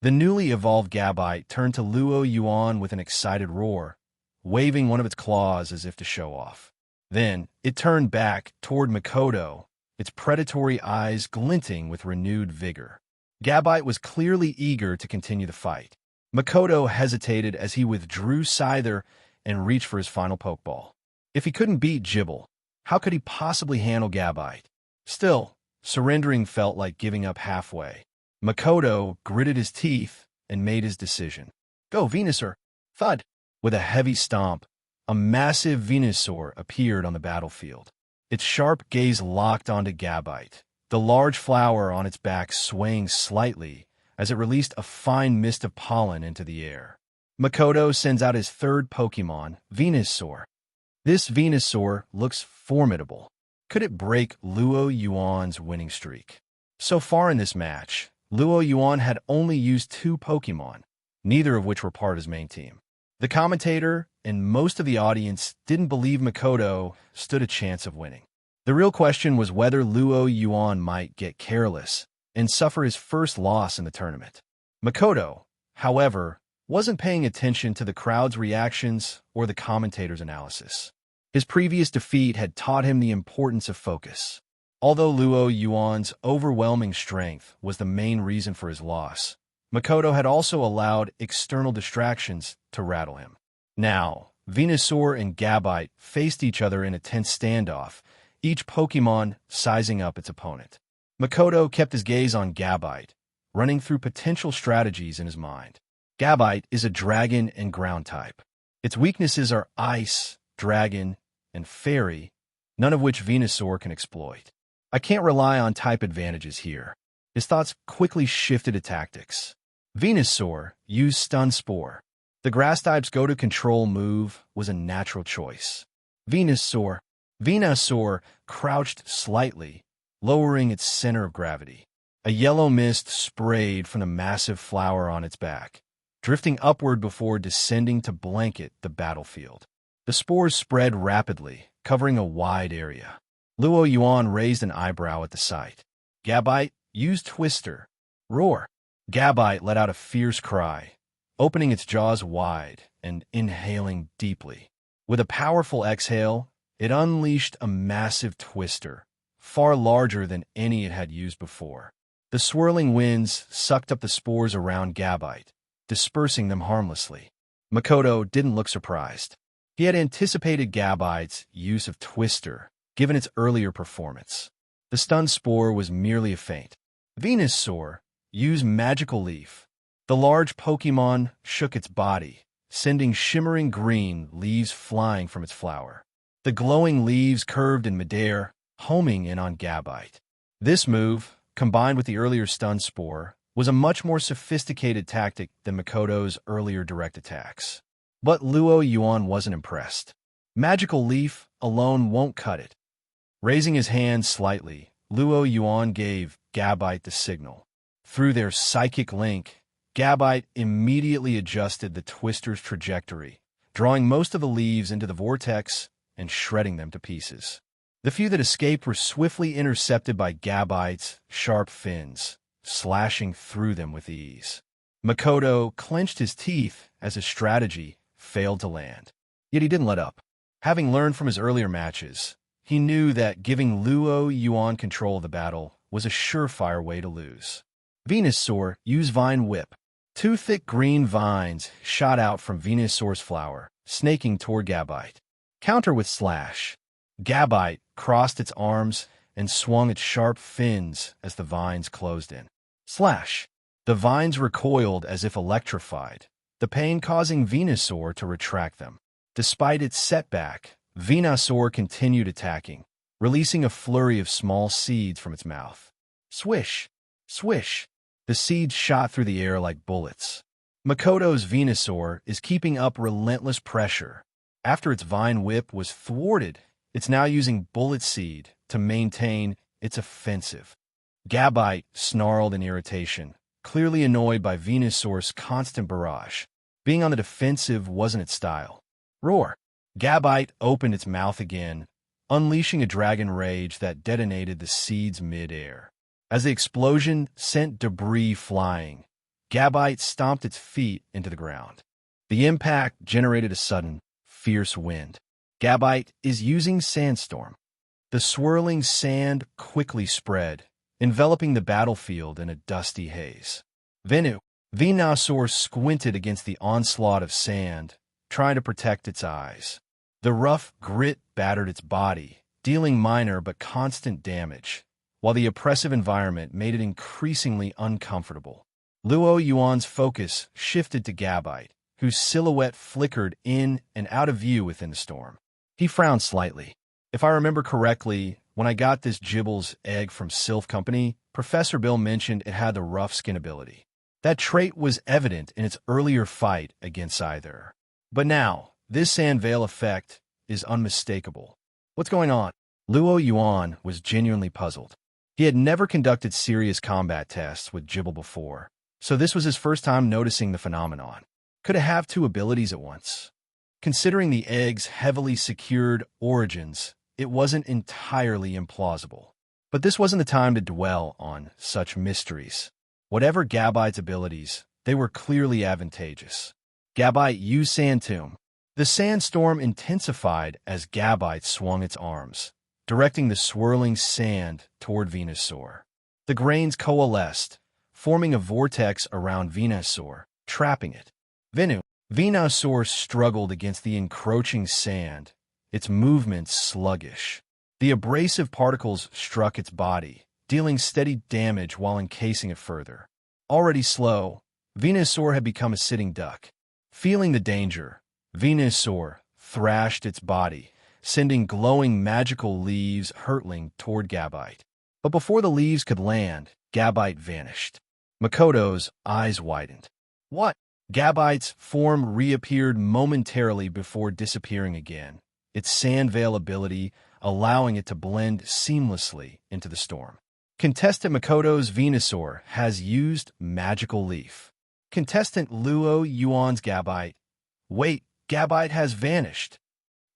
The newly evolved Gabite turned to Luo Yuan with an excited roar, waving one of its claws as if to show off. Then, it turned back toward Makoto, its predatory eyes glinting with renewed vigor. Gabite was clearly eager to continue the fight. Makoto hesitated as he withdrew Scyther and reached for his final Pokeball. If he couldn't beat Jibble, how could he possibly handle Gabite? Still, surrendering felt like giving up halfway. Makoto gritted his teeth and made his decision. Go, Venusaur! Thud! With a heavy stomp, a massive Venusaur appeared on the battlefield. Its sharp gaze locked onto Gabite, the large flower on its back swaying slightly as it released a fine mist of pollen into the air. Makoto sends out his third Pokémon, Venusaur. This Venusaur looks formidable. Could it break Luo Yuan's winning streak? So far in this match, Luo Yuan had only used 2 Pokémon, neither of which were part of his main team. The commentator and most of the audience didn't believe Makoto stood a chance of winning. The real question was whether Luo Yuan might get careless and suffer his first loss in the tournament. Makoto, however, wasn't paying attention to the crowd's reactions or the commentator's analysis. His previous defeat had taught him the importance of focus. Although Luo Yuan's overwhelming strength was the main reason for his loss, Makoto had also allowed external distractions to rattle him. Now, Venusaur and Gabite faced each other in a tense standoff, each Pokémon sizing up its opponent. Makoto kept his gaze on Gabite, running through potential strategies in his mind. Gabite is a dragon and ground type. Its weaknesses are ice, dragon, and fairy, none of which Venusaur can exploit. I can't rely on type advantages here. His thoughts quickly shifted to tactics. Venusaur used Stun Spore. The grass type's go-to control move was a natural choice. Venusaur crouched slightly, lowering its center of gravity. A yellow mist sprayed from the massive flower on its back, drifting upward before descending to blanket the battlefield. The spores spread rapidly, covering a wide area. Luo Yuan raised an eyebrow at the sight. Gabite used Twister. Roar. Gabite let out a fierce cry, opening its jaws wide and inhaling deeply. With a powerful exhale, it unleashed a massive Twister, far larger than any it had used before. The swirling winds sucked up the spores around Gabite, dispersing them harmlessly. Makoto didn't look surprised. He had anticipated Gabite's use of Twister, given its earlier performance. The Stun Spore was merely a feint. Venusaur used Magical Leaf. The large Pokémon shook its body, sending shimmering green leaves flying from its flower. The glowing leaves curved in midair, homing in on Gabite. This move, combined with the earlier Stun Spore, was a much more sophisticated tactic than Makoto's earlier direct attacks. But Luo Yuan wasn't impressed. Magical Leaf alone won't cut it. Raising his hand slightly, Luo Yuan gave Gabite the signal. Through their psychic link, Gabite immediately adjusted the Twister's trajectory, drawing most of the leaves into the vortex and shredding them to pieces. The few that escaped were swiftly intercepted by Gabite's sharp fins, slashing through them with ease. Makoto clenched his teeth as his strategy failed to land. Yet he didn't let up. Having learned from his earlier matches, he knew that giving Luo Yuan control of the battle was a surefire way to lose. Venusaur used Vine Whip. Two thick green vines shot out from Venusaur's flower, snaking toward Gabite. Counter with Slash. Gabite crossed its arms and swung its sharp fins as the vines closed in. Slash. The vines recoiled as if electrified, the pain causing Venusaur to retract them. Despite its setback, Venusaur continued attacking, releasing a flurry of small seeds from its mouth. Swish! Swish! The seeds shot through the air like bullets. Makoto's Venusaur is keeping up relentless pressure. After its Vine Whip was thwarted, it's now using Bullet Seed to maintain its offensive. Gabite snarled in irritation, clearly annoyed by Venusaur's constant barrage. Being on the defensive wasn't its style. Roar! Gabite opened its mouth again, unleashing a dragon rage that detonated the seeds mid-air. As the explosion sent debris flying, Gabite stomped its feet into the ground. The impact generated a sudden, fierce wind. Gabite is using Sandstorm. The swirling sand quickly spread, enveloping the battlefield in a dusty haze. Venusaur squinted against the onslaught of sand, trying to protect its eyes. The rough grit battered its body, dealing minor but constant damage, while the oppressive environment made it increasingly uncomfortable. Luo Yuan's focus shifted to Gabite, whose silhouette flickered in and out of view within the storm. He frowned slightly. If I remember correctly, when I got this Jibble's egg from Sylph Company, Professor Bill mentioned it had the rough skin ability. That trait was evident in its earlier fight against Scyther. But now, this Sand Veil effect is unmistakable. What's going on? Luo Yuan was genuinely puzzled. He had never conducted serious combat tests with Jibble before, so this was his first time noticing the phenomenon. Could it have two abilities at once? Considering the egg's heavily secured origins, it wasn't entirely implausible. But this wasn't the time to dwell on such mysteries. Whatever Gabite's abilities, they were clearly advantageous. Gabite used Sand Tomb. The sandstorm intensified as Gabite swung its arms, directing the swirling sand toward Venusaur. The grains coalesced, forming a vortex around Venusaur, trapping it. Venusaur struggled against the encroaching sand, its movements sluggish. The abrasive particles struck its body, dealing steady damage while encasing it further. Already slow, Venusaur had become a sitting duck. Feeling the danger, Venusaur thrashed its body, sending glowing magical leaves hurtling toward Gabite. But before the leaves could land, Gabite vanished. Makoto's eyes widened. What? Gabite's form reappeared momentarily before disappearing again, its Sand Veil ability allowing it to blend seamlessly into the storm. Contestant Makoto's Venusaur has used Magical Leaf. Contestant Luo Yuan's Gabite. Wait, Gabite has vanished.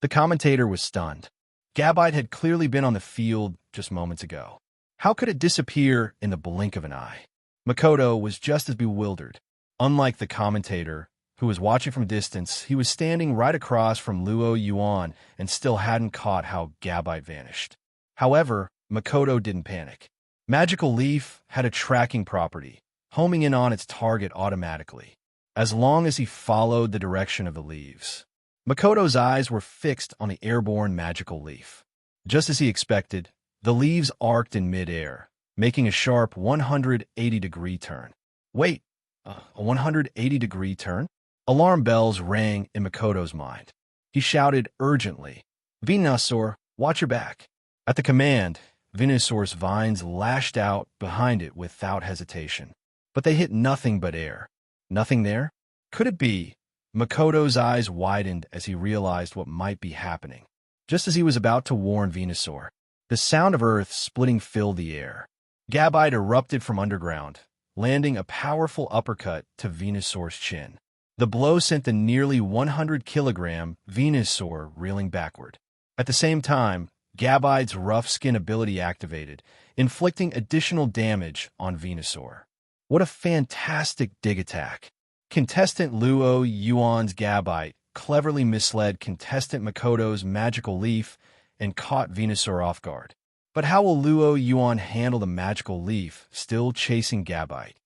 The commentator was stunned. Gabite had clearly been on the field just moments ago. How could it disappear in the blink of an eye? Makoto was just as bewildered. Unlike the commentator, who was watching from a distance, he was standing right across from Luo Yuan and still hadn't caught how Gabite vanished. However, Makoto didn't panic. Magical Leaf had a tracking property, homing in on its target automatically, as long as he followed the direction of the leaves. Makoto's eyes were fixed on the airborne Magical Leaf. Just as he expected, the leaves arced in midair, making a sharp 180-degree turn. Wait, a 180-degree turn? Alarm bells rang in Makoto's mind. He shouted urgently, Venusaur, watch your back. At the command, Venusaur's vines lashed out behind it without hesitation. But they hit nothing but air. Nothing there? Could it be? Makoto's eyes widened as he realized what might be happening. Just as he was about to warn Venusaur, the sound of earth splitting filled the air. Gabite erupted from underground, landing a powerful uppercut to Venusaur's chin. The blow sent the nearly 100-kilogram Venusaur reeling backward. At the same time, Gabite's rough skin ability activated, inflicting additional damage on Venusaur. What a fantastic dig attack! Contestant Luo Yuan's Gabite cleverly misled contestant Makoto's magical leaf and caught Venusaur off guard. But how will Luo Yuan handle the magical leaf, still chasing Gabite?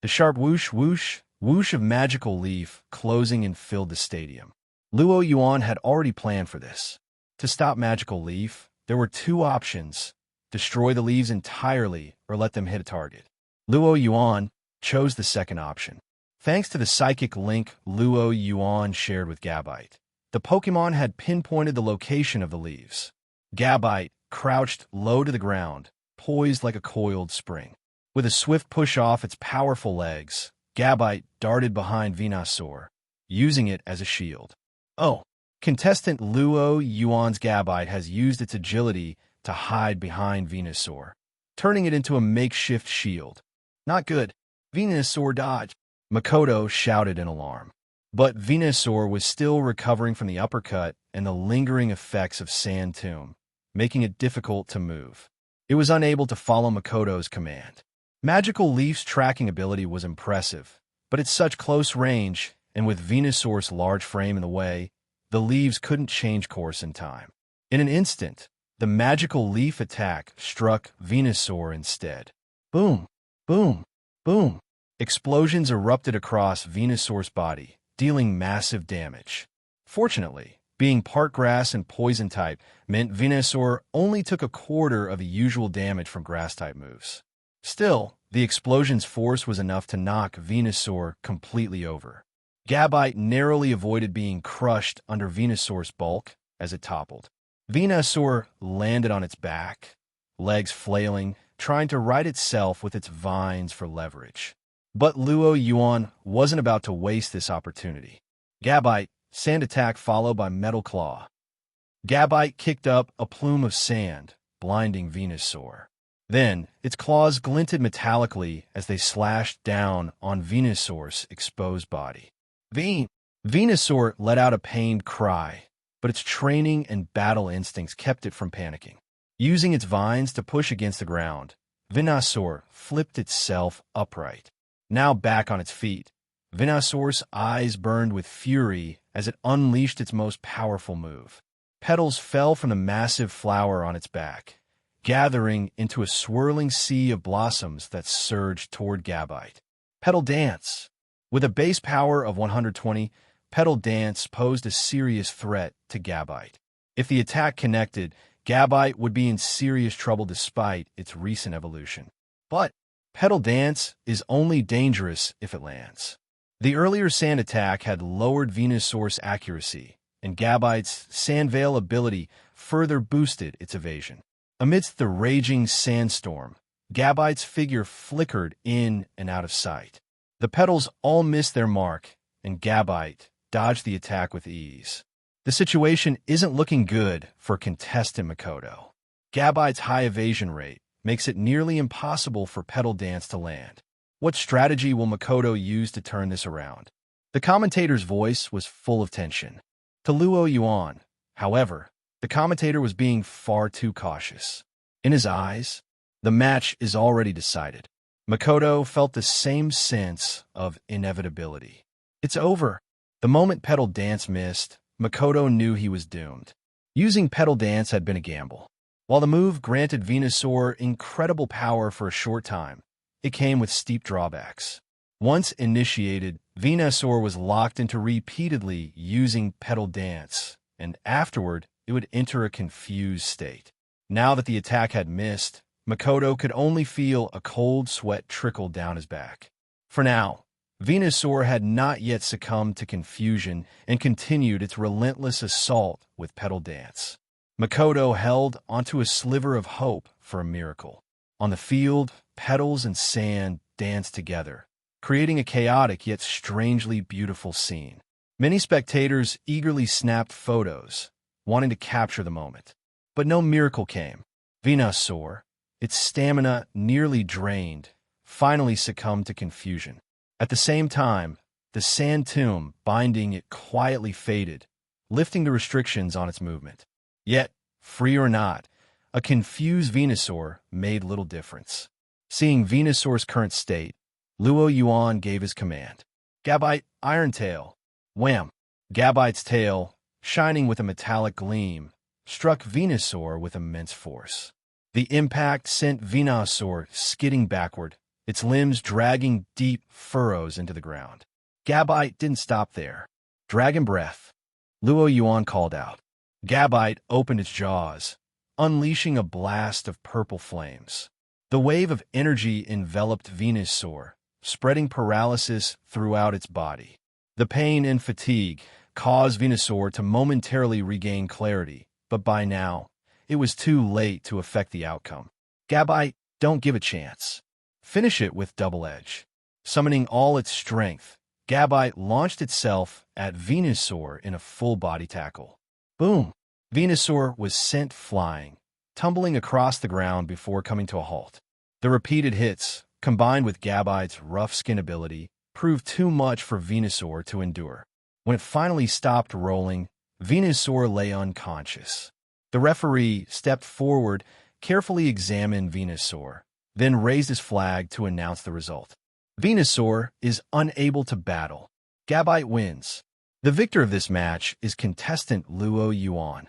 The sharp whoosh, whoosh, whoosh of magical leaf closing and filled the stadium. Luo Yuan had already planned for this. To stop magical leaf, there were two options: destroy the leaves entirely or let them hit a target. Luo Yuan chose the second option. Thanks to the psychic link Luo Yuan shared with Gabite, the Pokémon had pinpointed the location of the leaves. Gabite crouched low to the ground, poised like a coiled spring. With a swift push off its powerful legs, Gabite darted behind Venusaur, using it as a shield. Oh, contestant Luo Yuan's Gabite has used its agility to hide behind Venusaur, turning it into a makeshift shield. Not good. Venusaur dodged. Makoto shouted in alarm. But Venusaur was still recovering from the uppercut and the lingering effects of Sand Tomb, making it difficult to move. It was unable to follow Makoto's command. Magical Leaf's tracking ability was impressive, but at such close range, and with Venusaur's large frame in the way, the leaves couldn't change course in time. In an instant, the magical leaf attack struck Venusaur instead. Boom, boom, boom. Explosions erupted across Venusaur's body, dealing massive damage. Fortunately, being part grass and poison type meant Venusaur only took a quarter of the usual damage from grass-type moves. Still, the explosion's force was enough to knock Venusaur completely over. Gabite narrowly avoided being crushed under Venusaur's bulk as it toppled. Venusaur landed on its back, legs flailing, trying to right itself with its vines for leverage. But Luo Yuan wasn't about to waste this opportunity. Gabite, sand attack followed by Metal Claw. Gabite kicked up a plume of sand, blinding Venusaur. Then, its claws glinted metallically as they slashed down on Venusaur's exposed body. Venusaur let out a pained cry, but its training and battle instincts kept it from panicking. Using its vines to push against the ground, Venusaur flipped itself upright. Now back on its feet, Venusaur's eyes burned with fury as it unleashed its most powerful move. Petals fell from the massive flower on its back, gathering into a swirling sea of blossoms that surged toward Gabite. Petal Dance. With a base power of 120, Petal Dance posed a serious threat to Gabite. If the attack connected, Gabite would be in serious trouble despite its recent evolution. But Petal Dance is only dangerous if it lands. The earlier sand attack had lowered Venusaur's accuracy, and Gabite's Sand Veil ability further boosted its evasion. Amidst the raging sandstorm, Gabite's figure flickered in and out of sight. The petals all missed their mark, and Gabite dodged the attack with ease. The situation isn't looking good for contestant Makoto. Gabite's high evasion rate makes it nearly impossible for Petal Dance to land. What strategy will Makoto use to turn this around? The commentator's voice was full of tension. To Luo Yuan, however, the commentator was being far too cautious. In his eyes, the match is already decided. Makoto felt the same sense of inevitability. It's over. The moment Petal Dance missed, Makoto knew he was doomed. Using Petal Dance had been a gamble. While the move granted Venusaur incredible power for a short time, it came with steep drawbacks. Once initiated, Venusaur was locked into repeatedly using Petal Dance, and afterward, it would enter a confused state. Now that the attack had missed, Makoto could only feel a cold sweat trickle down his back. For now, Venusaur had not yet succumbed to confusion and continued its relentless assault with Petal Dance. Makoto held onto a sliver of hope for a miracle. On the field, petals and sand danced together, creating a chaotic yet strangely beautiful scene. Many spectators eagerly snapped photos, wanting to capture the moment. But no miracle came. Venusaur, its stamina nearly drained, finally succumbed to confusion. At the same time, the sand tomb binding it quietly faded, lifting the restrictions on its movement. Yet, free or not, a confused Venusaur made little difference. Seeing Venusaur's current state, Luo Yuan gave his command. Gabite, Iron Tail. Wham! Gabite's tail, shining with a metallic gleam, struck Venusaur with immense force. The impact sent Venusaur skidding backward, its limbs dragging deep furrows into the ground. Gabite didn't stop there. Dragon Breath, Luo Yuan called out. Gabite opened its jaws, unleashing a blast of purple flames. The wave of energy enveloped Venusaur, spreading paralysis throughout its body. The pain and fatigue caused Venusaur to momentarily regain clarity, but by now, it was too late to affect the outcome. Gabite, don't give a chance. Finish it with Double Edge. Summoning all its strength, Gabite launched itself at Venusaur in a full-body tackle. Boom! Venusaur was sent flying, tumbling across the ground before coming to a halt. The repeated hits, combined with Gabite's rough skin ability, proved too much for Venusaur to endure. When it finally stopped rolling, Venusaur lay unconscious. The referee stepped forward, carefully examined Venusaur, then raised his flag to announce the result. Venusaur is unable to battle. Gabite wins. The victor of this match is contestant Luo Yuan.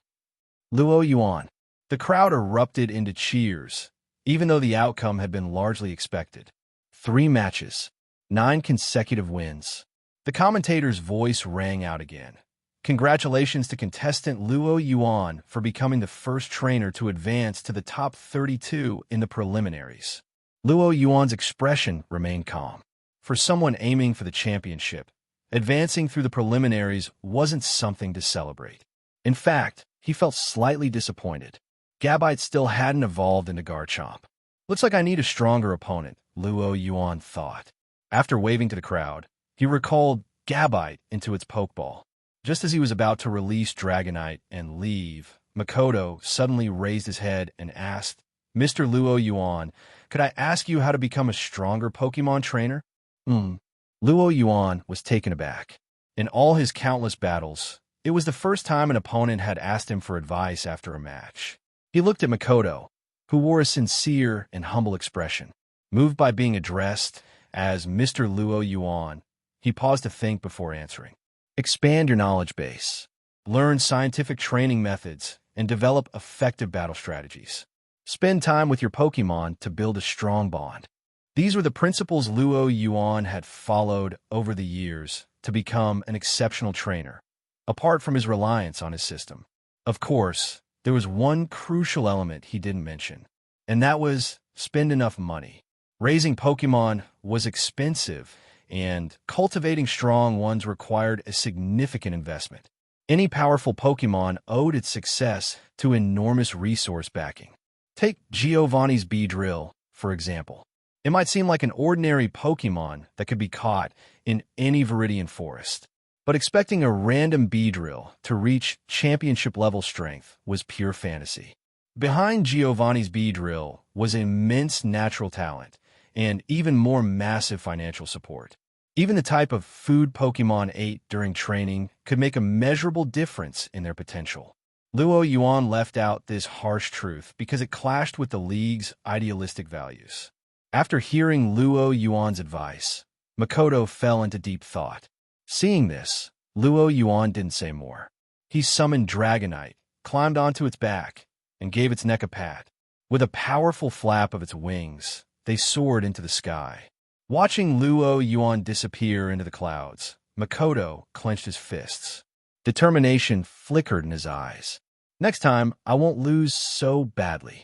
Luo Yuan. The crowd erupted into cheers, even though the outcome had been largely expected. 3 matches, 9 consecutive wins. The commentator's voice rang out again. Congratulations to contestant Luo Yuan for becoming the first trainer to advance to the top 32 in the preliminaries. Luo Yuan's expression remained calm. For someone aiming for the championship, advancing through the preliminaries wasn't something to celebrate. In fact, he felt slightly disappointed. Gabite still hadn't evolved into Garchomp. Looks like I need a stronger opponent, Luo Yuan thought. After waving to the crowd, he recalled Gabite into its Pokeball. Just as he was about to release Dragonite and leave, Makoto suddenly raised his head and asked, Mr. Luo Yuan, could I ask you how to become a stronger Pokemon trainer? Luo Yuan was taken aback. In all his countless battles, it was the first time an opponent had asked him for advice after a match. He looked at Makoto, who wore a sincere and humble expression. Moved by being addressed as Mr. Luo Yuan, he paused to think before answering. Expand your knowledge base. Learn scientific training methods and develop effective battle strategies. Spend time with your Pokemon to build a strong bond. These were the principles Luo Yuan had followed over the years to become an exceptional trainer, apart from his reliance on his system. Of course, there was one crucial element he didn't mention, and that was spend enough money. Raising Pokemon was expensive, and cultivating strong ones required a significant investment. Any powerful Pokemon owed its success to enormous resource backing. Take Giovanni's Beedrill, for example. It might seem like an ordinary Pokemon that could be caught in any Viridian forest, but expecting a random Beedrill to reach championship-level strength was pure fantasy. Behind Giovanni's Beedrill was immense natural talent and even more massive financial support. Even the type of food Pokemon ate during training could make a measurable difference in their potential. Luo Yuan left out this harsh truth because it clashed with the league's idealistic values. After hearing Luo Yuan's advice, Makoto fell into deep thought. Seeing this, Luo Yuan didn't say more. He summoned Dragonite, climbed onto its back, and gave its neck a pat. With a powerful flap of its wings, they soared into the sky. Watching Luo Yuan disappear into the clouds, Makoto clenched his fists. Determination flickered in his eyes. Next time, I won't lose so badly.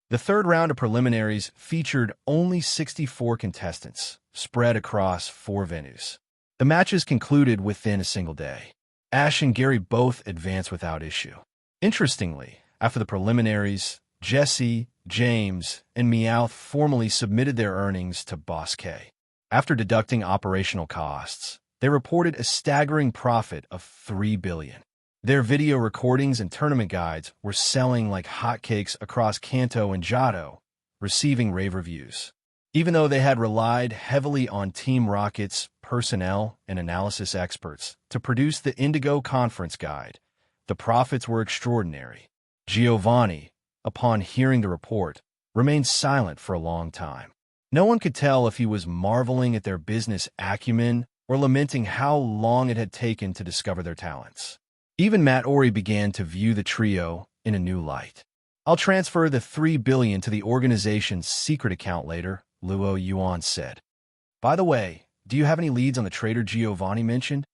The third round of preliminaries featured only 64 contestants, spread across 4 venues. The matches concluded within a single day. Ash and Gary both advanced without issue. Interestingly, after the preliminaries, Jesse, James, and Meowth formally submitted their earnings to Boss K. After deducting operational costs, they reported a staggering profit of $3 billion. Their video recordings and tournament guides were selling like hotcakes across Kanto and Johto, receiving rave reviews. Even though they had relied heavily on Team Rocket's personnel and analysis experts to produce the Indigo conference guide, the profits were extraordinary. Giovanni, upon hearing the report, remained silent for a long time. No one could tell if he was marveling at their business acumen or lamenting how long it had taken to discover their talents. Even Matori began to view the trio in a new light. "I'll transfer the $3 billion to the organization's secret account later," Luo Yuan said. "By the way, do you have any leads on the traitor Giovanni mentioned?"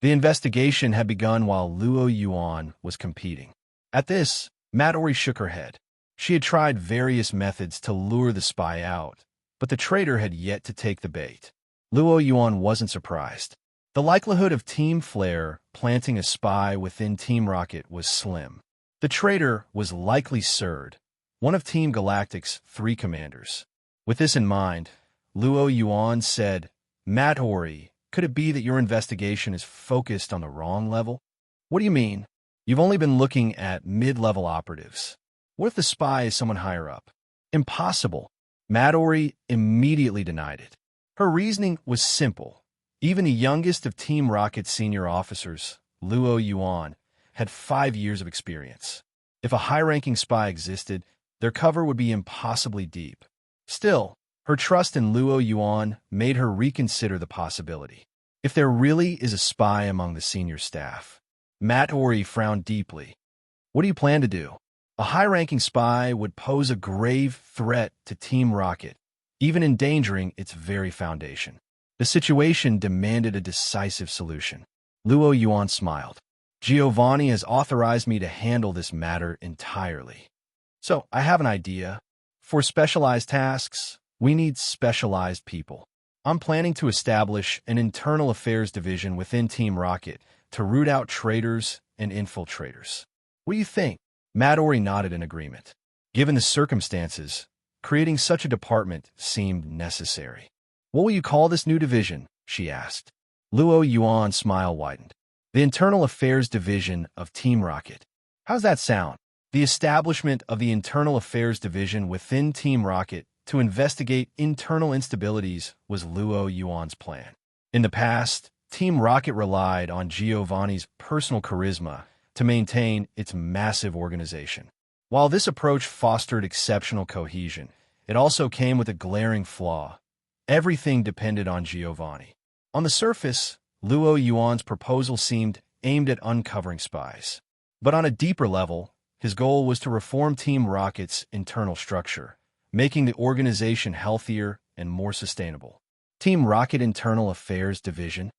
The investigation had begun while Luo Yuan was competing. At this, Matori shook her head. She had tried various methods to lure the spy out, but the traitor had yet to take the bait. Luo Yuan wasn't surprised. The likelihood of Team Flare planting a spy within Team Rocket was slim. The traitor was likely Surd, one of Team Galactic's 3 commanders. With this in mind, Luo Yuan said, "Matori, could it be that your investigation is focused on the wrong level?" "What do you mean? You've only been looking at mid-level operatives. What if the spy is someone higher up?" "Impossible." Matori immediately denied it. Her reasoning was simple. Even the youngest of Team Rocket's senior officers, Luo Yuan, had 5 years of experience. If a high-ranking spy existed, their cover would be impossibly deep. Still, her trust in Luo Yuan made her reconsider the possibility. If there really is a spy among the senior staff. Matori frowned deeply. "What do you plan to do?" "A high-ranking spy would pose a grave threat to Team Rocket, even endangering its very foundation. The situation demanded a decisive solution." Luo Yuan smiled. "Giovanni has authorized me to handle this matter entirely. So, I have an idea. For specialized tasks, we need specialized people. I'm planning to establish an internal affairs division within Team Rocket to root out traitors and infiltrators. What do you think?" Matori nodded in agreement. Given the circumstances, creating such a department seemed necessary. "What will you call this new division?" she asked. Luo Yuan's smile widened. "The Internal Affairs Division of Team Rocket. How's that sound?" The establishment of the Internal Affairs Division within Team Rocket to investigate internal instabilities was Luo Yuan's plan. In the past, Team Rocket relied on Giovanni's personal charisma to maintain its massive organization. While this approach fostered exceptional cohesion, it also came with a glaring flaw. Everything depended on Giovanni. On the surface, Luo Yuan's proposal seemed aimed at uncovering spies. But on a deeper level, his goal was to reform Team Rocket's internal structure, making the organization healthier and more sustainable. Team Rocket Internal Affairs Division.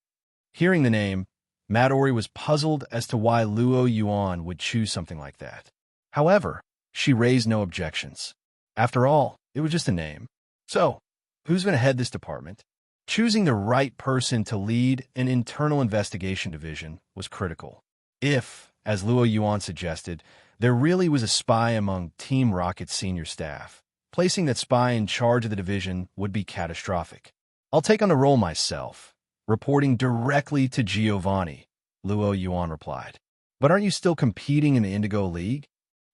Hearing the name, Matori was puzzled as to why Luo Yuan would choose something like that. However, she raised no objections. After all, it was just a name. So, who's going to head this department? Choosing the right person to lead an internal investigation division was critical. If, as Luo Yuan suggested, there really was a spy among Team Rocket's senior staff, placing that spy in charge of the division would be catastrophic. "I'll take on the role myself, reporting directly to Giovanni," Luo Yuan replied. "But aren't you still competing in the Indigo League?"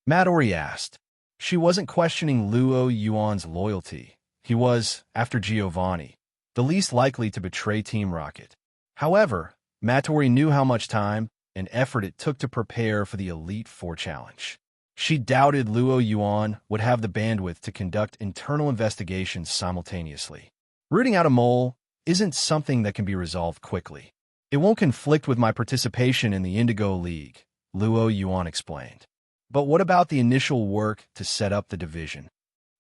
Matori asked. She wasn't questioning Luo Yuan's loyalty. He was, after Giovanni, the least likely to betray Team Rocket. However, Matori knew how much time and effort it took to prepare for the Elite Four challenge. She doubted Luo Yuan would have the bandwidth to conduct internal investigations simultaneously. "Rooting out a mole isn't something that can be resolved quickly. It won't conflict with my participation in the Indigo League," Luo Yuan explained. "But what about the initial work to set up the division?"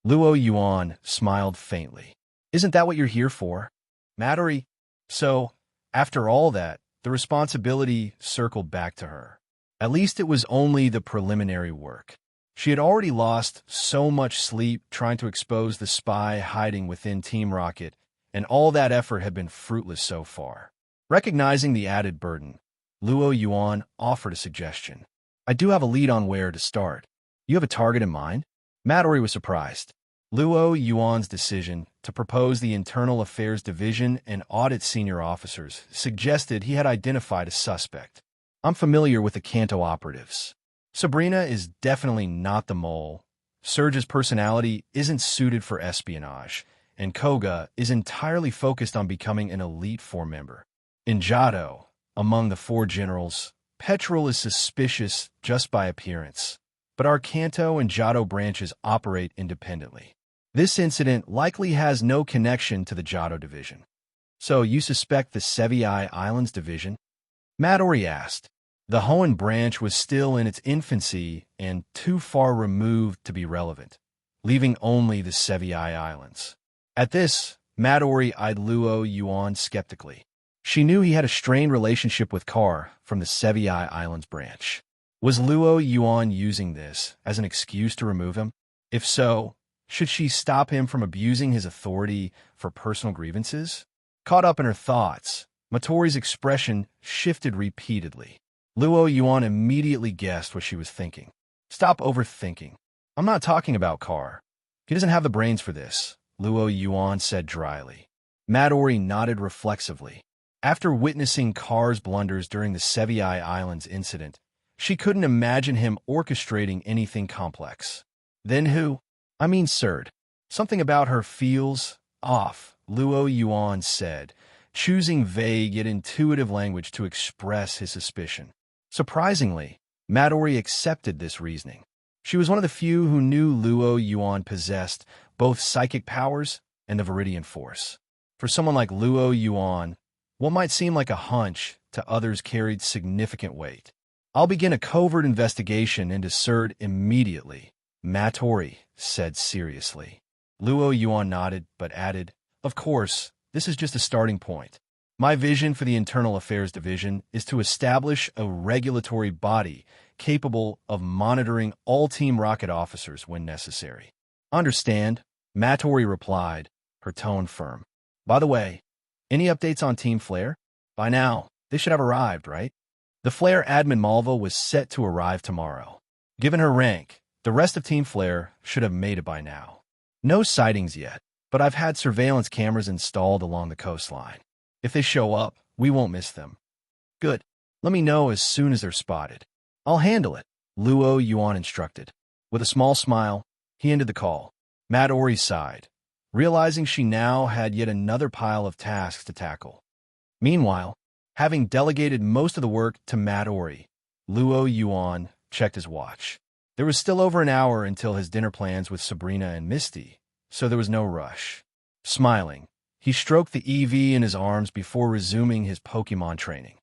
Luo Yuan smiled faintly. "Isn't that what you're here for?" Matori. So, after all that, the responsibility circled back to her. At least it was only the preliminary work. She had already lost so much sleep trying to expose the spy hiding within Team Rocket, and all that effort had been fruitless so far. Recognizing the added burden, Luo Yuan offered a suggestion. "I do have a lead on where to start. You have a target in mind?" Matori was surprised. Luo Yuan's decision to propose the Internal Affairs Division and audit senior officers suggested he had identified a suspect. "I'm familiar with the Kanto operatives. Sabrina is definitely not the mole. Surge's personality isn't suited for espionage, and Koga is entirely focused on becoming an Elite Four member. In Jado, among the 4 generals, Petrol is suspicious just by appearance, but our Kanto and Jado branches operate independently. This incident likely has no connection to the Jado division." So you suspect the Sevii Islands division? Matori asked. The Hoenn branch was still in its infancy and too far removed to be relevant, leaving only the Sevii Islands. At this, Matori eyed Luo Yuan skeptically. She knew he had a strained relationship with Carr from the Sevii Islands branch. Was Luo Yuan using this as an excuse to remove him? If so, should she stop him from abusing his authority for personal grievances? Caught up in her thoughts, Matori's expression shifted repeatedly. Luo Yuan immediately guessed what she was thinking. Stop overthinking. I'm not talking about Carr. He doesn't have the brains for this, Luo Yuan said dryly. Matori nodded reflexively. After witnessing Carr's blunders during the Sevii Islands incident, she couldn't imagine him orchestrating anything complex. Then who? I mean Surd. Something about her feels off, Luo Yuan said, choosing vague yet intuitive language to express his suspicion. Surprisingly, Matori accepted this reasoning. She was one of the few who knew Luo Yuan possessed both psychic powers and the Viridian Force. For someone like Luo Yuan, what might seem like a hunch to others carried significant weight. I'll begin a covert investigation into Surd immediately, Matori said seriously. Luo Yuan nodded, but added, Of course, this is just a starting point. My vision for the Internal Affairs Division is to establish a regulatory body capable of monitoring all Team Rocket officers when necessary. Understand, Matori replied, her tone firm. By the way, any updates on Team Flare? By now, they should have arrived, right? The Flare admin Malva was set to arrive tomorrow. Given her rank, the rest of Team Flare should have made it by now. No sightings yet, but I've had surveillance cameras installed along the coastline. If they show up, we won't miss them. Good. Let me know as soon as they're spotted. I'll handle it, Luo Yuan instructed. With a small smile, he ended the call. Matori sighed, realizing she now had yet another pile of tasks to tackle. Meanwhile, having delegated most of the work to Matori, Luo Yuan checked his watch. There was still over an hour until his dinner plans with Sabrina and Misty, so there was no rush. Smiling, he stroked the EV in his arms before resuming his Pokemon training.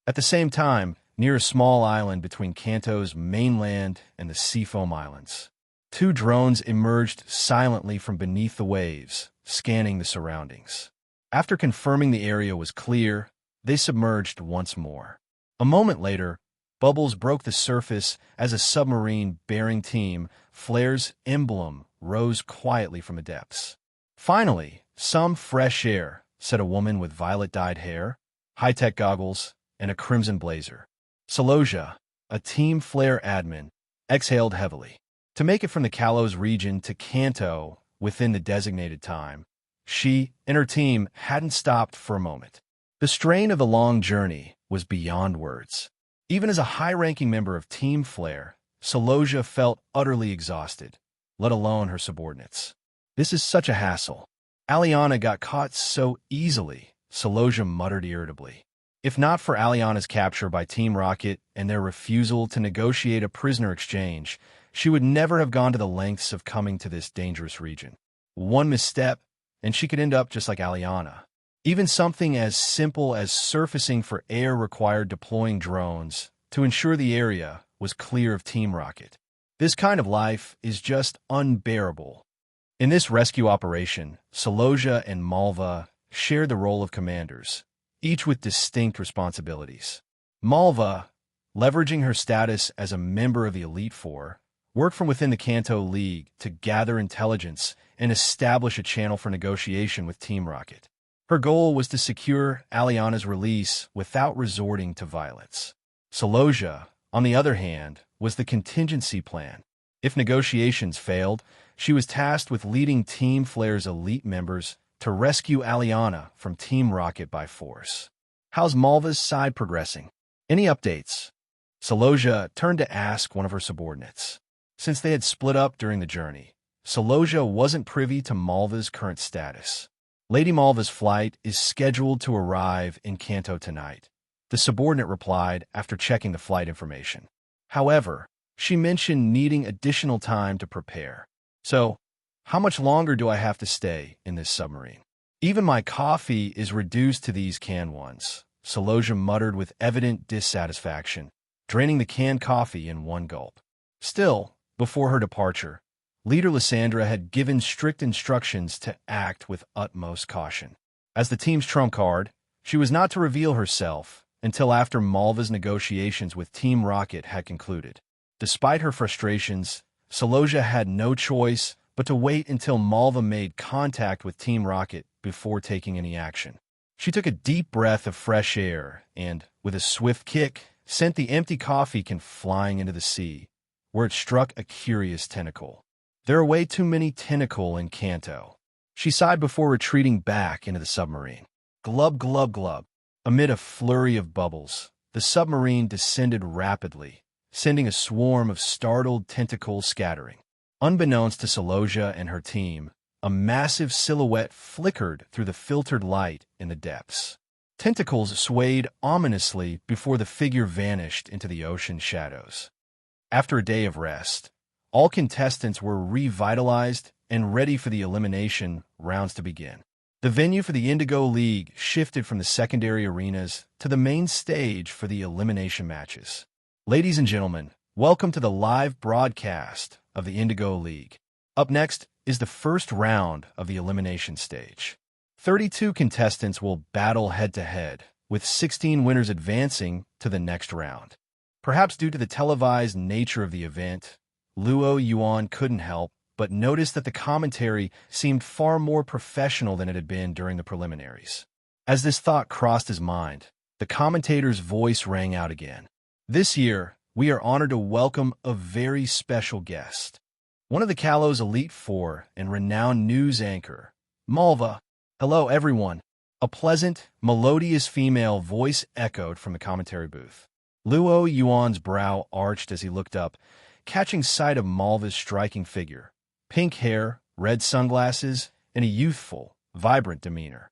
At the same time, near a small island between Kanto's mainland and the Seafoam Islands, two drones emerged silently from beneath the waves, scanning the surroundings. After confirming the area was clear, they submerged once more. A moment later, bubbles broke the surface as a submarine bearing Team Flare's emblem rose quietly from the depths. Finally, some fresh air, said a woman with violet-dyed hair, high-tech goggles, and a crimson blazer. Saloja, a Team Flare admin, exhaled heavily. To make it from the Kalos region to Kanto within the designated time, she and her team hadn't stopped for a moment. The strain of the long journey was beyond words. Even as a high-ranking member of Team Flare, Saloja felt utterly exhausted, let alone her subordinates. This is such a hassle. Aliana got caught so easily, Saloja muttered irritably. If not for Aliana's capture by Team Rocket and their refusal to negotiate a prisoner exchange, she would never have gone to the lengths of coming to this dangerous region. One misstep, and she could end up just like Aliana. Even something as simple as surfacing for air required deploying drones to ensure the area was clear of Team Rocket. This kind of life is just unbearable. In this rescue operation, Saloja and Malva shared the role of commanders, each with distinct responsibilities. Malva, leveraging her status as a member of the Elite Four, worked from within the Kanto League to gather intelligence and establish a channel for negotiation with Team Rocket. Her goal was to secure Aliana's release without resorting to violence. Saloja, on the other hand, was the contingency plan. If negotiations failed, she was tasked with leading Team Flare's elite members to rescue Aliana from Team Rocket by force. How's Malva's side progressing? Any updates? Saloja turned to ask one of her subordinates. Since they had split up during the journey, Saloja wasn't privy to Malva's current status. Lady Malva's flight is scheduled to arrive in Kanto tonight, the subordinate replied after checking the flight information. However, she mentioned needing additional time to prepare. So, how much longer do I have to stay in this submarine? Even my coffee is reduced to these canned ones, Saloja muttered with evident dissatisfaction, draining the canned coffee in one gulp. Still, before her departure, Leader Lysandra had given strict instructions to act with utmost caution. As the team's trump card, she was not to reveal herself until after Malva's negotiations with Team Rocket had concluded. Despite her frustrations, Saloja had no choice but to wait until Malva made contact with Team Rocket before taking any action. She took a deep breath of fresh air and, with a swift kick, sent the empty coffee can flying into the sea, where it struck a curious tentacle. There are way too many tentacle in Kanto. She sighed before retreating back into the submarine. Glub, glub, glub. Amid a flurry of bubbles, the submarine descended rapidly, sending a swarm of startled tentacles scattering. Unbeknownst to Saloja and her team, a massive silhouette flickered through the filtered light in the depths. Tentacles swayed ominously before the figure vanished into the ocean shadows. After a day of rest, all contestants were revitalized and ready for the elimination rounds to begin. The venue for the Indigo League shifted from the secondary arenas to the main stage for the elimination matches. Ladies and gentlemen, welcome to the live broadcast of the Indigo League. Up next is the first round of the elimination stage. 32 contestants will battle head-to-head, with 16 winners advancing to the next round. Perhaps due to the televised nature of the event, Luo Yuan couldn't help but notice that the commentary seemed far more professional than it had been during the preliminaries. As this thought crossed his mind, the commentator's voice rang out again. This year, we are honored to welcome a very special guest. One of the Kalos Elite Four and renowned news anchor, Malva. Hello, everyone. A pleasant, melodious female voice echoed from the commentary booth. Luo Yuan's brow arched as he looked up, catching sight of Malva's striking figure. Pink hair, red sunglasses, and a youthful, vibrant demeanor.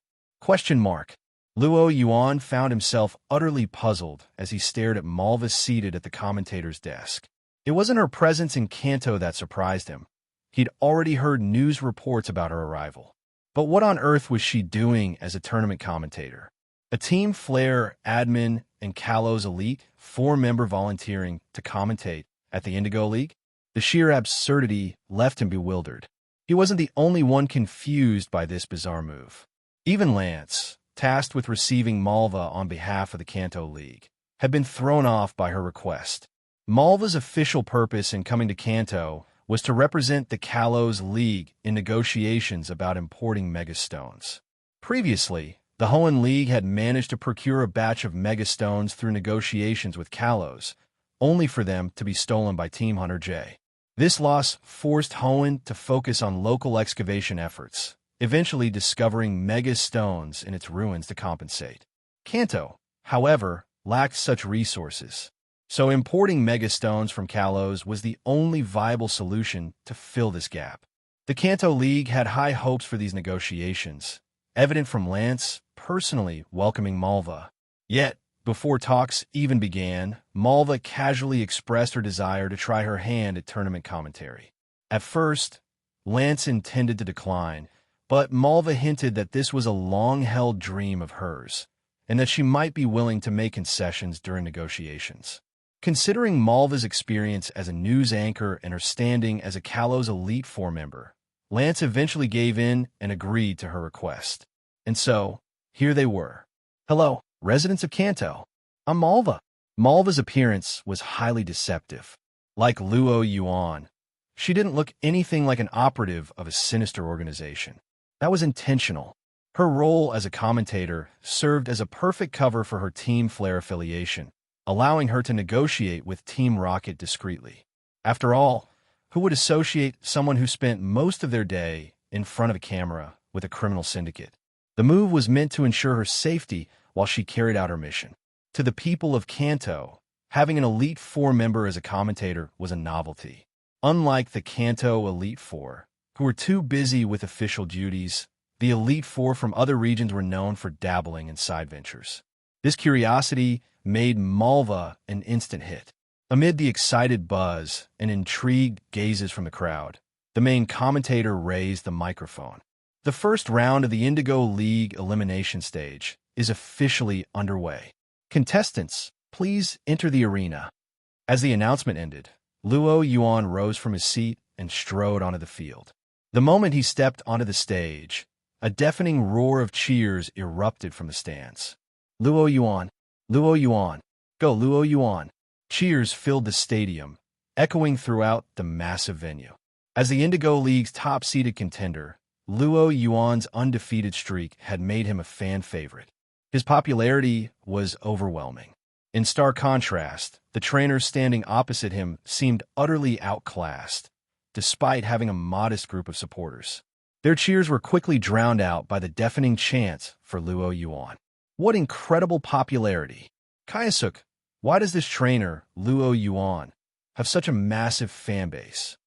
Luo Yuan found himself utterly puzzled as he stared at Malva seated at the commentator's desk. It wasn't her presence in Kanto that surprised him. He'd already heard news reports about her arrival. But what on earth was she doing as a tournament commentator? A Team Flare admin and Kalos Elite Four-member volunteering to commentate at the Indigo League? The sheer absurdity left him bewildered. He wasn't the only one confused by this bizarre move. Even Lance, tasked with receiving Malva on behalf of the Kanto League, had been thrown off by her request. Malva's official purpose in coming to Kanto was to represent the Kalos League in negotiations about importing Megastones. Previously, the Hoenn League had managed to procure a batch of Megastones through negotiations with Kalos, only for them to be stolen by Team Hunter J. This loss forced Hoenn to focus on local excavation efforts, eventually discovering Megastones in its ruins to compensate. Kanto, however, lacked such resources, so importing Megastones from Kalos was the only viable solution to fill this gap. The Kanto League had high hopes for these negotiations, evident from Lance personally welcoming Malva. Yet, before talks even began, Malva casually expressed her desire to try her hand at tournament commentary. At first, Lance intended to decline, but Malva hinted that this was a long-held dream of hers, and that she might be willing to make concessions during negotiations. Considering Malva's experience as a news anchor and her standing as a Kalos Elite Four member, Lance eventually gave in and agreed to her request. And so, here they were. Hello, residents of Kanto. I'm Malva. Malva's appearance was highly deceptive. Like Luo Yuan, she didn't look anything like an operative of a sinister organization. That was intentional. Her role as a commentator served as a perfect cover for her Team Flare affiliation, allowing her to negotiate with Team Rocket discreetly. After all, who would associate someone who spent most of their day in front of a camera with a criminal syndicate? The move was meant to ensure her safety while she carried out her mission. To the people of Kanto, having an Elite Four member as a commentator was a novelty. Unlike the Kanto Elite Four, who were too busy with official duties, the Elite Four from other regions were known for dabbling in side ventures. This curiosity made Malva an instant hit. Amid the excited buzz and intrigued gazes from the crowd, the main commentator raised the microphone. The first round of the Indigo League elimination stage is officially underway. Contestants, please enter the arena. As the announcement ended, Luo Yuan rose from his seat and strode onto the field. The moment he stepped onto the stage, a deafening roar of cheers erupted from the stands. Luo Yuan! Luo Yuan! Go Luo Yuan! Cheers filled the stadium, echoing throughout the massive venue. As the Indigo League's top-seeded contender, Luo Yuan's undefeated streak had made him a fan favorite. His popularity was overwhelming. In stark contrast, the trainers standing opposite him seemed utterly outclassed, despite having a modest group of supporters. Their cheers were quickly drowned out by the deafening chants for Luo Yuan. What incredible popularity! Kayasuk, why does this trainer, Luo Yuan, have such a massive fan base?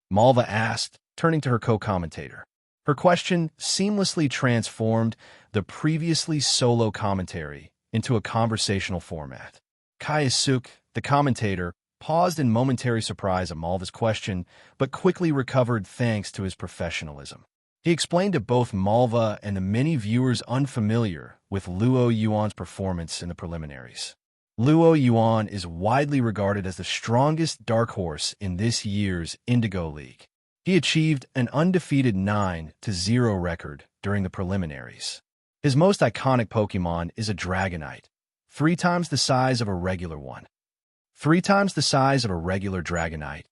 Malva asked, turning to her co-commentator. Her question seamlessly transformed the previously solo commentary into a conversational format. Kayasuk, the commentator, paused in momentary surprise at Malva's question, but quickly recovered thanks to his professionalism. He explained to both Malva and the many viewers unfamiliar with Luo Yuan's performance in the preliminaries. Luo Yuan is widely regarded as the strongest dark horse in this year's Indigo League. He achieved an undefeated 9-0 record during the preliminaries. His most iconic Pokemon is a Dragonite, 3 times the size of a regular one. 3 times the size of a regular Dragonite.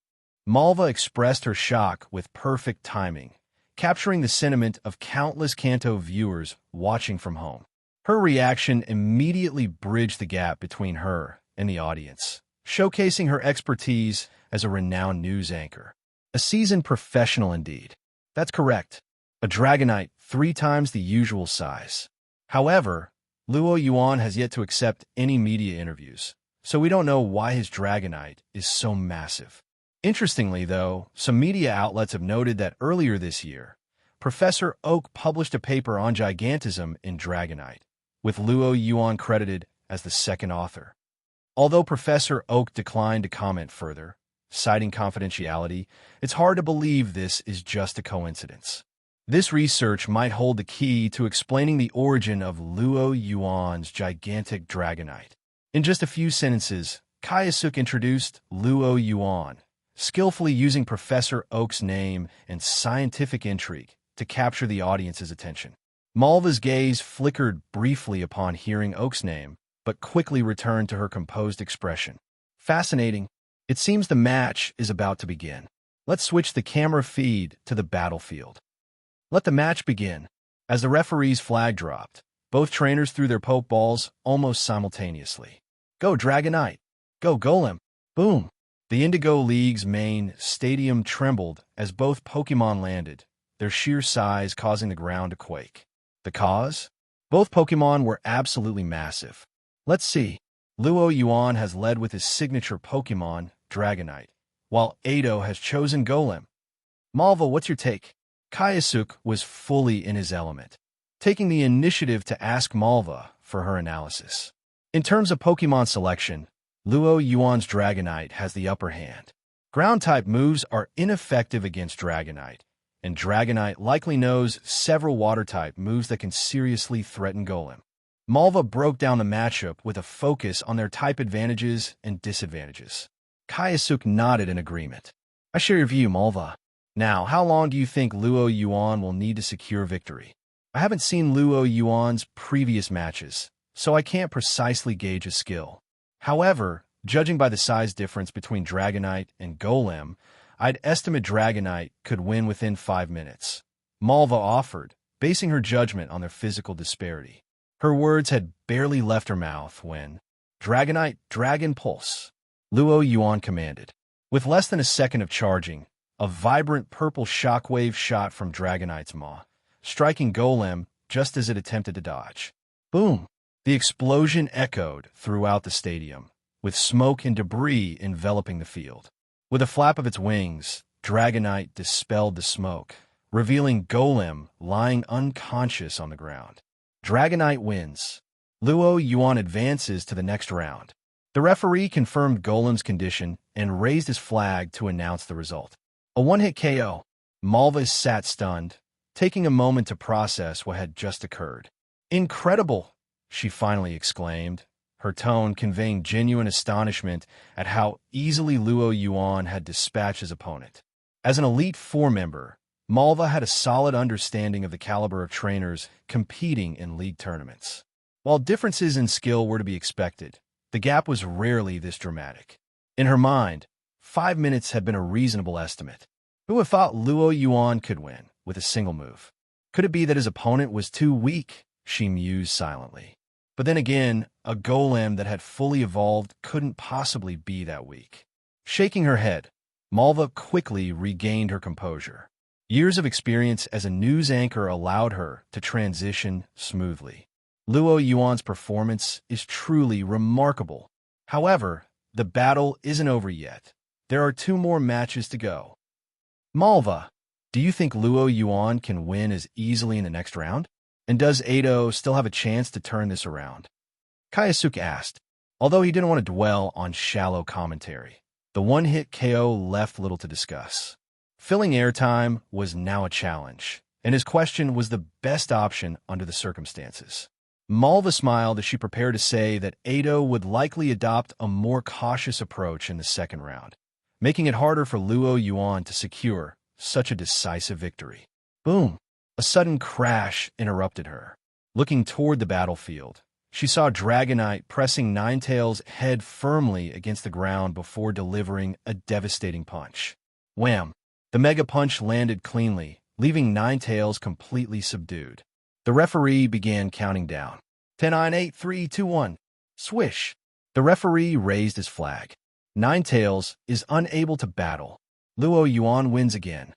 Malva expressed her shock with perfect timing, capturing the sentiment of countless Kanto viewers watching from home. Her reaction immediately bridged the gap between her and the audience, showcasing her expertise as a renowned news anchor. A seasoned professional indeed. That's correct. A Dragonite 3 times the usual size. However, Luo Yuan has yet to accept any media interviews, so we don't know why his Dragonite is so massive. Interestingly, though, some media outlets have noted that earlier this year, Professor Oak published a paper on gigantism in Dragonite, with Luo Yuan credited as the second author. Although Professor Oak declined to comment further, citing confidentiality, it's hard to believe this is just a coincidence. This research might hold the key to explaining the origin of Luo Yuan's gigantic Dragonite. In just a few sentences, Kayasuk introduced Luo Yuan, skillfully using Professor Oak's name and scientific intrigue to capture the audience's attention. Malva's gaze flickered briefly upon hearing Oak's name, but quickly returned to her composed expression. Fascinating. It seems the match is about to begin. Let's switch the camera feed to the battlefield. Let the match begin. As the referee's flag dropped, both trainers threw their Pokeballs almost simultaneously. Go Dragonite! Go Golem! Boom! The Indigo League's main stadium trembled as both Pokemon landed, their sheer size causing the ground to quake. The cause? Both Pokemon were absolutely massive. Let's see. Luo Yuan has led with his signature Pokemon, Dragonite, while Ado has chosen Golem. Malva, what's your take? Kayasuk was fully in his element, taking the initiative to ask Malva for her analysis. In terms of Pokemon selection, Luo Yuan's Dragonite has the upper hand. Ground-type moves are ineffective against Dragonite, and Dragonite likely knows several Water-type moves that can seriously threaten Golem. Malva broke down the matchup with a focus on their type advantages and disadvantages. Kayasuk nodded in agreement. I share your view, Malva. Now, how long do you think Luo Yuan will need to secure victory? I haven't seen Luo Yuan's previous matches, so I can't precisely gauge his skill. However, judging by the size difference between Dragonite and Golem, I'd estimate Dragonite could win within 5 minutes. Malva offered, basing her judgment on their physical disparity. Her words had barely left her mouth when, Dragonite, Dragon Pulse, Luo Yuan commanded. With less than a second of charging, a vibrant purple shockwave shot from Dragonite's maw, striking Golem just as it attempted to dodge. Boom! The explosion echoed throughout the stadium, with smoke and debris enveloping the field. With a flap of its wings, Dragonite dispelled the smoke, revealing Golem lying unconscious on the ground. Dragonite wins. Luo Yuan advances to the next round. The referee confirmed Golem's condition and raised his flag to announce the result. A one-hit KO. Malva sat stunned, taking a moment to process what had just occurred. "Incredible!" she finally exclaimed, her tone conveying genuine astonishment at how easily Luo Yuan had dispatched his opponent. As an Elite Four member, Malva had a solid understanding of the caliber of trainers competing in league tournaments. While differences in skill were to be expected, the gap was rarely this dramatic. In her mind, 5 minutes had been a reasonable estimate. Who had thought Luo Yuan could win with a single move? Could it be that his opponent was too weak? She mused silently. But then again, a golem that had fully evolved couldn't possibly be that weak. Shaking her head, Malva quickly regained her composure. Years of experience as a news anchor allowed her to transition smoothly. Luo Yuan's performance is truly remarkable. However, the battle isn't over yet. There are 2 more matches to go. Malva, do you think Luo Yuan can win as easily in the next round? And does Ado still have a chance to turn this around? Kayasuke asked, although he didn't want to dwell on shallow commentary. The one-hit KO left little to discuss. Filling airtime was now a challenge, and his question was the best option under the circumstances. Malva smiled as she prepared to say that Ado would likely adopt a more cautious approach in the second round, making it harder for Luo Yuan to secure such a decisive victory. Boom! A sudden crash interrupted her. Looking toward the battlefield, she saw Dragonite pressing Ninetales' head firmly against the ground before delivering a devastating punch. Wham! The mega punch landed cleanly, leaving Ninetales completely subdued. The referee began counting down. 10, 9, 8, 3, 2, 1. Swish! The referee raised his flag. Ninetales is unable to battle. Luo Yuan wins again.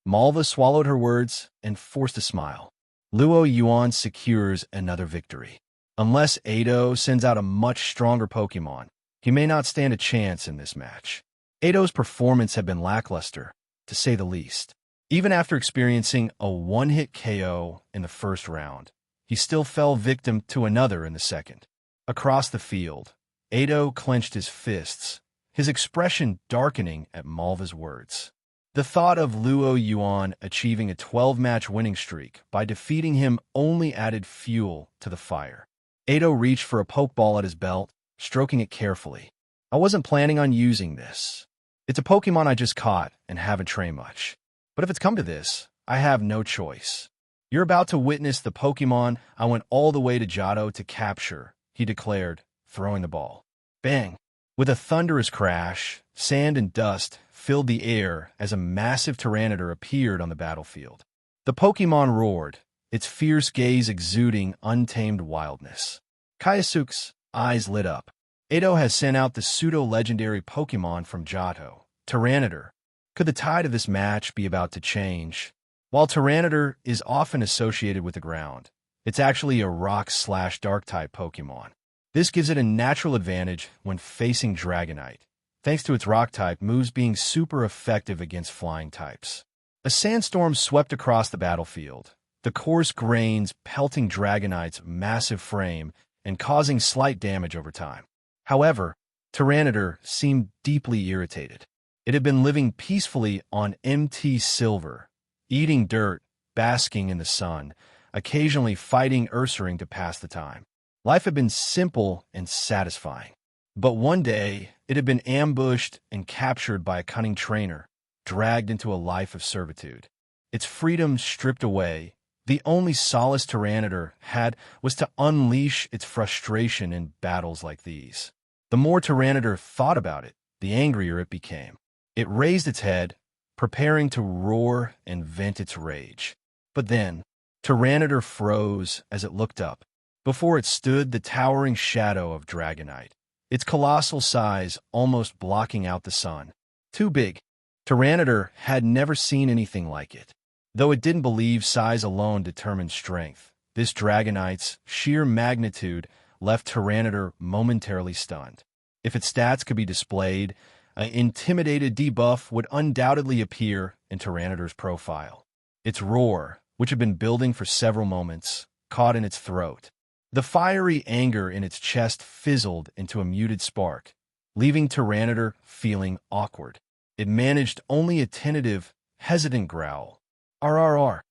Malva swallowed her words and forced a smile. Luo Yuan secures another victory. Unless Ado sends out a much stronger Pokemon, he may not stand a chance in this match. Ado's performance had been lackluster, to say the least. Even after experiencing a one-hit KO in the first round, he still fell victim to another in the second. Across the field, Ado clenched his fists, his expression darkening at Malva's words. The thought of Luo Yuan achieving a 12-match winning streak by defeating him only added fuel to the fire. Ado reached for a pokeball at his belt, stroking it carefully. I wasn't planning on using this. It's a Pokemon I just caught and haven't trained much. But if it's come to this, I have no choice. You're about to witness the Pokemon I went all the way to Johto to capture, he declared, throwing the ball. Bang! With a thunderous crash, sand and dust filled the air as a massive Tyranitar appeared on the battlefield. The Pokemon roared, its fierce gaze exuding untamed wildness. Kayasuke's eyes lit up. Ado has sent out the pseudo-legendary Pokemon from Johto, Tyranitar. Could the tide of this match be about to change? While Tyranitar is often associated with the ground, it's actually a rock/dark-type Pokemon. This gives it a natural advantage when facing Dragonite, thanks to its rock-type moves being super effective against flying types. A sandstorm swept across the battlefield, the coarse grains pelting Dragonite's massive frame and causing slight damage over time. However, Tyranitar seemed deeply irritated. It had been living peacefully on MT Silver, eating dirt, basking in the sun, occasionally fighting Ursaring to pass the time. Life had been simple and satisfying. But one day, it had been ambushed and captured by a cunning trainer, dragged into a life of servitude. Its freedom stripped away, the only solace Tyranitar had was to unleash its frustration in battles like these. The more Tyranitar thought about it, the angrier it became. It raised its head, preparing to roar and vent its rage. But then, Tyranitar froze as it looked up. Before it stood the towering shadow of Dragonite, its colossal size almost blocking out the sun. Too big. Tyranitar had never seen anything like it. Though it didn't believe size alone determined strength, this Dragonite's sheer magnitude left Tyranitar momentarily stunned. If its stats could be displayed, an intimidated debuff would undoubtedly appear in Tyranitar's profile. Its roar, which had been building for several moments, caught in its throat. The fiery anger in its chest fizzled into a muted spark, leaving Tyranitar feeling awkward. It managed only a tentative, hesitant growl. RRR.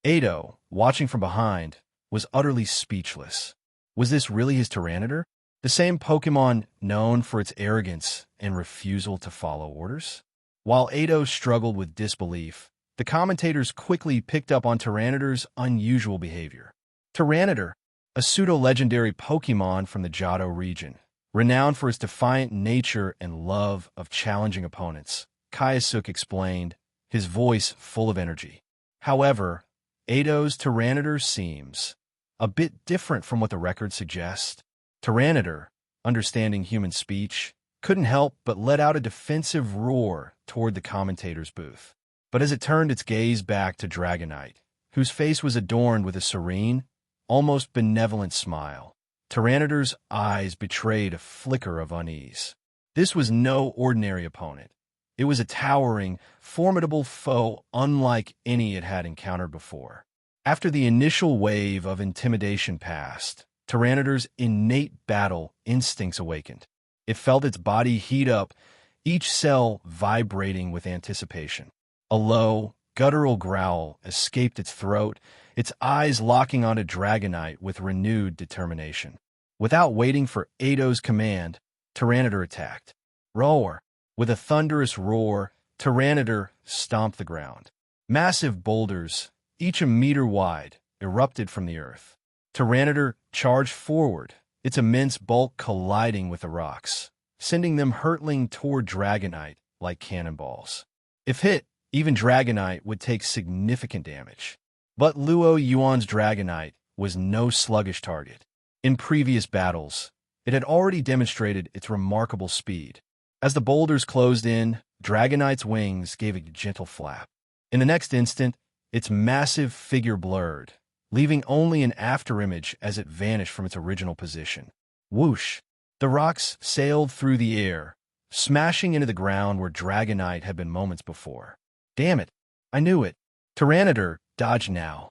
Ado, watching from behind, was utterly speechless. Was this really his Tyranitar? The same Pokemon known for its arrogance and refusal to follow orders? While Ado struggled with disbelief, the commentators quickly picked up on Tyranitar's unusual behavior. Tyranitar, a pseudo-legendary Pokemon from the Johto region, renowned for its defiant nature and love of challenging opponents, Kaiosuk explained, his voice full of energy. However, Ado's Tyranitar seems a bit different from what the record suggests. Tyranitar, understanding human speech, couldn't help but let out a defensive roar toward the commentator's booth. But as it turned its gaze back to Dragonite, whose face was adorned with a serene, almost benevolent smile, Tyranitar's eyes betrayed a flicker of unease. This was no ordinary opponent. It was a towering, formidable foe unlike any it had encountered before. After the initial wave of intimidation passed, Tyranitar's innate battle instincts awakened. It felt its body heat up, each cell vibrating with anticipation. A low, guttural growl escaped its throat, its eyes locking onto Dragonite with renewed determination. Without waiting for Ado's command, Tyranitar attacked. Roar! With a thunderous roar, Tyranitar stomped the ground. Massive boulders, each a meter wide, erupted from the earth. Tyranitar charged forward, its immense bulk colliding with the rocks, sending them hurtling toward Dragonite like cannonballs. If hit, even Dragonite would take significant damage. But Luo Yuan's Dragonite was no sluggish target. In previous battles, it had already demonstrated its remarkable speed. As the boulders closed in, Dragonite's wings gave a gentle flap. In the next instant, its massive figure blurred, leaving only an afterimage as it vanished from its original position. Whoosh! The rocks sailed through the air, smashing into the ground where Dragonite had been moments before. Damn it! I knew it! Tyranitar dodged now.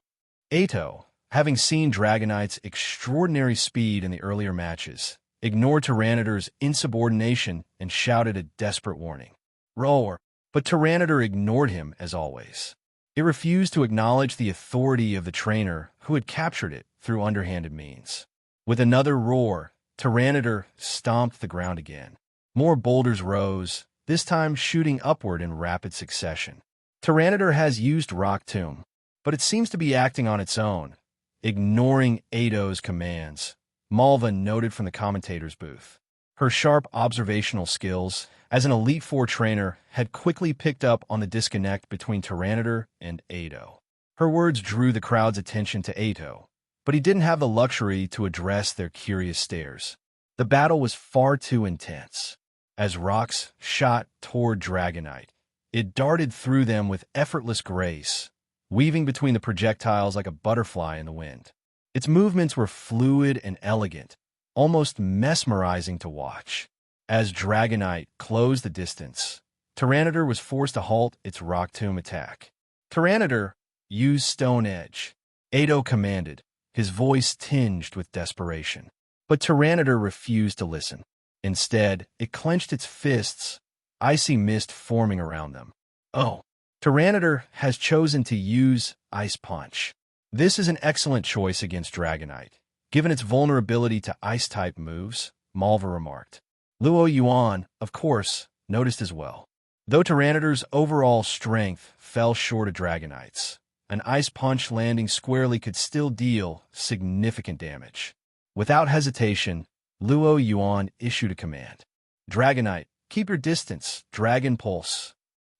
Ato, having seen Dragonite's extraordinary speed in the earlier matches, ignored Tyranitar's insubordination and shouted a desperate warning. Roar! But Tyranitar ignored him as always. It refused to acknowledge the authority of the trainer who had captured it through underhanded means. With another roar, Tyranitar stomped the ground again. More boulders rose, this time shooting upward in rapid succession. Tyranitar has used Rock Tomb, but it seems to be acting on its own, ignoring Ado's commands, Malva noted from the commentator's booth. Her sharp observational skills as an Elite Four trainer had quickly picked up on the disconnect between Tyranitar and Ado. Her words drew the crowd's attention to Ado, but he didn't have the luxury to address their curious stares. The battle was far too intense. As rocks shot toward Dragonite, it darted through them with effortless grace, weaving between the projectiles like a butterfly in the wind. Its movements were fluid and elegant, almost mesmerizing to watch. As Dragonite closed the distance, Tyranitar was forced to halt its Rock Tomb attack. Tyranitar, use Stone Edge, Ado commanded, his voice tinged with desperation. But Tyranitar refused to listen. Instead, it clenched its fists, icy mist forming around them. Oh, Tyranitar has chosen to use Ice Punch. This is an excellent choice against Dragonite, given its vulnerability to Ice-type moves, Malva remarked. Luo Yuan, of course, noticed as well. Though Tyranitar's overall strength fell short of Dragonite's, an Ice Punch landing squarely could still deal significant damage. Without hesitation, Luo Yuan issued a command. Dragonite, keep your distance, Dragon Pulse.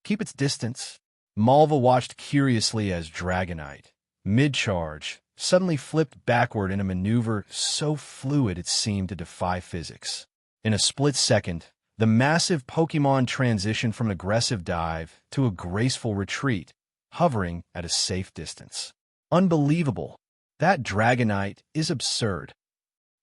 Keep its distance. Malva watched curiously as Dragonite, mid-charge, suddenly flipped backward in a maneuver so fluid it seemed to defy physics. In a split second, the massive Pokemon transitioned from an aggressive dive to a graceful retreat, hovering at a safe distance. Unbelievable! That Dragonite is absurd.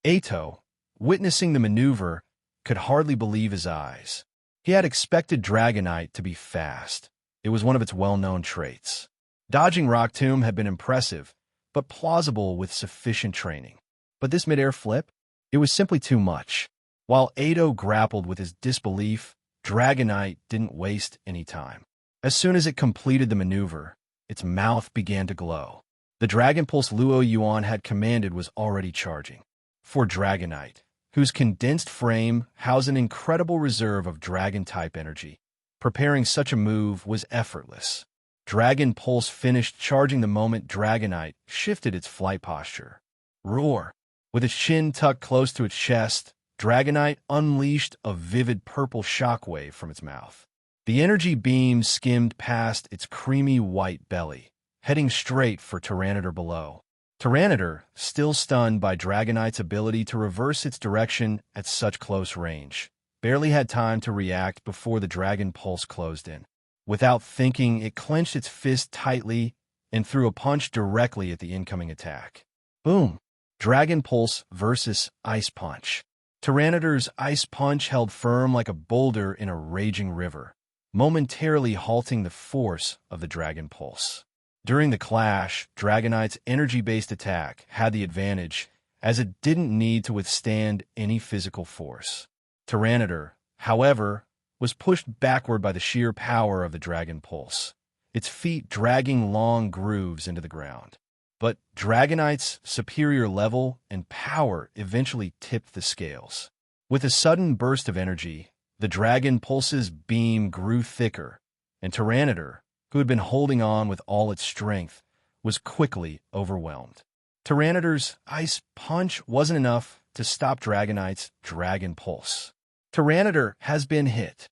Ato, witnessing the maneuver, could hardly believe his eyes. He had expected Dragonite to be fast. It was one of its well-known traits. Dodging Rock Tomb had been impressive, but plausible with sufficient training. But this mid-air flip? It was simply too much. While Ado grappled with his disbelief, Dragonite didn't waste any time. As soon as it completed the maneuver, its mouth began to glow. The Dragon Pulse Luo Yuan had commanded was already charging. For Dragonite, whose condensed frame housed an incredible reserve of Dragon-type energy, preparing such a move was effortless. Dragon Pulse finished charging the moment Dragonite shifted its flight posture. Roar! With its chin tucked close to its chest, Dragonite unleashed a vivid purple shockwave from its mouth. The energy beam skimmed past its creamy white belly, heading straight for Tyranitar below. Tyranitar, still stunned by Dragonite's ability to reverse its direction at such close range, barely had time to react before the Dragon Pulse closed in. Without thinking, it clenched its fist tightly and threw a punch directly at the incoming attack. Boom! Dragon Pulse versus Ice Punch. Tyranitar's Ice Punch held firm like a boulder in a raging river, momentarily halting the force of the Dragon Pulse. During the clash, Dragonite's energy-based attack had the advantage, as it didn't need to withstand any physical force. Tyranitar, however, was pushed backward by the sheer power of the Dragon Pulse, its feet dragging long grooves into the ground. But Dragonite's superior level and power eventually tipped the scales. With a sudden burst of energy, the Dragon Pulse's beam grew thicker, and Tyranitar, who had been holding on with all its strength, was quickly overwhelmed. Tyranitar's Ice Punch wasn't enough to stop Dragonite's Dragon Pulse. Tyranitar has been hit,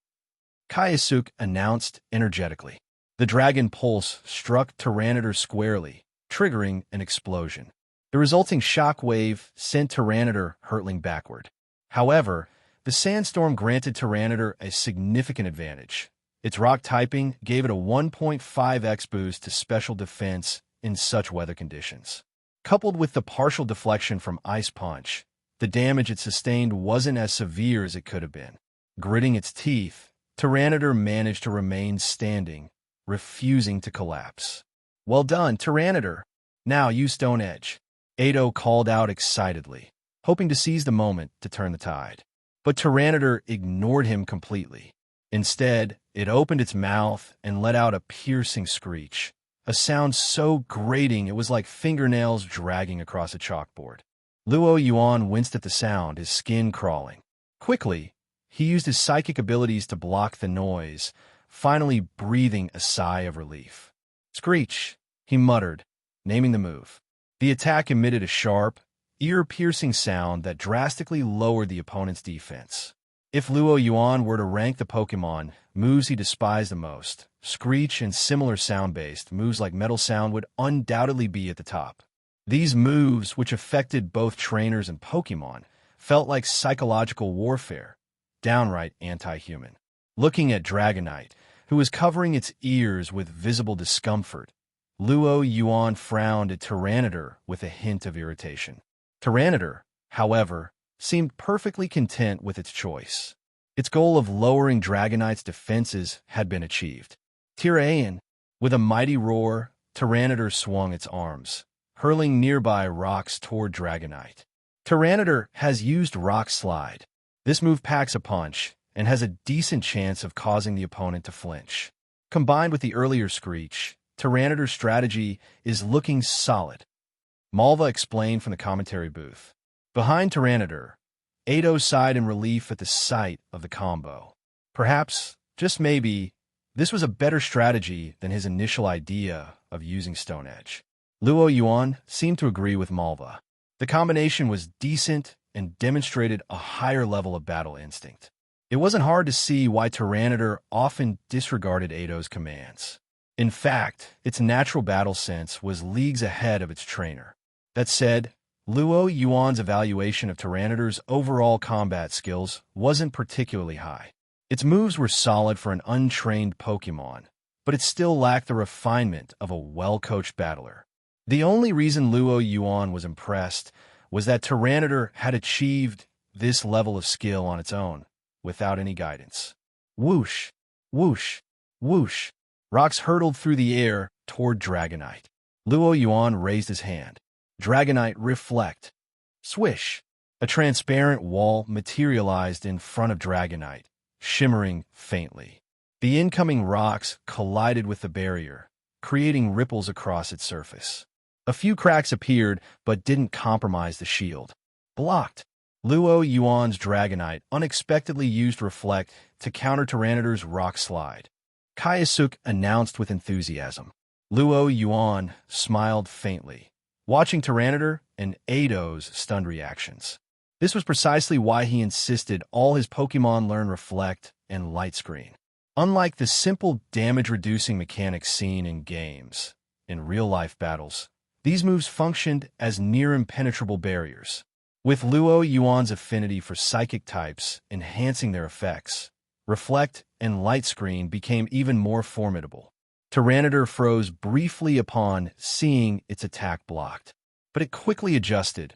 Kaisuke announced energetically. The Dragon Pulse struck Tyranitar squarely, triggering an explosion. The resulting shockwave sent Tyranitar hurtling backward. However, the sandstorm granted Tyranitar a significant advantage. Its rock typing gave it a 1.5x boost to special defense in such weather conditions. Coupled with the partial deflection from Ice Punch, the damage it sustained wasn't as severe as it could have been. Gritting its teeth, Tyranitar managed to remain standing, refusing to collapse. Well done, Tyranitar. Now use Stone Edge. Edo called out excitedly, hoping to seize the moment to turn the tide. But Tyranitar ignored him completely. Instead, it opened its mouth and let out a piercing screech, a sound so grating it was like fingernails dragging across a chalkboard. Luo Yuan winced at the sound, his skin crawling. Quickly, he used his psychic abilities to block the noise, finally breathing a sigh of relief. Screech, he muttered, naming the move. The attack emitted a sharp, ear-piercing sound that drastically lowered the opponent's defense. If Luo Yuan were to rank the Pokémon moves he despised the most, Screech and similar sound-based moves like Metal Sound would undoubtedly be at the top. These moves, which affected both trainers and Pokémon, felt like psychological warfare, downright anti-human. Looking at Dragonite, who was covering its ears with visible discomfort, Luo Yuan frowned at Tyranitar with a hint of irritation. Tyranitar, however, seemed perfectly content with its choice. Its goal of lowering Dragonite's defenses had been achieved. Tiraean, with a mighty roar, Tyranitar swung its arms, hurling nearby rocks toward Dragonite. Tyranitar has used Rock Slide. This move packs a punch and has a decent chance of causing the opponent to flinch. Combined with the earlier Screech, Tyranitar's strategy is looking solid. Malva explained from the commentary booth. Behind Tyranitar, Edo sighed in relief at the sight of the combo. Perhaps, just maybe, this was a better strategy than his initial idea of using Stone Edge. Luo Yuan seemed to agree with Malva. The combination was decent and demonstrated a higher level of battle instinct. It wasn't hard to see why Tyranitar often disregarded Edo's commands. In fact, its natural battle sense was leagues ahead of its trainer. That said, Luo Yuan's evaluation of Tyranitar's overall combat skills wasn't particularly high. Its moves were solid for an untrained Pokémon, but it still lacked the refinement of a well-coached battler. The only reason Luo Yuan was impressed was that Tyranitar had achieved this level of skill on its own, without any guidance. Whoosh, whoosh, whoosh. Rocks hurtled through the air toward Dragonite. Luo Yuan raised his hand. Dragonite reflect. Swish. A transparent wall materialized in front of Dragonite, shimmering faintly. The incoming rocks collided with the barrier, creating ripples across its surface. A few cracks appeared, but didn't compromise the shield. Blocked. Luo Yuan's Dragonite unexpectedly used Reflect to counter Tyranidar's Rock Slide. Kaiosuk announced with enthusiasm. Luo Yuan smiled faintly, watching Tyranidar and Eido's stunned reactions. This was precisely why he insisted all his Pokémon learn Reflect and Light Screen. Unlike the simple damage-reducing mechanics seen in games, in real-life battles, these moves functioned as near-impenetrable barriers. With Luo Yuan's affinity for psychic types enhancing their effects, Reflect and Light Screen became even more formidable. Tyranidar froze briefly upon seeing its attack blocked, but it quickly adjusted,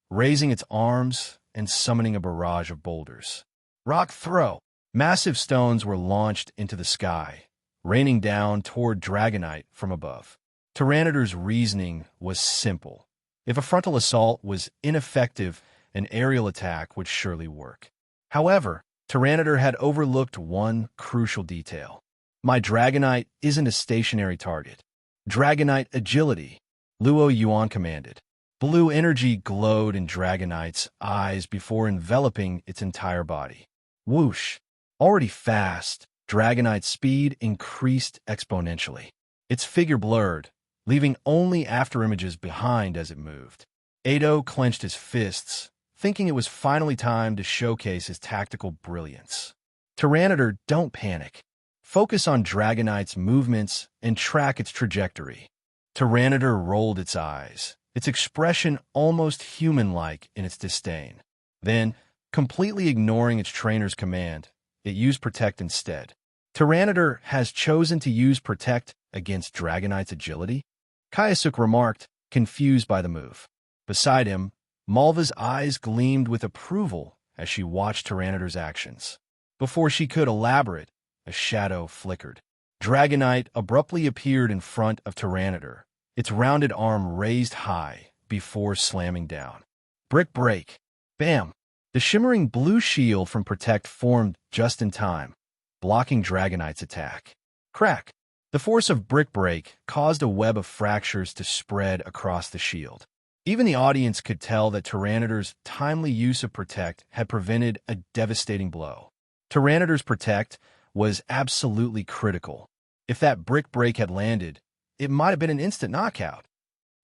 raising its arms and summoning a barrage of boulders. Rock Throw! Massive stones were launched into the sky, raining down toward Dragonite from above. Tyranidar's reasoning was simple. If a frontal assault was ineffective, an aerial attack would surely work. However, Tyranidar had overlooked one crucial detail. My Dragonite isn't a stationary target. Dragonite Agility, Luo Yuan commanded. Blue energy glowed in Dragonite's eyes before enveloping its entire body. Whoosh! Already fast, Dragonite's speed increased exponentially. Its figure blurred, leaving only afterimages behind as it moved. Eido clenched his fists, thinking it was finally time to showcase his tactical brilliance. Tyranidar, don't panic. Focus on Dragonite's movements and track its trajectory. Tyranidar rolled its eyes, its expression almost human-like in its disdain. Then, completely ignoring its trainer's command, it used Protect instead. Tyranidar has chosen to use Protect against Dragonite's agility? Kaiosuk remarked, confused by the move. Beside him, Malva's eyes gleamed with approval as she watched Tyranidar's actions. Before she could elaborate, a shadow flickered. Dragonite abruptly appeared in front of Tyranidar, its rounded arm raised high before slamming down. Brick Break! Bam! The shimmering blue shield from Protect formed just in time, blocking Dragonite's attack. Crack! The force of Brick Break caused a web of fractures to spread across the shield. Even the audience could tell that Tyranidar's timely use of Protect had prevented a devastating blow. Tyranidar's Protect was absolutely critical. If that Brick Break had landed, it might have been an instant knockout.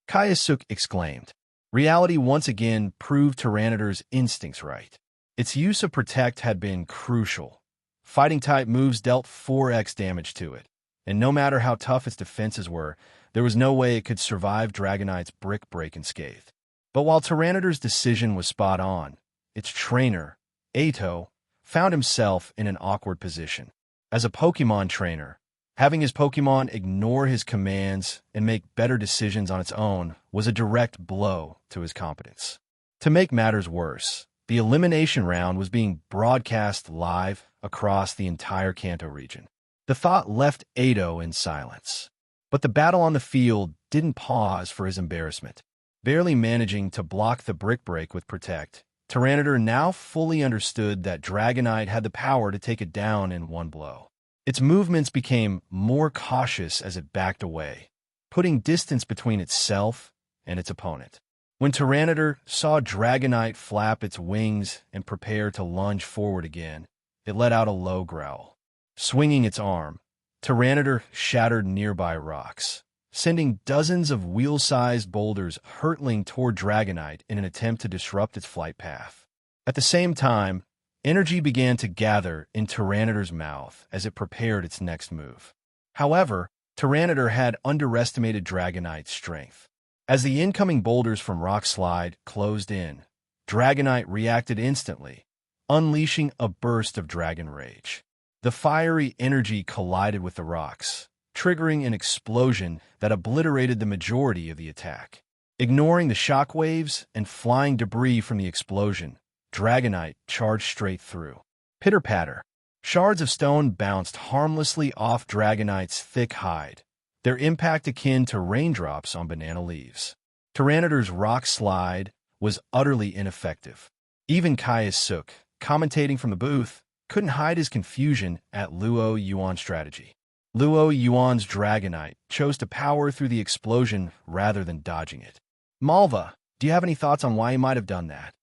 Kaiosuk exclaimed. Reality once again proved Tyranidar's instincts right. Its use of Protect had been crucial. Fighting-type moves dealt 4x damage to it, and no matter how tough its defenses were, there was no way it could survive Dragonite's Brick Break unscathed. But while Tyranidar's decision was spot on, its trainer, Eido, found himself in an awkward position. As a Pokémon trainer, having his Pokémon ignore his commands and make better decisions on its own was a direct blow to his competence. To make matters worse, the elimination round was being broadcast live across the entire Kanto region. The thought left Eido in silence. But the battle on the field didn't pause for his embarrassment. Barely managing to block the Brick Break with Protect, Tyranidar now fully understood that Dragonite had the power to take it down in one blow. Its movements became more cautious as it backed away, putting distance between itself and its opponent. When Tyranidar saw Dragonite flap its wings and prepare to lunge forward again, it let out a low growl. Swinging its arm, Tyranidar shattered nearby rocks, sending dozens of wheel-sized boulders hurtling toward Dragonite in an attempt to disrupt its flight path. At the same time, energy began to gather in Tyranidar's mouth as it prepared its next move. However, Tyranidar had underestimated Dragonite's strength. As the incoming boulders from Rock Slide closed in, Dragonite reacted instantly, unleashing a burst of Dragon Rage. The fiery energy collided with the rocks, triggering an explosion that obliterated the majority of the attack. Ignoring the shockwaves and flying debris from the explosion, Dragonite charged straight through. Pitter-patter. Shards of stone bounced harmlessly off Dragonite's thick hide, their impact akin to raindrops on banana leaves. Tyranidar's Rock Slide was utterly ineffective. Even Kaiosuk, commentating from the booth, couldn't hide his confusion at Luo Yuan's strategy. Luo Yuan's Dragonite chose to power through the explosion rather than dodging it. Malva, do you have any thoughts on why he might have done that?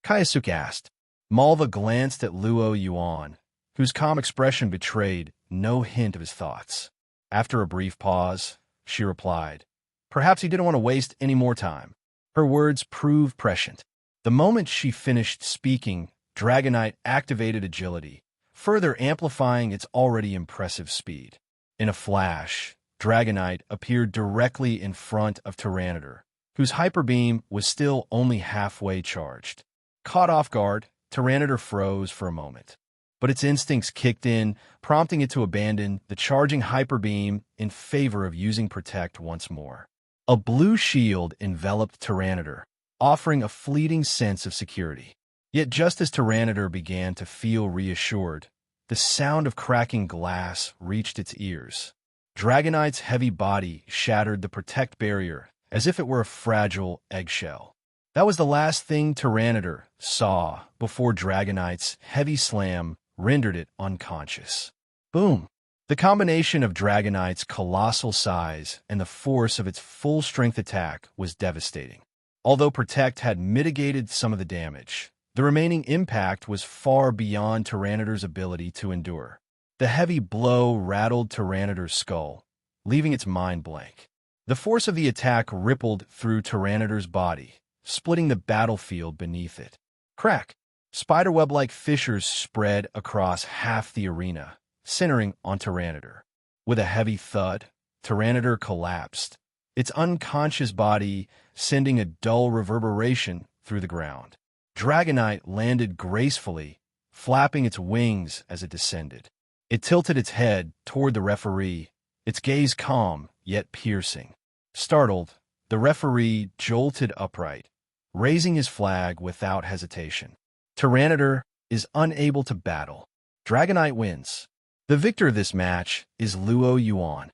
Kayasuke asked. Malva glanced at Luo Yuan, whose calm expression betrayed no hint of his thoughts. After a brief pause, she replied, "Perhaps he didn't want to waste any more time." Her words proved prescient. The moment she finished speaking, Dragonite activated agility, further amplifying its already impressive speed. In a flash, Dragonite appeared directly in front of Tyranitar, whose Hyper Beam was still only halfway charged. Caught off guard, Tyranitar froze for a moment. But its instincts kicked in, prompting it to abandon the charging Hyper Beam in favor of using Protect once more. A blue shield enveloped Tyranitar, offering a fleeting sense of security. Yet just as Tyranitar began to feel reassured, the sound of cracking glass reached its ears. Dragonite's heavy body shattered the Protect barrier as if it were a fragile eggshell. That was the last thing Tyranitar saw before Dragonite's heavy slam rendered it unconscious. Boom! The combination of Dragonite's colossal size and the force of its full-strength attack was devastating. Although Protect had mitigated some of the damage, the remaining impact was far beyond Tyranitar's ability to endure. The heavy blow rattled Tyranitar's skull, leaving its mind blank. The force of the attack rippled through Tyranitar's body, splitting the battlefield beneath it. Crack! Spiderweb-like fissures spread across half the arena, centering on Tyranitar. With a heavy thud, Tyranitar collapsed, its unconscious body sending a dull reverberation through the ground. Dragonite landed gracefully, flapping its wings as it descended. It tilted its head toward the referee, its gaze calm yet piercing. Startled, the referee jolted upright, raising his flag without hesitation. Tyranitar is unable to battle. Dragonite wins. The victor of this match is Luo Yuan.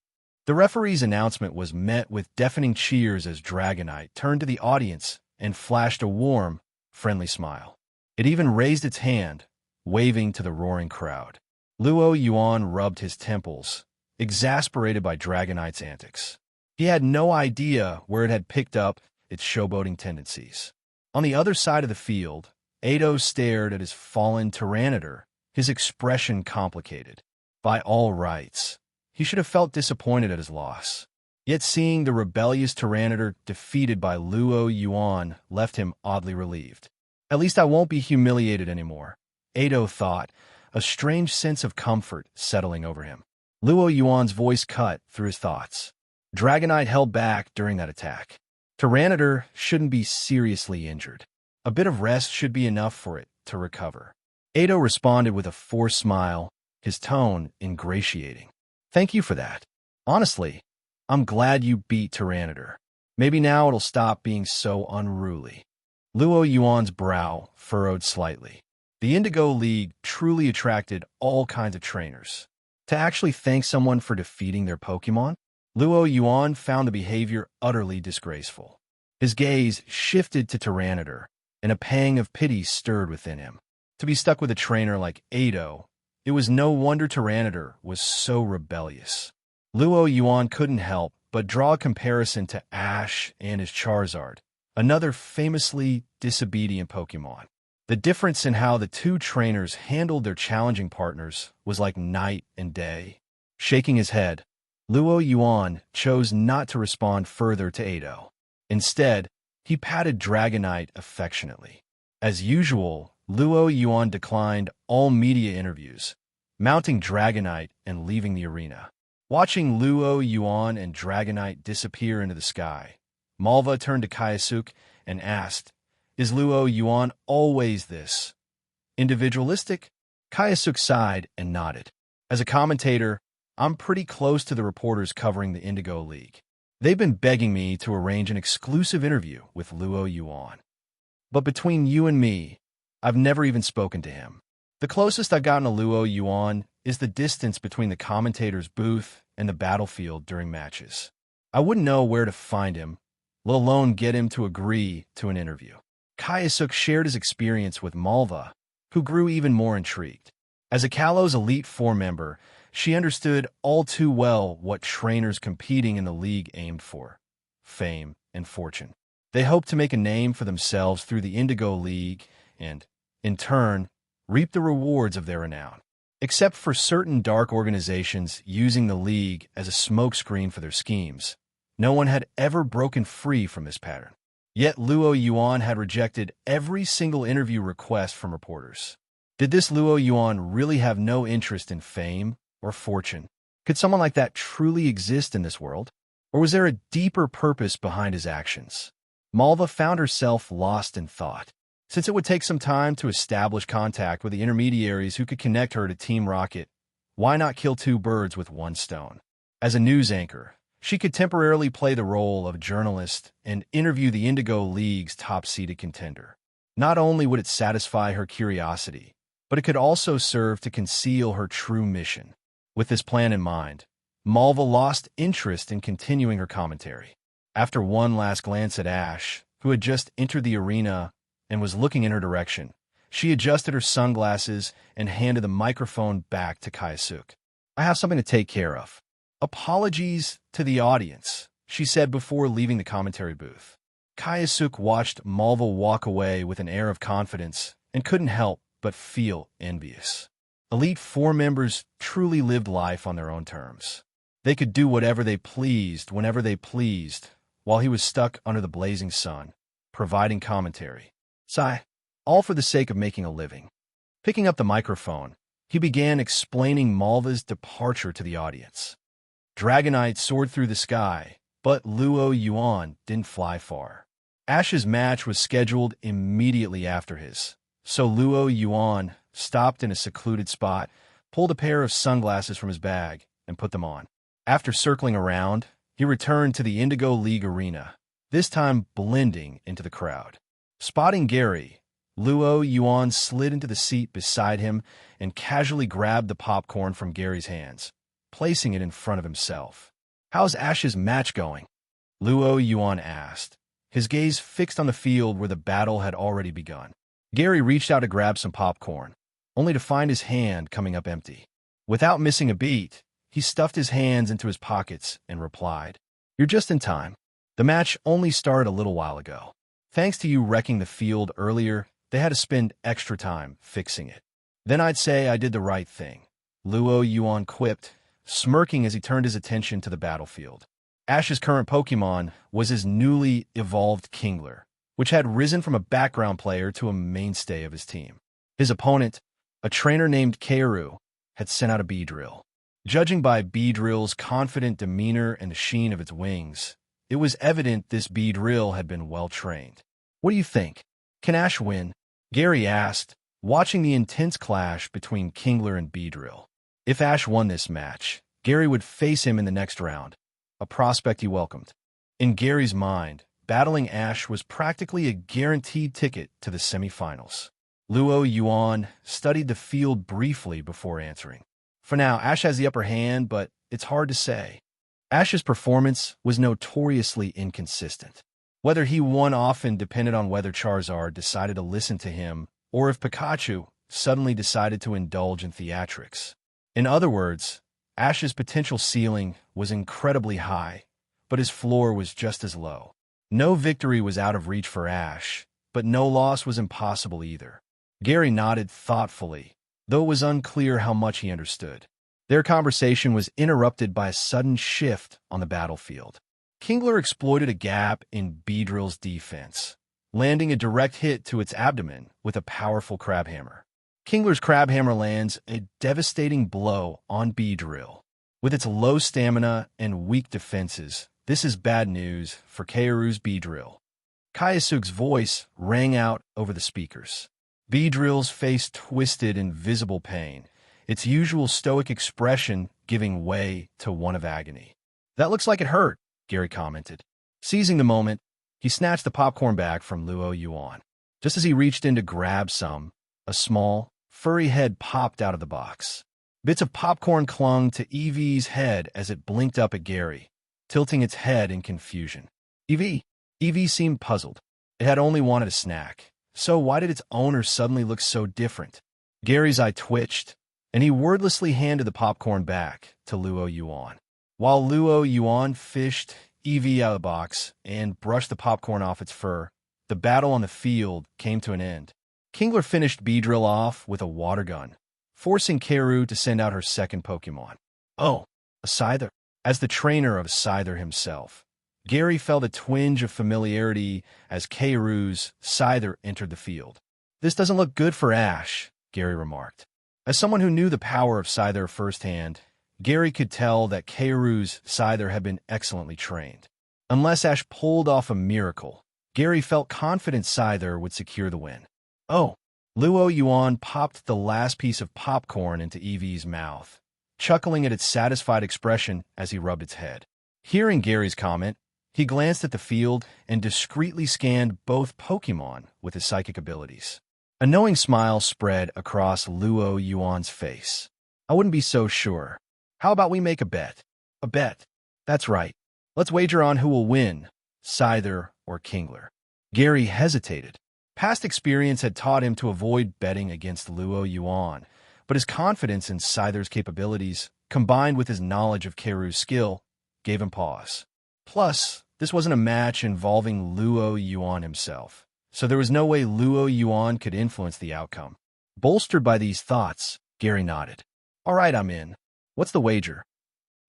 The referee's announcement was met with deafening cheers as Dragonite turned to the audience and flashed a warm, friendly smile. It even raised its hand, waving to the roaring crowd. Luo Yuan rubbed his temples, exasperated by Dragonite's antics. He had no idea where it had picked up its showboating tendencies. On the other side of the field, Aedo stared at his fallen Tyranitar, his expression complicated. By all rights, he should have felt disappointed at his loss. Yet seeing the rebellious Tyranitar defeated by Luo Yuan left him oddly relieved. At least I won't be humiliated anymore, Aedo thought, a strange sense of comfort settling over him. Luo Yuan's voice cut through his thoughts. Dragonite held back during that attack. Tyranitar shouldn't be seriously injured. A bit of rest should be enough for it to recover. Aedo responded with a forced smile, his tone ingratiating. Thank you for that. Honestly, I'm glad you beat Tyranitar. Maybe now it'll stop being so unruly. Luo Yuan's brow furrowed slightly. The Indigo League truly attracted all kinds of trainers. To actually thank someone for defeating their Pokemon, Luo Yuan found the behavior utterly disgraceful. His gaze shifted to Tyranitar, and a pang of pity stirred within him. To be stuck with a trainer like Aedo, it was no wonder Tyranitar was so rebellious. Luo Yuan couldn't help but draw a comparison to Ash and his Charizard, another famously disobedient Pokemon. The difference in how the two trainers handled their challenging partners was like night and day. Shaking his head, Luo Yuan chose not to respond further to Aedo. Instead, he patted Dragonite affectionately. As usual, Luo Yuan declined all media interviews, mounting Dragonite and leaving the arena. Watching Luo Yuan and Dragonite disappear into the sky, Malva turned to Kayasuke and asked, "Is Luo Yuan always this individualistic?" Kayasuke sighed and nodded. As a commentator, I'm pretty close to the reporters covering the Indigo League. They've been begging me to arrange an exclusive interview with Luo Yuan. But between you and me, I've never even spoken to him. The closest I've gotten to Luo Yuan is the distance between the commentator's booth and the battlefield during matches. I wouldn't know where to find him, let alone get him to agree to an interview. Kayasuke shared his experience with Malva, who grew even more intrigued. As a Kalos Elite Four member, She understood all too well what trainers competing in the league aimed for: fame and fortune. They hoped to make a name for themselves through the Indigo League and, in turn, reap the rewards of their renown. Except for certain dark organizations using the league as a smokescreen for their schemes, no one had ever broken free from this pattern. Yet Luo Yuan had rejected every single interview request from reporters. Did this Luo Yuan really have no interest in fame or fortune? Could someone like that truly exist in this world? Or was there a deeper purpose behind his actions? Malva found herself lost in thought. Since it would take some time to establish contact with the intermediaries who could connect her to Team Rocket, why not kill two birds with one stone? As a news anchor, she could temporarily play the role of journalist and interview the Indigo League's top-seeded contender. Not only would it satisfy her curiosity, but it could also serve to conceal her true mission. With this plan in mind, Malva lost interest in continuing her commentary. After one last glance at Ash, who had just entered the arena and was looking in her direction, she adjusted her sunglasses and handed the microphone back to Kayasuk. "I have something to take care of." "Apologies to the audience," she said before leaving the commentary booth. Kayasuk watched Malva walk away with an air of confidence and couldn't help but feel envious. Elite Four members truly lived life on their own terms. They could do whatever they pleased whenever they pleased, while he was stuck under the blazing sun, providing commentary. Sigh, all for the sake of making a living. Picking up the microphone, he began explaining Malva's departure to the audience. Dragonite soared through the sky, but Luo Yuan didn't fly far. Ash's match was scheduled immediately after his, so Luo Yuan stopped in a secluded spot, pulled a pair of sunglasses from his bag, and put them on. After circling around, he returned to the Indigo League arena, this time blending into the crowd. Spotting Gary, Luo Yuan slid into the seat beside him and casually grabbed the popcorn from Gary's hands, placing it in front of himself. "How's Ash's match going?" Luo Yuan asked, his gaze fixed on the field where the battle had already begun. Gary reached out to grab some popcorn, only to find his hand coming up empty. Without missing a beat, he stuffed his hands into his pockets and replied, "You're just in time. The match only started a little while ago. Thanks to you wrecking the field earlier, they had to spend extra time fixing it. Then I'd say I did the right thing," Luo Yuan quipped, smirking as he turned his attention to the battlefield. Ash's current Pokemon was his newly evolved Kingler, which had risen from a background player to a mainstay of his team. His opponent, a trainer named Kaoru, had sent out a Beedrill. Judging by Beedrill's confident demeanor and the sheen of its wings, it was evident this Beedrill had been well-trained. "What do you think? Can Ash win?" Gary asked, watching the intense clash between Kingler and Beedrill. If Ash won this match, Gary would face him in the next round, a prospect he welcomed. In Gary's mind, battling Ash was practically a guaranteed ticket to the semifinals. Luo Yuan studied the field briefly before answering. "For now, Ash has the upper hand, but it's hard to say." Ash's performance was notoriously inconsistent. Whether he won often depended on whether Charizard decided to listen to him or if Pikachu suddenly decided to indulge in theatrics. In other words, Ash's potential ceiling was incredibly high, but his floor was just as low. No victory was out of reach for Ash, but no loss was impossible either. Gary nodded thoughtfully, though it was unclear how much he understood. Their conversation was interrupted by a sudden shift on the battlefield. Kingler exploited a gap in Beedrill's defense, landing a direct hit to its abdomen with a powerful crab hammer. Kingler's crab hammer lands a devastating blow on Beedrill. With its low stamina and weak defenses, this is bad news for Kaoru's Beedrill. Kayasuk's voice rang out over the speakers. Beedrill's face twisted in visible pain, its usual stoic expression giving way to one of agony. "That looks like it hurt," Gary commented. Seizing the moment, he snatched the popcorn bag from Luo Yuan. Just as he reached in to grab some, a small, furry head popped out of the box. Bits of popcorn clung to Eevee's head as it blinked up at Gary, tilting its head in confusion. Eevee seemed puzzled. It had only wanted a snack, so why did its owner suddenly look so different? Gary's eye twitched, and he wordlessly handed the popcorn back to Luo Yuan. While Luo Yuan fished Eevee out of the box and brushed the popcorn off its fur, the battle on the field came to an end. Kingler finished Beedrill off with a water gun, forcing Karu to send out her second Pokemon. Oh, a Scyther. As the trainer of Scyther himself, Gary felt a twinge of familiarity as Karu's Scyther entered the field. "This doesn't look good for Ash," Gary remarked. As someone who knew the power of Scyther firsthand, Gary could tell that Karu's Scyther had been excellently trained. Unless Ash pulled off a miracle, Gary felt confident Scyther would secure the win. Oh, Luo Yuan popped the last piece of popcorn into Eevee's mouth, chuckling at its satisfied expression as he rubbed its head. Hearing Gary's comment, he glanced at the field and discreetly scanned both Pokemon with his psychic abilities. A knowing smile spread across Luo Yuan's face. "I wouldn't be so sure. How about we make a bet?" "A bet? That's right. Let's wager on who will win, Scyther or Kingler." Gary hesitated. Past experience had taught him to avoid betting against Luo Yuan, but his confidence in Scyther's capabilities, combined with his knowledge of Karu's skill, gave him pause. Plus, this wasn't a match involving Luo Yuan himself, so there was no way Luo Yuan could influence the outcome. Bolstered by these thoughts, Gary nodded. "All right, I'm in. What's the wager?"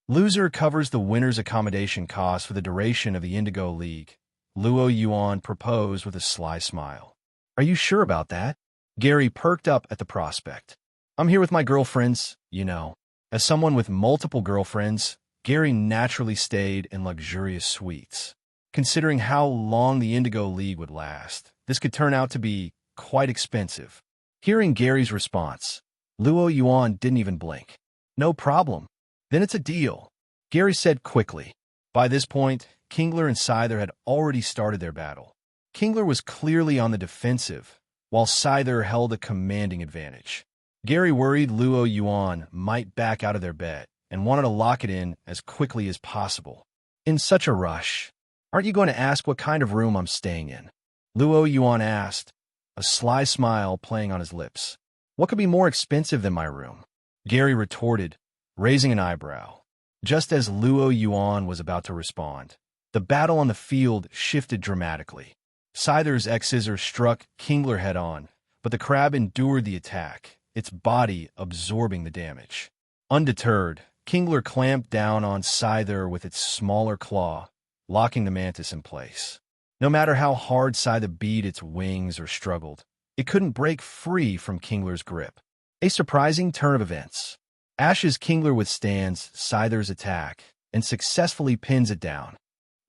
"Loser covers the winner's accommodation costs for the duration of the Indigo League," Luo Yuan proposed with a sly smile. "Are you sure about that?" Gary perked up at the prospect. "I'm here with my girlfriends, you know." As someone with multiple girlfriends, Gary naturally stayed in luxurious suites. Considering how long the Indigo League would last, this could turn out to be quite expensive. Hearing Gary's response, Luo Yuan didn't even blink. "No problem. Then it's a deal," Gary said quickly. By this point, Kingler and Scyther had already started their battle. Kingler was clearly on the defensive, while Scyther held a commanding advantage. Gary worried Luo Yuan might back out of their bet and wanted to lock it in as quickly as possible. "In such a rush, aren't you going to ask what kind of room I'm staying in?" Luo Yuan asked, a sly smile playing on his lips. "What could be more expensive than my room?" Gary retorted, raising an eyebrow. Just as Luo Yuan was about to respond, the battle on the field shifted dramatically. Scyther's X-Scissor struck Kingler head-on, but the crab endured the attack, its body absorbing the damage. Undeterred, Kingler clamped down on Scyther with its smaller claw, locking the mantis in place. No matter how hard Scyther beat its wings or struggled, it couldn't break free from Kingler's grip. A surprising turn of events. Ash's Kingler withstands Scyther's attack and successfully pins it down.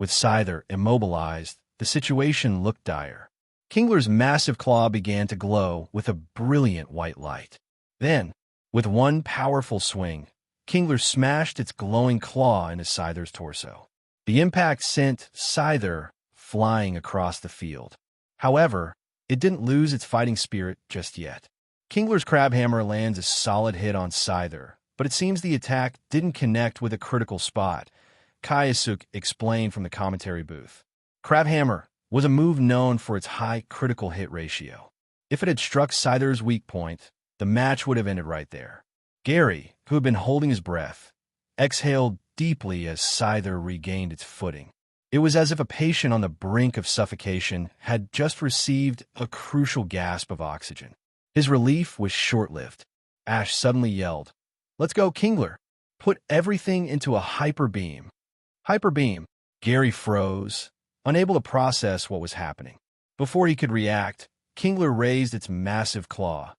With Scyther immobilized, the situation looked dire. Kingler's massive claw began to glow with a brilliant white light. Then, with one powerful swing, Kingler smashed its glowing claw into Scyther's torso. The impact sent Scyther flying across the field. However, it didn't lose its fighting spirit just yet. Kingler's Crabhammer lands a solid hit on Scyther, but it seems the attack didn't connect with a critical spot, Kayasuk explained from the commentary booth. Crabhammer was a move known for its high critical hit ratio. If it had struck Scyther's weak point, the match would have ended right there. Gary, who had been holding his breath, exhaled deeply as Scyther regained its footing. It was as if a patient on the brink of suffocation had just received a crucial gasp of oxygen. His relief was short-lived. Ash suddenly yelled, "Let's go, Kingler! Put everything into a hyper beam." Hyper beam. Gary froze, unable to process what was happening. Before he could react, Kingler raised its massive claw,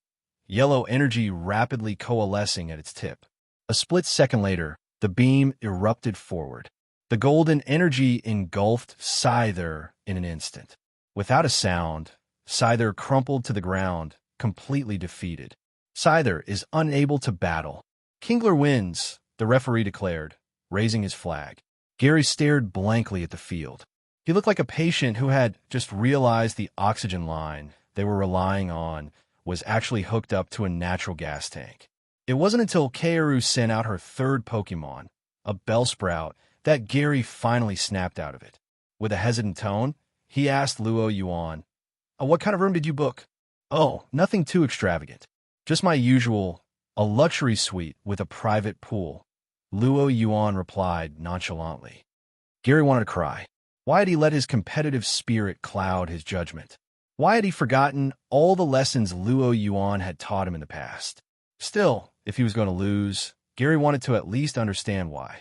yellow energy rapidly coalescing at its tip. A split second later, the beam erupted forward. The golden energy engulfed Scyther in an instant. Without a sound, Scyther crumpled to the ground, completely defeated. Scyther is unable to battle. Kingler wins, the referee declared, raising his flag. Gary stared blankly at the field. He looked like a patient who had just realized the oxygen line they were relying on was actually hooked up to a natural gas tank. It wasn't until Kaoru sent out her third Pokemon, a Bellsprout, that Gary finally snapped out of it. With a hesitant tone, he asked Luo Yuan, "What kind of room did you book?" "Oh, nothing too extravagant. Just my usual A luxury suite with a private pool, Luo Yuan replied nonchalantly. Gary wanted to cry. Why had he let his competitive spirit cloud his judgment? Why had he forgotten all the lessons Luo Yuan had taught him in the past? Still, if he was going to lose, Gary wanted to at least understand why.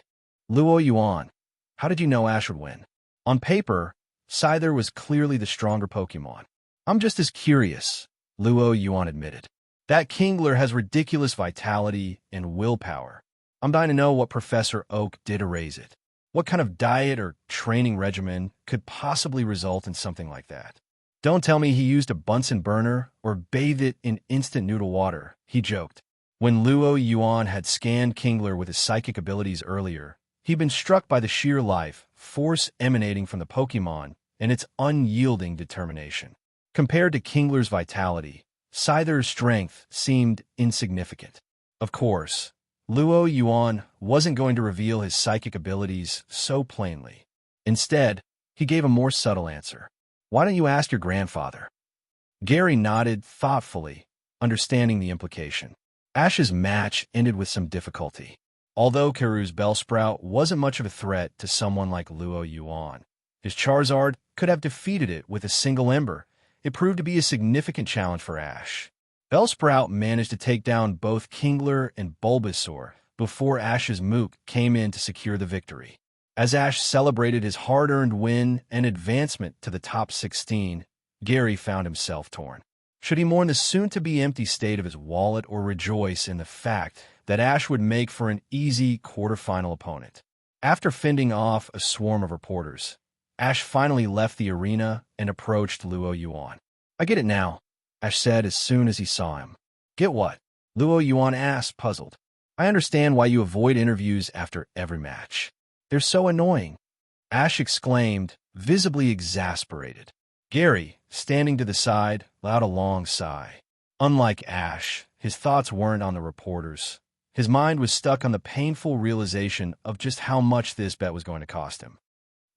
Luo Yuan, how did you know Ash would win? On paper, Scyther was clearly the stronger Pokemon. I'm just as curious, Luo Yuan admitted. That Kingler has ridiculous vitality and willpower. I'm dying to know what Professor Oak did to raise it. What kind of diet or training regimen could possibly result in something like that? Don't tell me he used a Bunsen burner or bathed it in instant noodle water, he joked. When Luo Yuan had scanned Kingler with his psychic abilities earlier, he'd been struck by the sheer life force emanating from the Pokemon and its unyielding determination. Compared to Kingler's vitality, Scyther's strength seemed insignificant. Of course, Luo Yuan wasn't going to reveal his psychic abilities so plainly. Instead, he gave a more subtle answer. Why don't you ask your grandfather? Gary nodded thoughtfully, understanding the implication. Ash's match ended with some difficulty. Although Karu's Bellsprout wasn't much of a threat to someone like Luo Yuan, his Charizard could have defeated it with a single ember. It proved to be a significant challenge for Ash. Bellsprout managed to take down both Kingler and Bulbasaur before Ash's Mook came in to secure the victory. As Ash celebrated his hard-earned win and advancement to the top 16, Gary found himself torn. Should he mourn the soon-to-be empty state of his wallet or rejoice in the fact that Ash would make for an easy quarterfinal opponent? After fending off a swarm of reporters, Ash finally left the arena and approached Luo Yuan. I get it now, Ash said as soon as he saw him. Get what? Luo Yuan asked, puzzled. I understand why you avoid interviews after every match. They're so annoying, Ash exclaimed, visibly exasperated. Gary, standing to the side, let out a long sigh. Unlike Ash, his thoughts weren't on the reporters. His mind was stuck on the painful realization of just how much this bet was going to cost him.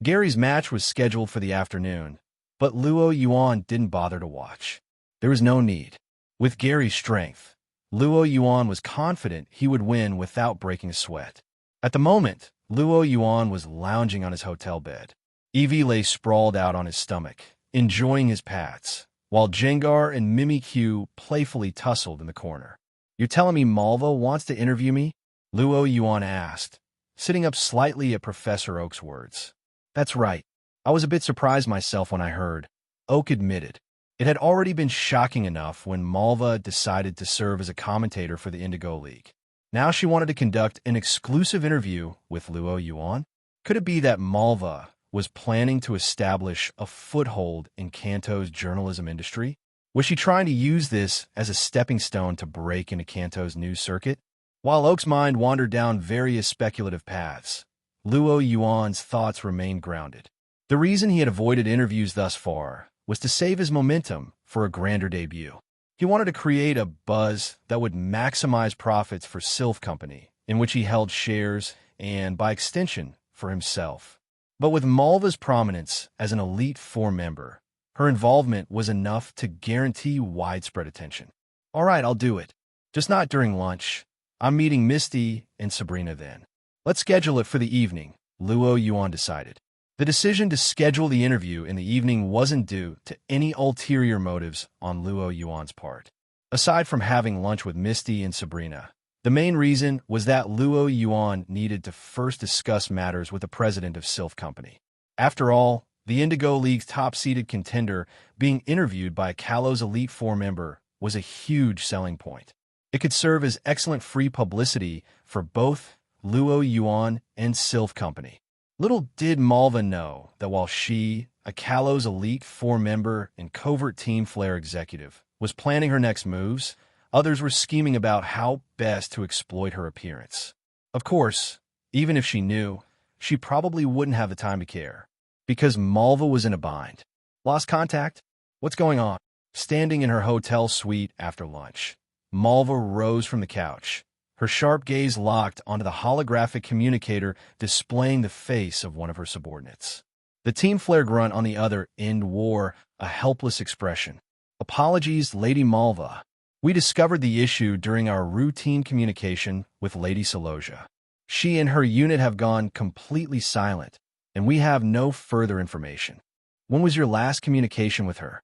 Gary's match was scheduled for the afternoon, but Luo Yuan didn't bother to watch. There was no need. With Gary's strength, Luo Yuan was confident he would win without breaking a sweat. At the moment, Luo Yuan was lounging on his hotel bed. Eevee lay sprawled out on his stomach, enjoying his pats, while Jengar and Mimikyu playfully tussled in the corner. You're telling me Malva wants to interview me? Luo Yuan asked, sitting up slightly at Professor Oak's words. That's right. I was a bit surprised myself when I heard, Oak admitted. It had already been shocking enough when Malva decided to serve as a commentator for the Indigo League. Now she wanted to conduct an exclusive interview with Luo Yuan? Could it be that Malva was planning to establish a foothold in Kanto's journalism industry? Was she trying to use this as a stepping stone to break into Kanto's news circuit? While Oak's mind wandered down various speculative paths, Luo Yuan's thoughts remained grounded. The reason he had avoided interviews thus far was to save his momentum for a grander debut. He wanted to create a buzz that would maximize profits for Sylph Company, in which he held shares and, by extension, for himself. But with Malva's prominence as an Elite Four member, her involvement was enough to guarantee widespread attention. All right, I'll do it. Just not during lunch. I'm meeting Misty and Sabrina then. Let's schedule it for the evening, Luo Yuan decided. The decision to schedule the interview in the evening wasn't due to any ulterior motives on Luo Yuan's part. Aside from having lunch with Misty and Sabrina, the main reason was that Luo Yuan needed to first discuss matters with the president of Sylph Company. After all, the Indigo League's top-seeded contender being interviewed by a Kalos Elite Four member was a huge selling point. It could serve as excellent free publicity for both Luo Yuan and Sylph Company. Little did Malva know that while she, a Kalos Elite Four member and covert Team Flare executive, was planning her next moves, others were scheming about how best to exploit her appearance. Of course, even if she knew, she probably wouldn't have the time to care, because Malva was in a bind. Lost contact? What's going on? Standing in her hotel suite after lunch, Malva rose from the couch, her sharp gaze locked onto the holographic communicator displaying the face of one of her subordinates. The Team Flare grunt on the other end wore a helpless expression. Apologies, Lady Malva. We discovered the issue during our routine communication with Lady Saloja. She and her unit have gone completely silent, and we have no further information. When was your last communication with her?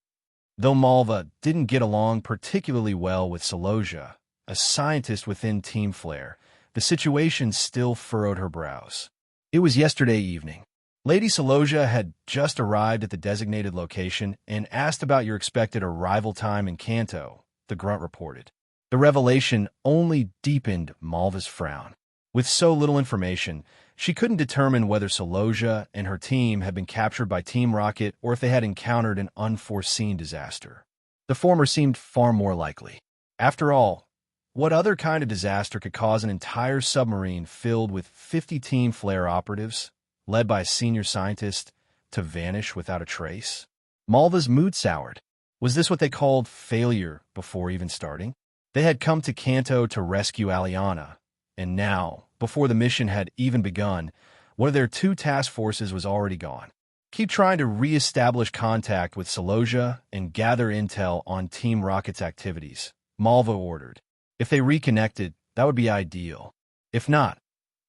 Though Malva didn't get along particularly well with Saloja, a scientist within Team Flare, the situation still furrowed her brows. It was yesterday evening. Lady Saloja had just arrived at the designated location and asked about your expected arrival time in Kanto, the grunt reported. The revelation only deepened Malva's frown. With so little information, she couldn't determine whether Saloja and her team had been captured by Team Rocket or if they had encountered an unforeseen disaster. The former seemed far more likely. After all, what other kind of disaster could cause an entire submarine filled with 50 Team Flare operatives, led by a senior scientist, to vanish without a trace? Malva's mood soured. Was this what they called failure before even starting? They had come to Kanto to rescue Aliana, and now, before the mission had even begun, one of their 2 task forces was already gone. Keep trying to re-establish contact with Saloja and gather intel on Team Rocket's activities, Malva ordered. If they reconnected, that would be ideal. If not,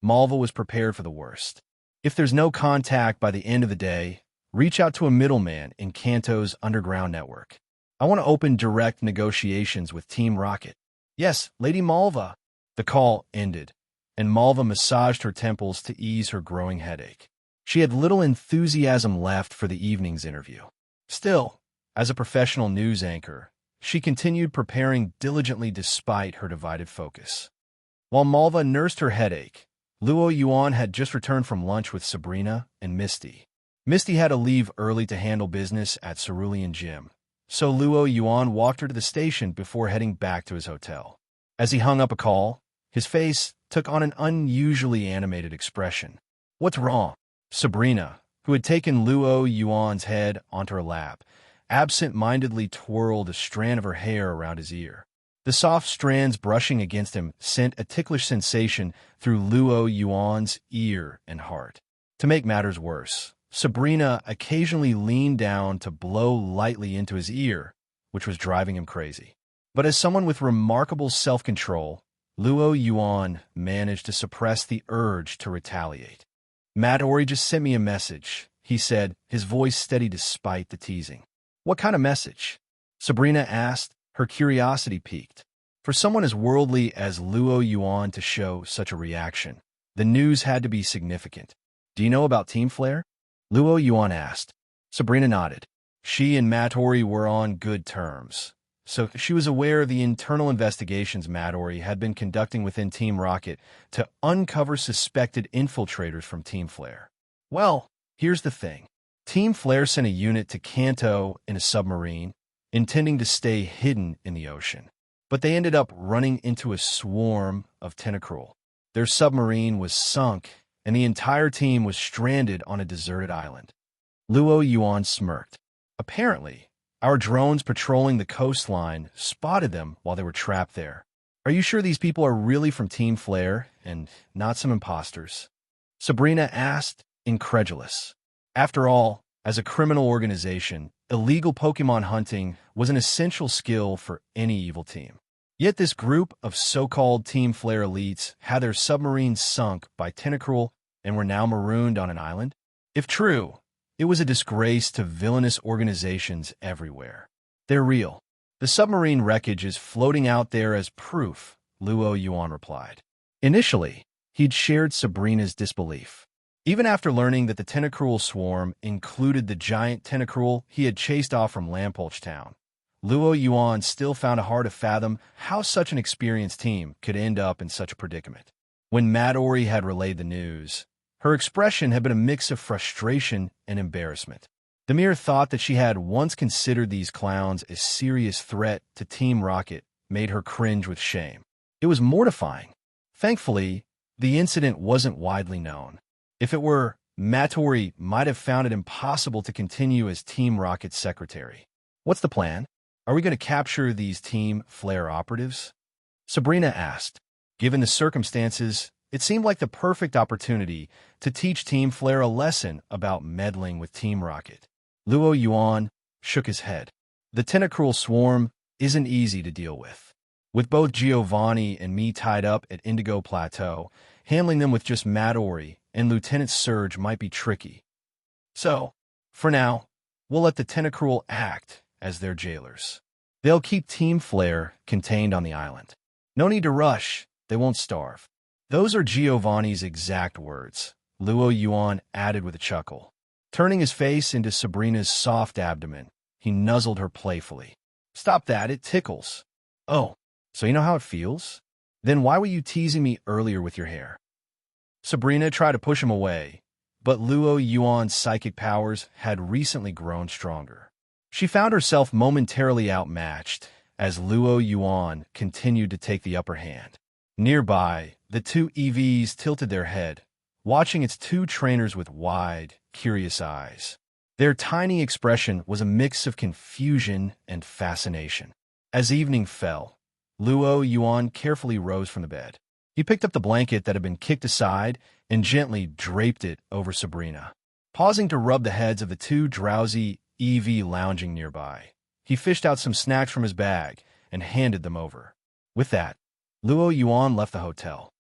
Malva was prepared for the worst. If there's no contact by the end of the day, reach out to a middleman in Kanto's underground network. I want to open direct negotiations with Team Rocket. Yes, Lady Malva. The call ended, and Malva massaged her temples to ease her growing headache. She had little enthusiasm left for the evening's interview. Still, as a professional news anchor, she continued preparing diligently despite her divided focus. While Malva nursed her headache, Luo Yuan had just returned from lunch with Sabrina and Misty. Misty had to leave early to handle business at Cerulean Gym, so Luo Yuan walked her to the station before heading back to his hotel. As he hung up a call, his face took on an unusually animated expression. What's wrong? Sabrina, who had taken Luo Yuan's head onto her lap, absent-mindedly twirled a strand of her hair around his ear. The soft strands brushing against him sent a ticklish sensation through Luo Yuan's ear and heart. To make matters worse, Sabrina occasionally leaned down to blow lightly into his ear, which was driving him crazy. But as someone with remarkable self-control, Luo Yuan managed to suppress the urge to retaliate. Matori just sent me a message, he said, his voice steady despite the teasing. What kind of message? Sabrina asked, her curiosity piqued. For someone as worldly as Luo Yuan to show such a reaction, the news had to be significant. Do you know about Team Flare? Luo Yuan asked. Sabrina nodded. She and Matori were on good terms, so she was aware of the internal investigations Matori had been conducting within Team Rocket to uncover suspected infiltrators from Team Flare. Well, here's the thing. Team Flare sent a unit to Kanto in a submarine, intending to stay hidden in the ocean. But they ended up running into a swarm of Tentacruel. Their submarine was sunk, and the entire team was stranded on a deserted island. Luo Yuan smirked. Apparently, our drones patrolling the coastline spotted them while they were trapped there. Are you sure these people are really from Team Flare and not some imposters? Sabrina asked, incredulous. After all, as a criminal organization, illegal Pokemon hunting was an essential skill for any evil team. Yet this group of so-called Team Flare elites had their submarines sunk by Tentacruel and were now marooned on an island? If true, it was a disgrace to villainous organizations everywhere. They're real. The submarine wreckage is floating out there as proof, Luo Yuan replied. Initially, he'd shared Sabrina's disbelief. Even after learning that the Tentacruel swarm included the giant Tentacruel he had chased off from Lampolch Town, Luo Yuan still found it hard to fathom how such an experienced team could end up in such a predicament. When Matori had relayed the news, her expression had been a mix of frustration and embarrassment. The mere thought that she had once considered these clowns a serious threat to Team Rocket made her cringe with shame. It was mortifying. Thankfully, the incident wasn't widely known. If it were, Matori might have found it impossible to continue as Team Rocket's secretary. What's the plan? Are we going to capture these Team Flare operatives? Sabrina asked. Given the circumstances, it seemed like the perfect opportunity to teach Team Flare a lesson about meddling with Team Rocket. Luo Yuan shook his head. The Tentacruel swarm isn't easy to deal with. With both Giovanni and me tied up at Indigo Plateau, handling them with just Maddori and Lieutenant Surge might be tricky. So, for now, we'll let the Tentacruel act as their jailers. They'll keep Team Flare contained on the island. No need to rush, they won't starve. Those are Giovanni's exact words, Luo Yuan added with a chuckle. Turning his face into Sabrina's soft abdomen, he nuzzled her playfully. Stop that, it tickles. Oh, so you know how it feels? Then why were you teasing me earlier with your hair? Sabrina tried to push him away, but Luo Yuan's psychic powers had recently grown stronger. She found herself momentarily outmatched as Luo Yuan continued to take the upper hand. Nearby, the two EVs tilted their head, watching its two trainers with wide, curious eyes. Their tiny expression was a mix of confusion and fascination. As evening fell, Luo Yuan carefully rose from the bed. He picked up the blanket that had been kicked aside and gently draped it over Sabrina. Pausing to rub the heads of the two drowsy EV lounging nearby, he fished out some snacks from his bag and handed them over. With that, Luo Yuan left the hotel.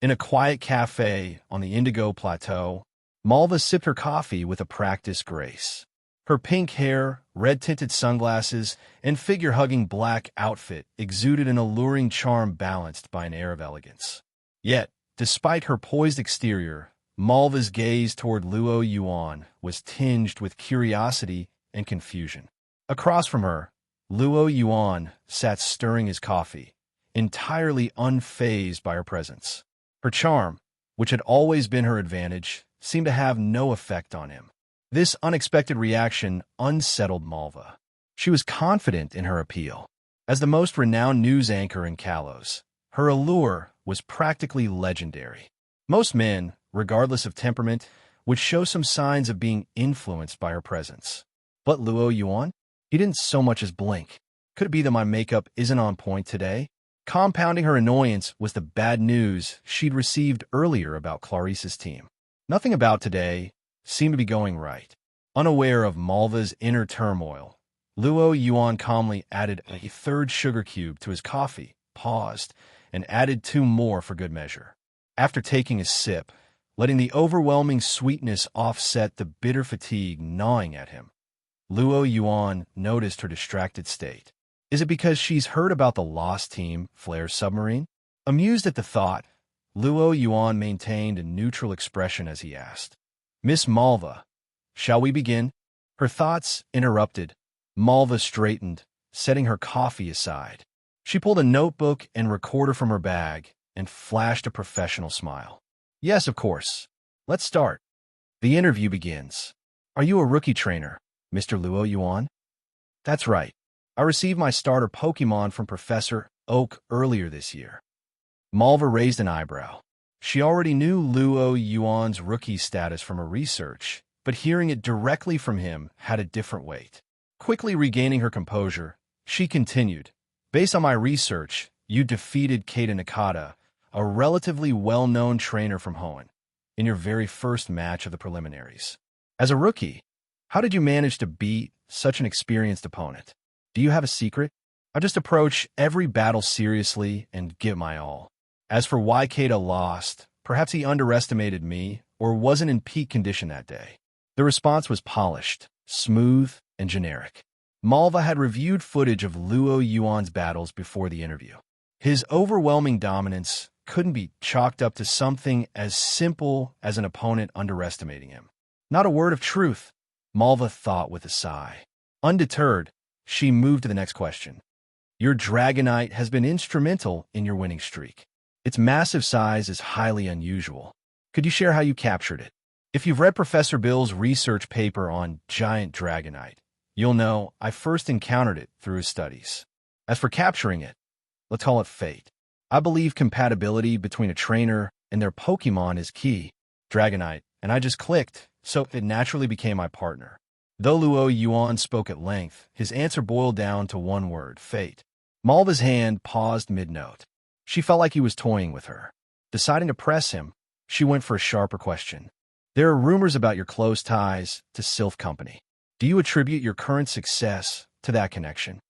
In a quiet cafe on the Indigo Plateau, Malva sipped her coffee with a practiced grace. Her pink hair, red-tinted sunglasses, and figure-hugging black outfit exuded an alluring charm balanced by an air of elegance. Yet, despite her poised exterior, Malva's gaze toward Luo Yuan was tinged with curiosity and confusion. Across from her, Luo Yuan sat stirring his coffee, entirely unfazed by her presence. Her charm, which had always been her advantage, seemed to have no effect on him. This unexpected reaction unsettled Malva. She was confident in her appeal. As the most renowned news anchor in Kalos, her allure was practically legendary. Most men, regardless of temperament, would show some signs of being influenced by her presence. But Luo Yuan? He didn't so much as blink. Could it be that my makeup isn't on point today? Compounding her annoyance was the bad news she'd received earlier about Clarice's team. Nothing about today seemed to be going right. Unaware of Malva's inner turmoil, Luo Yuan calmly added a third sugar cube to his coffee, paused, and added 2 more for good measure. After taking a sip, letting the overwhelming sweetness offset the bitter fatigue gnawing at him, Luo Yuan noticed her distracted state. Is it because she's heard about the lost team, Flare's submarine? Amused at the thought, Luo Yuan maintained a neutral expression as he asked, Miss Malva, shall we begin? Her thoughts interrupted. Malva straightened, setting her coffee aside. She pulled a notebook and recorder from her bag and flashed a professional smile. Yes, of course. Let's start. The interview begins. Are you a rookie trainer, Mr. Luo Yuan? That's right. I received my starter Pokemon from Professor Oak earlier this year. Malva raised an eyebrow. She already knew Luo Yuan's rookie status from her research, but hearing it directly from him had a different weight. Quickly regaining her composure, she continued, Based on my research, you defeated Keita Nakata, a relatively well-known trainer from Hoenn, in your very first match of the preliminaries. As a rookie, how did you manage to beat such an experienced opponent? Do you have a secret? I just approach every battle seriously and give my all. As for why Keita lost, perhaps he underestimated me or wasn't in peak condition that day. The response was polished, smooth, and generic. Malva had reviewed footage of Luo Yuan's battles before the interview. His overwhelming dominance couldn't be chalked up to something as simple as an opponent underestimating him. Not a word of truth, Malva thought with a sigh. Undeterred, she moved to the next question. Your Dragonite has been instrumental in your winning streak. Its massive size is highly unusual. Could you share how you captured it? If you've read Professor Bill's research paper on giant Dragonite, you'll know I first encountered it through his studies. As for capturing it, let's call it fate. I believe compatibility between a trainer and their Pokemon is key. Dragonite, and I just clicked, so it naturally became my partner. Though Luo Yuan spoke at length, his answer boiled down to one word, fate. Malva's hand paused mid-note. She felt like he was toying with her. Deciding to press him, she went for a sharper question. There are rumors about your close ties to Sylph Company. Do you attribute your current success to that connection?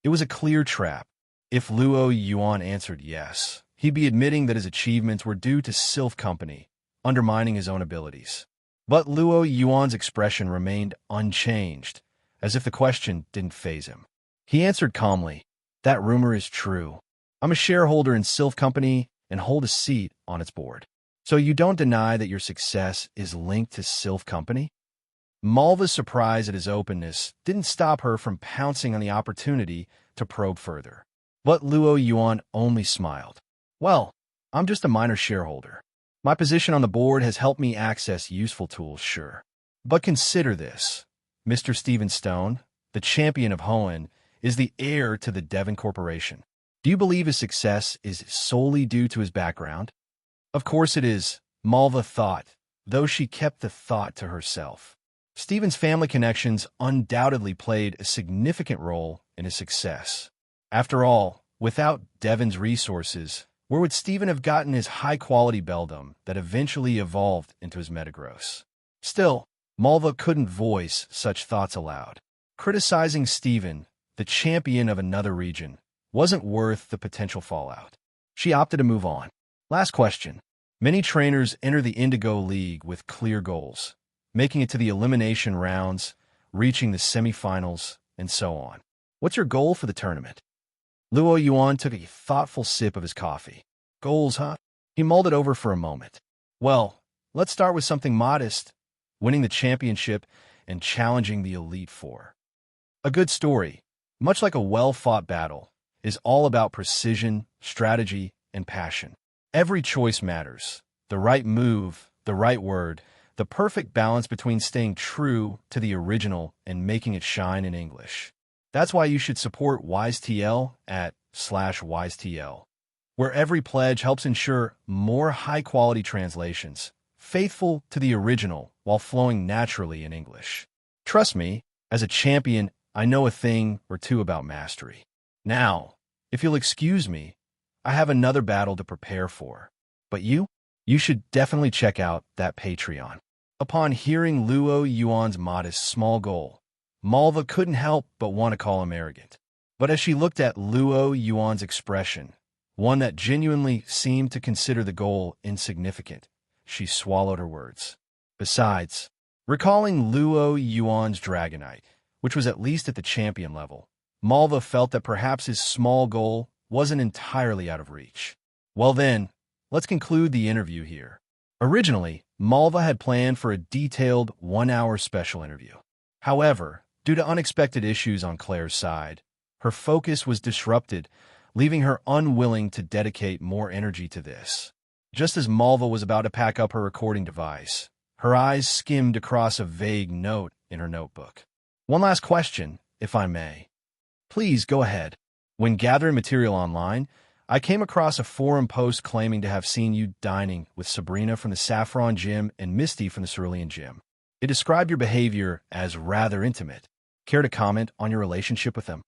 It was a clear trap. If Luo Yuan answered yes, he'd be admitting that his achievements were due to Sylph Company, undermining his own abilities. But Luo Yuan's expression remained unchanged, as if the question didn't faze him. He answered calmly, "That rumor is true. I'm a shareholder in Sylph Company and hold a seat on its board. So you don't deny that your success is linked to Sylph Company?" Malva's surprise at his openness didn't stop her from pouncing on the opportunity to probe further. But Luo Yuan only smiled. "Well, I'm just a minor shareholder. My position on the board has helped me access useful tools, sure. But consider this. Mr. Stephen Stone, the champion of Hoenn, is the heir to the Devon Corporation. Do you believe his success is solely due to his background?" "Of course it is," Malva thought, though she kept the thought to herself. Stephen's family connections undoubtedly played a significant role in his success. After all, without Devon's resources, where would Stephen have gotten his high-quality beldam that eventually evolved into his Metagross? Still, Malva couldn't voice such thoughts aloud. Criticizing Stephen, the champion of another region, wasn't worth the potential fallout. She opted to move on. Last question. Many trainers enter the Indigo League with clear goals, making it to the elimination rounds, reaching the semifinals, and so on. What's your goal for the tournament? Luo Yuan took a thoughtful sip of his coffee. Goals, huh? He mulled it over for a moment. Well, let's start with something modest, winning the championship and challenging the Elite Four. A good story, much like a well-fought battle, is all about precision, strategy, and passion. Every choice matters. The right move, the right word, the perfect balance between staying true to the original and making it shine in English. That's why you should support WiseTL at /WiseTL, where every pledge helps ensure more high-quality translations, faithful to the original while flowing naturally in English. Trust me, as a champion, I know a thing or two about mastery. Now, if you'll excuse me, I have another battle to prepare for. But you should definitely check out that Patreon. Upon hearing Luo Yuan's modest small goal, Malva couldn't help but want to call him arrogant. But as she looked at Luo Yuan's expression, one that genuinely seemed to consider the goal insignificant, she swallowed her words. Besides, recalling Luo Yuan's Dragonite, which was at least at the champion level, Malva felt that perhaps his small goal wasn't entirely out of reach. Well then, let's conclude the interview here. Originally, Malva had planned for a detailed 1-hour special interview. However, due to unexpected issues on Claire's side, her focus was disrupted, leaving her unwilling to dedicate more energy to this. Just as Malva was about to pack up her recording device, her eyes skimmed across a vague note in her notebook. "One last question, if I may." "Please, go ahead. When gathering material online, I came across a forum post claiming to have seen you dining with Sabrina from the Saffron Gym and Misty from the Cerulean Gym. It described your behavior as rather intimate. Care to comment on your relationship with them?"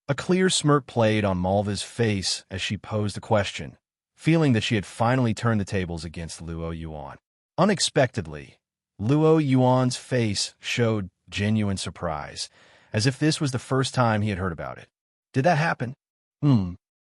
A clear smirk played on Malva's face as she posed the question, feeling that she had finally turned the tables against Luo Yuan. Unexpectedly, Luo Yuan's face showed genuine surprise, as if this was the first time he had heard about it. "Did that happen?"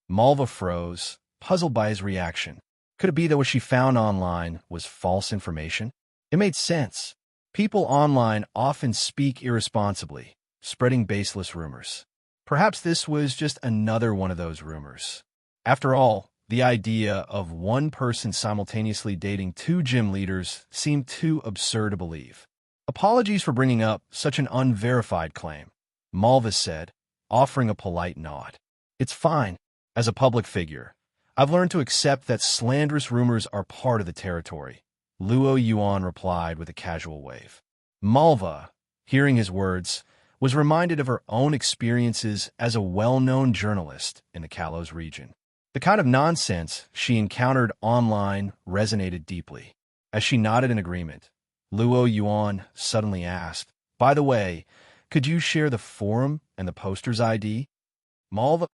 Malva froze, puzzled by his reaction. Could it be that what she found online was false information? It made sense. People online often speak irresponsibly, spreading baseless rumors. Perhaps this was just another one of those rumors. After all, the idea of one person simultaneously dating 2 gym leaders seemed too absurd to believe. "Apologies for bringing up such an unverified claim," Malva said, offering a polite nod. "It's fine. As a public figure, I've learned to accept that slanderous rumors are part of the territory," Luo Yuan replied with a casual wave. Malva, hearing his words, was reminded of her own experiences as a well-known journalist in the Kalos region. The kind of nonsense she encountered online resonated deeply. As she nodded in agreement, Luo Yuan suddenly asked, "By the way, could you share the forum and the poster's ID?" Malva,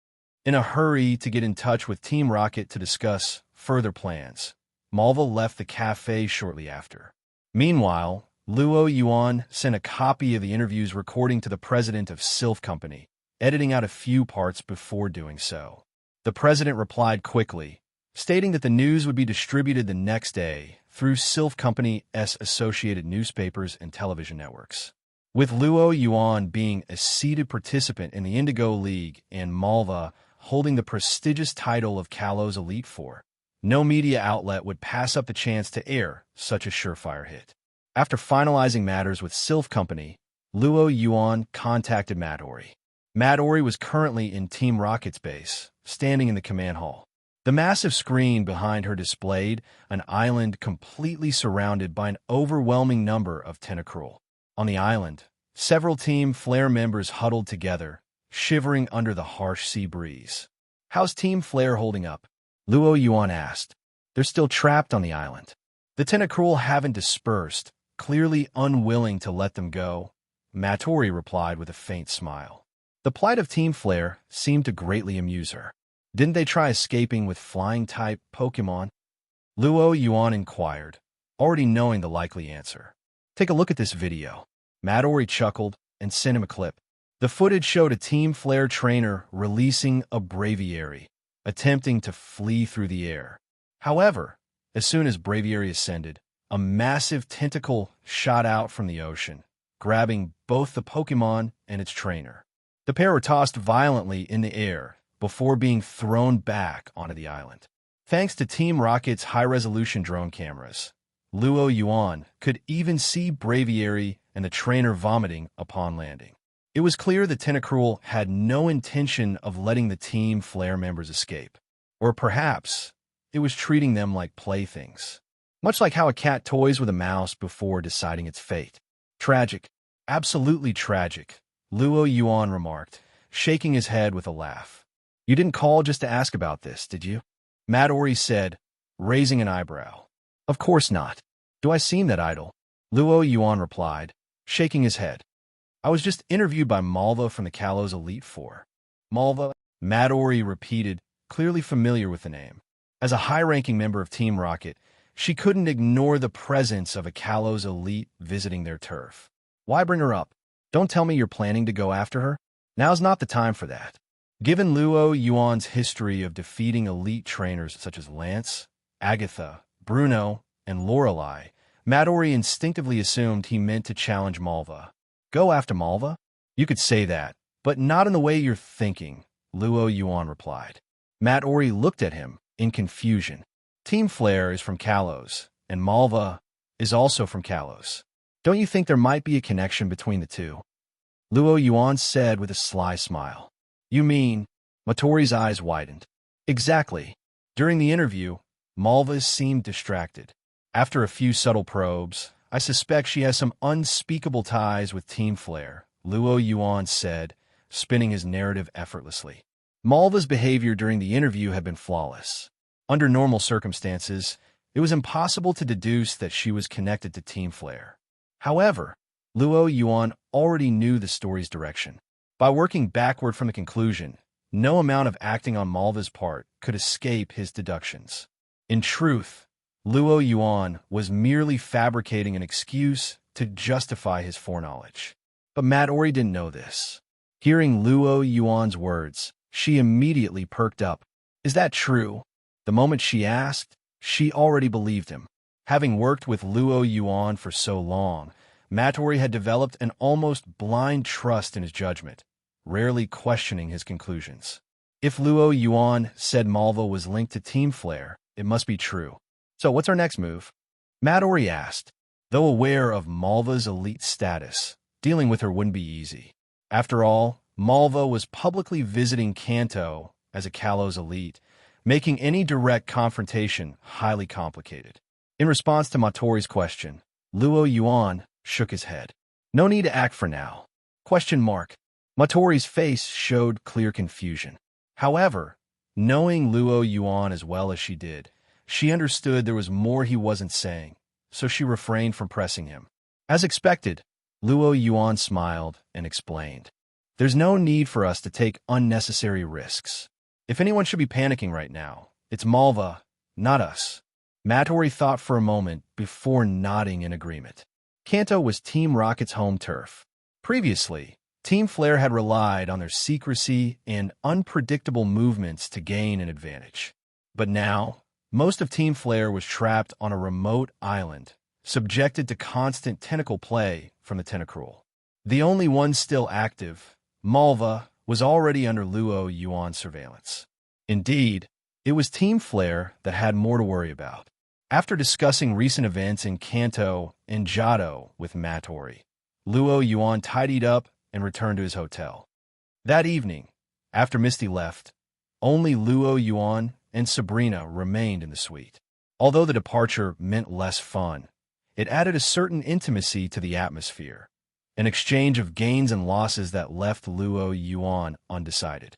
in a hurry to get in touch with Team Rocket to discuss further plans, Malva left the cafe shortly after. Meanwhile, Luo Yuan sent a copy of the interview's recording to the president of Sylph Company, editing out a few parts before doing so. The president replied quickly, stating that the news would be distributed the next day through Sylph Company's associated newspapers and television networks. With Luo Yuan being a seeded participant in the Indigo League and Malva holding the prestigious title of Kalos Elite Four, no media outlet would pass up the chance to air such a surefire hit. After finalizing matters with Sylph Company, Luo Yuan contacted Midori. Midori was currently in Team Rocket's base, standing in the command hall. The massive screen behind her displayed an island completely surrounded by an overwhelming number of Tentacruel. On the island, several Team Flare members huddled together, shivering under the harsh sea breeze. "How's Team Flare holding up?" Luo Yuan asked. "They're still trapped on the island. The Tentacruel haven't dispersed, clearly unwilling to let them go," Midori replied with a faint smile. The plight of Team Flare seemed to greatly amuse her. "Didn't they try escaping with flying-type Pokemon?" Luo Yuan inquired, already knowing the likely answer. "Take a look at this video." Midori chuckled and sent him a clip. The footage showed a Team Flare trainer releasing a Braviary, attempting to flee through the air. However, as soon as Braviary ascended, a massive tentacle shot out from the ocean, grabbing both the Pokemon and its trainer. The pair were tossed violently in the air before being thrown back onto the island. Thanks to Team Rocket's high-resolution drone cameras, Luo Yuan could even see Braviary and the trainer vomiting upon landing. It was clear the Tentacruel had no intention of letting the Team Flare members escape. Or perhaps it was treating them like playthings. Much like how a cat toys with a mouse before deciding its fate. "Tragic. Absolutely tragic," Luo Yuan remarked, shaking his head with a laugh. "You didn't call just to ask about this, did you?" Midori said, raising an eyebrow. "Of course not. Do I seem that idle?" Luo Yuan replied, shaking his head. "I was just interviewed by Malva from the Kalos Elite Four." "Malva?" Midori repeated, clearly familiar with the name. As a high-ranking member of Team Rocket, she couldn't ignore the presence of a Kalos Elite visiting their turf. "Why bring her up? Don't tell me you're planning to go after her. Now's not the time for that." Given Luo Yuan's history of defeating elite trainers such as Lance, Agatha, Bruno, and Lorelei, Midori instinctively assumed he meant to challenge Malva. "Go after Malva? You could say that, but not in the way you're thinking," Luo Yuan replied. Midori looked at him in confusion. "Team Flare is from Kalos, and Malva is also from Kalos. Don't you think there might be a connection between the two?" Luo Yuan said with a sly smile. "You mean?" Midori's eyes widened. "Exactly. During the interview, Malva seemed distracted. After a few subtle probes, I suspect she has some unspeakable ties with Team Flare," Luo Yuan said, spinning his narrative effortlessly. Malva's behavior during the interview had been flawless. Under normal circumstances, it was impossible to deduce that she was connected to Team Flare. However, Luo Yuan already knew the story's direction. By working backward from the conclusion, no amount of acting on Malva's part could escape his deductions. In truth, Luo Yuan was merely fabricating an excuse to justify his foreknowledge. But Midori didn't know this. Hearing Luo Yuan's words, she immediately perked up. "Is that true?" The moment she asked, she already believed him. Having worked with Luo Yuan for so long, Midori had developed an almost blind trust in his judgment, rarely questioning his conclusions. If Luo Yuan said Malva was linked to Team Flare, it must be true. "So what's our next move?" Midori asked. Though aware of Malva's elite status, dealing with her wouldn't be easy. After all, Malva was publicly visiting Kanto as a Kalos elite, making any direct confrontation highly complicated. In response to Midori's question, Luo Yuan shook his head. "No need to act for now." Midori's face showed clear confusion. However, knowing Luo Yuan as well as she did, she understood there was more he wasn't saying, so she refrained from pressing him. As expected, Luo Yuan smiled and explained. "There's no need for us to take unnecessary risks. If anyone should be panicking right now, it's Malva, not us." Midori thought for a moment before nodding in agreement. Kanto was Team Rocket's home turf. Previously, Team Flare had relied on their secrecy and unpredictable movements to gain an advantage. But now, most of Team Flare was trapped on a remote island, subjected to constant tentacle play from the Tentacruel. The only one still active, Malva, was already under Luo Yuan surveillance. Indeed, it was Team Flare that had more to worry about. After discussing recent events in Kanto and Johto with Mattori, Luo Yuan tidied up and returned to his hotel. That evening, after Misty left, only Luo Yuan and Sabrina remained in the suite. Although the departure meant less fun, it added a certain intimacy to the atmosphere, an exchange of gains and losses that left Luo Yuan undecided.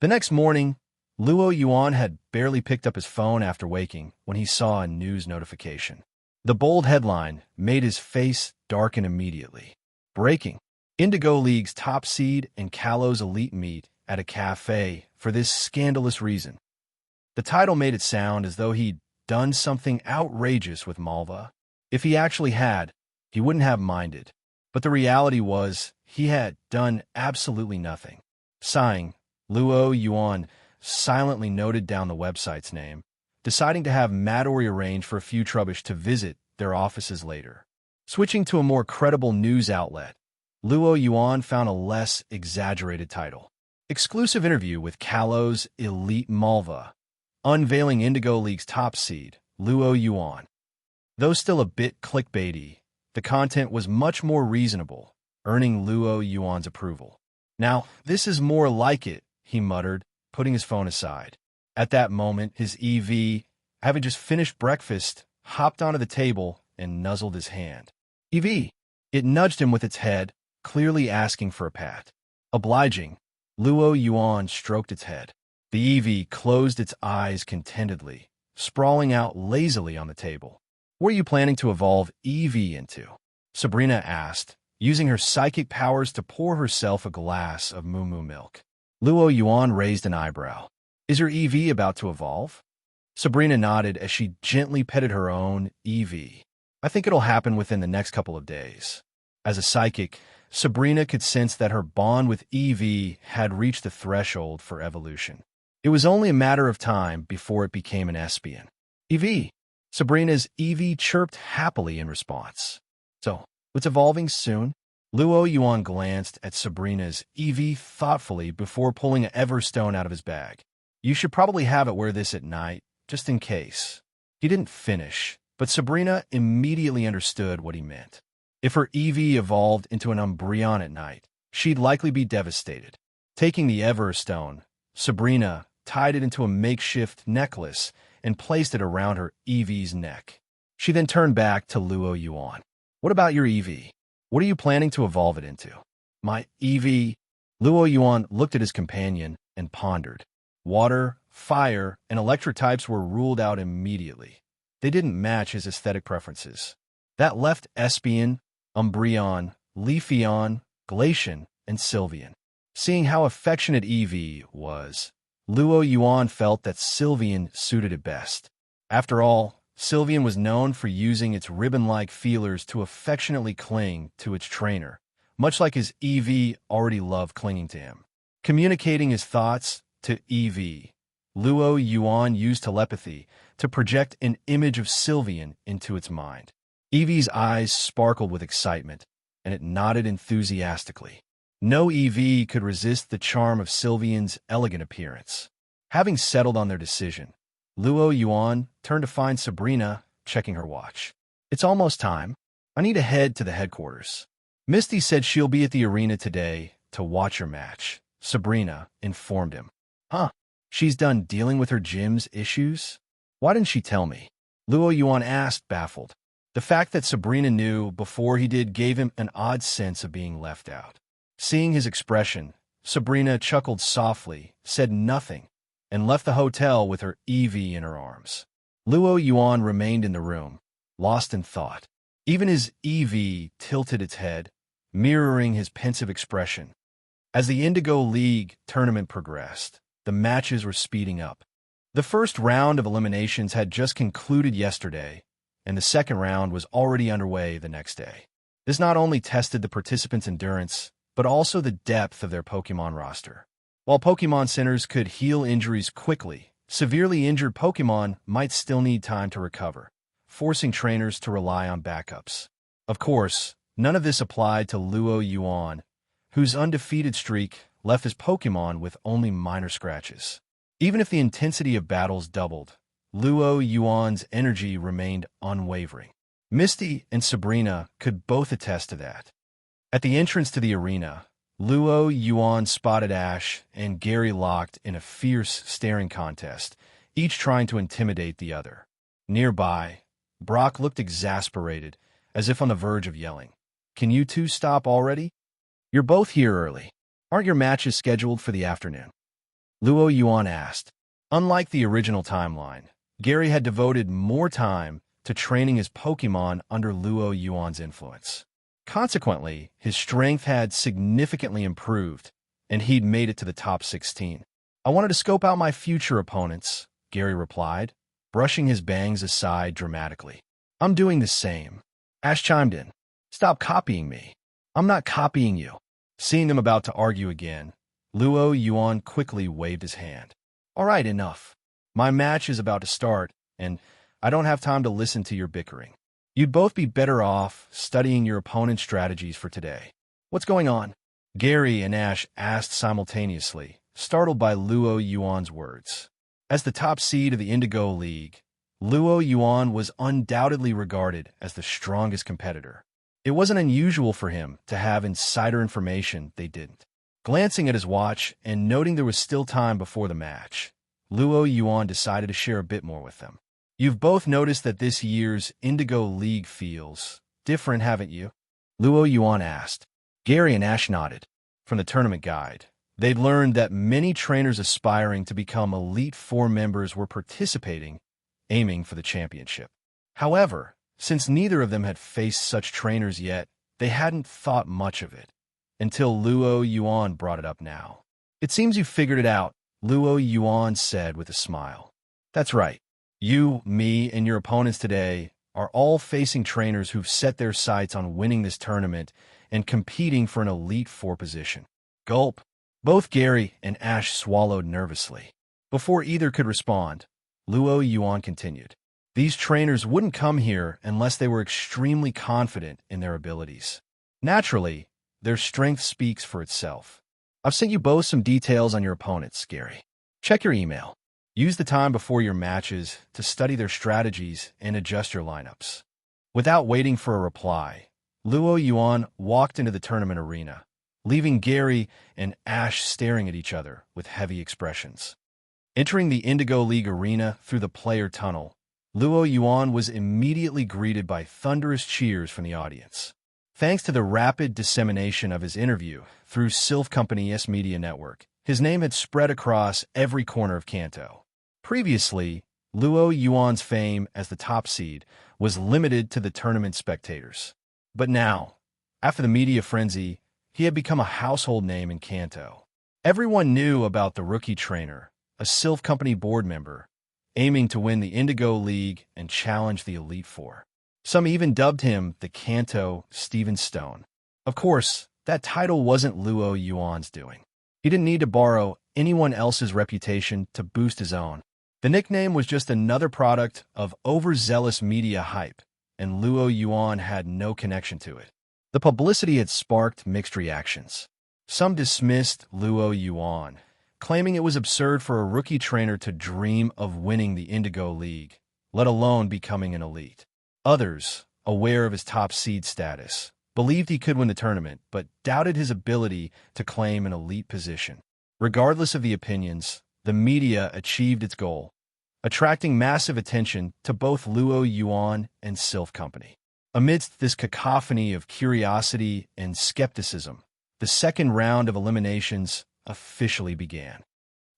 The next morning, Luo Yuan had barely picked up his phone after waking when he saw a news notification. The bold headline made his face darken immediately. Breaking. Indigo League's top seed and Kalo's elite meet at a cafe for this scandalous reason. The title made it sound as though he'd done something outrageous with Malva. If he actually had, he wouldn't have minded. But the reality was, he had done absolutely nothing. Sighing, Luo Yuan silently noted down the website's name, deciding to have Mattori arrange for a few Trubbish to visit their offices later. Switching to a more credible news outlet, Luo Yuan found a less exaggerated title. Exclusive interview with Kalo's elite Malva, unveiling Indigo League's top seed, Luo Yuan. Though still a bit clickbaity, the content was much more reasonable, earning Luo Yuan's approval. Now, this is more like it, he muttered, putting his phone aside. At that moment, his EV, having just finished breakfast, hopped onto the table and nuzzled his hand. EV. It nudged him with its head, clearly asking for a pat. Obliging, Luo Yuan stroked its head. The EV closed its eyes contentedly, sprawling out lazily on the table. What are you planning to evolve EV into? Sabrina asked, using her psychic powers to pour herself a glass of moo-moo milk. Luo Yuan raised an eyebrow. Is your EV about to evolve? Sabrina nodded as she gently petted her own EV. I think it'll happen within the next couple of days. As a psychic, Sabrina could sense that her bond with EV had reached the threshold for evolution. It was only a matter of time before it became an Espion. EV. Sabrina's EV chirped happily in response. So, it's evolving soon? Luo Yuan glanced at Sabrina's EV thoughtfully before pulling an Everstone out of his bag. You should probably have it wear this at night, just in case. He didn't finish, but Sabrina immediately understood what he meant. If her EV evolved into an Umbreon at night, she'd likely be devastated. Taking the Everstone, Sabrina tied it into a makeshift necklace and placed it around her EV's neck. She then turned back to Luo Yuan. What about your EV? What are you planning to evolve it into? My EV? Luo Yuan looked at his companion and pondered. Water, fire, and electric types were ruled out immediately. They didn't match his aesthetic preferences. That left Espion, Umbreon, Leafeon, Glacian, and Sylveon. Seeing how affectionate EV was, Luo Yuan felt that Sylveon suited it best. After all, Sylveon was known for using its ribbon-like feelers to affectionately cling to its trainer, much like his EV already loved clinging to him. Communicating his thoughts to EV, Luo Yuan used telepathy to project an image of Sylveon into its mind. EV's eyes sparkled with excitement, and it nodded enthusiastically. No EV could resist the charm of Sylveon's elegant appearance. Having settled on their decision, Luo Yuan turned to find Sabrina checking her watch. It's almost time. I need to head to the headquarters. Misty said she'll be at the arena today to watch your match, Sabrina informed him. Huh? She's done dealing with her gym's issues? Why didn't she tell me? Luo Yuan asked, baffled. The fact that Sabrina knew before he did gave him an odd sense of being left out. Seeing his expression, Sabrina chuckled softly, said nothing, and left the hotel with her EV in her arms. Luo Yuan remained in the room, lost in thought. Even his EV tilted its head, mirroring his pensive expression. As the Indigo League tournament progressed, the matches were speeding up. The first round of eliminations had just concluded yesterday, and the second round was already underway the next day. This not only tested the participants' endurance, but also the depth of their Pokemon roster. While Pokemon centers could heal injuries quickly, severely injured Pokemon might still need time to recover, forcing trainers to rely on backups. Of course, none of this applied to Luo Yuan, whose undefeated streak left his Pokemon with only minor scratches. Even if the intensity of battles doubled, Luo Yuan's energy remained unwavering. Misty and Sabrina could both attest to that. At the entrance to the arena, Luo Yuan spotted Ash and Gary locked in a fierce staring contest, each trying to intimidate the other. Nearby, Brock looked exasperated, as if on the verge of yelling. "Can you two stop already? You're both here early. Aren't your matches scheduled for the afternoon?" Luo Yuan asked. Unlike the original timeline, Gary had devoted more time to training his Pokemon under Luo Yuan's influence. Consequently, his strength had significantly improved, and he'd made it to the top 16. "I wanted to scope out my future opponents," Gary replied, brushing his bangs aside dramatically. "I'm doing the same." Ash chimed in. "Stop copying me." "I'm not copying you." Seeing them about to argue again, Luo Yuan quickly waved his hand. "All right, enough. My match is about to start, and I don't have time to listen to your bickering. You'd both be better off studying your opponent's strategies for today." "What's going on?" Gary and Ash asked simultaneously, startled by Luo Yuan's words. As the top seed of the Indigo League, Luo Yuan was undoubtedly regarded as the strongest competitor. It wasn't unusual for him to have insider information they didn't. Glancing at his watch and noting there was still time before the match, Luo Yuan decided to share a bit more with them. "You've both noticed that this year's Indigo League feels different, haven't you?" Luo Yuan asked. Gary and Ash nodded. From the tournament guide, they'd learned that many trainers aspiring to become Elite Four members were participating, aiming for the championship. However, since neither of them had faced such trainers yet, they hadn't thought much of it, until Luo Yuan brought it up now. "It seems you figured it out," Luo Yuan said with a smile. "That's right. You, me, and your opponents today are all facing trainers who've set their sights on winning this tournament and competing for an Elite Four position." Gulp. Both Gary and Ash swallowed nervously. Before either could respond, Luo Yuan continued. "These trainers wouldn't come here unless they were extremely confident in their abilities. Naturally, their strength speaks for itself. I've sent you both some details on your opponents, Gary. Check your email. Use the time before your matches to study their strategies and adjust your lineups." Without waiting for a reply, Luo Yuan walked into the tournament arena, leaving Gary and Ash staring at each other with heavy expressions. Entering the Indigo League arena through the player tunnel, Luo Yuan was immediately greeted by thunderous cheers from the audience. Thanks to the rapid dissemination of his interview through Sylph Company's media network, his name had spread across every corner of Kanto. Previously, Luo Yuan's fame as the top seed was limited to the tournament spectators. But now, after the media frenzy, he had become a household name in Kanto. Everyone knew about the rookie trainer, a Sylph Company board member, aiming to win the Indigo League and challenge the Elite Four. Some even dubbed him the Kanto Steven Stone. Of course, that title wasn't Luo Yuan's doing. He didn't need to borrow anyone else's reputation to boost his own. The nickname was just another product of overzealous media hype, and Luo Yuan had no connection to it. The publicity had sparked mixed reactions. Some dismissed Luo Yuan, claiming it was absurd for a rookie trainer to dream of winning the Indigo League, let alone becoming an elite. Others, aware of his top seed status, believed he could win the tournament, but doubted his ability to claim an elite position. Regardless of the opinions, the media achieved its goal, attracting massive attention to both Luo Yuan and Sylph Company. Amidst this cacophony of curiosity and skepticism, the second round of eliminations officially began.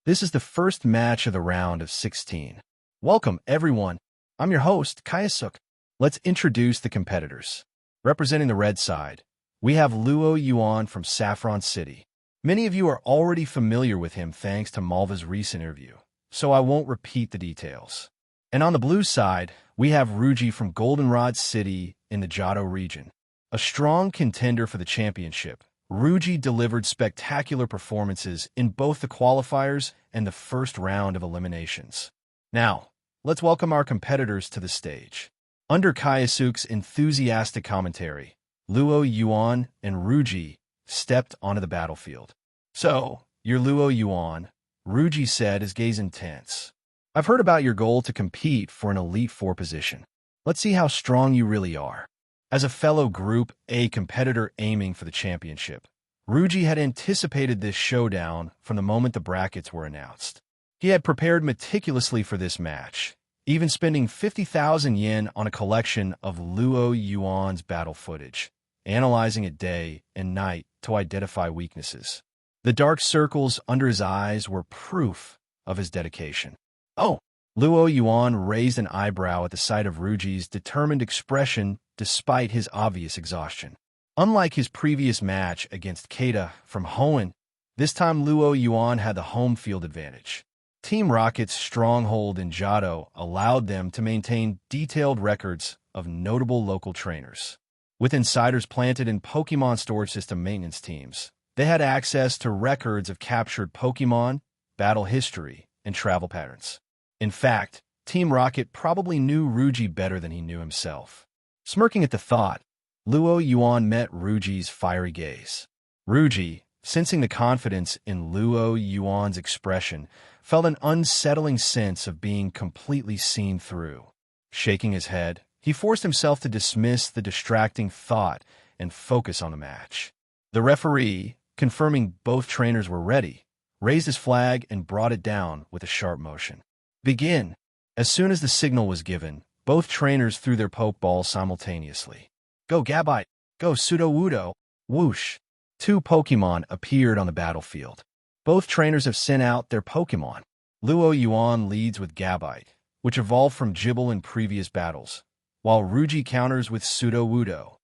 This is the first match of the round of 16. Welcome, everyone. I'm your host, Kayasuk. Let's introduce the competitors. Representing the red side, we have Luo Yuan from Saffron City. Many of you are already familiar with him thanks to Malva's recent interview, so I won't repeat the details. And on the blue side, we have Ruji from Goldenrod City in the Johto region, a strong contender for the championship, Ruji delivered spectacular performances in both the qualifiers and the first round of eliminations. Now, let's welcome our competitors to the stage. Under Kayasuk's enthusiastic commentary, Luo Yuan and Ruji stepped onto the battlefield. "So, you're Luo Yuan," Ruji said, his gaze intense. "I've heard about your goal to compete for an Elite Four position. Let's see how strong you really are." As a fellow Group A competitor aiming for the championship, Ruji had anticipated this showdown from the moment the brackets were announced. He had prepared meticulously for this match, even spending 50,000 yen on a collection of Luo Yuan's battle footage, analyzing it day and night to identify weaknesses. The dark circles under his eyes were proof of his dedication. "Oh!" Luo Yuan raised an eyebrow at the sight of Ruji's determined expression despite his obvious exhaustion. Unlike his previous match against Keita from Hoenn, this time Luo Yuan had the home field advantage. Team Rocket's stronghold in Johto allowed them to maintain detailed records of notable local trainers. With insiders planted in Pokémon storage system maintenance teams, they had access to records of captured Pokémon, battle history, and travel patterns. In fact, Team Rocket probably knew Ruji better than he knew himself. Smirking at the thought, Luo Yuan met Ruji's fiery gaze. Ruji, sensing the confidence in Luo Yuan's expression, felt an unsettling sense of being completely seen through. Shaking his head, he forced himself to dismiss the distracting thought and focus on the match. The referee, confirming both trainers were ready, raised his flag and brought it down with a sharp motion. "Begin!" As soon as the signal was given, both trainers threw their Pokeballs simultaneously. "Go Gabite! Go Sudowoodo!" Whoosh! Two Pokemon appeared on the battlefield. Both trainers have sent out their Pokemon. Luo Yuan leads with Gabite, which evolved from Jibble in previous battles, while Ruji counters with Sudowoodo.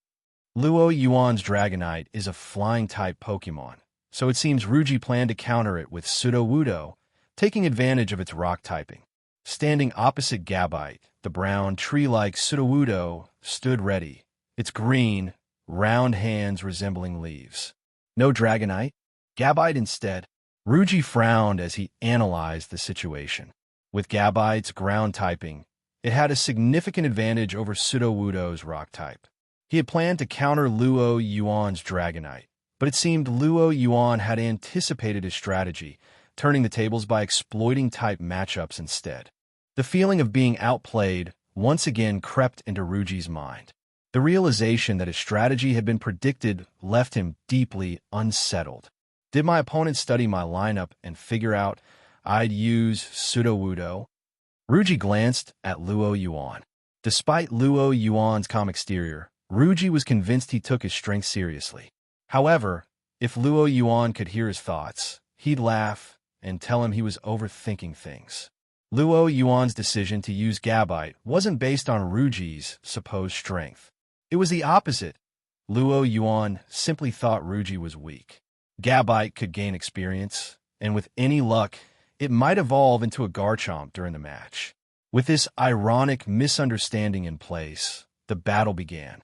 Luo Yuan's Dragonite is a flying-type Pokemon, so it seems Ruji planned to counter it with Sudowoodo, taking advantage of its rock typing. Standing opposite Gabite, the brown, tree-like Sudowoodo stood ready, its green, round hands resembling leaves. No Dragonite? Gabite instead? Ruji frowned as he analyzed the situation. With Gabite's ground typing, it had a significant advantage over Sudowoodo's rock type. He had planned to counter Luo Yuan's Dragonite, but it seemed Luo Yuan had anticipated his strategy, turning the tables by exploiting type matchups instead. The feeling of being outplayed once again crept into Ruji's mind. The realization that his strategy had been predicted left him deeply unsettled. Did my opponent study my lineup and figure out I'd use Sudowoodo? Ruji glanced at Luo Yuan. Despite Luo Yuan's calm exterior, Ruji was convinced he took his strength seriously. However, if Luo Yuan could hear his thoughts, he'd laugh and tell him he was overthinking things. Luo Yuan's decision to use Gabite wasn't based on Ruji's supposed strength. It was the opposite. Luo Yuan simply thought Ruji was weak. Gabite could gain experience, and with any luck, it might evolve into a Garchomp during the match. With this ironic misunderstanding in place, the battle began.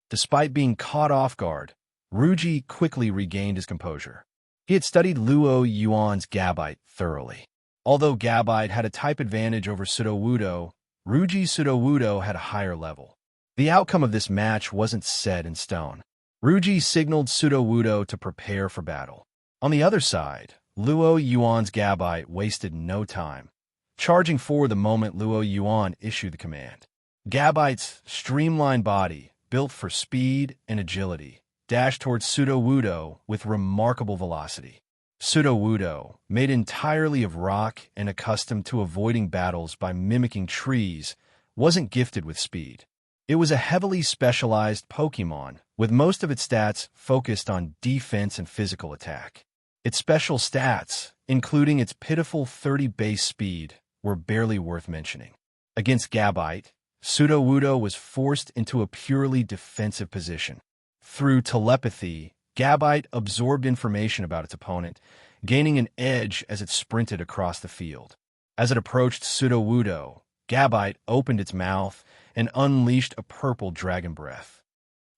Despite being caught off guard, Ruji quickly regained his composure. He had studied Luo Yuan's Gabite thoroughly. Although Gabite had a type advantage over Sudowoodo, Ruji's Sudowoodo had a higher level. The outcome of this match wasn't set in stone. Ruji signaled Sudowoodo to prepare for battle. On the other side, Luo Yuan's Gabite wasted no time, charging forward the moment Luo Yuan issued the command. Gabite's streamlined body, built for speed and agility, dashed towards Sudowoodo with remarkable velocity. Sudowoodo, made entirely of rock and accustomed to avoiding battles by mimicking trees, wasn't gifted with speed. It was a heavily specialized Pokémon, with most of its stats focused on defense and physical attack. Its special stats, including its pitiful 30 base speed, were barely worth mentioning. Against Gabite, Sudowoodo was forced into a purely defensive position. Through telepathy, Gabite absorbed information about its opponent, gaining an edge as it sprinted across the field. As it approached Sudowoodo, Gabite opened its mouth and unleashed a purple dragon breath.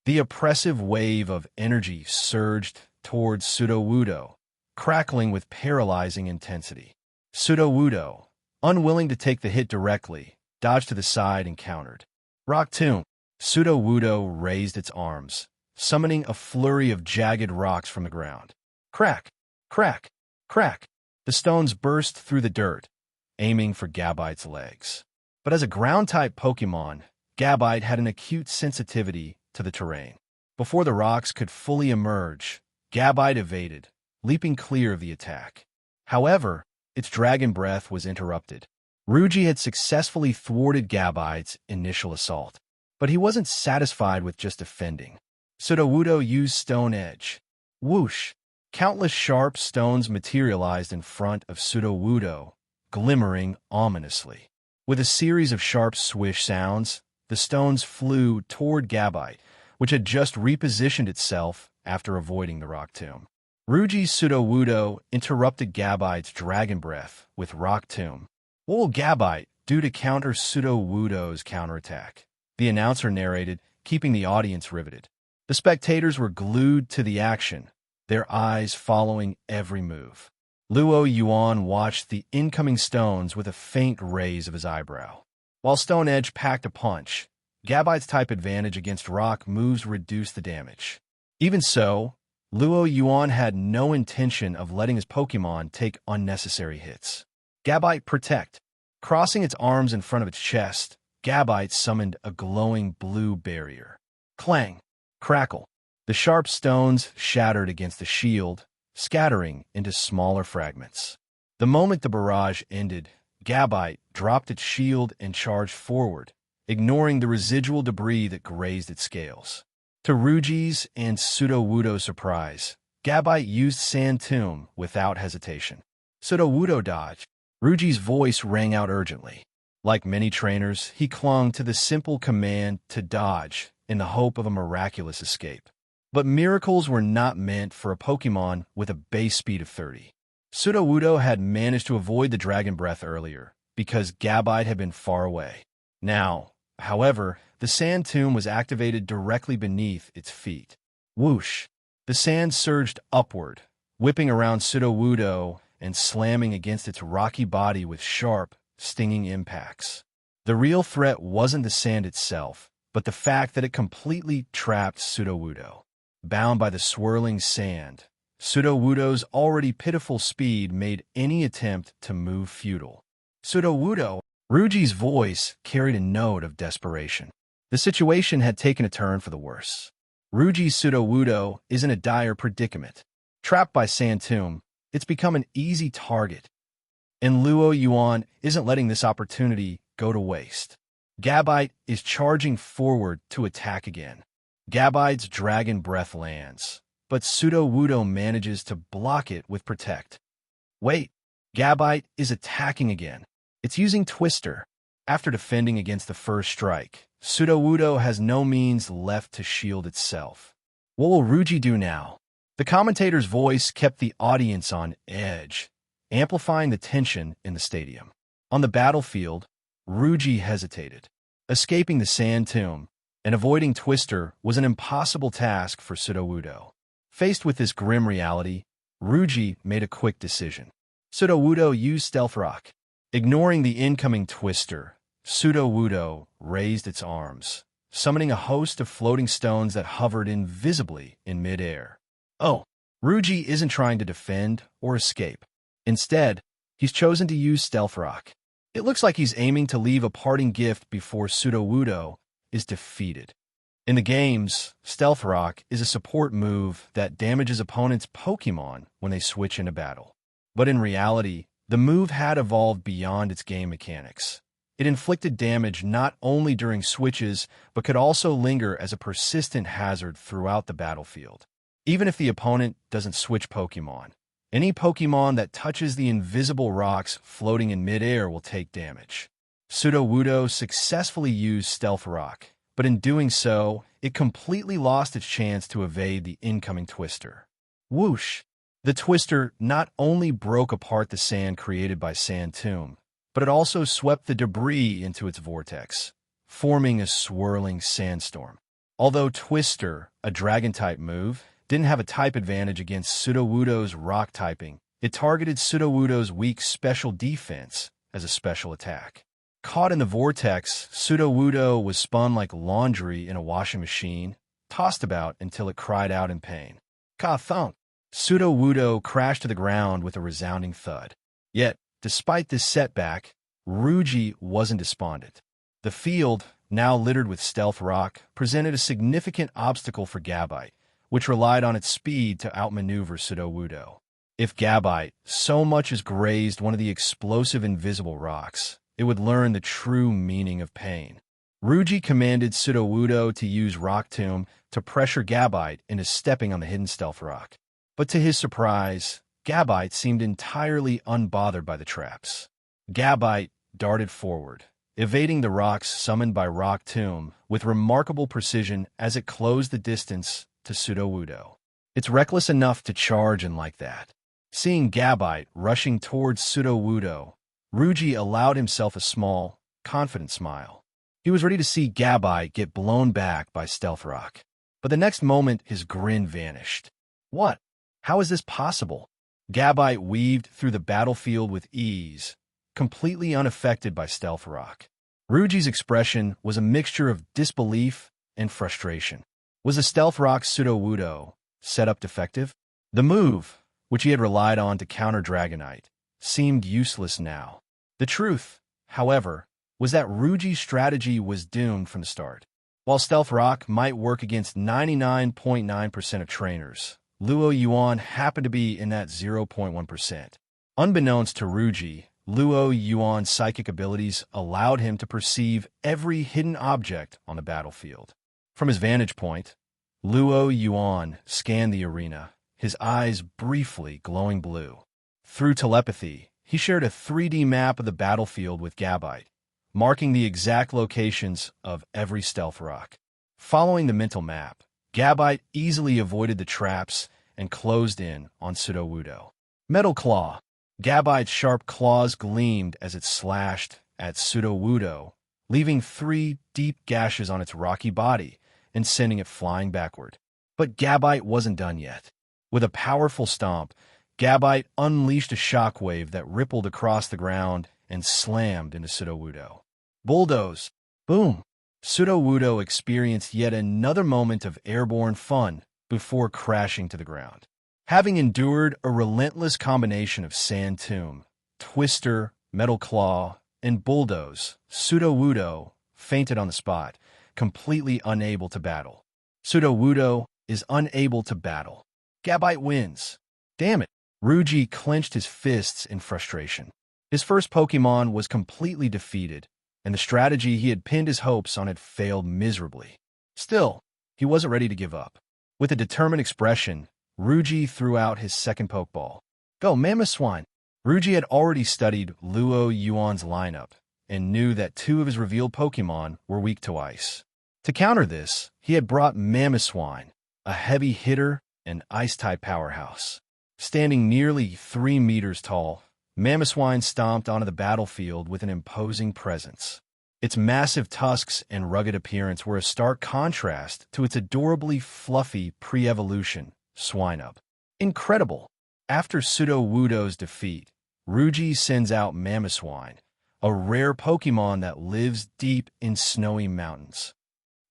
The oppressive wave of energy surged towards Sudowoodo, crackling with paralyzing intensity. Sudowoodo, unwilling to take the hit directly, dodged to the side and countered. Rock Tomb. Sudowoodo raised its arms, summoning a flurry of jagged rocks from the ground. Crack! Crack! Crack! The stones burst through the dirt, aiming for Gabite's legs. But as a ground-type Pokemon, Gabite had an acute sensitivity to the terrain. Before the rocks could fully emerge, Gabite evaded, leaping clear of the attack. However, its dragon breath was interrupted. Ruji had successfully thwarted Gabite's initial assault, but he wasn't satisfied with just defending. Sudowoodo used Stone Edge. Whoosh! Countless sharp stones materialized in front of Sudowoodo, glimmering ominously. With a series of sharp swish sounds, the stones flew toward Gabite, which had just repositioned itself after avoiding the Rock Tomb. Ruji's Sudowoodo interrupted Gabite's dragon breath with Rock Tomb. What will Gabite do to counter Sudowoodo's counterattack? The announcer narrated, keeping the audience riveted. The spectators were glued to the action, their eyes following every move. Luo Yuan watched the incoming stones with a faint raise of his eyebrow. While Stone Edge packed a punch, Gabite's type advantage against rock moves reduced the damage. Even so, Luo Yuan had no intention of letting his Pokemon take unnecessary hits. Gabite Protect. Crossing its arms in front of its chest, Gabite summoned a glowing blue barrier. Clang! Crackle! The sharp stones shattered against the shield, scattering into smaller fragments. The moment the barrage ended, Gabite dropped its shield and charged forward, ignoring the residual debris that grazed its scales. To Ruji's and Sudowoodo's surprise, Gabite used Sand Tomb without hesitation. Sudowoodo dodged. Ruji's voice rang out urgently. Like many trainers, he clung to the simple command to dodge in the hope of a miraculous escape. But miracles were not meant for a Pokemon with a base speed of 30. Sudowoodo had managed to avoid the Dragon Breath earlier because Gabite had been far away. Now, however, the Sand Tomb was activated directly beneath its feet. Whoosh! The sand surged upward, whipping around Sudowoodo and slamming against its rocky body with sharp, stinging impacts. The real threat wasn't the sand itself, but the fact that it completely trapped Sudowoodo. Bound by the swirling sand, Sudowoodo's already pitiful speed made any attempt to move futile. Sudowoodo! Ruji's voice carried a note of desperation. The situation had taken a turn for the worse. Ruji's Sudowoodo is in a dire predicament. Trapped by Sand Tomb, it's become an easy target, and Luo Yuan isn't letting this opportunity go to waste. Gabite is charging forward to attack again. Gabite's Dragon Breath lands, but Sudowoodo manages to block it with Protect. Wait, Gabite is attacking again. It's using Twister. After defending against the first strike, Sudowoodo has no means left to shield itself. What will Ruji do now? The commentator's voice kept the audience on edge, amplifying the tension in the stadium. On the battlefield, Ruji hesitated. Escaping the Sand Tomb and avoiding Twister was an impossible task for Sudowoodo. Faced with this grim reality, Ruji made a quick decision. Sudowoodo used Stealth Rock. Ignoring the incoming Twister, Sudowoodo raised its arms, summoning a host of floating stones that hovered invisibly in midair. Oh, Ruji isn't trying to defend or escape. Instead, he's chosen to use Stealth Rock. It looks like he's aiming to leave a parting gift before Sudowoodo is defeated. In the games, Stealth Rock is a support move that damages opponents' Pokemon when they switch into battle. But in reality, the move had evolved beyond its game mechanics. It inflicted damage not only during switches, but could also linger as a persistent hazard throughout the battlefield. Even if the opponent doesn't switch Pokemon, any Pokemon that touches the invisible rocks floating in midair will take damage. Sudowoodo successfully used Stealth Rock, but in doing so, it completely lost its chance to evade the incoming Twister. Whoosh! The Twister not only broke apart the sand created by Sand Tomb, but it also swept the debris into its vortex, forming a swirling sandstorm. Although Twister, a Dragon-type move, didn't have a type advantage against Sudowoodo's rock typing. It targeted Sudowoodo's weak special defense as a special attack. Caught in the vortex, Sudowoodo was spun like laundry in a washing machine, tossed about until it cried out in pain. Ka-thunk! Sudowoodo crashed to the ground with a resounding thud. Yet, despite this setback, Ruji wasn't despondent. The field, now littered with stealth rock, presented a significant obstacle for Gabite, which relied on its speed to outmaneuver Sudowoodo. If Gabite so much as grazed one of the explosive invisible rocks, it would learn the true meaning of pain. Ruji commanded Sudowoodo to use Rock Tomb to pressure Gabite into stepping on the hidden stealth rock. But to his surprise, Gabite seemed entirely unbothered by the traps. Gabite darted forward, evading the rocks summoned by Rock Tomb with remarkable precision as it closed the distance to Sudowoodo. It's reckless enough to charge in like that. Seeing Gabite rushing towards Sudowoodo, Ruji allowed himself a small, confident smile. He was ready to see Gabite get blown back by Stealth Rock. But the next moment, his grin vanished. What? How is this possible? Gabite weaved through the battlefield with ease, completely unaffected by Stealth Rock. Ruji's expression was a mixture of disbelief and frustration. Was the Stealth Rock Sudowoodo setup defective? The move, which he had relied on to counter Dragonite, seemed useless now. The truth, however, was that Ruji's strategy was doomed from the start. While Stealth Rock might work against 99.9% of trainers, Luo Yuan happened to be in that 0.1%. Unbeknownst to Ruji, Luo Yuan's psychic abilities allowed him to perceive every hidden object on the battlefield. From his vantage point, Luo Yuan scanned the arena, his eyes briefly glowing blue. Through telepathy, he shared a 3D map of the battlefield with Gabite, marking the exact locations of every stealth rock. Following the mental map, Gabite easily avoided the traps and closed in on Sudowoodo. Metal Claw. Gabite's sharp claws gleamed as it slashed at Sudowoodo, leaving 3 deep gashes on its rocky body and sending it flying backward. But Gabite wasn't done yet. With a powerful stomp, Gabite unleashed a shockwave that rippled across the ground and slammed into Sudowoodo. Bulldoze. Boom. Sudowoodo experienced yet another moment of airborne fun before crashing to the ground. Having endured a relentless combination of Sand Tomb, Twister, Metal Claw, and Bulldoze, Sudowoodo fainted on the spot, completely unable to battle. Sudowoodo is unable to battle. Gabite wins. Damn it. Ruji clenched his fists in frustration. His first Pokemon was completely defeated, and the strategy he had pinned his hopes on had failed miserably. Still, he wasn't ready to give up. With a determined expression, Ruji threw out his second Pokeball. Go, Mamoswine! Ruji had already studied Luo Yuan's lineup and knew that 2 of his revealed Pokemon were weak to ice. To counter this, he had brought Mamoswine, a heavy hitter and ice-type powerhouse. Standing nearly 3 meters tall, Mamoswine stomped onto the battlefield with an imposing presence. Its massive tusks and rugged appearance were a stark contrast to its adorably fluffy pre-evolution Swinub. Incredible! After Sudowoodo's defeat, Ruji sends out Mamoswine, a rare Pokemon that lives deep in snowy mountains.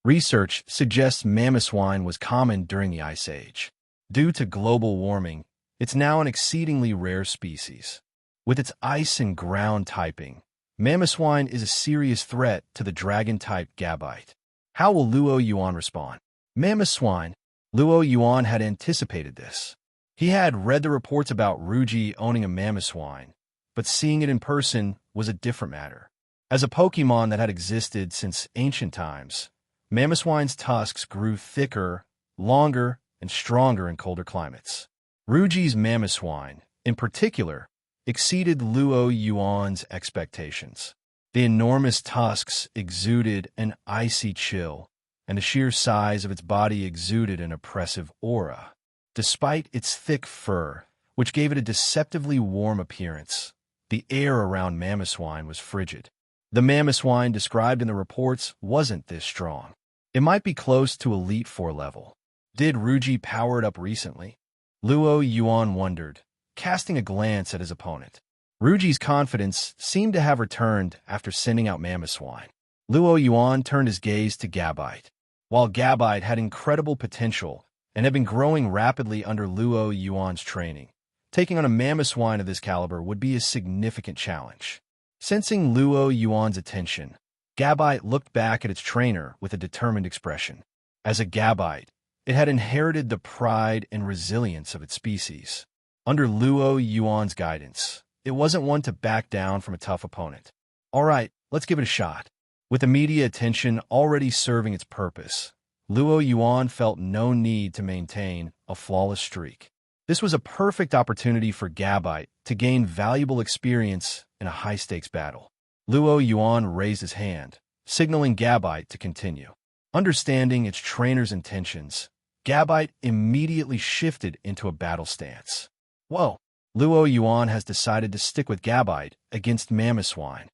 Research suggests Mamoswine was common during the Ice Age. Due to global warming, it's now an exceedingly rare species. With its ice and ground typing, Mamoswine is a serious threat to the dragon-type Gabite. How will Luo Yuan respond? Mamoswine. Luo Yuan had anticipated this. He had read the reports about Ruji owning a Mamoswine, but seeing it in person was a different matter. As a Pokemon that had existed since ancient times, Mamoswine's tusks grew thicker, longer, and stronger in colder climates. Ruji's Mamoswine, in particular, exceeded Luo Yuan's expectations. The enormous tusks exuded an icy chill, and the sheer size of its body exuded an oppressive aura. Despite its thick fur, which gave it a deceptively warm appearance, the air around Mamoswine was frigid. The Mamoswine described in the reports wasn't this strong. It might be close to Elite Four level. Did Ruji power it up recently? Luo Yuan wondered, casting a glance at his opponent. Ruji's confidence seemed to have returned after sending out Mamoswine. Luo Yuan turned his gaze to Gabite. While Gabite had incredible potential and had been growing rapidly under Luo Yuan's training, taking on a Mamoswine of this caliber would be a significant challenge. Sensing Luo Yuan's attention, Gabite looked back at its trainer with a determined expression. As a Gabite, it had inherited the pride and resilience of its species. Under Luo Yuan's guidance, it wasn't one to back down from a tough opponent. All right, let's give it a shot. With the media attention already serving its purpose, Luo Yuan felt no need to maintain a flawless streak. This was a perfect opportunity for Gabite to gain valuable experience in a high-stakes battle. Luo Yuan raised his hand, signaling Gabite to continue. Understanding its trainer's intentions, Gabite immediately shifted into a battle stance. Whoa! Luo Yuan has decided to stick with Gabite against Mamoswine.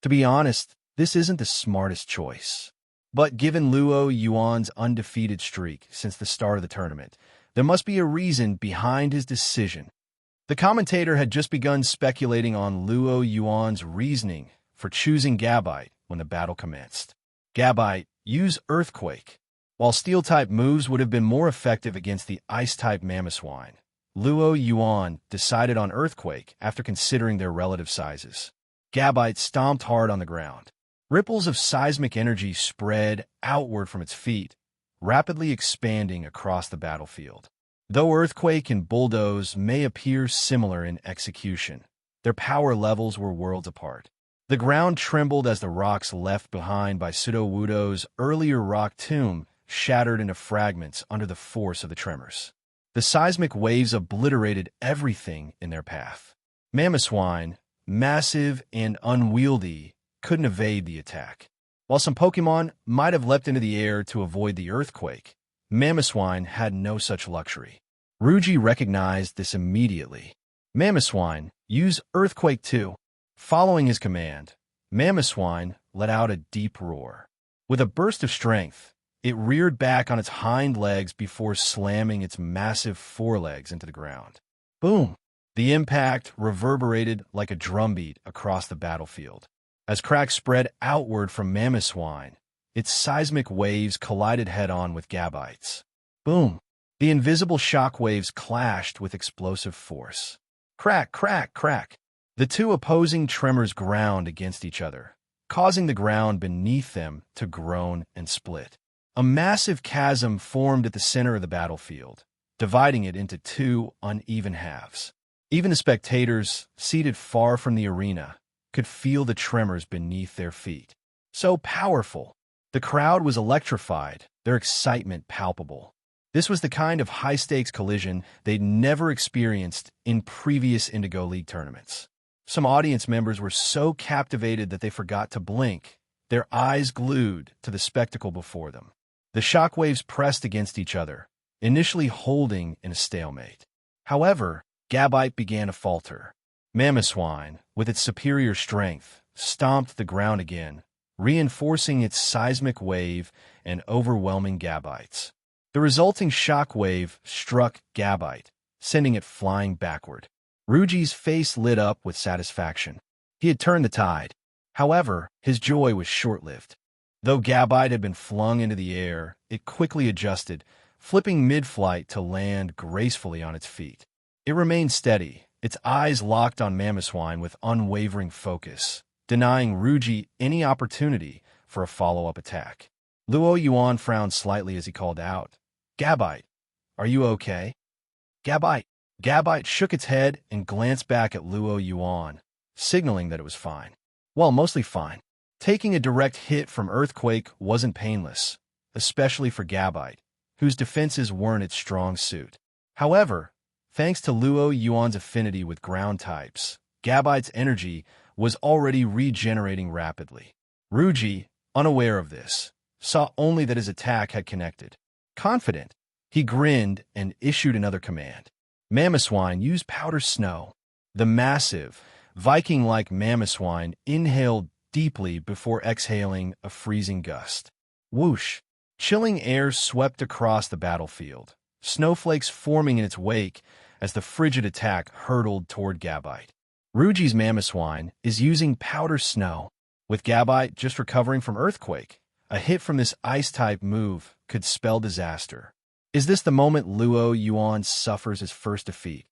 To be honest, this isn't the smartest choice. But given Luo Yuan's undefeated streak since the start of the tournament, there must be a reason behind his decision. The commentator had just begun speculating on Luo Yuan's reasoning for choosing Gabite when the battle commenced. Gabite used Earthquake. While Steel-type moves would have been more effective against the Ice-type Mamoswine, Luo Yuan decided on Earthquake after considering their relative sizes. Gabite stomped hard on the ground. Ripples of seismic energy spread outward from its feet, rapidly expanding across the battlefield. Though Earthquake and Bulldoze may appear similar in execution, their power levels were worlds apart. The ground trembled as the rocks left behind by Sudowoodo's earlier rock tomb shattered into fragments under the force of the tremors. The seismic waves obliterated everything in their path. Mamoswine, massive and unwieldy, couldn't evade the attack. While some Pokemon might have leapt into the air to avoid the earthquake, Mamoswine had no such luxury. Ruji recognized this immediately. Mamoswine, use Earthquake too. Following his command, Mamoswine let out a deep roar. With a burst of strength, it reared back on its hind legs before slamming its massive forelegs into the ground. Boom! The impact reverberated like a drumbeat across the battlefield. As cracks spread outward from Mamoswine, its seismic waves collided head-on with Gabite's. Boom! The invisible shock waves clashed with explosive force. Crack, crack, crack! The two opposing tremors ground against each other, causing the ground beneath them to groan and split. A massive chasm formed at the center of the battlefield, dividing it into two uneven halves. Even the spectators, seated far from the arena, could feel the tremors beneath their feet. So powerful! The crowd was electrified, their excitement palpable. This was the kind of high-stakes collision they'd never experienced in previous Indigo League tournaments. Some audience members were so captivated that they forgot to blink, their eyes glued to the spectacle before them. The shockwaves pressed against each other, initially holding in a stalemate. However, Gabite began to falter. Mamoswine, with its superior strength, stomped the ground again, reinforcing its seismic wave and overwhelming Gabite's. The resulting shockwave struck Gabite, sending it flying backward. Ruji's face lit up with satisfaction. He had turned the tide. However, his joy was short-lived. Though Gabite had been flung into the air, it quickly adjusted, flipping mid-flight to land gracefully on its feet. It remained steady, its eyes locked on Mamoswine with unwavering focus, denying Ruji any opportunity for a follow-up attack. Luo Yuan frowned slightly as he called out, "Gabite, are you okay?" Gabite shook its head and glanced back at Luo Yuan, signaling that it was fine. Well, mostly fine. Taking a direct hit from Earthquake wasn't painless, especially for Gabite, whose defenses weren't its strong suit. However, thanks to Luo Yuan's affinity with ground types, Gabite's energy was already regenerating rapidly. Ruji, unaware of this, saw only that his attack had connected. Confident, he grinned and issued another command. Mamoswine, use Powder Snow. The massive, Viking-like Mamoswine inhaled deeply before exhaling a freezing gust. Whoosh! Chilling air swept across the battlefield, snowflakes forming in its wake as the frigid attack hurtled toward Gabite. Ruji's Mamoswine is using powder snow, with Gabite just recovering from Earthquake. A hit from this ice-type move could spell disaster. Is this the moment Luo Yuan suffers his first defeat?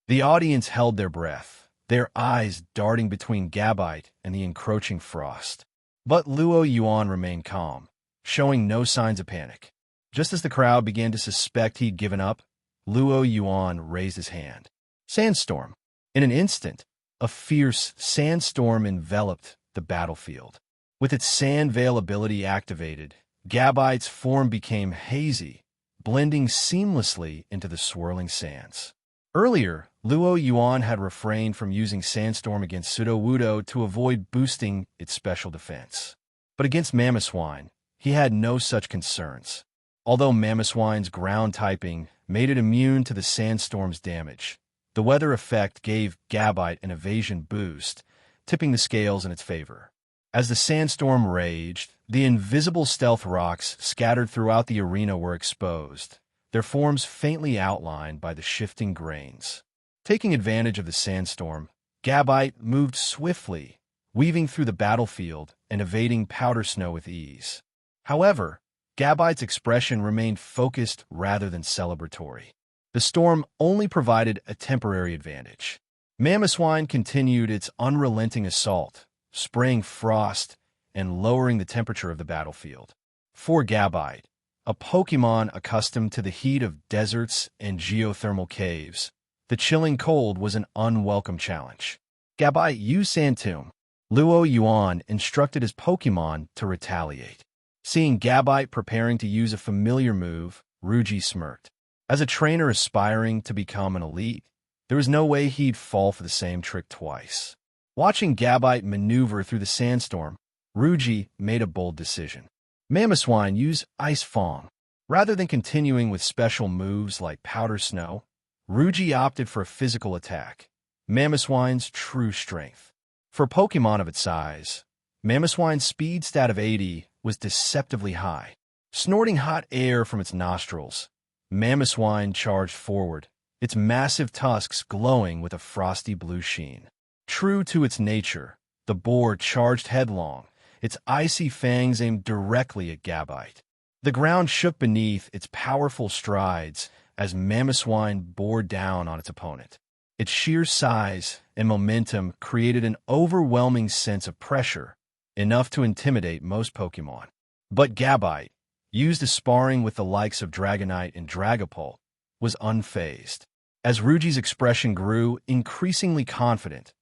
The audience held their breath, their eyes darting between Gabite and the encroaching frost. But Luo Yuan remained calm, showing no signs of panic. Just as the crowd began to suspect he'd given up, Luo Yuan raised his hand. Sandstorm. In an instant, a fierce sandstorm enveloped the battlefield. With its sand veil ability activated, Gabite's form became hazy, blending seamlessly into the swirling sands. Earlier, Luo Yuan had refrained from using Sandstorm against Sudowoodo to avoid boosting its special defense. But against Mamoswine, he had no such concerns. Although Mamoswine's ground typing made it immune to the sandstorm's damage, the weather effect gave Gabite an evasion boost, tipping the scales in its favor. As the sandstorm raged, the invisible stealth rocks scattered throughout the arena were exposed, their forms faintly outlined by the shifting grains. Taking advantage of the sandstorm, Gabite moved swiftly, weaving through the battlefield and evading powder snow with ease. However, Gabite's expression remained focused rather than celebratory. The storm only provided a temporary advantage. Mamoswine continued its unrelenting assault, spraying frost and lowering the temperature of the battlefield. For Gabite, a Pokémon accustomed to the heat of deserts and geothermal caves, the chilling cold was an unwelcome challenge. Gabite used Sand Tomb. Luo Yuan instructed his Pokémon to retaliate. Seeing Gabite preparing to use a familiar move, Ruji smirked. As a trainer aspiring to become an elite, there was no way he'd fall for the same trick twice. Watching Gabite maneuver through the sandstorm, Ruji made a bold decision. Mamoswine used Ice Fong. Rather than continuing with special moves like Powder Snow, Ruji opted for a physical attack, Mamoswine's true strength. For a Pokemon of its size, Mamoswine's speed stat of 80 was deceptively high. Snorting hot air from its nostrils, Mamoswine charged forward, its massive tusks glowing with a frosty blue sheen. True to its nature, the boar charged headlong, its icy fangs aimed directly at Gabite. The ground shook beneath its powerful strides as Mamoswine bore down on its opponent. Its sheer size and momentum created an overwhelming sense of pressure, enough to intimidate most Pokémon. But Gabite, used to sparring with the likes of Dragonite and Dragapult, was unfazed. As Ruji's expression grew increasingly confident,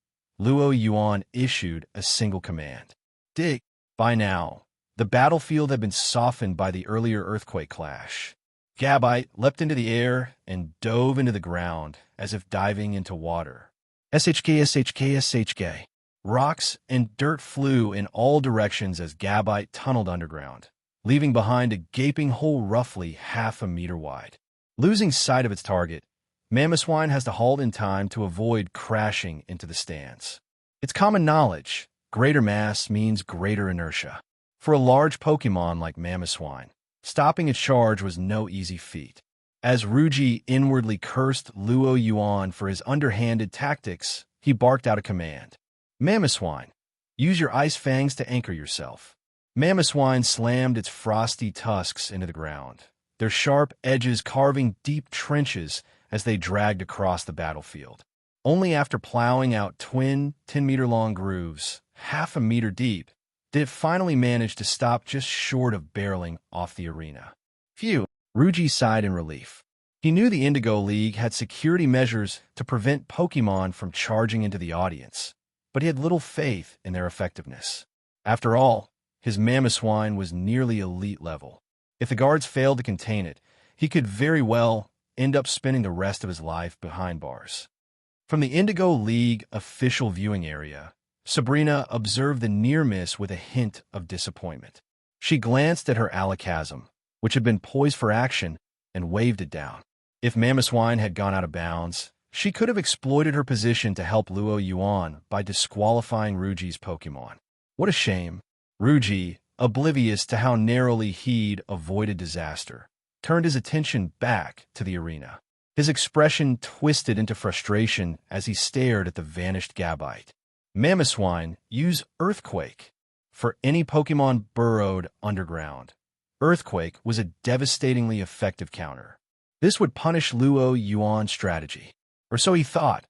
Luo Yuan issued a single command. Dig. By now, the battlefield had been softened by the earlier earthquake clash. Gabite leapt into the air and dove into the ground as if diving into water. SHK. Rocks and dirt flew in all directions as Gabite tunneled underground, leaving behind a gaping hole roughly half a meter wide. Losing sight of its target, Mamoswine has to halt in time to avoid crashing into the stands. It's common knowledge, greater mass means greater inertia. For a large Pokémon like Mamoswine, stopping its charge was no easy feat. As Ruji inwardly cursed Luo Yuan for his underhanded tactics, he barked out a command. Mamoswine, use your ice fangs to anchor yourself. Mamoswine slammed its frosty tusks into the ground, their sharp edges carving deep trenches as they dragged across the battlefield. Only after plowing out twin 10-meter-long grooves, half a meter deep, did it finally manage to stop just short of barreling off the arena. Phew, Ruji sighed in relief. He knew the Indigo League had security measures to prevent Pokémon from charging into the audience, but he had little faith in their effectiveness. After all, his Mamoswine was nearly elite level. If the guards failed to contain it, he could very well end up spending the rest of his life behind bars. From the Indigo League official viewing area, Sabrina observed the near miss with a hint of disappointment. She glanced at her Alakazam, which had been poised for action, and waved it down. If Mamoswine had gone out of bounds, she could have exploited her position to help Luo Yuan by disqualifying Ruji's Pokémon. What a shame. Ruji, oblivious to how narrowly he'd avoided disaster, turned his attention back to the arena. His expression twisted into frustration as he stared at the vanished Gabite. Mamoswine, use Earthquake. For any Pokemon burrowed underground, Earthquake was a devastatingly effective counter. This would punish Luo Yuan's strategy. Or so he thought,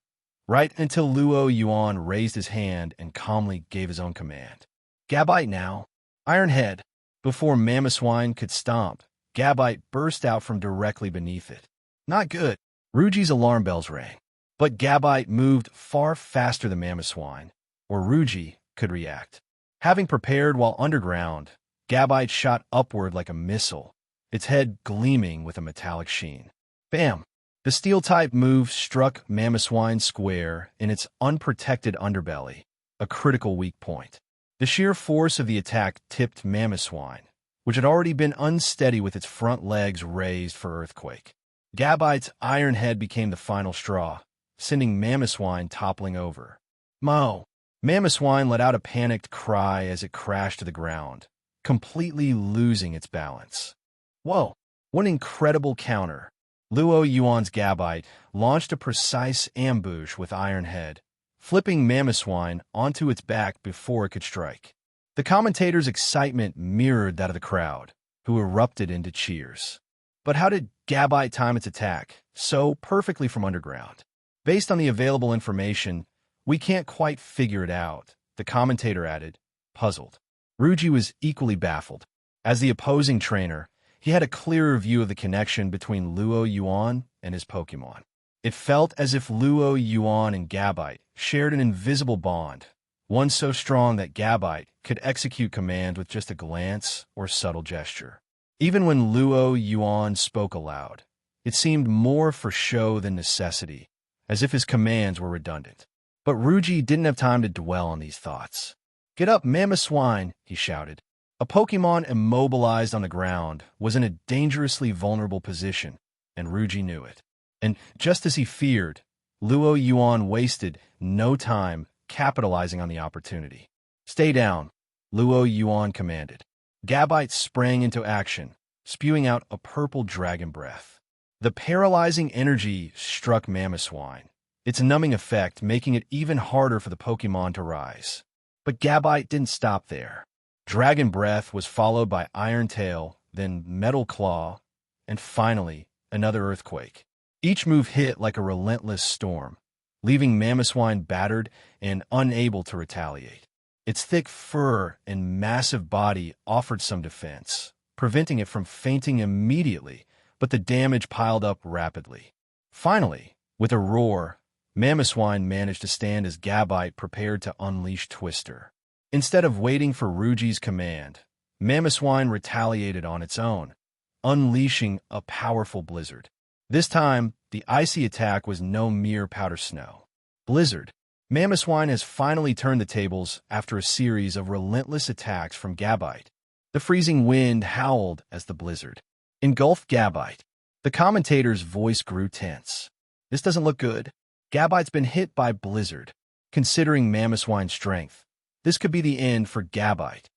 right until Luo Yuan raised his hand and calmly gave his own command. Gabite now. Iron Head. Before Mamoswine could stomp, Gabite burst out from directly beneath it. Not good. Ruji's alarm bells rang. But Gabite moved far faster than Mamoswine, or Ruji could react. Having prepared while underground, Gabite shot upward like a missile, its head gleaming with a metallic sheen. Bam! The Steel-type move struck Mamoswine square in its unprotected underbelly, a critical weak point. The sheer force of the attack tipped Mamoswine, which had already been unsteady with its front legs raised for Earthquake. Gabite's Iron Head became the final straw, sending Mamoswine toppling over. Mo! Mamoswine let out a panicked cry as it crashed to the ground, completely losing its balance. Whoa! What an incredible counter! Luo Yuan's Gabite launched a precise ambush with Iron Head, flipping Mamoswine onto its back before it could strike. The commentators' excitement mirrored that of the crowd, who erupted into cheers. But how did Gabite time its attack so perfectly from underground? Based on the available information, we can't quite figure it out, the commentator added, puzzled. Ruji was equally baffled. As the opposing trainer, he had a clearer view of the connection between Luo Yuan and his Pokemon. It felt as if Luo Yuan and Gabite shared an invisible bond, one so strong that Gabite could execute commands with just a glance or subtle gesture. Even when Luo Yuan spoke aloud, it seemed more for show than necessity, as if his commands were redundant. But Ruji didn't have time to dwell on these thoughts. "Get up, Mamoswine," he shouted. A Pokemon immobilized on the ground was in a dangerously vulnerable position, and Ruji knew it. And just as he feared, Luo Yuan wasted no time capitalizing on the opportunity. "Stay down," Luo Yuan commanded. Gabite sprang into action, spewing out a purple dragon breath. The paralyzing energy struck Mamoswine, its numbing effect making it even harder for the Pokemon to rise. But Gabite didn't stop there. Dragon Breath was followed by Iron Tail, then Metal Claw, and finally, another Earthquake. Each move hit like a relentless storm, leaving Mamoswine battered and unable to retaliate. Its thick fur and massive body offered some defense, preventing it from fainting immediately, but the damage piled up rapidly. Finally, with a roar, Mamoswine managed to stand as Gabite prepared to unleash Twister. Instead of waiting for Ruji's command, Mamoswine retaliated on its own, unleashing a powerful blizzard. This time, the icy attack was no mere powder snow. Blizzard. Mamoswine has finally turned the tables after a series of relentless attacks from Gabite. The freezing wind howled as the blizzard engulfed Gabite. The commentator's voice grew tense. "This doesn't look good. Gabite's been hit by blizzard. Considering Mamoswine's strength, this could be the end for Gabite."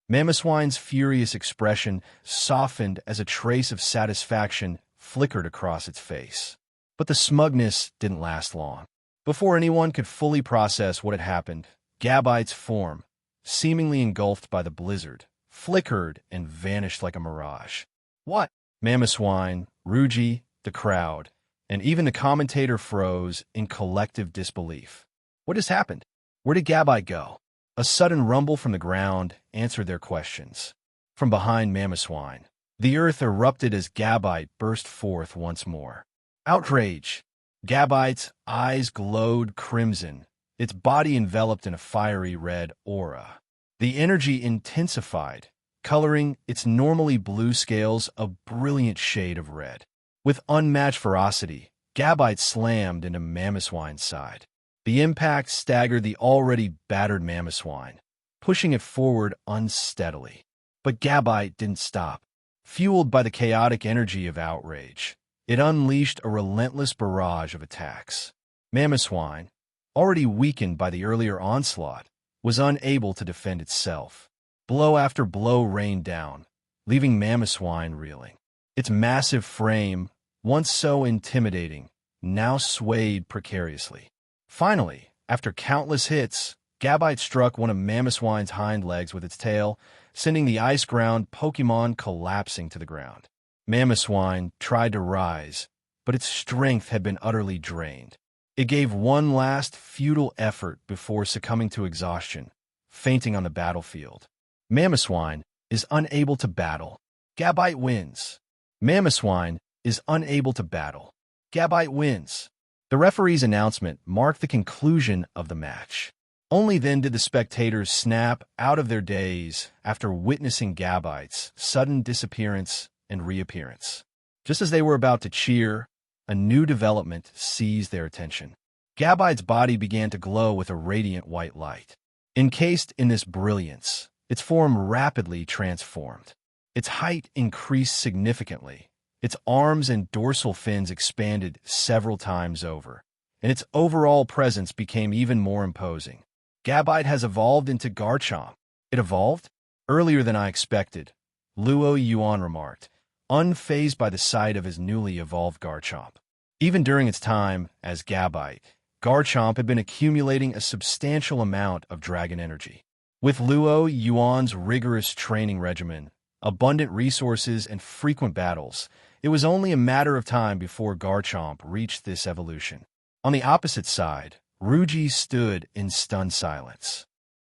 Mamoswine's furious expression softened as a trace of satisfaction flickered across its face. But the smugness didn't last long. Before anyone could fully process what had happened, Gabite's form, seemingly engulfed by the blizzard, flickered and vanished like a mirage. "What?" Mamoswine, Ruji, the crowd, and even the commentator froze in collective disbelief. What has happened? Where did Gabite go? A sudden rumble from the ground answered their questions. From behind Mamoswine, the earth erupted as Gabite burst forth once more. Outrage! Gabite's eyes glowed crimson, its body enveloped in a fiery red aura. The energy intensified, coloring its normally blue scales a brilliant shade of red. With unmatched ferocity, Gabite slammed into Mamoswine's side. The impact staggered the already battered Mamoswine, pushing it forward unsteadily. But Gabite didn't stop. Fueled by the chaotic energy of outrage, it unleashed a relentless barrage of attacks. Mamoswine, already weakened by the earlier onslaught, was unable to defend itself. Blow after blow rained down, leaving Mamoswine reeling. Its massive frame, once so intimidating, now swayed precariously. Finally, after countless hits, Gabite struck one of Mamoswine's hind legs with its tail, sending the ice-ground Pokémon collapsing to the ground. Mamoswine tried to rise, but its strength had been utterly drained. It gave one last futile effort before succumbing to exhaustion, fainting on the battlefield. Mamoswine is unable to battle. Gabite wins. Mamoswine is unable to battle. Gabite wins. The referee's announcement marked the conclusion of the match. Only then did the spectators snap out of their daze after witnessing Gabite's sudden disappearance and reappearance. Just as they were about to cheer, a new development seized their attention. Gabite's body began to glow with a radiant white light. Encased in this brilliance, its form rapidly transformed. Its height increased significantly. Its arms and dorsal fins expanded several times over, and its overall presence became even more imposing. Gabite has evolved into Garchomp. It evolved? Earlier than I expected, Luo Yuan remarked, unfazed by the sight of his newly evolved Garchomp. Even during its time as Gabite, Garchomp had been accumulating a substantial amount of dragon energy. With Luo Yuan's rigorous training regimen, abundant resources, and frequent battles, it was only a matter of time before Garchomp reached this evolution. On the opposite side, Ruji stood in stunned silence.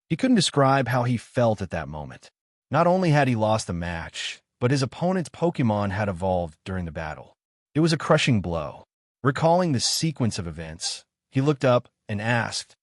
He couldn't describe how he felt at that moment. Not only had he lost the match, but his opponent's Pokémon had evolved during the battle. It was a crushing blow. Recalling the sequence of events, he looked up and asked,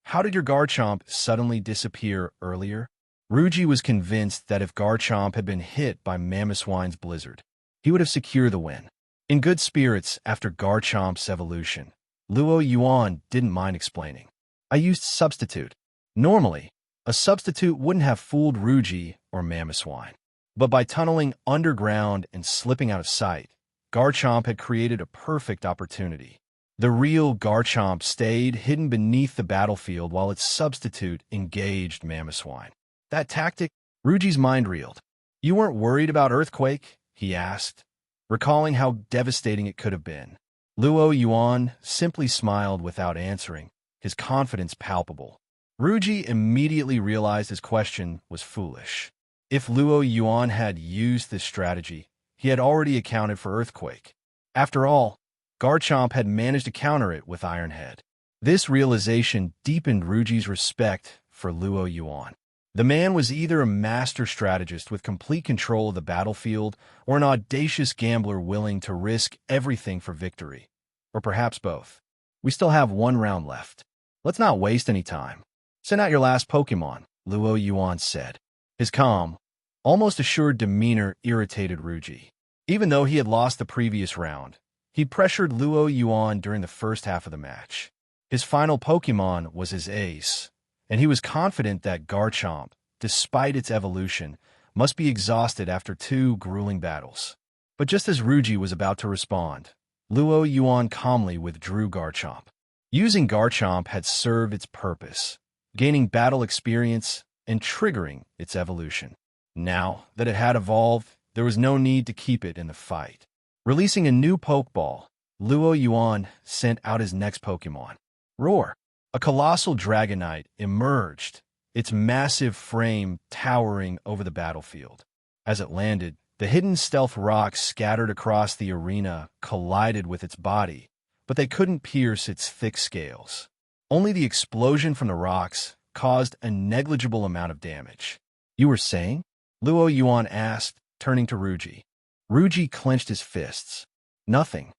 "How did your Garchomp suddenly disappear earlier?" Ruji was convinced that if Garchomp had been hit by Mamoswine's blizzard, he would have secured the win. In good spirits after Garchomp's evolution, Luo Yuan didn't mind explaining. "I used Substitute. Normally, a substitute wouldn't have fooled Ruji or Mamoswine. But by tunneling underground and slipping out of sight, Garchomp had created a perfect opportunity. The real Garchomp stayed hidden beneath the battlefield while its substitute engaged Mamoswine. That tactic, Ruji's mind reeled. "You weren't worried about Earthquake?" he asked, recalling how devastating it could have been. Luo Yuan simply smiled without answering, his confidence palpable. Ruji immediately realized his question was foolish. If Luo Yuan had used this strategy, he had already accounted for Earthquake. After all, Garchomp had managed to counter it with Iron Head. This realization deepened Ruji's respect for Luo Yuan. The man was either a master strategist with complete control of the battlefield or an audacious gambler willing to risk everything for victory. Or perhaps both. "We still have one round left. Let's not waste any time. Send out your last Pokémon," Luo Yuan said. His calm, almost assured demeanor irritated Ruji. Even though he had lost the previous round, he pressured Luo Yuan during the first half of the match. His final Pokémon was his ace, and he was confident that Garchomp, despite its evolution, must be exhausted after 2 grueling battles. But just as Ruji was about to respond, Luo Yuan calmly withdrew Garchomp. Using Garchomp had served its purpose, gaining battle experience and triggering its evolution. Now that it had evolved, there was no need to keep it in the fight. Releasing a new Pokeball, Luo Yuan sent out his next Pokémon. Roar! A colossal Dragonite emerged, its massive frame towering over the battlefield. As it landed, the hidden stealth rocks scattered across the arena collided with its body, but they couldn't pierce its thick scales. Only the explosion from the rocks caused a negligible amount of damage. "You were saying?" Luo Yuan asked, turning to Ruji. Ruji clenched his fists. "Nothing."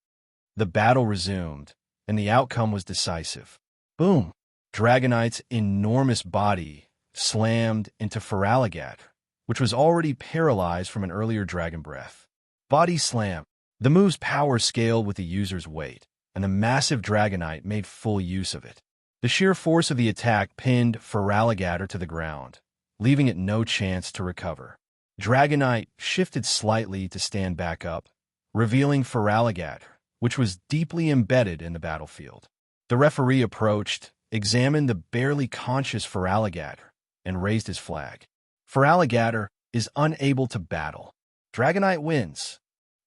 The battle resumed, and the outcome was decisive. Boom! Dragonite's enormous body slammed into Feraligatr, which was already paralyzed from an earlier dragon breath. Body slam. The move's power scaled with the user's weight, and the massive Dragonite made full use of it. The sheer force of the attack pinned Feraligatr to the ground, leaving it no chance to recover. Dragonite shifted slightly to stand back up, revealing Feraligatr, which was deeply embedded in the battlefield. The referee approached, examined the barely conscious Feraligatr, and raised his flag. Feraligatr is unable to battle. Dragonite wins.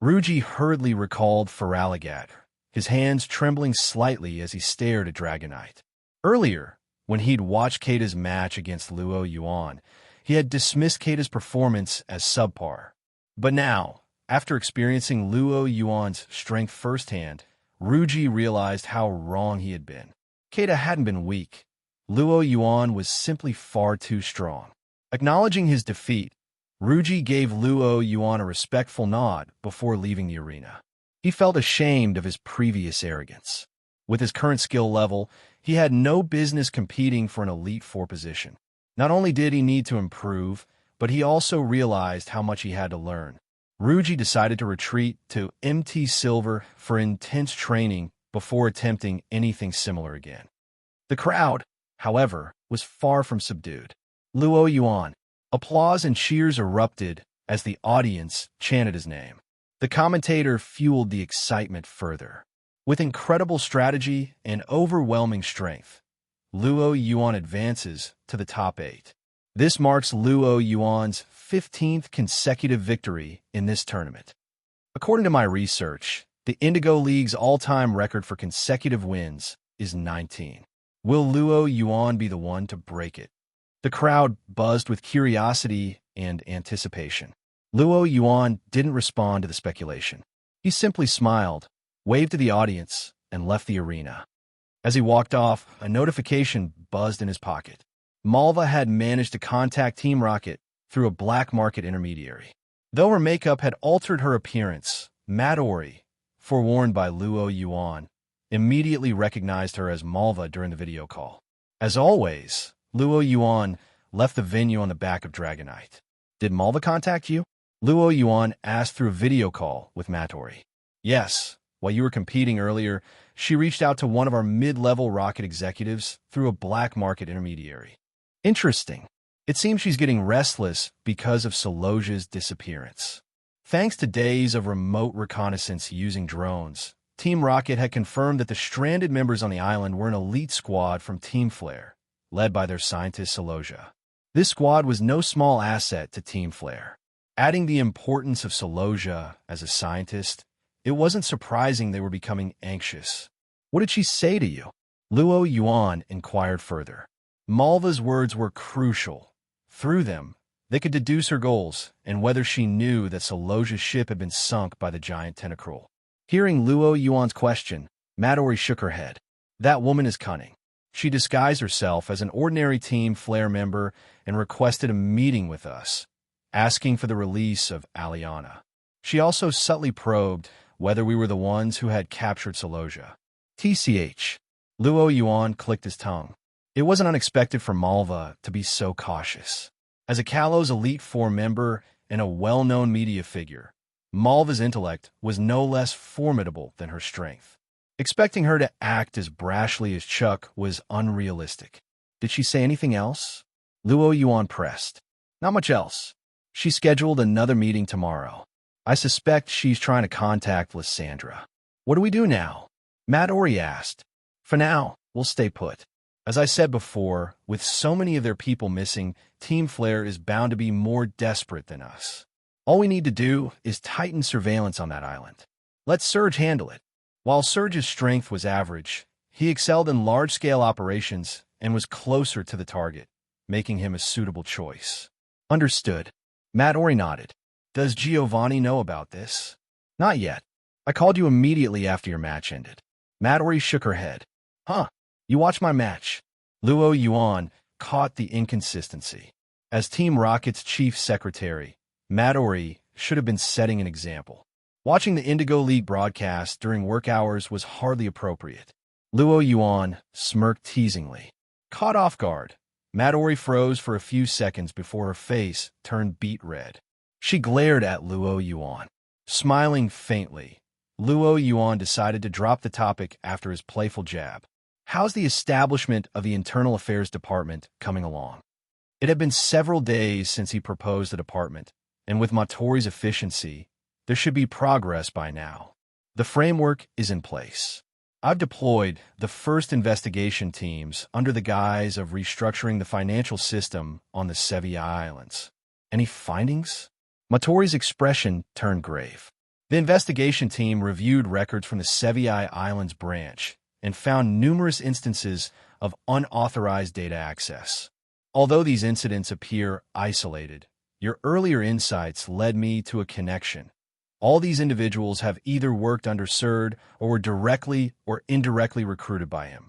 Ruji hurriedly recalled Feraligatr, his hands trembling slightly as he stared at Dragonite. Earlier, when he'd watched Kata's match against Luo Yuan, he had dismissed Kata's performance as subpar. But now, after experiencing Luo Yuan's strength firsthand, Ruji realized how wrong he had been. Kata hadn't been weak. Luo Yuan was simply far too strong. Acknowledging his defeat, Ruji gave Luo Yuan a respectful nod before leaving the arena. He felt ashamed of his previous arrogance. With his current skill level, he had no business competing for an Elite Four position. Not only did he need to improve, but he also realized how much he had to learn. Ruji decided to retreat to MT Silver for intense training before attempting anything similar again. The crowd, however, was far from subdued. Luo Yuan. Applause and cheers erupted as the audience chanted his name. The commentator fueled the excitement further. With incredible strategy and overwhelming strength, Luo Yuan advances to the top 8. This marks Luo Yuan's 15th consecutive victory in this tournament. According to my research, the Indigo League's all-time record for consecutive wins is 19. Will Luo Yuan be the one to break it? The crowd buzzed with curiosity and anticipation. Luo Yuan didn't respond to the speculation. He simply smiled, waved to the audience, and left the arena. As he walked off, a notification buzzed in his pocket. Malva had managed to contact Team Rocket through a black market intermediary. Though her makeup had altered her appearance, Midori, forewarned by Luo Yuan, immediately recognized her as Malva during the video call. As always, Luo Yuan left the venue on the back of Dragonite. Did Malva contact you? Luo Yuan asked through a video call with Midori. Yes, while you were competing earlier, she reached out to one of our mid-level Rocket executives through a black market intermediary. Interesting. It seems she's getting restless because of Solosia's disappearance. Thanks to days of remote reconnaissance using drones, Team Rocket had confirmed that the stranded members on the island were an elite squad from Team Flare, led by their scientist Solosia. This squad was no small asset to Team Flare. Adding the importance of Solosia as a scientist, it wasn't surprising they were becoming anxious. What did she say to you? Luo Yuan inquired further. Malva's words were crucial. Through them, they could deduce her goals and whether she knew that Solosia's ship had been sunk by the giant tentacruel. Hearing Luo Yuan's question, Midori shook her head. That woman is cunning. She disguised herself as an ordinary Team Flare member and requested a meeting with us, asking for the release of Aliana. She also subtly probed whether we were the ones who had captured Solosia. TCH. Luo Yuan clicked his tongue. It wasn't unexpected for Malva to be so cautious. As a Kalos Elite Four member and a well-known media figure, Malva's intellect was no less formidable than her strength. Expecting her to act as brashly as Chuck was unrealistic. Did she say anything else? Luo Yuan pressed. Not much else. She scheduled another meeting tomorrow. I suspect she's trying to contact Lysandra. What do we do now? Midori asked. For now, we'll stay put. As I said before, with so many of their people missing, Team Flare is bound to be more desperate than us. All we need to do is tighten surveillance on that island. Let Surge handle it. While Surge's strength was average, he excelled in large-scale operations and was closer to the target, making him a suitable choice. Understood. Midori nodded. Does Giovanni know about this? Not yet. I called you immediately after your match ended. Midori shook her head. Huh. You watched my match. Luo Yuan caught the inconsistency. As Team Rocket's chief secretary, Midori should have been setting an example. Watching the Indigo League broadcast during work hours was hardly appropriate. Luo Yuan smirked teasingly. Caught off guard, Midori froze for a few seconds before her face turned beet red. She glared at Luo Yuan. Smiling faintly, Luo Yuan decided to drop the topic after his playful jab. How's the establishment of the Internal Affairs Department coming along? It had been several days since he proposed the department, and with Motori's efficiency, there should be progress by now. The framework is in place. I've deployed the first investigation teams under the guise of restructuring the financial system on the Sevilla Islands. Any findings? Matori's expression turned grave. The investigation team reviewed records from the Sevii Islands branch and found numerous instances of unauthorized data access. Although these incidents appear isolated, your earlier insights led me to a connection. All these individuals have either worked under Surd or were directly or indirectly recruited by him.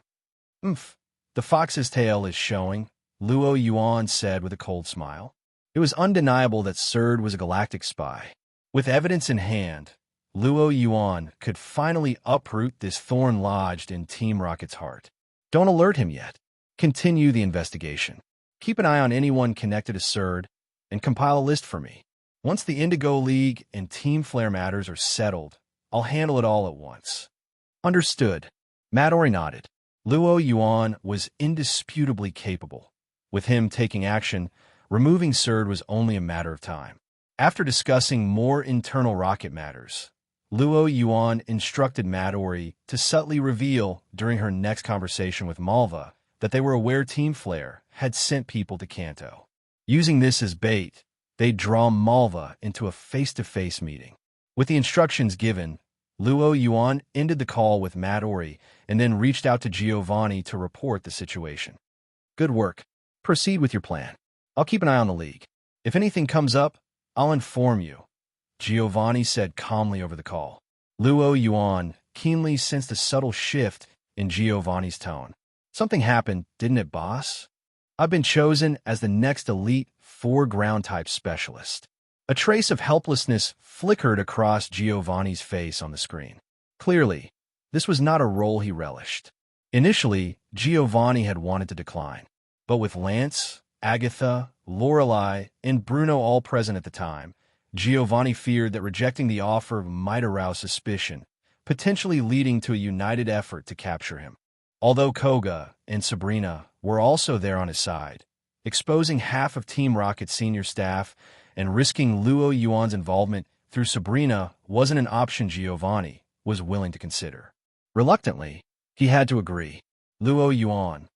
The fox's tail is showing, Luo Yuan said with a cold smile. It was undeniable that Surd was a galactic spy. With evidence in hand, Luo Yuan could finally uproot this thorn lodged in Team Rocket's heart. Don't alert him yet. Continue the investigation. Keep an eye on anyone connected to Surd and compile a list for me. Once the Indigo League and Team Flare matters are settled, I'll handle it all at once. Understood. Matori nodded. Luo Yuan was indisputably capable. With him taking action, removing Surd was only a matter of time. After discussing more internal rocket matters, Luo Yuan instructed Matori to subtly reveal during her next conversation with Malva that they were aware Team Flare had sent people to Kanto. Using this as bait, they'd draw Malva into a face-to-face meeting. With the instructions given, Luo Yuan ended the call with Matori and then reached out to Giovanni to report the situation. Good work. Proceed with your plan. I'll keep an eye on the league. If anything comes up, I'll inform you, Giovanni said calmly over the call. Luo Yuan keenly sensed a subtle shift in Giovanni's tone. Something happened, didn't it, boss? I've been chosen as the next elite 4 ground-type specialist. A trace of helplessness flickered across Giovanni's face on the screen. Clearly, this was not a role he relished. Initially, Giovanni had wanted to decline, but with Lance, Agatha, Lorelei, and Bruno all present at the time, Giovanni feared that rejecting the offer might arouse suspicion, potentially leading to a united effort to capture him. Although Koga and Sabrina were also there on his side, exposing half of Team Rocket's senior staff and risking Luo Yuan's involvement through Sabrina wasn't an option Giovanni was willing to consider. Reluctantly, he had to agree. Luo Yuan.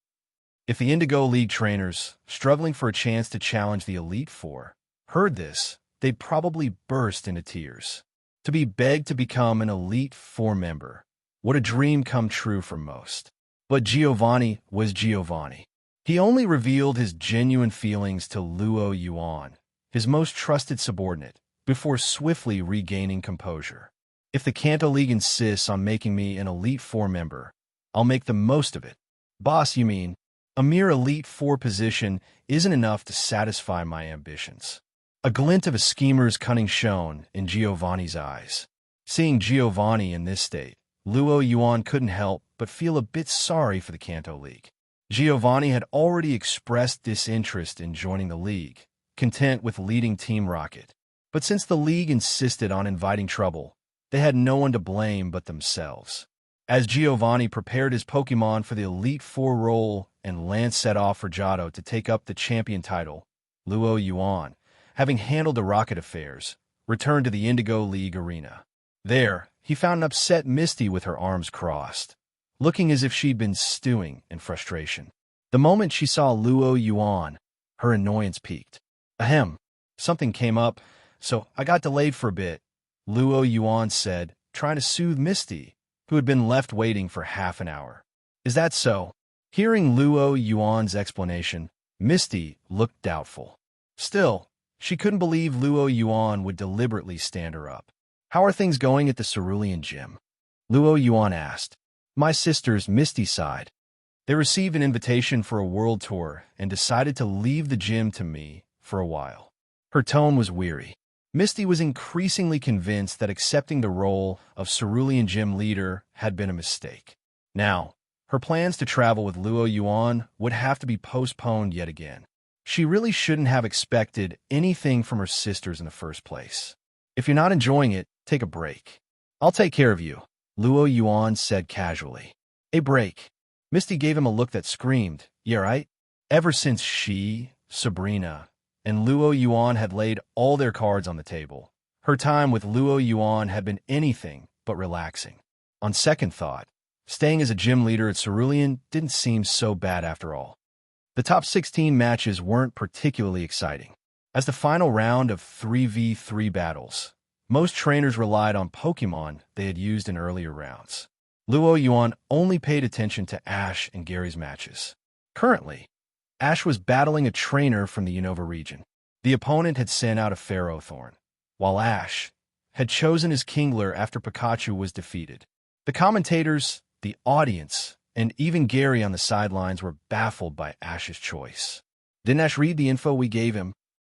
If the Indigo League trainers, struggling for a chance to challenge the Elite Four, heard this, they'd probably burst into tears. To be begged to become an Elite Four member, what a dream come true for most. But Giovanni was Giovanni. He only revealed his genuine feelings to Luo Yuan, his most trusted subordinate, before swiftly regaining composure. If the Kanto League insists on making me an Elite Four member, I'll make the most of it. Boss, you mean? A mere Elite Four position isn't enough to satisfy my ambitions. A glint of a schemer's cunning shone in Giovanni's eyes. Seeing Giovanni in this state, Luo Yuan couldn't help but feel a bit sorry for the Kanto League. Giovanni had already expressed disinterest in joining the league, content with leading Team Rocket. But since the league insisted on inviting trouble, they had no one to blame but themselves. As Giovanni prepared his Pokemon for the Elite Four role and Lance set off for Johto to take up the champion title, Luo Yuan, having handled the Rocket affairs, returned to the Indigo League arena. There, he found an upset Misty with her arms crossed, looking as if she'd been stewing in frustration. The moment she saw Luo Yuan, her annoyance peaked. Ahem, something came up, so I got delayed for a bit, Luo Yuan said, trying to soothe Misty, who had been left waiting for half an hour. Is that so? Hearing Luo Yuan's explanation, Misty looked doubtful. Still, she couldn't believe Luo Yuan would deliberately stand her up. How are things going at the Cerulean Gym? Luo Yuan asked. My sisters, Misty sighed. They received an invitation for a world tour and decided to leave the gym to me for a while. Her tone was weary. Misty was increasingly convinced that accepting the role of Cerulean Gym leader had been a mistake. Now, her plans to travel with Luo Yuan would have to be postponed yet again. She really shouldn't have expected anything from her sisters in the first place. If you're not enjoying it, take a break. I'll take care of you, Luo Yuan said casually. A break. Misty gave him a look that screamed, yeah right? Ever since she, Sabrina, and Luo Yuan had laid all their cards on the table, her time with Luo Yuan had been anything but relaxing. On second thought, staying as a gym leader at Cerulean didn't seem so bad after all. The top 16 matches weren't particularly exciting. As the final round of 3v3 battles, most trainers relied on Pokemon they had used in earlier rounds. Luo Yuan only paid attention to Ash and Gary's matches. Currently, Ash was battling a trainer from the Unova region. The opponent had sent out a Ferrothorn, while Ash had chosen his Kingler after Pikachu was defeated. The commentators, the audience, and even Gary on the sidelines were baffled by Ash's choice. "Didn't Ash read the info we gave him?"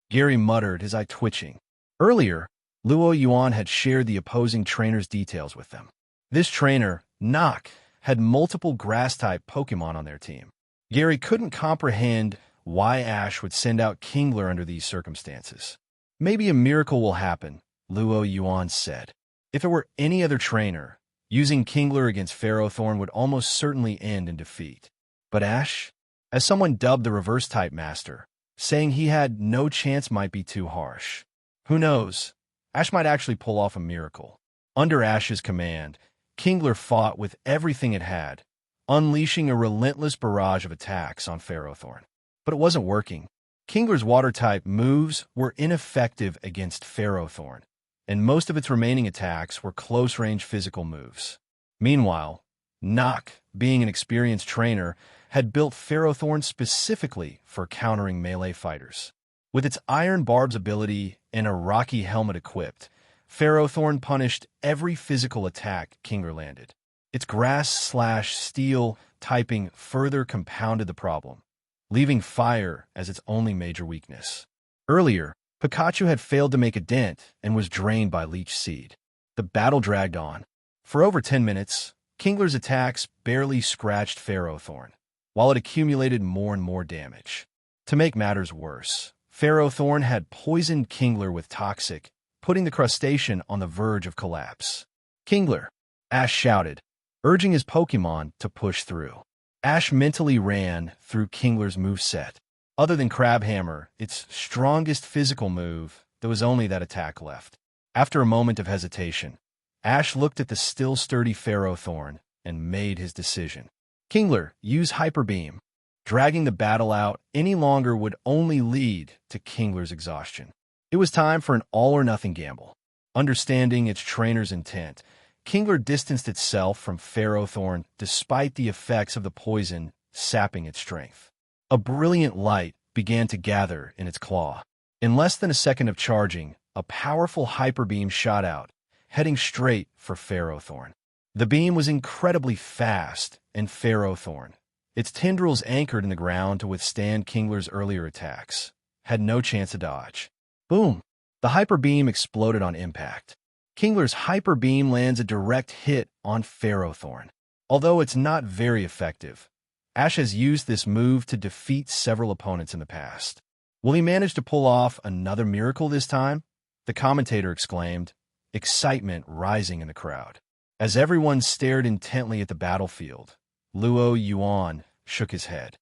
Gary muttered, his eye twitching. Earlier, Luo Yuan had shared the opposing trainer's details with them. This trainer, Nock, had multiple Grass-type Pokemon on their team. Gary couldn't comprehend why Ash would send out Kingler under these circumstances. "Maybe a miracle will happen," Luo Yuan said. If it were any other trainer, using Kingler against Ferrothorn would almost certainly end in defeat. But Ash, as someone dubbed the Reverse-type Master, saying he had no chance might be too harsh. Who knows? Ash might actually pull off a miracle. Under Ash's command, Kingler fought with everything it had, unleashing a relentless barrage of attacks on Ferrothorn. But it wasn't working. Kingler's Water-type moves were ineffective against Ferrothorn, and most of its remaining attacks were close-range physical moves. Meanwhile, Nock, being an experienced trainer, had built Ferrothorn specifically for countering melee fighters. With its Iron Barb's ability and a rocky helmet equipped, Ferrothorn punished every physical attack Kingler landed. Its Grass/Steel typing further compounded the problem, leaving Fire as its only major weakness. Earlier, Pikachu had failed to make a dent and was drained by Leech Seed. The battle dragged on. For over 10 minutes, Kingler's attacks barely scratched Ferrothorn, while it accumulated more and more damage. To make matters worse, Ferrothorn had poisoned Kingler with Toxic, putting the crustacean on the verge of collapse. "Kingler!" Ash shouted, urging his Pokemon to push through. Ash mentally ran through Kingler's moveset. Other than Crab Hammer, its strongest physical move, there was only that attack left. After a moment of hesitation, Ash looked at the still sturdy Ferrothorn and made his decision. "Kingler, use Hyper Beam." Dragging the battle out any longer would only lead to Kingler's exhaustion. It was time for an all-or-nothing gamble. Understanding its trainer's intent, Kingler distanced itself from Ferrothorn despite the effects of the poison sapping its strength. A brilliant light began to gather in its claw. In less than a second of charging, a powerful Hyper Beam shot out, heading straight for Ferrothorn. The beam was incredibly fast, and Ferrothorn, its tendrils anchored in the ground to withstand Kingler's earlier attacks, had no chance to dodge. Boom! The Hyper Beam exploded on impact. Kingler's Hyper Beam lands a direct hit on Ferrothorn. Although it's not very effective, Ash has used this move to defeat several opponents in the past. Will he manage to pull off another miracle this time? The commentator exclaimed, excitement rising in the crowd. As everyone stared intently at the battlefield, Luo Yuan shook his head.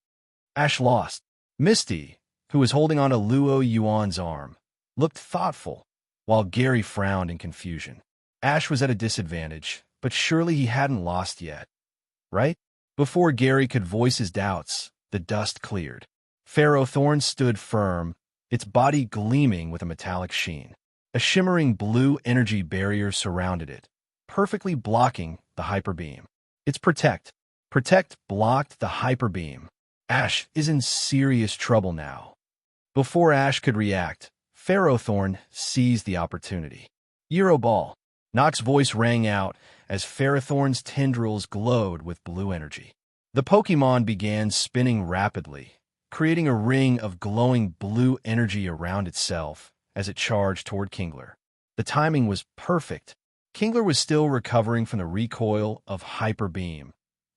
Ash lost. Misty, who was holding on to Luo Yuan's arm, looked thoughtful, while Gary frowned in confusion. Ash was at a disadvantage, but surely he hadn't lost yet, right? Before Gary could voice his doubts, the dust cleared. Ferrothorn stood firm, its body gleaming with a metallic sheen. A shimmering blue energy barrier surrounded it, perfectly blocking the Hyper Beam. Its Protect. Protect blocked the Hyper Beam. Ash is in serious trouble now. Before Ash could react, Ferrothorn seized the opportunity. Euro Ball. Nock's voice rang out as Ferrothorn's tendrils glowed with blue energy. The Pokemon began spinning rapidly, creating a ring of glowing blue energy around itself as it charged toward Kingler. The timing was perfect. Kingler was still recovering from the recoil of Hyper Beam,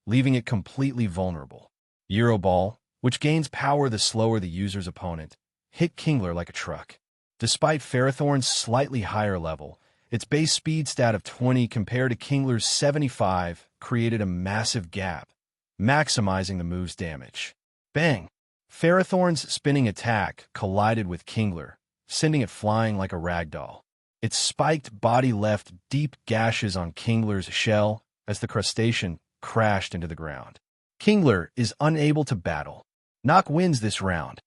leaving it completely vulnerable. Euro Ball, which gains power the slower the user's opponent, hit Kingler like a truck. Despite Ferrothorn's slightly higher level, its base speed stat of 20 compared to Kingler's 75 created a massive gap, maximizing the move's damage. Bang! Ferrothorn's spinning attack collided with Kingler, sending it flying like a ragdoll. Its spiked body left deep gashes on Kingler's shell as the crustacean crashed into the ground. Kingler is unable to battle. Nock wins this round.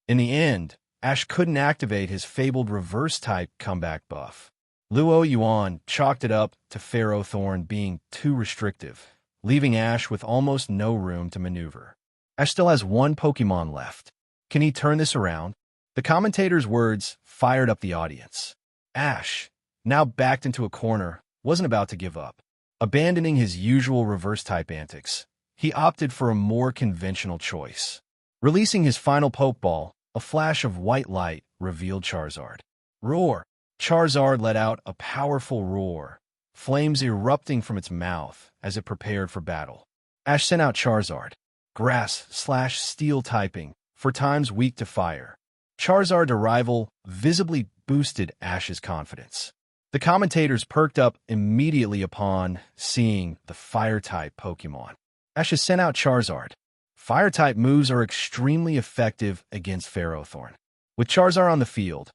In the end, Ash couldn't activate his fabled reverse-type comeback buff. Luo Yuan chalked it up to Ferrothorn being too restrictive, leaving Ash with almost no room to maneuver. Ash still has one Pokemon left. Can he turn this around? The commentator's words fired up the audience. Ash, now backed into a corner, wasn't about to give up. Abandoning his usual reverse-type antics, he opted for a more conventional choice. Releasing his final Pokeball, a flash of white light revealed Charizard. Roar! Charizard let out a powerful roar, flames erupting from its mouth as it prepared for battle. Ash sent out Charizard, Grass/Steel typing, for times weak to fire. Charizard's arrival visibly boosted Ash's confidence. The commentators perked up immediately upon seeing the Fire-type Pokemon. Ash has sent out Charizard. Fire-type moves are extremely effective against Ferrothorn. With Charizard on the field,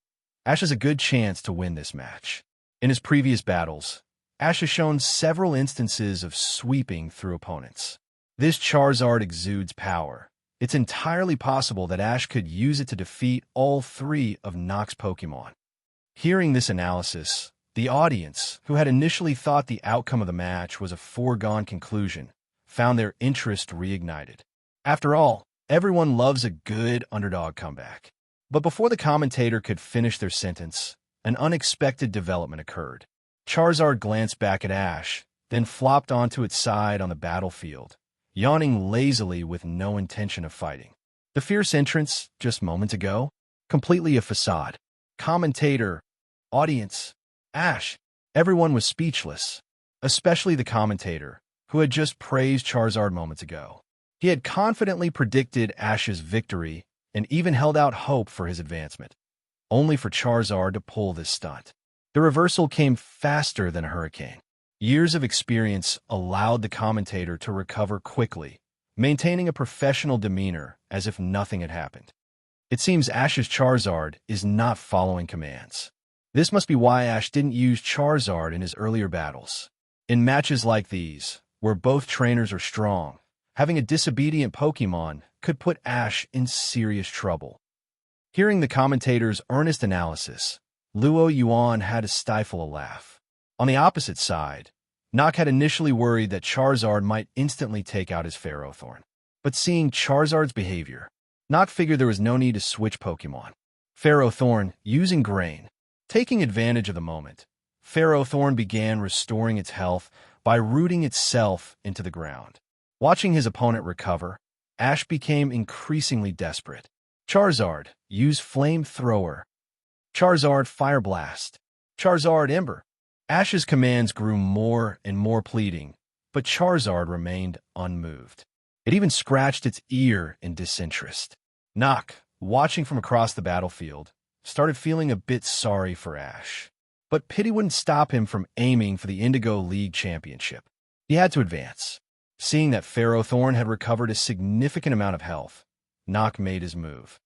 Ash has a good chance to win this match. In his previous battles, Ash has shown several instances of sweeping through opponents. This Charizard exudes power. It's entirely possible that Ash could use it to defeat all three of Nox's Pokemon. Hearing this analysis, the audience, who had initially thought the outcome of the match was a foregone conclusion, found their interest reignited. After all, everyone loves a good underdog comeback. But before the commentator could finish their sentence, an unexpected development occurred. Charizard glanced back at Ash, then flopped onto its side on the battlefield, yawning lazily with no intention of fighting. The fierce entrance, just moments ago, completely a facade. Commentator, audience, Ash, everyone was speechless, especially the commentator, who had just praised Charizard moments ago. He had confidently predicted Ash's victory and even held out hope for his advancement, only for Charizard to pull this stunt. The reversal came faster than a hurricane. Years of experience allowed the commentator to recover quickly, maintaining a professional demeanor as if nothing had happened. It seems Ash's Charizard is not following commands. This must be why Ash didn't use Charizard in his earlier battles. In matches like these, where both trainers are strong, having a disobedient Pokemon could put Ash in serious trouble. Hearing the commentator's earnest analysis, Luo Yuan had to stifle a laugh. On the opposite side, Nox had initially worried that Charizard might instantly take out his Ferrothorn. But seeing Charizard's behavior, Nox figured there was no need to switch Pokemon. Ferrothorn, using Grain. Taking advantage of the moment, Ferrothorn began restoring its health by rooting itself into the ground. Watching his opponent recover, Ash became increasingly desperate. Charizard, use Flamethrower. Charizard, Fire Blast. Charizard, Ember. Ash's commands grew more and more pleading, but Charizard remained unmoved. It even scratched its ear in disinterest. Nox, watching from across the battlefield, started feeling a bit sorry for Ash. But pity wouldn't stop him from aiming for the Indigo League Championship. He had to advance. Seeing that Ferrothorn had recovered a significant amount of health, Nox made his move.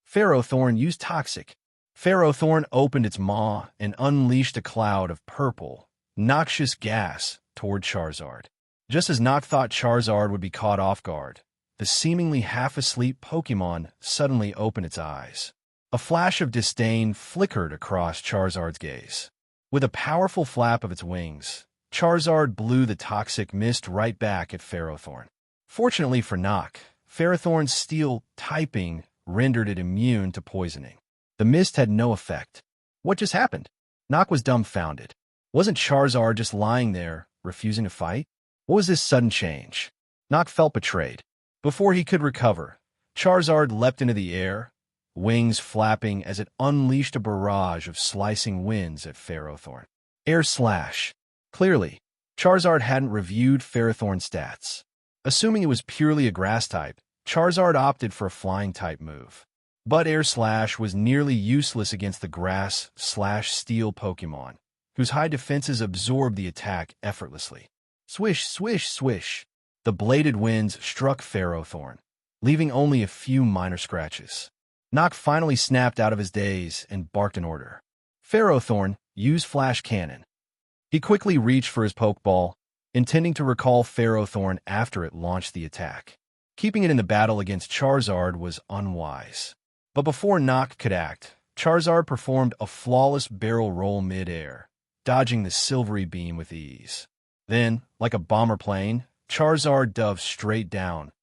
Ferrothorn used Toxic. Ferrothorn opened its maw and unleashed a cloud of purple, noxious gas toward Charizard. Just as Nox thought Charizard would be caught off guard, the seemingly half-asleep Pokemon suddenly opened its eyes. A flash of disdain flickered across Charizard's gaze. With a powerful flap of its wings, Charizard blew the toxic mist right back at Ferrothorn. Fortunately for Nox, Ferrothorn's steel typing rendered it immune to poisoning. The mist had no effect. What just happened? Nox was dumbfounded. Wasn't Charizard just lying there, refusing to fight? What was this sudden change? Nox felt betrayed. Before he could recover, Charizard leapt into the air, wings flapping as it unleashed a barrage of slicing winds at Ferrothorn. Air Slash. Clearly, Charizard hadn't reviewed Ferrothorn's stats. Assuming it was purely a grass type, Charizard opted for a flying type move. But Air Slash was nearly useless against the grass/steel Pokemon, whose high defenses absorbed the attack effortlessly. Swish, swish, swish. The bladed winds struck Ferrothorn, leaving only a few minor scratches. Nox finally snapped out of his daze and barked an order. Ferrothorn, use Flash Cannon. He quickly reached for his Pokeball, intending to recall Ferrothorn after it launched the attack. Keeping it in the battle against Charizard was unwise. But before Nock could act, Charizard performed a flawless barrel roll mid-air, dodging the silvery beam with ease. Then, like a bomber plane, Charizard dove straight down,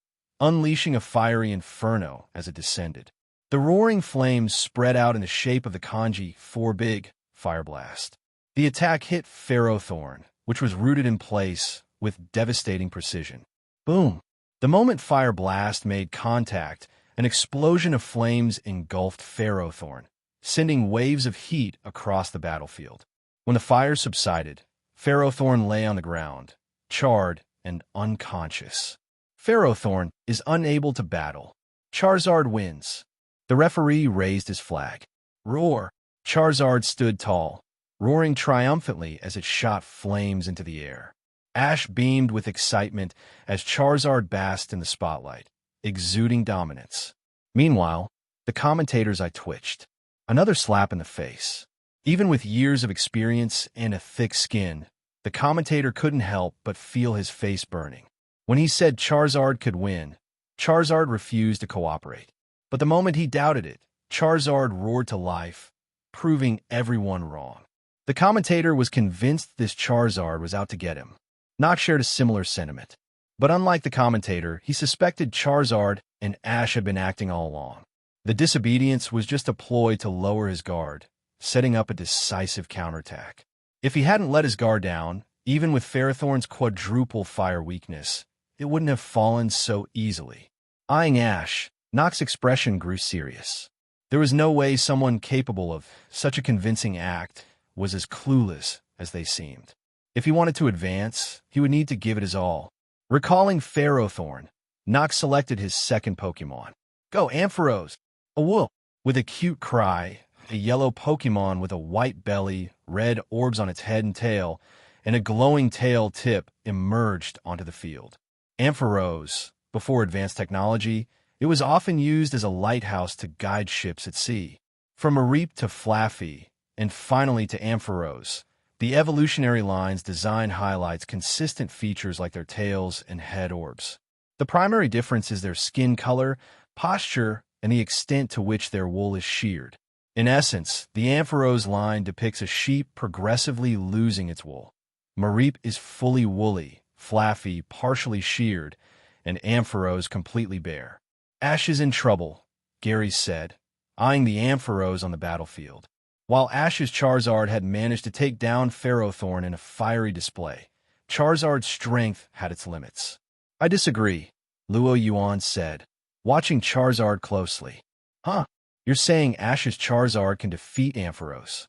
unleashing a fiery inferno as it descended. The roaring flames spread out in the shape of the kanji 4 big fire blast. The attack hit Ferrothorn, which was rooted in place with devastating precision. Boom! The moment Fire Blast made contact, an explosion of flames engulfed Ferrothorn, sending waves of heat across the battlefield. When the fire subsided, Ferrothorn lay on the ground, charred and unconscious. Ferrothorn is unable to battle. Charizard wins. The referee raised his flag. Roar! Charizard stood tall, roaring triumphantly as it shot flames into the air. Ash beamed with excitement as Charizard basked in the spotlight, exuding dominance. Meanwhile, the commentators I twitched. Another slap in the face. Even with years of experience and a thick skin, the commentator couldn't help but feel his face burning. When he said Charizard could win, Charizard refused to cooperate. But the moment he doubted it, Charizard roared to life, proving everyone wrong. The commentator was convinced this Charizard was out to get him. Nock shared a similar sentiment. But unlike the commentator, he suspected Charizard and Ash had been acting all along. The disobedience was just a ploy to lower his guard, setting up a decisive counterattack. If he hadn't let his guard down, even with Ferrothorn's quadruple fire weakness, it wouldn't have fallen so easily. Eyeing Ash, Nock's expression grew serious. There was no way someone capable of such a convincing act was as clueless as they seemed. If he wanted to advance, he would need to give it his all. Recalling Ferrothorn, Nock selected his second Pokemon. Go, Ampharos! A wool! With a cute cry, a yellow Pokemon with a white belly, red orbs on its head and tail, and a glowing tail tip emerged onto the field. Ampharos, before advanced technology, it was often used as a lighthouse to guide ships at sea. From Mareep to Flaffy, and finally to Ampharos, the evolutionary line's design highlights consistent features like their tails and head orbs. The primary difference is their skin color, posture, and the extent to which their wool is sheared. In essence, the Ampharos line depicts a sheep progressively losing its wool. Mareep is fully woolly, Flaffy partially sheared, and Ampharos completely bare. Ash is in trouble, Gary said, eyeing the Ampharos on the battlefield. While Ash's Charizard had managed to take down Ferrothorn in a fiery display, Charizard's strength had its limits. I disagree, Luo Yuan said, watching Charizard closely. Huh? You're saying Ash's Charizard can defeat Ampharos?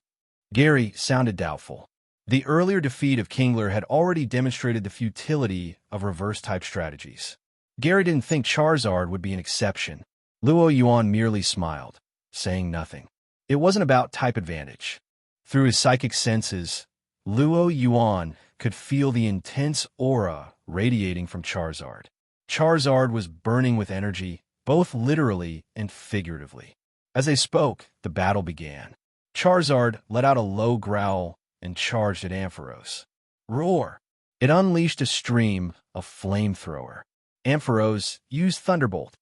Gary sounded doubtful. The earlier defeat of Kingler had already demonstrated the futility of reverse-type strategies. Gary didn't think Charizard would be an exception. Luo Yuan merely smiled, saying nothing. It wasn't about type advantage. Through his psychic senses, Luo Yuan could feel the intense aura radiating from Charizard. Charizard was burning with energy, both literally and figuratively. As they spoke, the battle began. Charizard let out a low growl and charged at Ampharos. Roar! It unleashed a stream of flamethrower. Ampharos used Thunderbolt.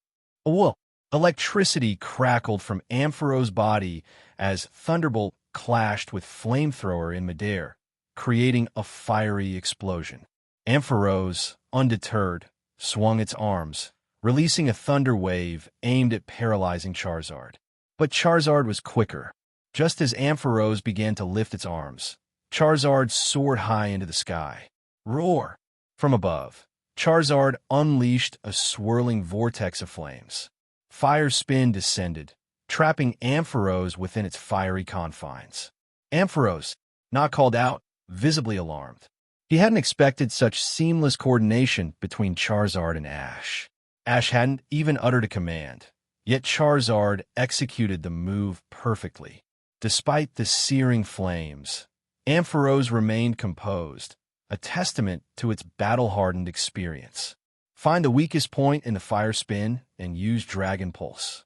Whoa! Electricity crackled from Ampharos' body as Thunderbolt clashed with Flamethrower in midair, creating a fiery explosion. Ampharos, undeterred, swung its arms, releasing a thunder wave aimed at paralyzing Charizard. But Charizard was quicker. Just as Ampharos began to lift its arms, Charizard soared high into the sky. Roar! From above, Charizard unleashed a swirling vortex of flames. Fire Spin descended, trapping Ampharos within its fiery confines. Ampharos, Nock called out, visibly alarmed. He hadn't expected such seamless coordination between Charizard and Ash. Ash hadn't even uttered a command, yet Charizard executed the move perfectly. Despite the searing flames, Ampharos remained composed, a testament to its battle-hardened experience. Find the weakest point in the Fire Spin and use Dragon Pulse.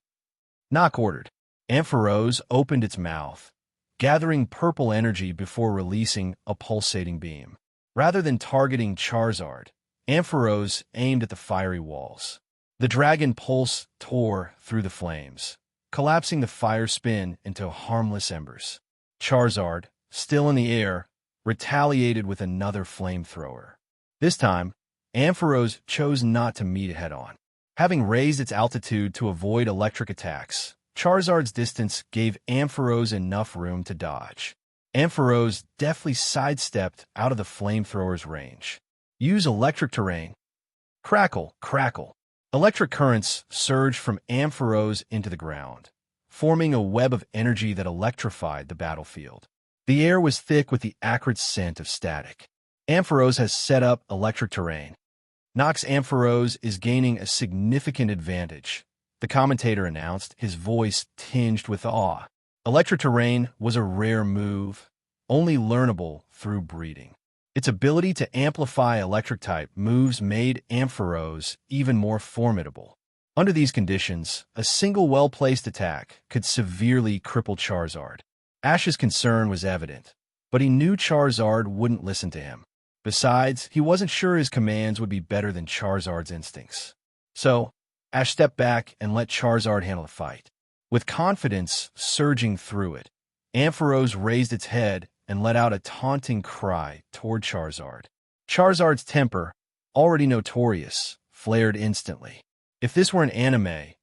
Nock ordered. Ampharos opened its mouth, gathering purple energy before releasing a pulsating beam. Rather than targeting Charizard, Ampharos aimed at the fiery walls. The Dragon Pulse tore through the flames, collapsing the fire spin into harmless embers. Charizard, still in the air, retaliated with another flamethrower. This time, Ampharos chose not to meet it head-on. Having raised its altitude to avoid electric attacks, Charizard's distance gave Ampharos enough room to dodge. Ampharos deftly sidestepped out of the flamethrower's range. Use electric terrain. Crackle, crackle. Electric currents surged from Ampharos into the ground, forming a web of energy that electrified the battlefield. The air was thick with the acrid scent of static. Ampharos has set up electric terrain. Nox Ampharos is gaining a significant advantage, the commentator announced, his voice tinged with awe. Electric terrain was a rare move, only learnable through breeding. Its ability to amplify electric-type moves made Ampharos even more formidable. Under these conditions, a single well-placed attack could severely cripple Charizard. Ash's concern was evident, but he knew Charizard wouldn't listen to him. Besides, he wasn't sure his commands would be better than Charizard's instincts. So, Ash stepped back and let Charizard handle the fight. With confidence surging through it, Ampharos raised its head and let out a taunting cry toward Charizard. Charizard's temper, already notorious, flared instantly. If this were an anime,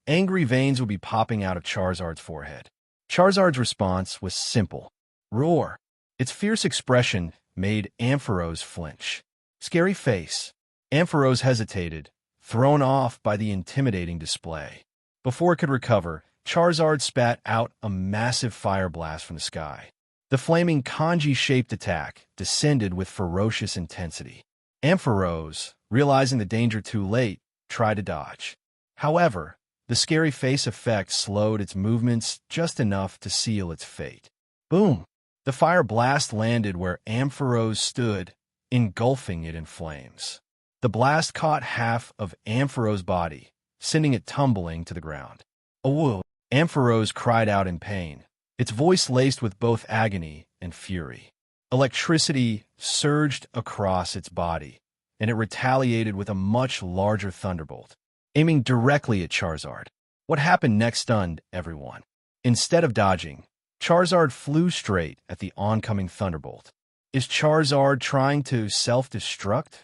angry veins would be popping out of Charizard's forehead. Charizard's response was simple. Roar. Its fierce expression made Ampharos flinch. Scary face. Ampharos hesitated, thrown off by the intimidating display. Before it could recover, Charizard spat out a massive fire blast from the sky. The flaming kanji-shaped attack descended with ferocious intensity. Ampharos, realizing the danger too late, tried to dodge. However, the scary face effect slowed its movements just enough to seal its fate. Boom! The fire blast landed where Ampharos stood, engulfing it in flames. The blast caught half of Ampharos' body, sending it tumbling to the ground. "Oh!" Ampharos cried out in pain, its voice laced with both agony and fury. Electricity surged across its body, and it retaliated with a much larger thunderbolt, aiming directly at Charizard. What happened next stunned everyone. Instead of dodging, Charizard flew straight at the oncoming thunderbolt. Is Charizard trying to self-destruct?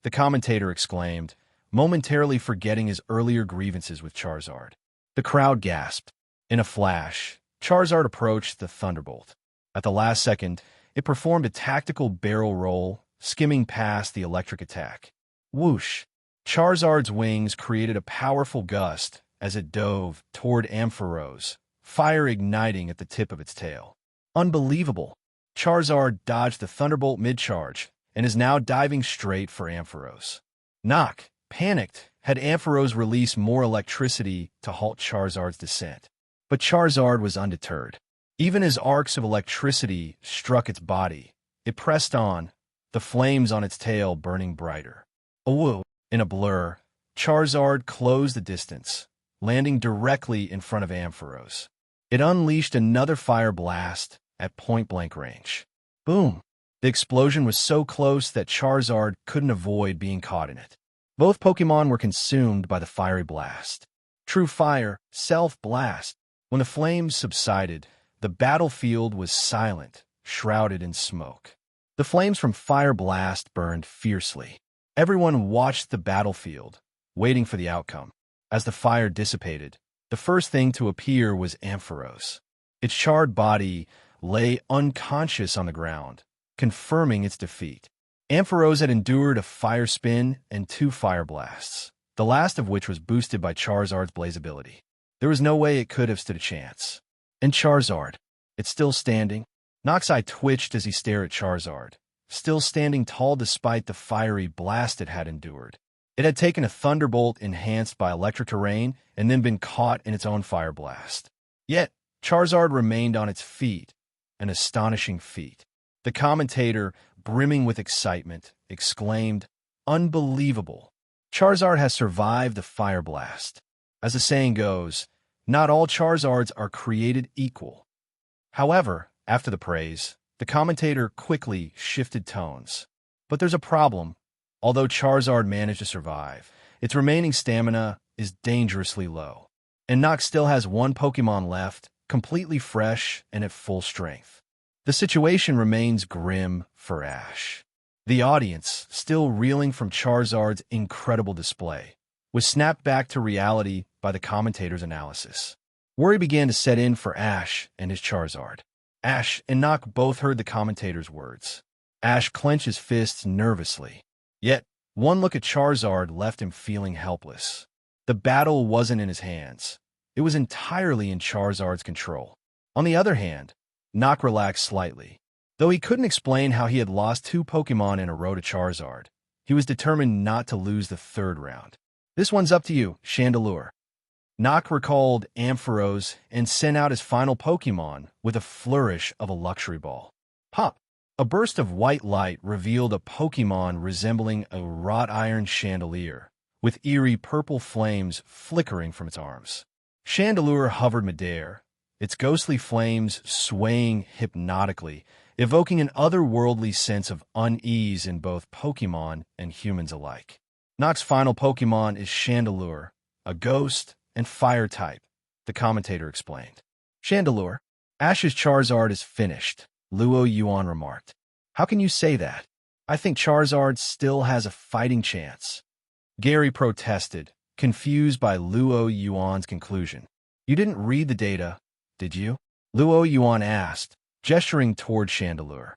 The commentator exclaimed, momentarily forgetting his earlier grievances with Charizard. The crowd gasped. In a flash, Charizard approached the thunderbolt. At the last second, it performed a tactical barrel roll, skimming past the electric attack. Whoosh! Charizard's wings created a powerful gust as it dove toward Ampharos, fire igniting at the tip of its tail. Unbelievable! Charizard dodged the thunderbolt mid-charge and is now diving straight for Ampharos. Nock, panicked, had Ampharos release more electricity to halt Charizard's descent. But Charizard was undeterred. Even as arcs of electricity struck its body, it pressed on, the flames on its tail burning brighter. Oh! In a blur, Charizard closed the distance, landing directly in front of Ampharos. It unleashed another fire blast at point-blank range. Boom! The explosion was so close that Charizard couldn't avoid being caught in it. Both Pokémon were consumed by the fiery blast. True fire, self-blast. When the flames subsided, the battlefield was silent, shrouded in smoke. The flames from Fire Blast burned fiercely. Everyone watched the battlefield, waiting for the outcome. As the fire dissipated, the first thing to appear was Ampharos. Its charred body lay unconscious on the ground, confirming its defeat. Ampharos had endured a fire spin and 2 fire blasts, the last of which was boosted by Charizard's blaze ability. There was no way it could have stood a chance. And Charizard, it's still standing. Nock's eye twitched as he stared at Charizard, still standing tall despite the fiery blast it had endured. It had taken a thunderbolt enhanced by electric terrain and then been caught in its own fire blast. Yet, Charizard remained on its feet, an astonishing feat. The commentator, brimming with excitement, exclaimed, "Unbelievable! Charizard has survived the fire blast." As the saying goes, not all Charizards are created equal. However, after the praise, the commentator quickly shifted tones. But there's a problem. Although Charizard managed to survive, its remaining stamina is dangerously low. and Nock still has one Pokemon left, completely fresh and at full strength. The situation remains grim for Ash. The audience, still reeling from Charizard's incredible display, was snapped back to reality by the commentator's analysis. Worry began to set in for Ash and his Charizard. Ash and Nock both heard the commentator's words. Ash clenched his fists nervously. Yet, one look at Charizard left him feeling helpless. The battle wasn't in his hands. It was entirely in Charizard's control. On the other hand, Nock relaxed slightly. Though he couldn't explain how he had lost 2 Pokemon in a row to Charizard, he was determined not to lose the 3rd round. "This one's up to you, Chandelure." Nock recalled Ampharos and sent out his final Pokemon with a flourish of a luxury ball. Pop! A burst of white light revealed a Pokemon resembling a wrought iron chandelier, with eerie purple flames flickering from its arms. Chandelure hovered midair, its ghostly flames swaying hypnotically, evoking an otherworldly sense of unease in both Pokemon and humans alike. Nock's final Pokemon is Chandelure, a ghost and fire type, the commentator explained. "Chandelure, Ash's Charizard is finished," Luo Yuan remarked. "How can you say that? I think Charizard still has a fighting chance." Gary protested, confused by Luo Yuan's conclusion. "You didn't read the data, did you?" Luo Yuan asked, gesturing toward Chandelure.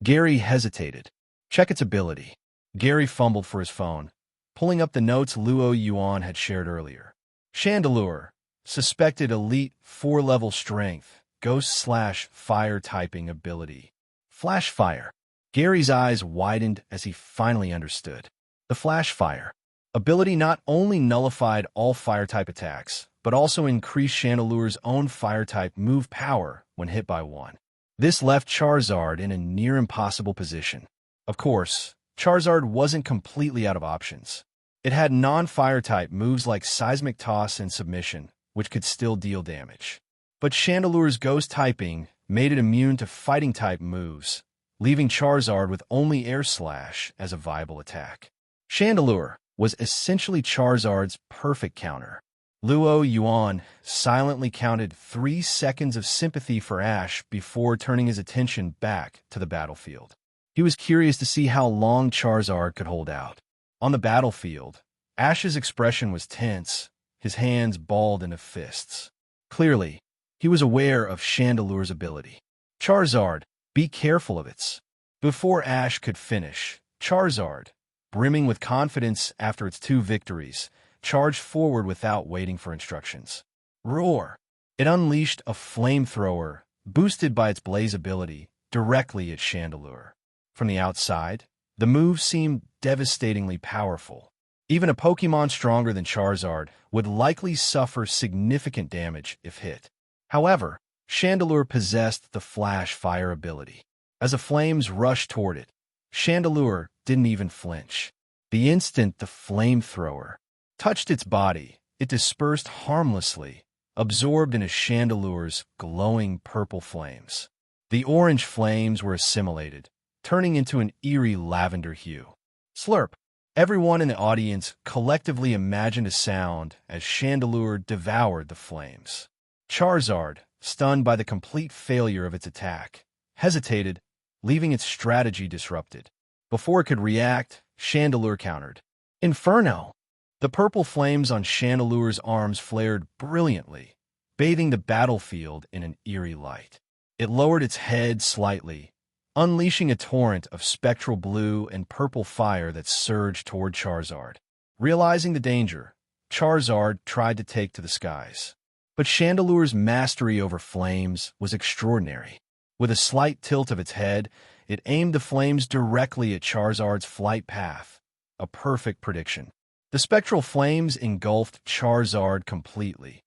Gary hesitated. "Check its ability." Gary fumbled for his phone, pulling up the notes Luo Yuan had shared earlier. Chandelure, suspected elite 4-level strength, ghost/fire typing ability. Flash Fire. Gary's eyes widened as he finally understood. The Flash Fire ability not only nullified all fire-type attacks, but also increased Chandelure's own fire-type move power when hit by one. This left Charizard in a near-impossible position. Of course, Charizard wasn't completely out of options. It had non-fire-type moves like Seismic Toss and Submission, which could still deal damage. But Chandelure's ghost typing made it immune to fighting-type moves, leaving Charizard with only Air Slash as a viable attack. Chandelure was essentially Charizard's perfect counter. Luo Yuan silently counted 3 seconds of sympathy for Ash before turning his attention back to the battlefield. He was curious to see how long Charizard could hold out. On the battlefield, Ash's expression was tense, his hands balled into fists. Clearly, he was aware of Chandelure's ability. "Charizard, be careful of its." Before Ash could finish, Charizard, brimming with confidence after its 2 victories, charged forward without waiting for instructions. Roar! It unleashed a flamethrower, boosted by its blaze ability, directly at Chandelure. From the outside, the move seemed devastatingly powerful. Even a Pokemon stronger than Charizard would likely suffer significant damage if hit. However, Chandelure possessed the Flash Fire ability. As the flames rushed toward it, Chandelure didn't even flinch. The instant the flamethrower touched its body, it dispersed harmlessly, absorbed into Chandelure's glowing purple flames. The orange flames were assimilated, turning into an eerie lavender hue. Slurp! Everyone in the audience collectively imagined a sound as Chandelure devoured the flames. Charizard, stunned by the complete failure of its attack, hesitated, leaving its strategy disrupted. Before it could react, Chandelure countered. Inferno! The purple flames on Chandelure's arms flared brilliantly, bathing the battlefield in an eerie light. It lowered its head slightly, unleashing a torrent of spectral blue and purple fire that surged toward Charizard. Realizing the danger, Charizard tried to take to the skies. But Chandelure's mastery over flames was extraordinary. With a slight tilt of its head, it aimed the flames directly at Charizard's flight path, a perfect prediction. The spectral flames engulfed Charizard completely,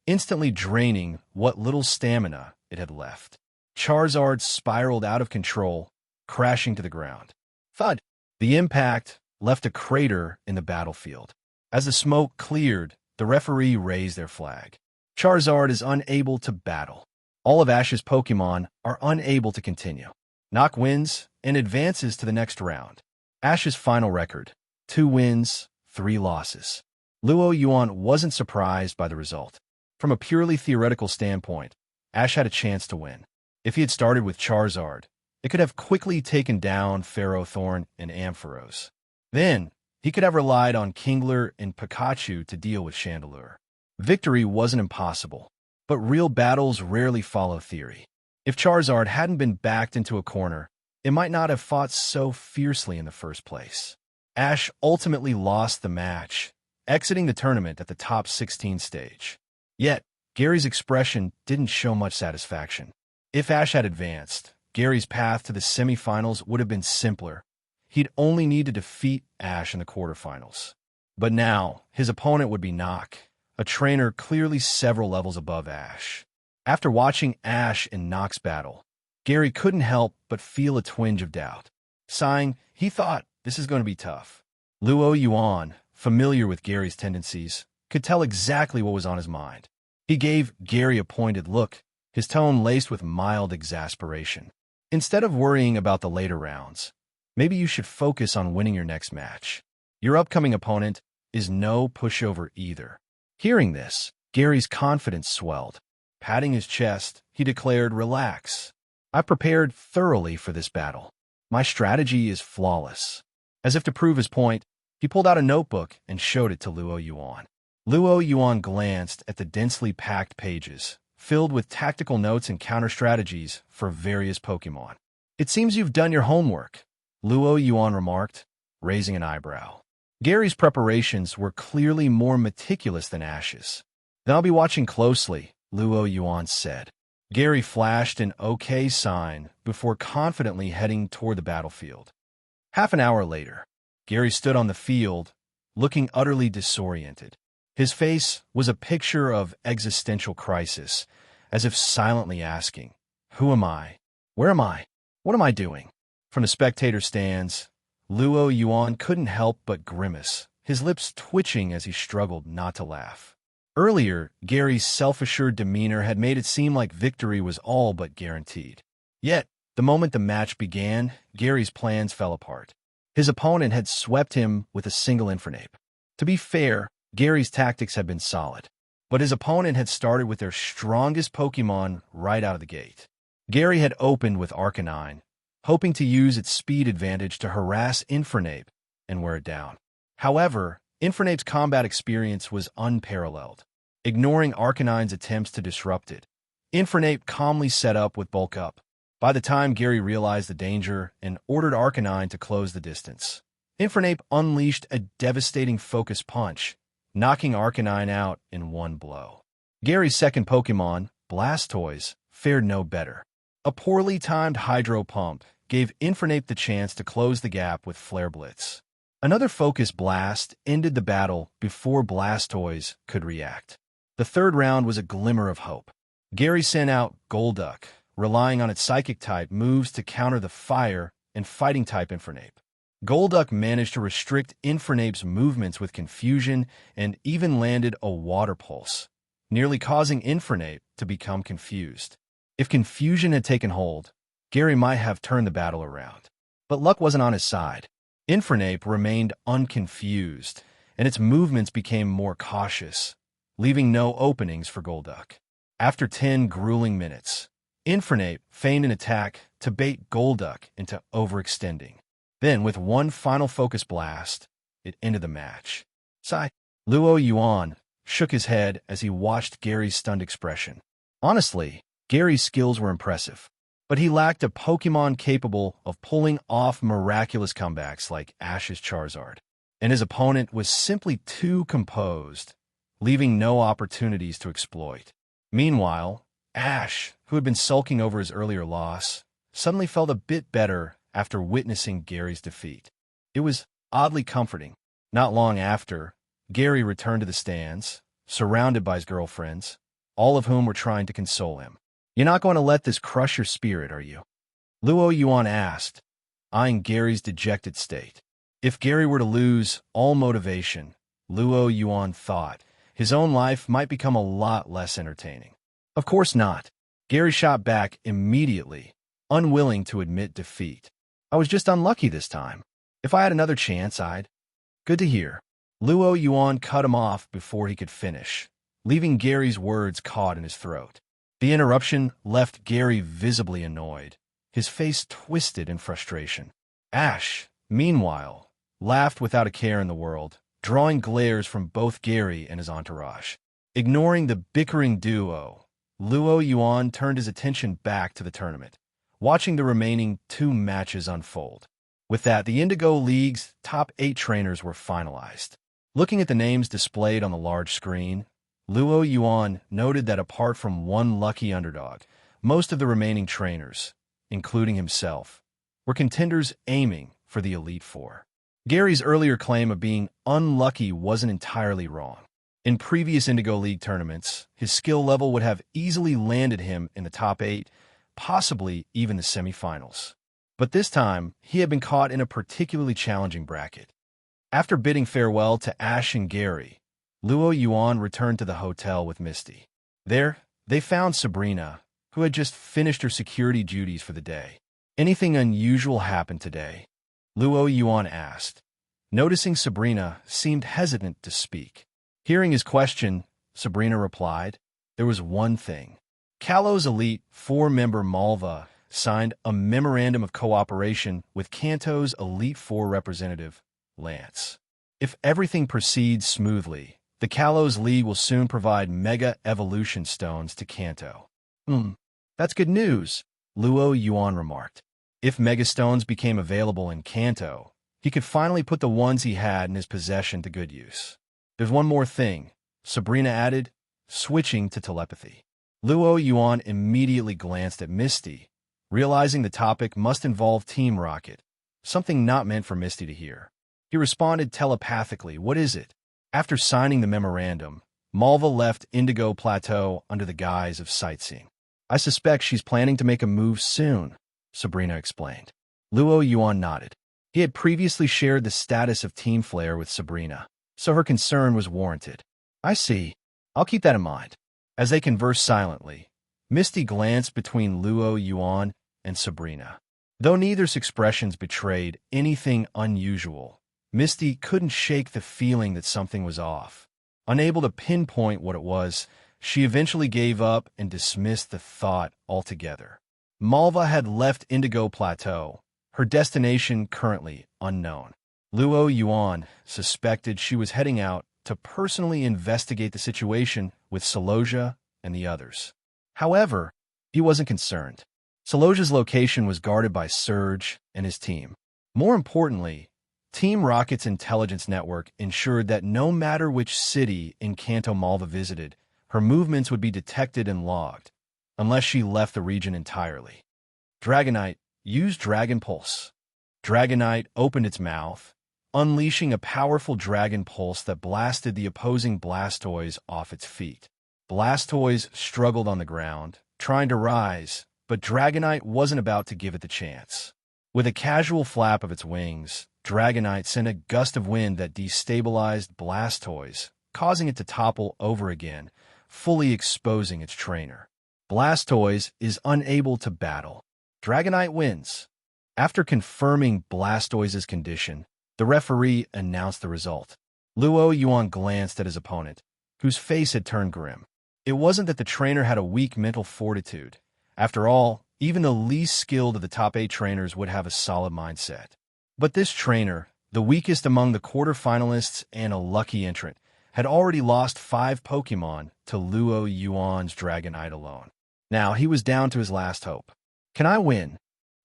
instantly draining what little stamina it had left. Charizard spiraled out of control, crashing to the ground. Thud! The impact left a crater in the battlefield. As the smoke cleared, the referee raised their flag. Charizard is unable to battle. All of Ash's Pokemon are unable to continue. Nock wins and advances to the next round. Ash's final record: 2 wins, 3 losses. Luo Yuan wasn't surprised by the result. From a purely theoretical standpoint, Ash had a chance to win. If he had started with Charizard, it could have quickly taken down Ferrothorn and Ampharos. Then, he could have relied on Kingler and Pikachu to deal with Chandelure. Victory wasn't impossible, but real battles rarely follow theory. If Charizard hadn't been backed into a corner, it might not have fought so fiercely in the first place. Ash ultimately lost the match, exiting the tournament at the top 16 stage. Yet, Gary's expression didn't show much satisfaction. If Ash had advanced, Gary's path to the semifinals would have been simpler. He'd only need to defeat Ash in the quarterfinals. But now, his opponent would be Nock, a trainer clearly several levels above Ash. After watching Ash and Nock's battle, Gary couldn't help but feel a twinge of doubt. Sighing, he thought, this is going to be tough. Luo Yuan, familiar with Gary's tendencies, could tell exactly what was on his mind. He gave Gary a pointed look, his tone laced with mild exasperation. Instead of worrying about the later rounds, maybe you should focus on winning your next match. Your upcoming opponent is no pushover either. Hearing this, Gary's confidence swelled. Patting his chest, he declared, "Relax. I prepared thoroughly for this battle. My strategy is flawless." As if to prove his point, he pulled out a notebook and showed it to Luo Yuan. Luo Yuan glanced at the densely packed pages, filled with tactical notes and counter-strategies for various Pokémon. "It seems you've done your homework," Luo Yuan remarked, raising an eyebrow. Gary's preparations were clearly more meticulous than Ash's. "Then I'll be watching closely," Luo Yuan said. Gary flashed an OK sign before confidently heading toward the battlefield. Half an hour later, Gary stood on the field, looking utterly disoriented. His face was a picture of existential crisis, as if silently asking, "Who am I? Where am I? What am I doing?" From the spectator stands, Luo Yuan couldn't help but grimace, his lips twitching as he struggled not to laugh. Earlier, Gary's self-assured demeanor had made it seem like victory was all but guaranteed. Yet, the moment the match began, Gary's plans fell apart. His opponent had swept him with a single Infernape. To be fair, Gary's tactics had been solid, but his opponent had started with their strongest Pokémon right out of the gate. Gary had opened with Arcanine, hoping to use its speed advantage to harass Infernape and wear it down. However, Infernape's combat experience was unparalleled. Ignoring Arcanine's attempts to disrupt it, Infernape calmly set up with Bulk Up. By the time Gary realized the danger and ordered Arcanine to close the distance, Infernape unleashed a devastating focus punch, knocking Arcanine out in one blow. Gary's second Pokémon, Blastoise, fared no better. A poorly timed Hydro Pump gave Infernape the chance to close the gap with Flare Blitz. Another Focus Blast ended the battle before Blastoise could react. The third round was a glimmer of hope. Gary sent out Golduck, relying on its Psychic-type moves to counter the Fire and Fighting-type Infernape. Golduck managed to restrict Infernape's movements with confusion and even landed a Water Pulse, nearly causing Infernape to become confused. If confusion had taken hold, Gary might have turned the battle around. But luck wasn't on his side. Infernape remained unconfused, and its movements became more cautious, leaving no openings for Golduck. After 10 grueling minutes, Infernape feigned an attack to bait Golduck into overextending. Then, with one final Focus Blast, it ended the match. Sigh. Luo Yuan shook his head as he watched Gary's stunned expression. Honestly, Gary's skills were impressive, but he lacked a Pokémon capable of pulling off miraculous comebacks like Ash's Charizard, and his opponent was simply too composed, leaving no opportunities to exploit. Meanwhile, Ash, who had been sulking over his earlier loss, suddenly felt a bit better after witnessing Gary's defeat. It was oddly comforting. Not long after, Gary returned to the stands, surrounded by his girlfriends, all of whom were trying to console him. "You're not going to let this crush your spirit, are you?" Luo Yuan asked, eyeing Gary's dejected state. If Gary were to lose all motivation, Luo Yuan thought, his own life might become a lot less entertaining. Of course not. Gary shot back immediately, unwilling to admit defeat. "I was just unlucky this time. If I had another chance, I'd—" "Good to hear." Luo Yuan cut him off before he could finish, leaving Gary's words caught in his throat. The interruption left Gary visibly annoyed, his face twisted in frustration. Ash, meanwhile, laughed without a care in the world, drawing glares from both Gary and his entourage. Ignoring the bickering duo, Luo Yuan turned his attention back to the tournament, watching the remaining 2 matches unfold. With that, the Indigo League's top 8 trainers were finalized. Looking at the names displayed on the large screen, Luo Yuan noted that apart from one lucky underdog, most of the remaining trainers, including himself, were contenders aiming for the Elite Four. Gary's earlier claim of being unlucky wasn't entirely wrong. In previous Indigo League tournaments, his skill level would have easily landed him in the top 8, possibly even the semifinals. But this time, he had been caught in a particularly challenging bracket. After bidding farewell to Ash and Gary, Luo Yuan returned to the hotel with Misty. There, they found Sabrina, who had just finished her security duties for the day. Anything unusual happened today? Luo Yuan asked. Noticing Sabrina seemed hesitant to speak. Hearing his question, Sabrina replied, there was one thing. Kalo's Elite Four-member Malva signed a memorandum of cooperation with Kanto's Elite Four representative, Lance. If everything proceeds smoothly, the Kalos League will soon provide Mega Evolution Stones to Kanto. That's good news, Luo Yuan remarked. If Mega Stones became available in Kanto, he could finally put the ones he had in his possession to good use. There's one more thing, Sabrina added, switching to telepathy. Luo Yuan immediately glanced at Misty, realizing the topic must involve Team Rocket, something not meant for Misty to hear. He responded telepathically, what is it? After signing the memorandum, Malva left Indigo Plateau under the guise of sightseeing. I suspect she's planning to make a move soon, Sabrina explained. Luo Yuan nodded. He had previously shared the status of Team Flare with Sabrina, so her concern was warranted. I see. I'll keep that in mind. As they conversed silently, Misty glanced between Luo Yuan and Sabrina. Though neither's expressions betrayed anything unusual, Misty couldn't shake the feeling that something was off. Unable to pinpoint what it was, she eventually gave up and dismissed the thought altogether. Malva had left Indigo Plateau, her destination currently unknown. Luo Yuan suspected she was heading out to personally investigate the situation with Celosia and the others. However, he wasn't concerned. Celosia's location was guarded by Surge and his team. More importantly, Team Rocket's intelligence network ensured that no matter which city in Kanto Malva visited, her movements would be detected and logged, unless she left the region entirely. Dragonite used Dragon Pulse. Dragonite opened its mouth, unleashing a powerful Dragon Pulse that blasted the opposing Blastoise off its feet. Blastoise struggled on the ground, trying to rise, but Dragonite wasn't about to give it the chance. With a casual flap of its wings, Dragonite sent a gust of wind that destabilized Blastoise, causing it to topple over again, fully exposing its trainer. Blastoise is unable to battle. Dragonite wins. After confirming Blastoise's condition, the referee announced the result. Luo Yuan glanced at his opponent, whose face had turned grim. It wasn't that the trainer had a weak mental fortitude. After all, even the least skilled of the top 8 trainers would have a solid mindset. But this trainer, the weakest among the quarterfinalists and a lucky entrant, had already lost 5 Pokemon to Luo Yuan's Dragonite alone. Now he was down to his last hope. Can I win?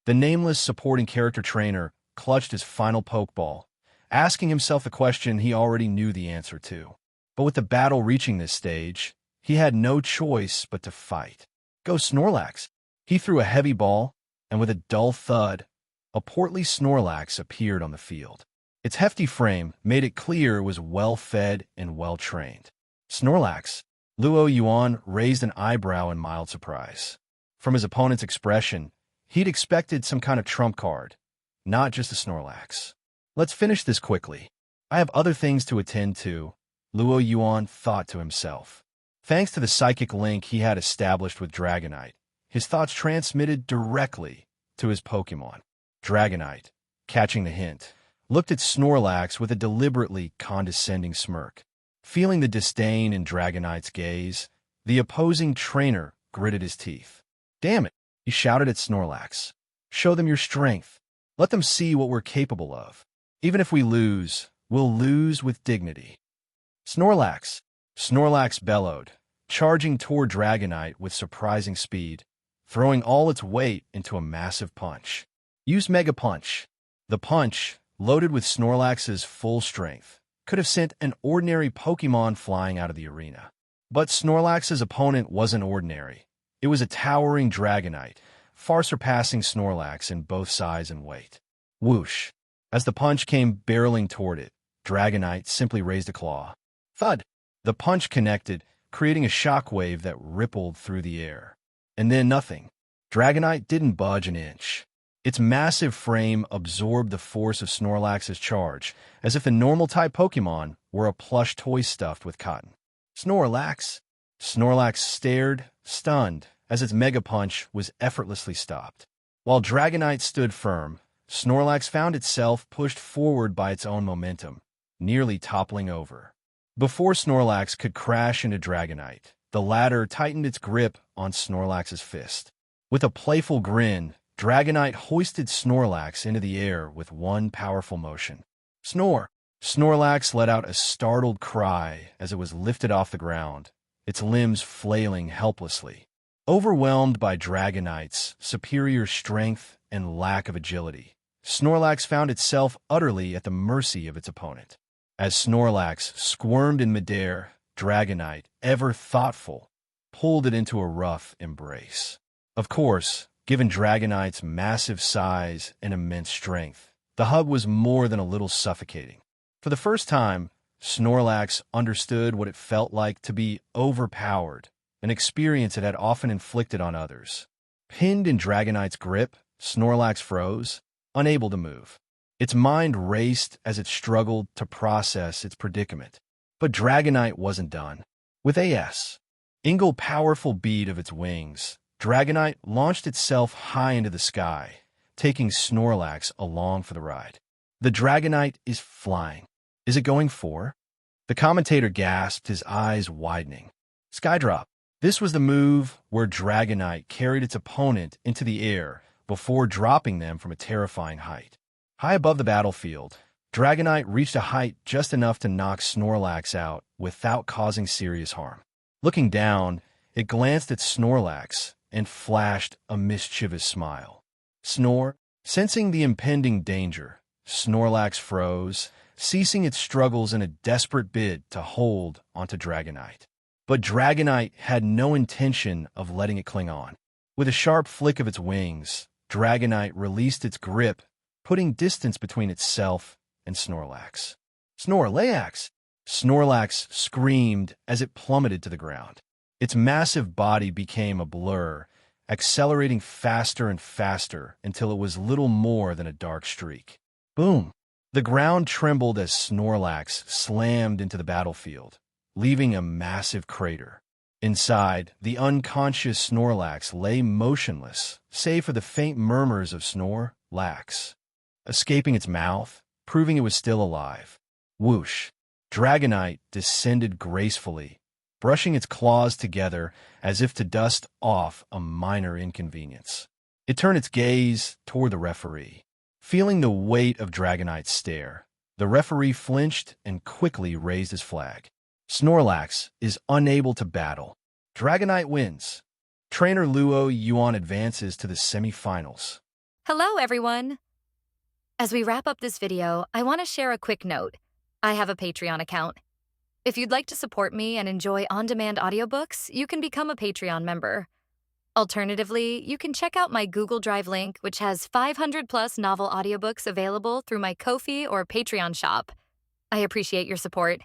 The nameless supporting character trainer clutched his final Pokeball, asking himself a question he already knew the answer to. But with the battle reaching this stage, he had no choice but to fight. Go Snorlax! He threw a heavy ball, and with a dull thud, a portly Snorlax appeared on the field. Its hefty frame made it clear it was well-fed and well-trained. Snorlax! Luo Yuan raised an eyebrow in mild surprise. From his opponent's expression, he'd expected some kind of trump card, not just a Snorlax. Let's finish this quickly. I have other things to attend to, Luo Yuan thought to himself. Thanks to the psychic link he had established with Dragonite, his thoughts transmitted directly to his Pokemon. Dragonite, catching the hint, looked at Snorlax with a deliberately condescending smirk. Feeling the disdain in Dragonite's gaze, the opposing trainer gritted his teeth. "Damn it," he shouted at Snorlax. "Show them your strength. Let them see what we're capable of. Even if we lose, we'll lose with dignity." "Snorlax!" Snorlax bellowed, charging toward Dragonite with surprising speed, throwing all its weight into a massive punch. "Use Mega Punch." The punch, loaded with Snorlax's full strength, could have sent an ordinary Pokémon flying out of the arena. But Snorlax's opponent wasn't ordinary. It was a towering Dragonite, far surpassing Snorlax in both size and weight. Whoosh! As the punch came barreling toward it, Dragonite simply raised a claw. Thud! The punch connected, creating a shockwave that rippled through the air. And then nothing. Dragonite didn't budge an inch. Its massive frame absorbed the force of Snorlax's charge, as if the normal-type Pokémon were a plush toy stuffed with cotton. "Snorlax!" Snorlax stared, stunned, as its Mega Punch was effortlessly stopped. While Dragonite stood firm, Snorlax found itself pushed forward by its own momentum, nearly toppling over. Before Snorlax could crash into Dragonite, the latter tightened its grip on Snorlax's fist. With a playful grin, Dragonite hoisted Snorlax into the air with one powerful motion. "Snore!" Snorlax let out a startled cry as it was lifted off the ground, its limbs flailing helplessly. Overwhelmed by Dragonite's superior strength and lack of agility, Snorlax found itself utterly at the mercy of its opponent. As Snorlax squirmed in midair, Dragonite, ever thoughtful, pulled it into a rough embrace. Of course, given Dragonite's massive size and immense strength, the hug was more than a little suffocating. For the first time, Snorlax understood what it felt like to be overpowered, an experience it had often inflicted on others. Pinned in Dragonite's grip, Snorlax froze, unable to move. Its mind raced as it struggled to process its predicament. But Dragonite wasn't done. With a single powerful beat of its wings, Dragonite launched itself high into the sky, taking Snorlax along for the ride. The Dragonite is flying. Is it going for? The commentator gasped, his eyes widening. Skydrop. This was the move where Dragonite carried its opponent into the air before dropping them from a terrifying height. High above the battlefield, Dragonite reached a height just enough to knock Snorlax out without causing serious harm. Looking down, it glanced at Snorlax and flashed a mischievous smile. Sensing the impending danger, Snorlax froze, ceasing its struggles in a desperate bid to hold onto Dragonite. But Dragonite had no intention of letting it cling on. With a sharp flick of its wings, Dragonite released its grip, putting distance between itself and Snorlax. Snorlax! Snorlax screamed as it plummeted to the ground. Its massive body became a blur, accelerating faster and faster until it was little more than a dark streak. Boom! The ground trembled as Snorlax slammed into the battlefield, leaving a massive crater. Inside, the unconscious Snorlax lay motionless, save for the faint murmurs of Snorlax escaping its mouth, proving it was still alive. Whoosh! Dragonite descended gracefully, brushing its claws together as if to dust off a minor inconvenience. It turned its gaze toward the referee. Feeling the weight of Dragonite's stare, the referee flinched and quickly raised his flag. Snorlax is unable to battle. Dragonite wins. Trainer Luo Yuan advances to the semi-finals. Hello, everyone! As we wrap up this video, I want to share a quick note. I have a Patreon account. If you'd like to support me and enjoy on-demand audiobooks, you can become a Patreon member. Alternatively, you can check out my Google Drive link, which has 500-plus novel audiobooks available through my Ko-fi or Patreon shop. I appreciate your support.